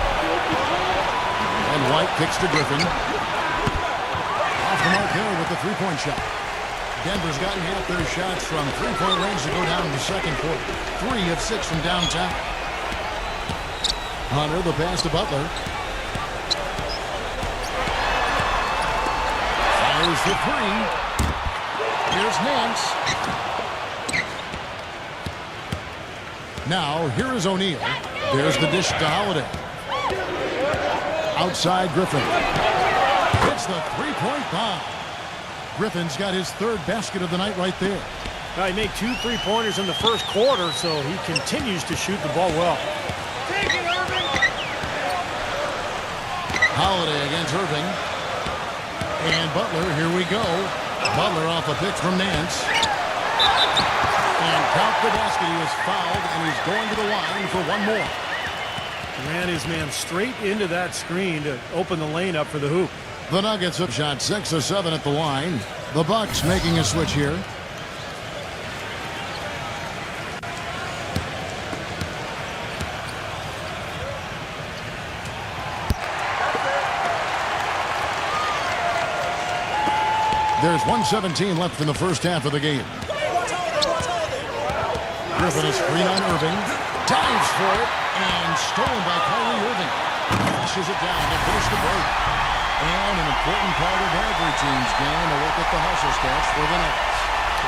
And White kicks to Griffin. Off the mark there with the three-point shot. Denver's gotten half their shots from three-point range to go down in the second quarter. 3 of 6 from downtown. Hunter, the pass to Butler. Fires the three. Here's Nance. Now, here is O'Neal. There's the dish to Holiday. Outside Griffin. Hits the three-point bomb. Griffin's got his third basket of the night right there. He made 2 3-pointers in the first quarter, so he continues to shoot the ball well. Take it, Irving! Holiday against Irving. And Butler, here we go. Butler off a pick from Nance. And count the basket. He was fouled, and he's going to the line for one more. Ran his man straight into that screen to open the lane up for the hoop. The Nuggets have shot 6 of 7 at the line. The Bucks making a switch here. There's 1:17 left in the first half of the game. Griffin is screen on Irving. Dives for it. And stolen by Kyrie Irving. Pushes it down to finish the break. And an important part of every team's game, a look at the hustle stats for the Nuggets.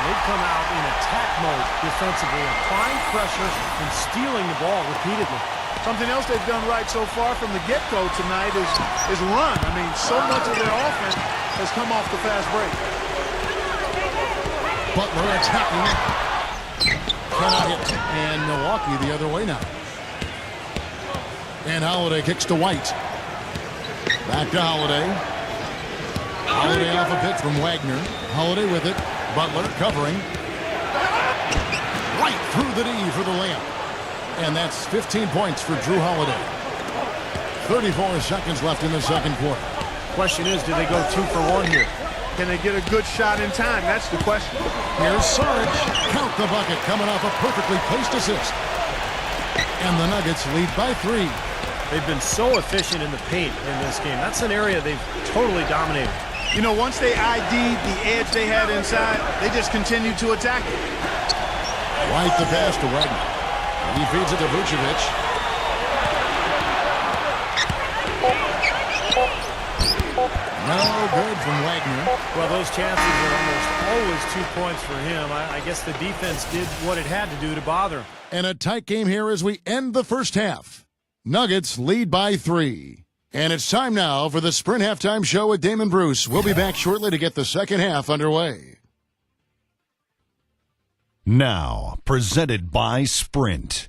They've come out in attack mode defensively, applying pressure and stealing the ball repeatedly. Something else they've done right so far from the get-go tonight is run. I mean, so much of their offense has come off the fast break. Butler attacking. Cannot hit. And Milwaukee the other way now. And Holiday kicks to White. Back to Holiday. Holiday off a pick from Wagner. Holiday with it. Butler covering. Right through the D for the layup. And that's 15 points for Drew Holiday. 34 seconds left in the second quarter. Question is, do they go 2 for 1 here? Can they get a good shot in time? That's the question. Here's Sarge. Count the bucket coming off a perfectly placed assist. And the Nuggets lead by 3. They've been so efficient in the paint in this game. That's an area they've totally dominated. You know, once they ID'd the edge they had inside, they just continued to attack it. White the pass to Wagner. He feeds it to Vucevic. No good from Wagner. Well, those chances are almost always 2 points for him. I guess the defense did what it had to do to bother him. And a tight game here as we end the first half. Nuggets lead by 3. And it's time now for the Sprint Halftime Show with Damon Bruce. We'll be back shortly to get the second half underway. Now, presented by Sprint.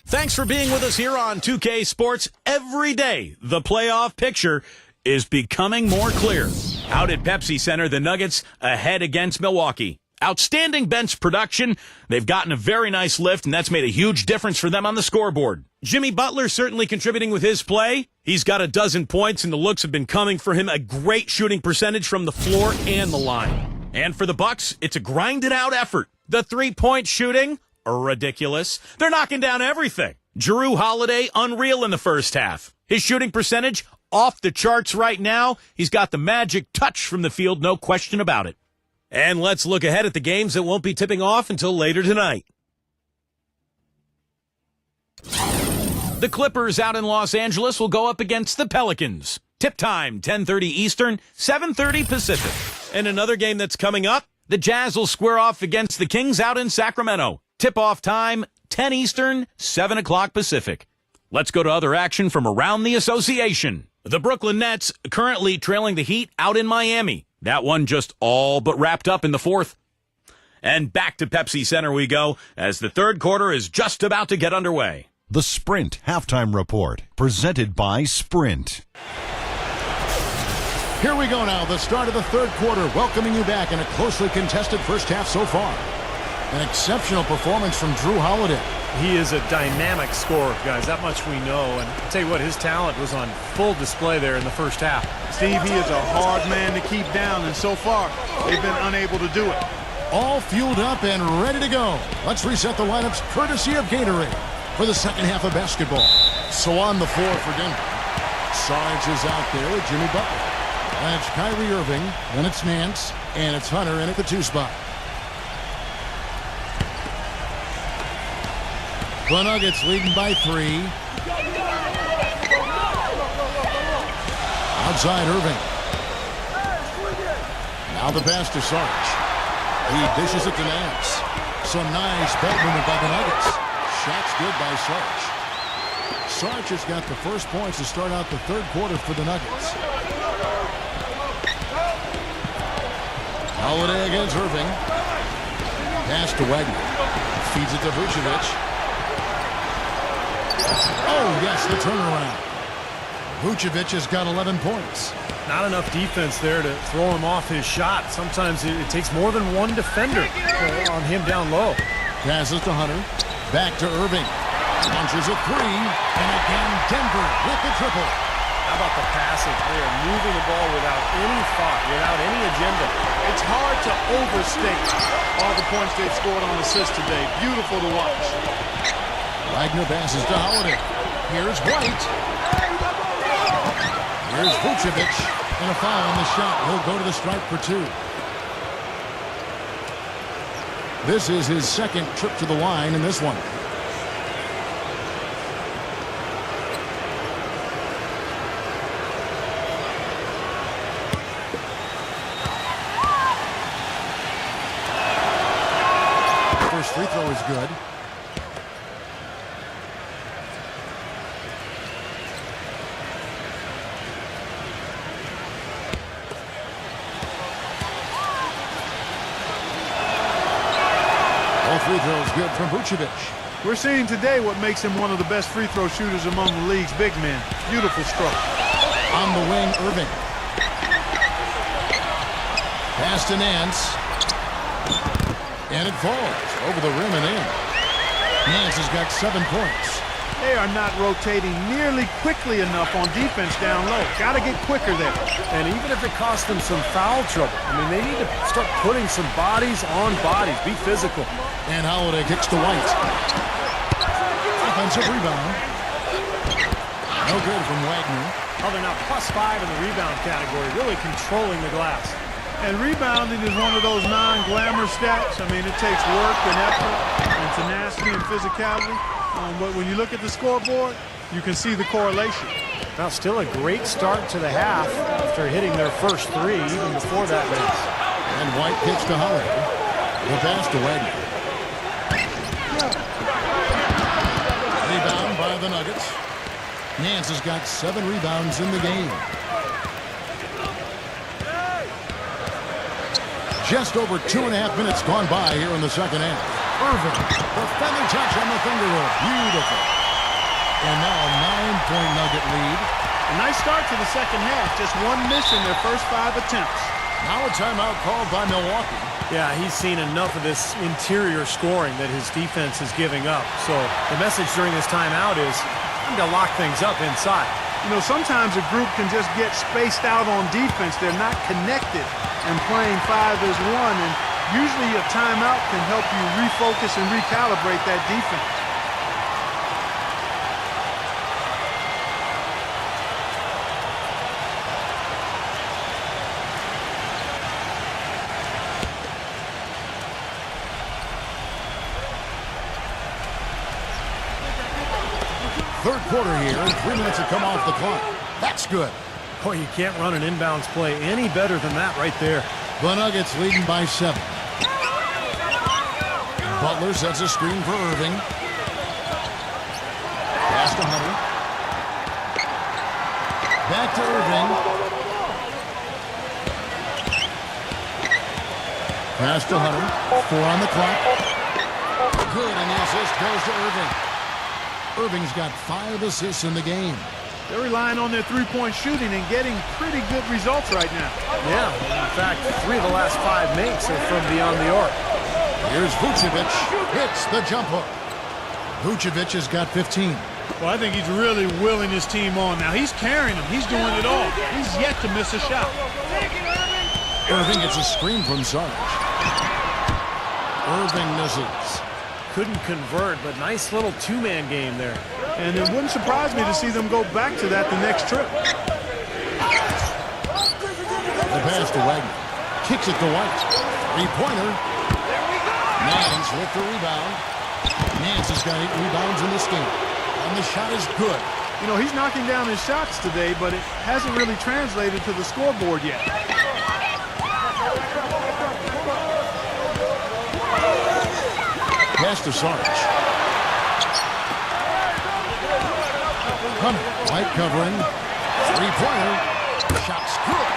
Thanks for being with us here on 2K Sports. Every day, the playoff picture is becoming more clear. Out at Pepsi Center, the Nuggets ahead against Milwaukee. Outstanding bench production. They've gotten a very nice lift, and that's made a huge difference for them on the scoreboard. Jimmy Butler certainly contributing with his play. He's got a dozen points, and the looks have been coming for him. A great shooting percentage from the floor and the line. And for the Bucks, it's a grinded-out effort. The three-point shooting, ridiculous. They're knocking down everything. Jrue Holiday, unreal in the first half. His shooting percentage, off the charts right now. He's got the magic touch from the field, no question about it. And let's look ahead at the games that won't be tipping off until later tonight. The Clippers out in Los Angeles will go up against the Pelicans. Tip time, 10:30 Eastern, 7:30 Pacific. And another game that's coming up, the Jazz will square off against the Kings out in Sacramento. Tip-off time, 10 Eastern, 7 o'clock Pacific. Let's go to other action from around the association. The Brooklyn Nets currently trailing the Heat out in Miami. That one just all but wrapped up in the fourth. And back to Pepsi Center we go as the third quarter is just about to get underway. The Sprint Halftime Report, presented by Sprint. Here we go now, the start of the third quarter, welcoming you back in a closely contested first half so far. An exceptional performance from Jrue Holiday. He is a dynamic scorer, guys. That much we know. And I'll tell you what, his talent was on full display there in the first half. Steve, he is a hard man to keep down, and so far, they've been unable to do it. All fueled up and ready to go. Let's reset the lineups courtesy of Gatorade for the second half of basketball. So on the floor for Denver, Sarge is out there with Jimmy Butler. That's Kyrie Irving, then it's Nance, and it's Hunter in at the 2 spot. The Nuggets leading by 3. Outside Irving. Now the pass to Sarge. He dishes it to Nance. Some nice ball movement by the Nuggets. Shot's good by Sarge. Sarge has got the first points to start out the third quarter for the Nuggets. Holiday against Irving. Pass to Wagner. Feeds it to Vucevic. Oh, yes, the turnaround. Vucevic has got 11 points. Not enough defense there to throw him off his shot. Sometimes it takes more than one defender on him down low. Passes to Hunter. Back to Irving. Launches a 3. And again, Denver with the triple. How about the passing? They are moving the ball without any thought, without any agenda. It's hard to overstate all the points they've scored on assists today. Beautiful to watch. Wagner passes to Holiday. Here's White. Here's Vucevic. And a foul on the shot. He'll go to the stripe for 2. This is his second trip to the line in this one. First free throw is good. Free throws good from Vucevic. We're seeing today what makes him one of the best free throw shooters among the league's big men. Beautiful stroke. On the wing, Irving. Pass to Nance. And it falls over the rim and in. Nance has got 7 points. They are not rotating nearly quickly enough on defense down low. Got to get quicker there. And even if it costs them some foul trouble, I mean, they need to start putting some bodies on bodies. Be physical. And Holiday kicks to White. Offensive rebound. No good from Wagner. Oh, they're now +5 in the rebound category, really controlling the glass. And rebounding is one of those non-glamour stats. I mean, it takes work and effort and tenacity and physicality. But when you look at the scoreboard, you can see the correlation. Now, still a great start to the half after hitting their first 3, even before that miss. And White kicks to Holiday. The pass to Wagner. Rebound by the Nuggets. Nance has got 7 rebounds in the game. Just over 2.5 minutes gone by here in the second half. Irving, the feather touch on the finger roll. Beautiful. And now a 9-point Nugget lead. A nice start to the second half. Just 1 miss in their first 5 attempts. Now a timeout called by Milwaukee. Yeah, he's seen enough of this interior scoring that his defense is giving up. So the message during this timeout is time to lock things up inside. You know, sometimes a group can just get spaced out on defense. They're not connected and playing 5 as 1. And usually a timeout can help you refocus and recalibrate that defense. Third quarter here, and 3 minutes have come off the clock. That's good. Boy, you can't run an inbounds play any better than that right there. The Nuggets leading by 7. Butler sets a screen for Irving. Pass to Hunter. Back to Irving. Pass to Hunter. 4 on the clock. Good, and the assist goes to Irving. Irving's got 5 assists in the game. They're relying on their three-point shooting and getting pretty good results right now. Yeah, in fact, 3 of the last 5 makes are from beyond the arc. Here's Vucevic. Hits the jump hook. Vucevic has got 15. Well, I think he's really willing his team on now. He's carrying them. He's doing it all. He's yet to miss a shot. Irving gets a screen from Sarge. Irving misses. Couldn't convert, but nice little two-man game there. And it wouldn't surprise me to see them go back to that the next trip. The pass to Wagner. Kicks it to White. Three-pointer. Nance with the rebound. Nance has got 8 rebounds in this game. And the shot is good. You know, he's knocking down his shots today, but it hasn't really translated to the scoreboard yet. Pass to Sarge. Hunter. White covering. Three-pointer. Shot's good.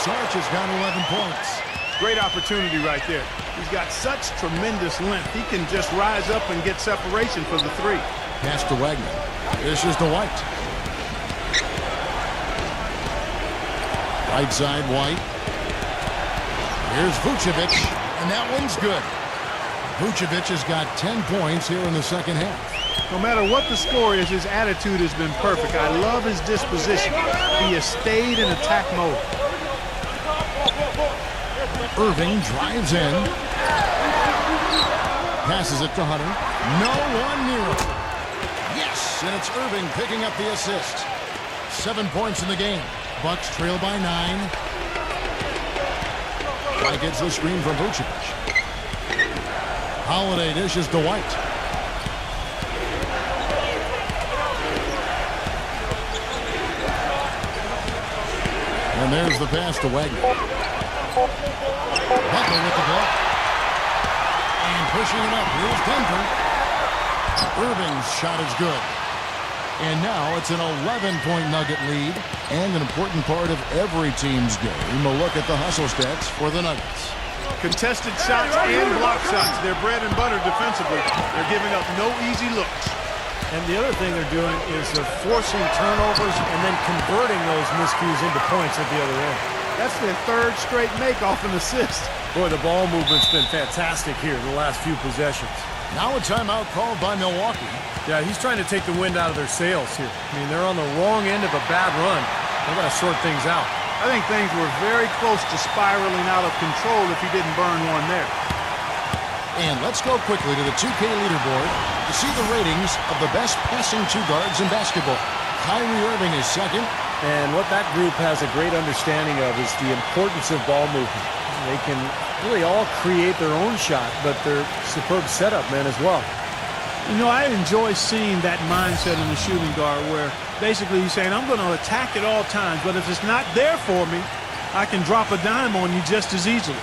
Sarge has got 11 points. Great opportunity right there. He's got such tremendous length. He can just rise up and get separation for the 3. Pass to Wagner. This is to White. Right side, White. Here's Vucevic, and that one's good. Vucevic has got 10 points here in the second half. No matter what the score is, his attitude has been perfect. I love his disposition. He has stayed in attack mode. Irving drives in. Passes it to Hunter. No one near him. Yes, and it's Irving picking up the assist. 7 points in the game. Bucks trail by 9. White gets the screen from Vucevic. Holiday dishes to White. And there's the pass to Wagner. Butler with the block. And pushing it up. Here's Denver. Irving's shot is good. And now it's an 11-point Nugget lead. And an important part of every team's game. A look at the hustle stats for the Nuggets. Contested shots and block shots. They're bread and butter defensively. They're giving up no easy looks. And the other thing they're doing is they're forcing turnovers and then converting those miscues into points at the other end. That's their 3rd straight make off an assist. Boy, the ball movement's been fantastic here in the last few possessions. Now a timeout called by Milwaukee. Yeah, he's trying to take the wind out of their sails here. I mean, they're on the wrong end of a bad run. They've got to sort things out. I think things were very close to spiraling out of control if he didn't burn one there. And let's go quickly to the 2K leaderboard to see the ratings of the best passing 2 guards in basketball. Kyrie Irving is second. And what that group has a great understanding of is the importance of ball movement. They can really all create their own shot, but they're superb setup men as well. You know, I enjoy seeing that mindset in the shooting guard where basically he's saying, I'm going to attack at all times, but if it's not there for me, I can drop a dime on you just as easily.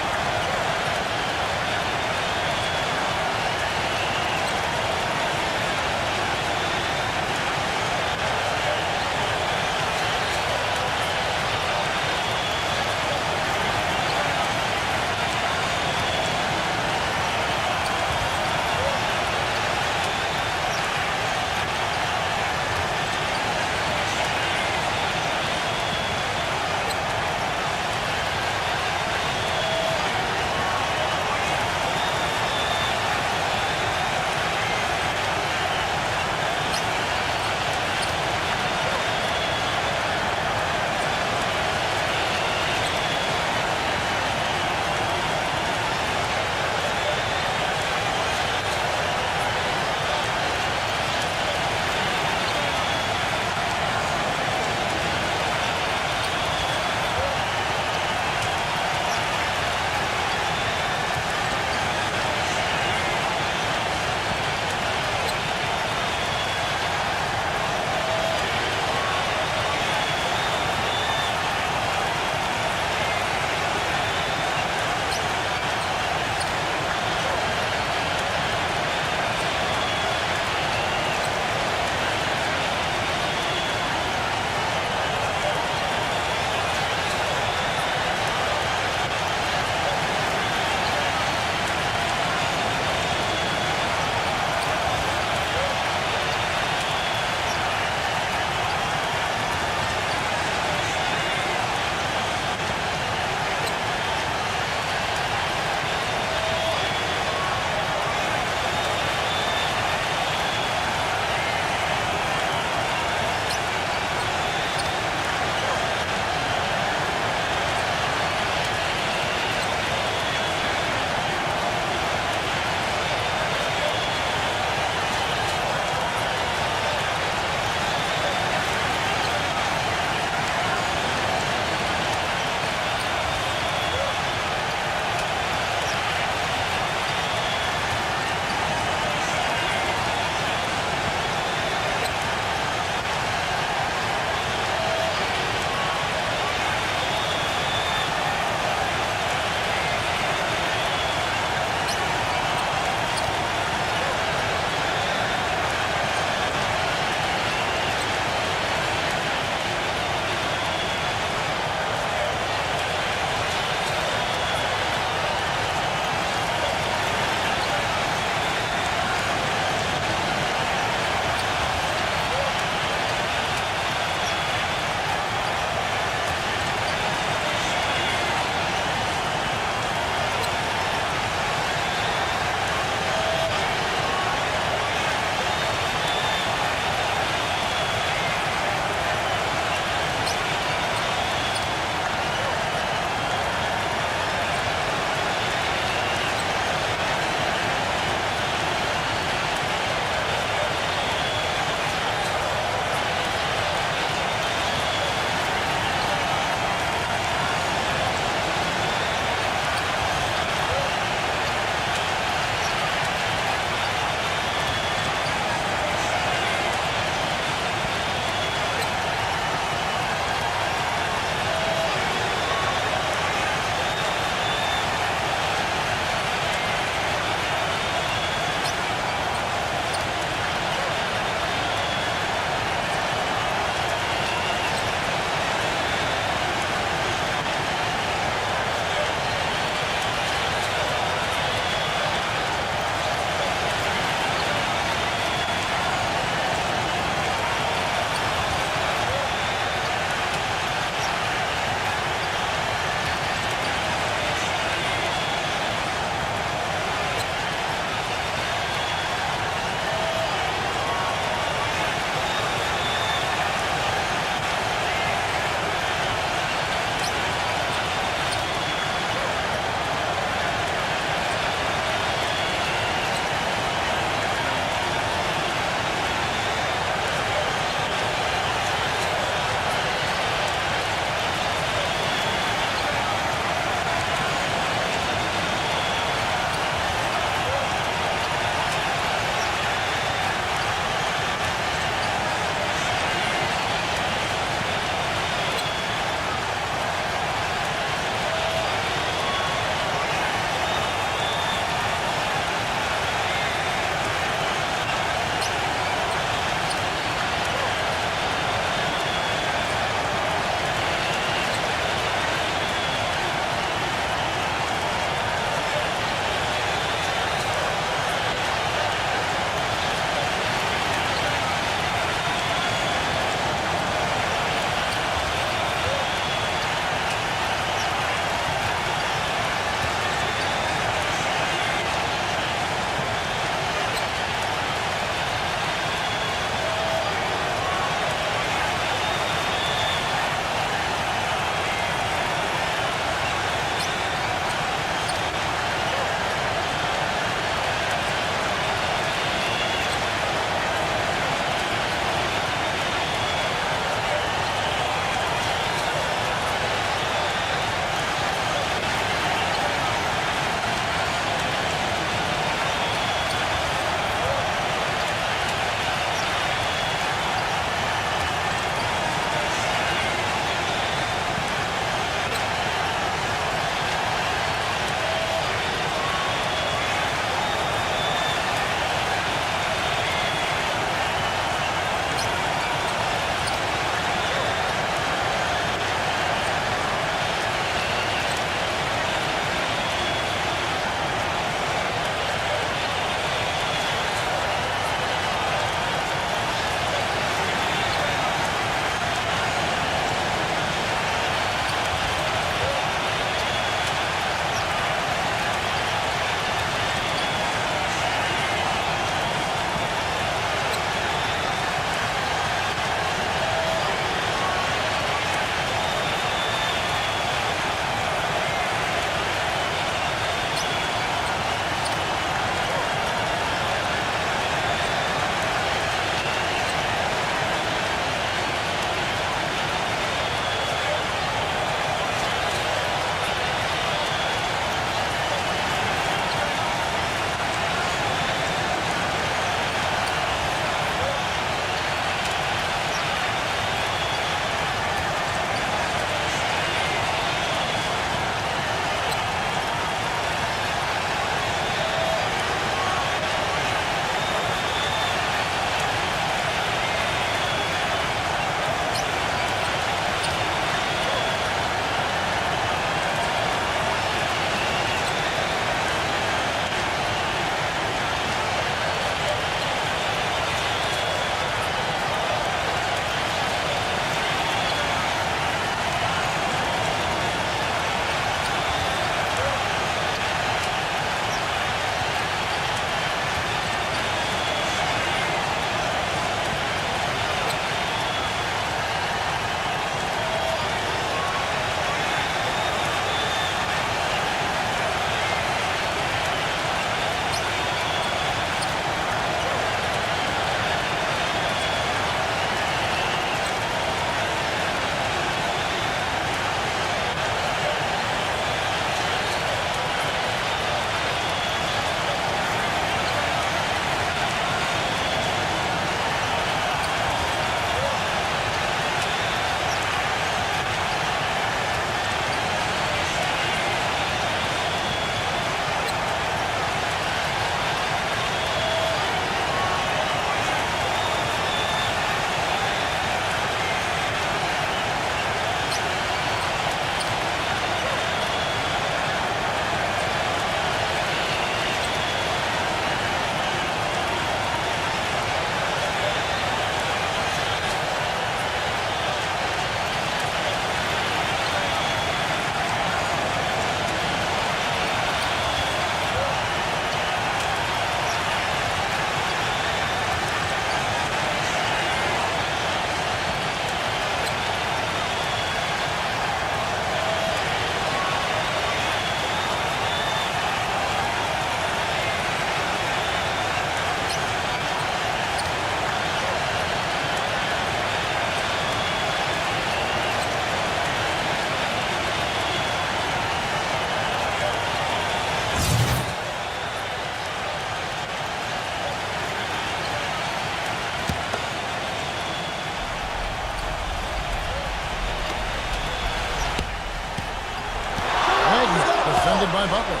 by Butler.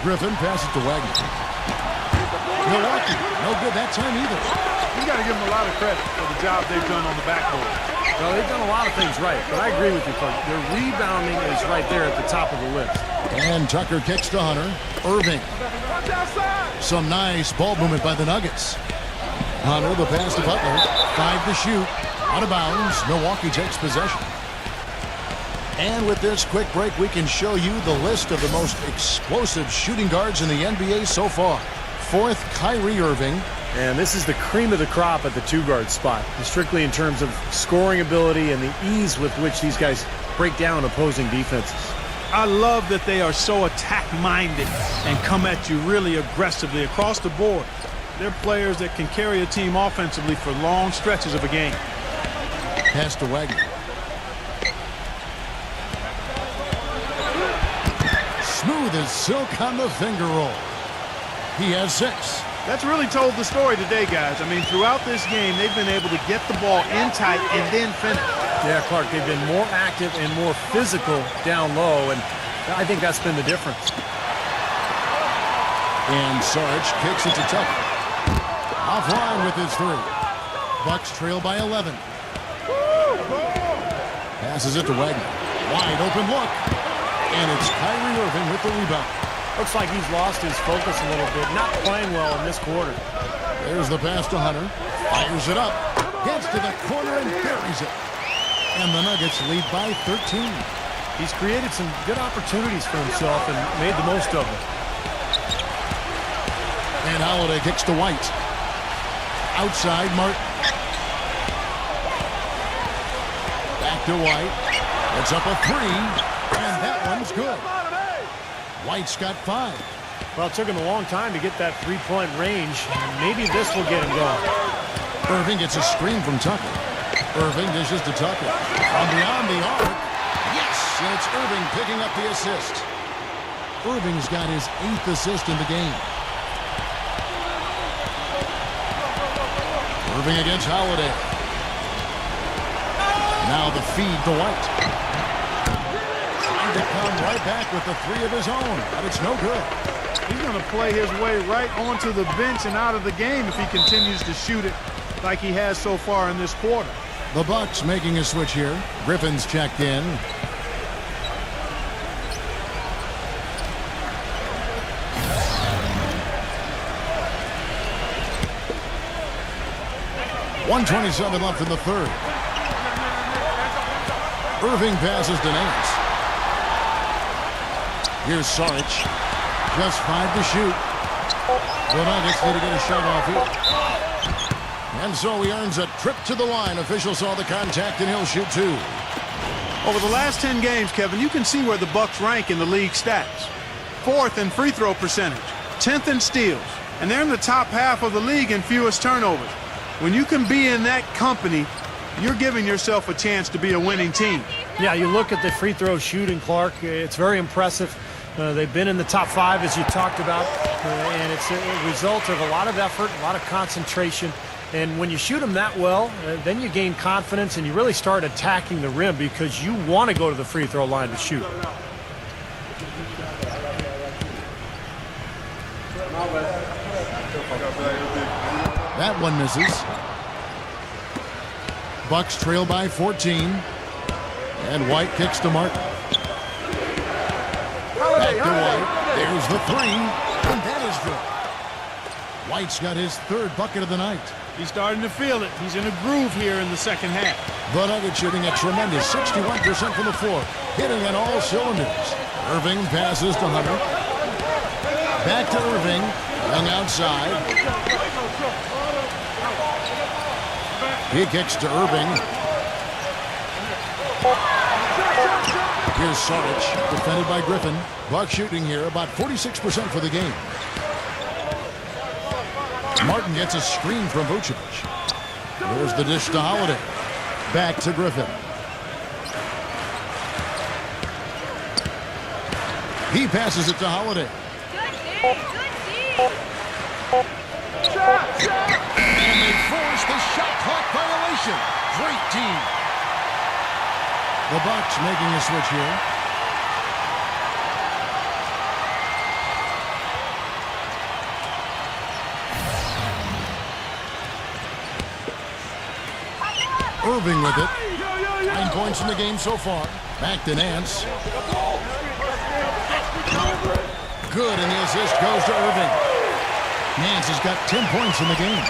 Griffin passes to Wagner. Milwaukee, no good that time either. You got to give them a lot of credit for the job they've done on the backboard. Well, they've done a lot of things right, but I agree with you, Clark. Their rebounding is right there at the top of the list. And Tucker kicks to Hunter. Irving. Some nice ball movement by the Nuggets. Hunter, the pass to Butler. 5 to shoot. Out of bounds. Milwaukee takes possession. And with this quick break, we can show you the list of the most explosive shooting guards in the NBA so far. 4th, Kyrie Irving. And this is the cream of the crop at the 2-guard spot, strictly in terms of scoring ability and the ease with which these guys break down opposing defenses. I love that they are so attack-minded and come at you really aggressively across the board. They're players that can carry a team offensively for long stretches of a game. Pass to Wagner. Smooth as silk on the finger roll. He has 6. That's really told the story today, guys. I mean, throughout this game, they've been able to get the ball in tight and then finish. Yeah, Clark, they've been more active and more physical down low, and I think that's been the difference. And Sarge kicks it to Tucker. Offline with his 3. Bucks trail by 11. Passes it to Wagner. Wide open look. And it's Kyrie Irving with the rebound. Looks like he's lost his focus a little bit. Not playing well in this quarter. There's the pass to Hunter. Fires it up. Gets to the corner and buries it. And the Nuggets lead by 13. He's created some good opportunities for himself and made the most of them. And Holiday kicks to White. Outside, Martin. Back to White. It's up a 3. And that one's good. White's got 5. Well, it took him a long time to get that 3-point range. Maybe this will get him going. Irving gets a screen from Tucker. Irving dishes to Tucker. From beyond the arc. Yes! And it's Irving picking up the assist. Irving's got his 8th assist in the game. Irving against Holiday. Now the feed to White. Trying to come right back with the 3 of his own, but it's no good. He's going to play his way right onto the bench and out of the game if he continues to shoot it like he has so far in this quarter. The Bucks making a switch here. Griffin's checked in. .127 left in the 3rd. Irving passes to Nance. Here's Saric. Just 5 to shoot. The Nuggets need to get a shot off here. And so he earns a trip to the line. Official saw the contact, and he'll shoot 2. Over the last 10 games, Kevin, you can see where the Bucks rank in the league stats. 4th in free throw percentage, 10th in steals, and they're in the top half of the league in fewest turnovers. When you can be in that company, you're giving yourself a chance to be a winning team. Yeah, you look at the free throw shooting, Clark. It's very impressive. They've been in the top 5, as you talked about, and it's a result of a lot of effort, a lot of concentration. And when you shoot them that well, then you gain confidence and you really start attacking the rim because you want to go to the free throw line to shoot. That one misses. Bucks trail by 14. And White kicks to Martin. Back to White. There's the 3. And that is good. White's got his 3rd bucket of the night. He's starting to feel it. He's in a groove here in the second half. The Nuggets shooting a tremendous 61% from the floor. Hitting on all cylinders. Irving passes to Hunter. Back to Irving. Young outside. He kicks to Irving. Here's Saric, defended by Griffin. Buck shooting here about 46% for the game. Martin gets a screen from Vucevic. There's the dish to Holiday. Back to Griffin. He passes it to Holiday. And they force the shot clock violation. Great team. The Bucks making a switch here. Irving with it. 9 points in the game so far. Back to Nance. Good, and the assist goes to Irving. Nance has got 10 points in the game.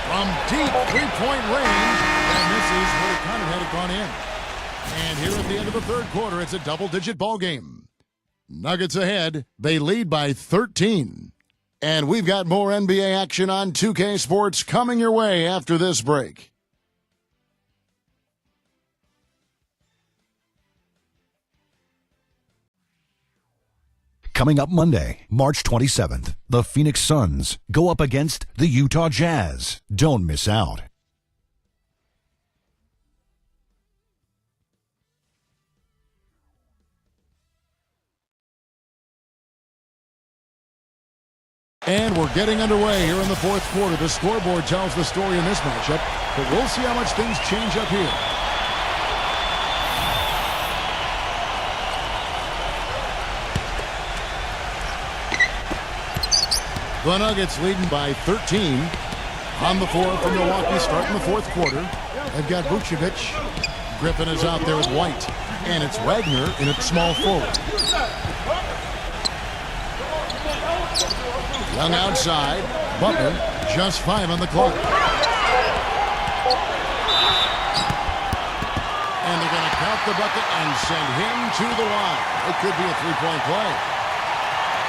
From deep three-point range, and this is where he kind of had it gone in. And here at the end of the third quarter, it's a double-digit ball game. Nuggets ahead. They lead by 13. And we've got more NBA action on 2K Sports coming your way after this break. Coming up Monday, March 27th, the Phoenix Suns go up against the Utah Jazz. Don't miss out. And we're getting underway here in the fourth quarter. The scoreboard tells the story in this matchup, but we'll see how much things change up here. The Nuggets leading by 13. On the floor for Milwaukee starting the fourth quarter. They've got Vucevic. Griffin is out there with White. And it's Wagner in at small forward. Young outside. Butler, just 5 on the clock. And they're going to count the bucket and send him to the line. It could be a three-point play.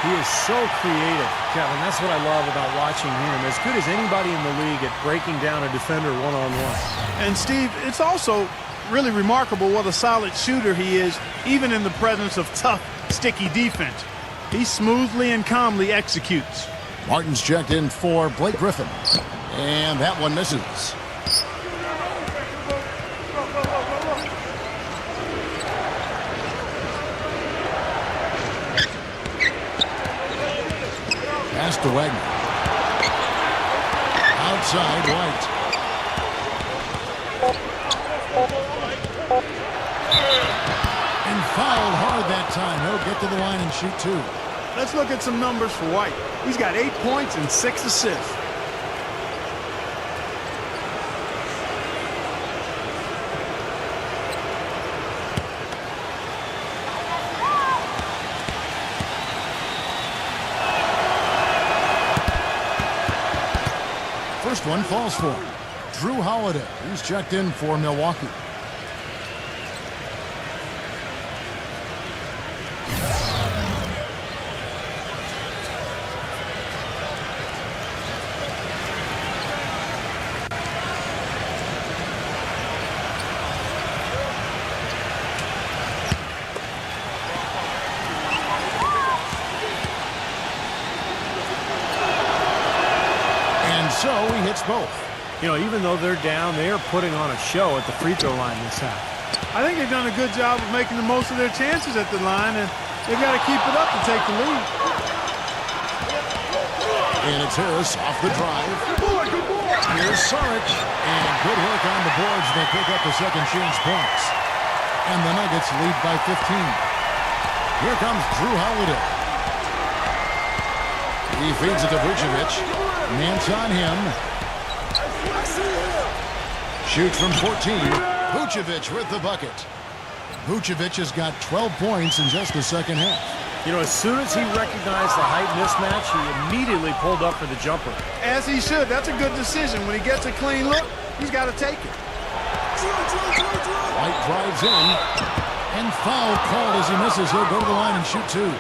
He is so creative, Kevin. That's what I love about watching him. As good as anybody in the league at breaking down a defender one-on-one. And, Steve, it's also really remarkable what a solid shooter he is, even in the presence of tough, sticky defense. He smoothly and calmly executes. Martin's checked in for Blake Griffin. And that one misses. Pass to Wagner. Outside, White. And fouled hard that time. He'll get to the line and shoot two. Let's look at some numbers for White. He's got 8 points and 6 assists. First one falls for him. Drew Holiday. He's checked in for Milwaukee. So he hits both. You know, even though they're down, they are putting on a show at the free throw line this half. I think they've done a good job of making the most of their chances at the line, and they've got to keep it up to take the lead. And it's Harris off the drive. Here's Saric. And good work on the boards. They pick up the second chance points. And the Nuggets lead by 15. Here comes Drew Holiday. He feeds it to Vucevic. Nance on him. Shoots from 14. Vucevic with the bucket. Vucevic has got 12 points in just the second half. You know, as soon as he recognized the height mismatch, he immediately pulled up for the jumper. As he should. That's a good decision. When he gets a clean look, he's got to take it. White drives in. And foul called as he misses. He'll go to the line and shoot two.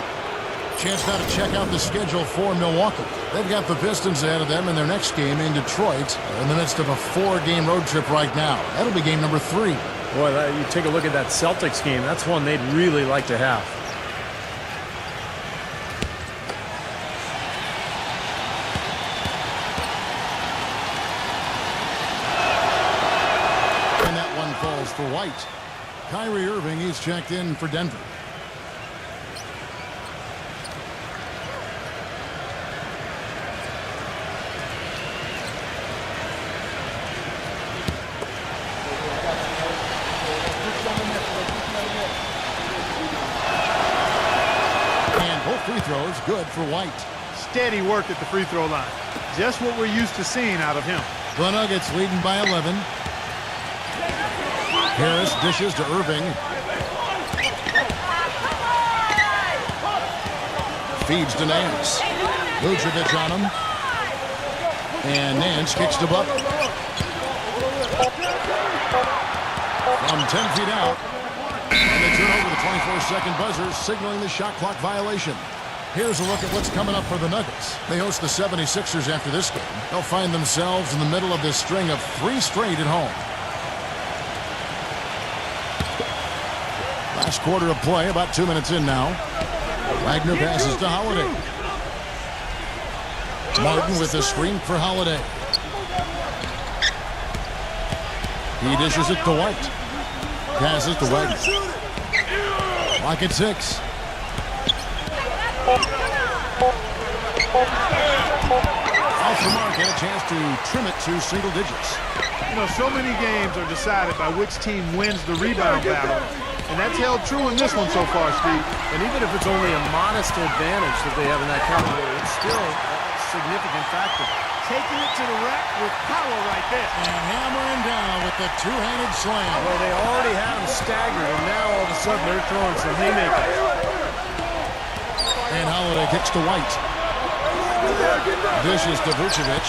Chance now to check out the schedule for Milwaukee. They've got the Pistons ahead of them in their next game in Detroit. They're in the midst of a 4-game road trip right now. That'll be game number 3. Boy, you take a look at that Celtics game. That's one they'd really like to have. And that one falls for White. Kyrie Irving, he's checked in for Denver. Free throws good for White. Steady work at the free throw line. Just what we're used to seeing out of him. The Nuggets leading by 11. Harris dishes to Irving. Feeds to Nance. Vucevic on him. And Nance kicks to Butler. From 10 feet out. And they turn over the 24-second buzzer, signaling the shot clock violation. Here's a look at what's coming up for the Nuggets. They host the 76ers after this game. They'll find themselves in the middle of this string of 3 straight at home. Last quarter of play, about 2 minutes in now. Wagner passes to Holiday. Martin with the screen for Holiday. He dishes it to White. Passes to Wagner. Clock at 6. Off the mark, and a chance to trim it to single digits. You know, so many games are decided by which team wins the rebound battle. And that's held true in this one so far, Steve. And even if it's only a modest advantage that they have in that calculator, it's still a significant factor. Taking it to the rack with power right there. And hammering down with the two-handed slam. Well, they already had him staggered, and now all of a sudden they're throwing some haymakers. And Holiday kicks to White. Dishes to Vucevic.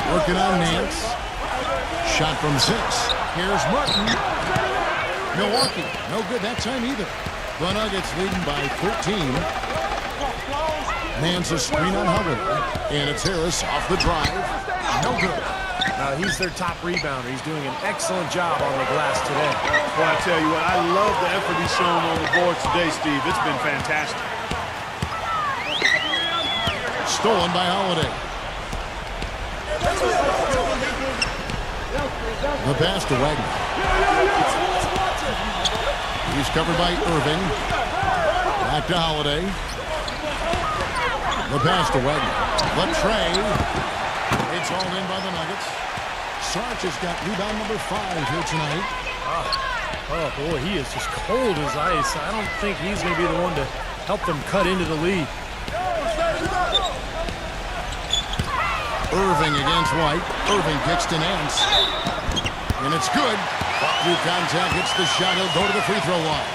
Working on Nance. Shot from 6. Here's Martin. Milwaukee, no good that time either. The Nuggets leading by 13. Nance a screen on Holiday. And it's Harris off the drive. No good. He's their top rebounder. He's doing an excellent job on the glass today. Well, I tell you what, I love the effort he's shown on the boards today, Steve. It's been fantastic. Stolen by Holiday. The pass to Wagner. He's covered by Irving. Back to Holiday. The pass to Wagner. The tray. It's all in by the Nuggets. Sarge has got rebound number 5 here tonight. Oh, boy, he is just cold as ice. I don't think he's going to be the one to help them cut into the lead. Irving against White. Irving kicks to Nance. And it's good. Through contact, hits the shot. He'll go to the free throw line.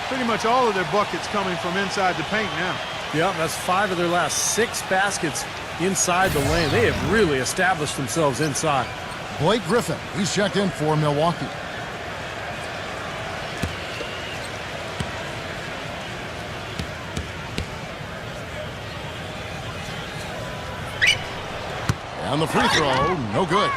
Pretty much all of their buckets coming from inside the paint now. Yep, that's 5 of their last 6 baskets inside the lane. They have really established themselves inside. Blake Griffin, he's checked in for Milwaukee. And the free throw, no good.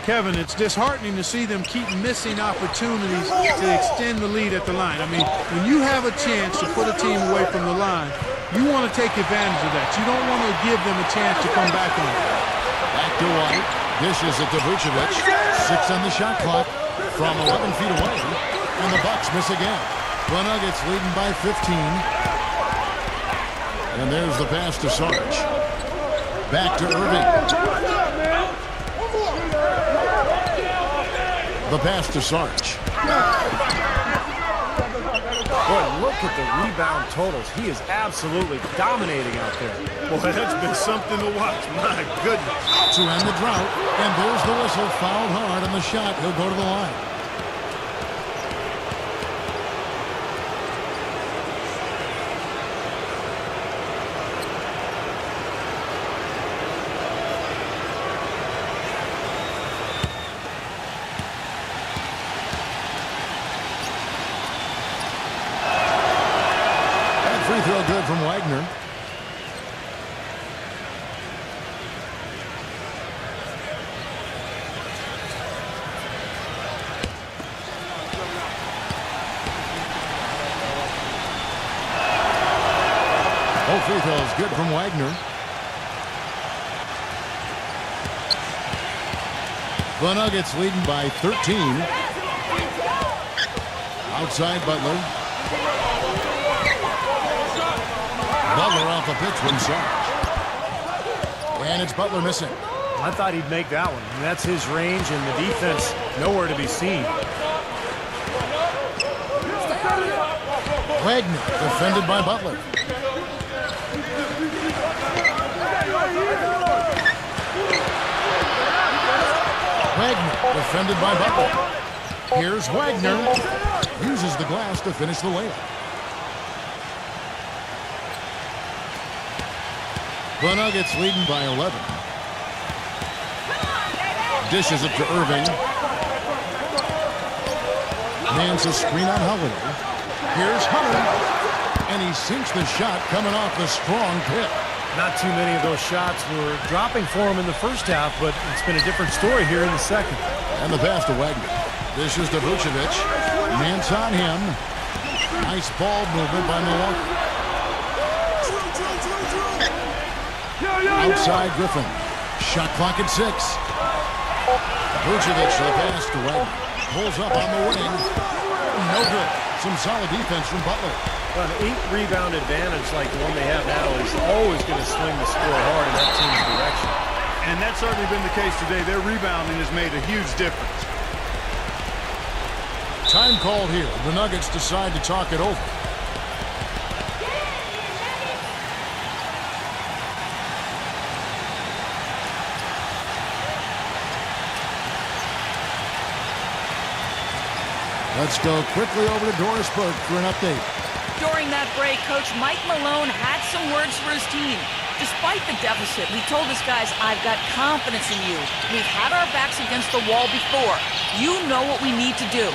Kevin, it's disheartening to see them keep missing opportunities to extend the lead at the line. I mean, when you have a chance to put a team away from the line, you want to take advantage of that. You don't want to give them a chance to come back on it. Back to White. Dishes it to Vucevic. 6 on the shot clock from 11 feet away. And the Bucks miss again. The Nuggets leading by 15. And there's the pass to Sarge. Back to Irving. The pass to Sarge. Boy, look at the rebound totals. He is absolutely dominating out there. Boy, that's been something to watch. My goodness. To end the drought. And there's the whistle. Fouled hard on the shot. He'll go to the line. Free throw good from Wagner. Both free throws good from Wagner. The Nuggets leading by 13. Outside Butler. Butler off a pitch from Sarge. And it's Butler missing. I thought he'd make that one. And that's his range, and the defense nowhere to be seen. Wagner defended by Butler. Wagner, defended by Butler. Here's Wagner. Uses the glass to finish the layup. The Nuggets leading by 11. Dishes it to Irving. Man's a screen on Holiday. Here's Hunter. And he sinks the shot coming off the strong pick. Not too many of those shots were dropping for him in the first half, but it's been a different story here in the second. And the pass to Wagner. Dishes to Vucevic. Man's on him. Nice ball movement by Milwaukee. Outside Griffin. Shot clock at 6. Vucevic the pass to Wagner. Pulls up on the wing. No good. Some solid defense from Butler. Well, an 8-rebound advantage like the one they have now is always going to swing the score hard in that team's direction. And that's certainly been the case today. Their rebounding has made a huge difference. Time called here. The Nuggets decide to talk it over. Let's go quickly over to Doris Burke for an update. During that break, Coach Mike Malone had some words for his team. Despite the deficit, he told his guys, I've got confidence in you. We've had our backs against the wall before. You know what we need to do.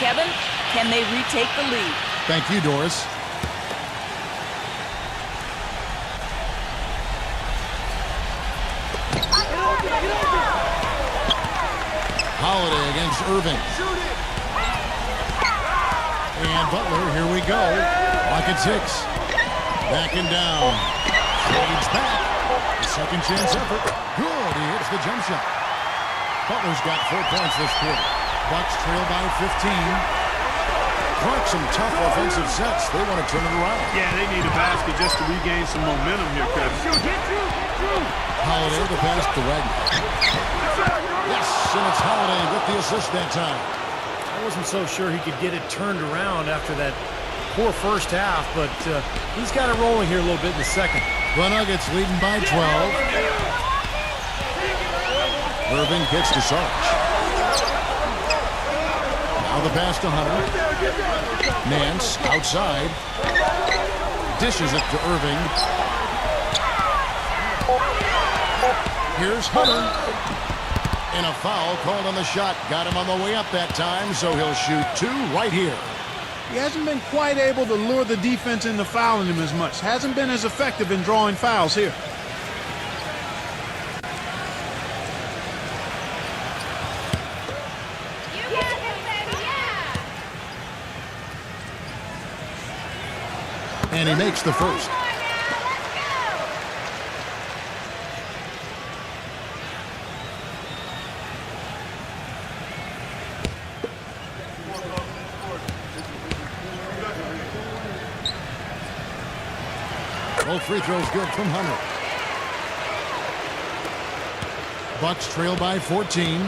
Kevin, can they retake the lead? Thank you, Doris. Holiday against Irving. And Butler, here we go. Clock at 6. Backing down. Fades back. The second chance effort. Good. He hits the jump shot. Butler's got 4 points this quarter. Bucks trail by 15. Clark, some tough offensive sets. They want to turn it around. Yeah, they need a basket just to regain some momentum here, Kevin. Holiday, the pass to Wagner. Yes, and it's Holiday with the assist that time. I wasn't so sure he could get it turned around after that poor first half, but he's got it rolling here a little bit in the second. The Nuggets leading by 12. Irving gets to Sarge. Now the pass to Hunter. Nance outside. Dishes it to Irving. Here's Hunter. And a foul called on the shot. Got him on the way up that time, so he'll shoot 2 right here. He hasn't been quite able to lure the defense into fouling him as much. Hasn't been as effective in drawing fouls here. And he makes the first. Both free throws good from Hunter. Bucks trail by 14.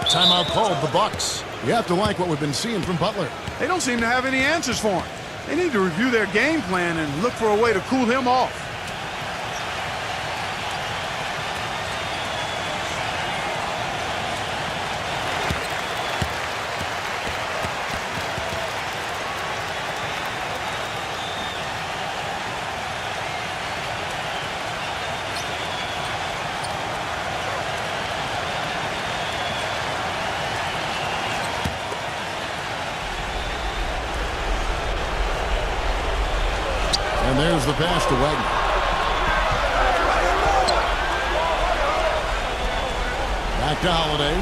Timeout called the Bucks. You have to like what we've been seeing from Butler. They don't seem to have any answers for him. They need to review their game plan and look for a way to cool him off. And there's the pass to Wagner. Back to Holiday.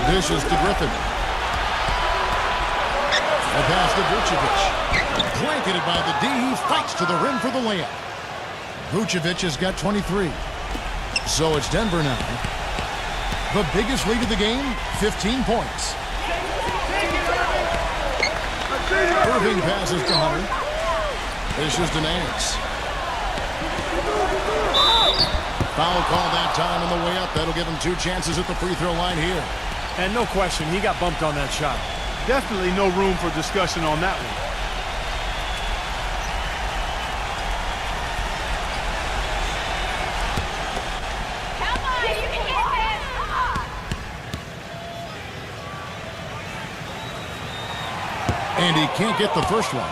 Dishes to Griffin. The pass to Vucevic. Blanketed by the D. He fights to the rim for the layup. Vucevic has got 23. So it's Denver now. The biggest lead of the game, 15 points. Irving passes to Hunter. Dishes to Nance. Foul call that time on the way up. That'll give him 2 chances at the free throw line here. And no question, he got bumped on that shot. Definitely no room for discussion on that one. Come on, you can get this. And he can't get the first one.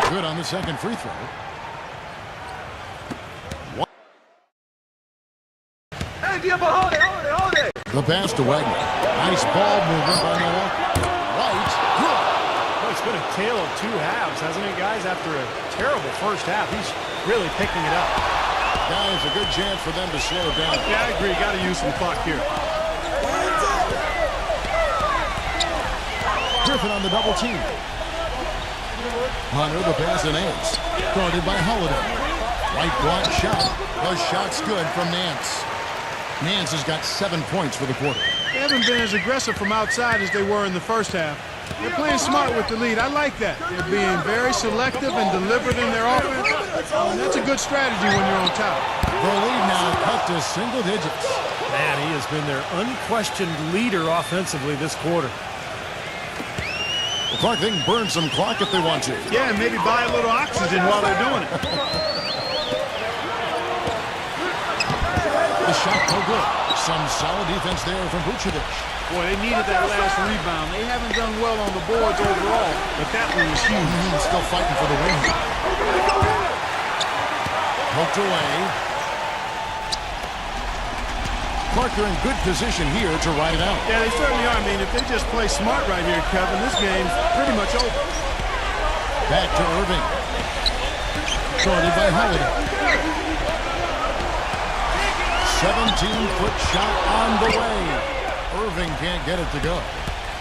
Good on the second free throw. The pass to Wagner. Nice ball movement by Noah. White. Good. Well, it's been a tale of two halves, hasn't it, guys? After a terrible first half, he's really picking it up. Guys, a good chance for them to slow down. Yeah, I agree. Got to use some clock here. Griffin on the double team. Hunter, the pass to Nance. Guarded by Holiday. White block shot. The shot's good from Nance. Nance has got 7 points for the quarter. They haven't been as aggressive from outside as they were in the first half. They're playing smart with the lead. I like that. They're being very selective and deliberate in their offense. And that's a good strategy when you're on top. The lead now cut to single digits. Man, he has been their unquestioned leader offensively this quarter. The Clark, they can burn some clock if they want to. Yeah, and maybe buy a little oxygen while they're doing it. The shot no good. Some solid defense there from Vucevic. Boy, they needed that last rebound. They haven't done well on the boards overall, but that one was huge. Still fighting for the win. Poked away. Clark, they're in good position here to ride it out. Yeah, they certainly are. I mean, if they just play smart right here, Kevin, this game's pretty much over. Back to Irving. Guarded by Holiday. 17-foot shot on the way. Irving can't get it to go.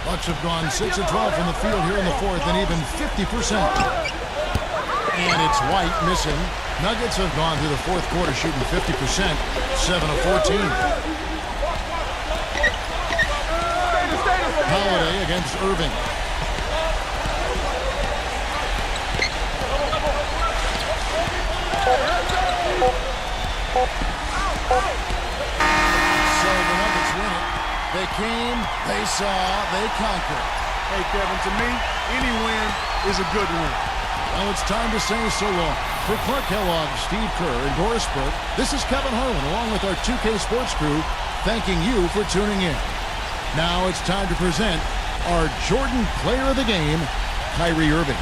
Bucks have gone 6 of 12 from the field here in the fourth and even 50%. And it's White missing. Nuggets have gone through the fourth quarter shooting 50%, 7 of 14. Holiday against Irving. So the Nuggets win it. They came, they saw, they conquered. Hey, Kevin, to me, any win is a good win. Well, it's time to say so long. For Clark Kellogg, Steve Kerr, and Doris Burke, this is Kevin Harlan along with our 2K Sports crew thanking you for tuning in. Now it's time to present our Jordan Player of the Game, Kyrie Irving.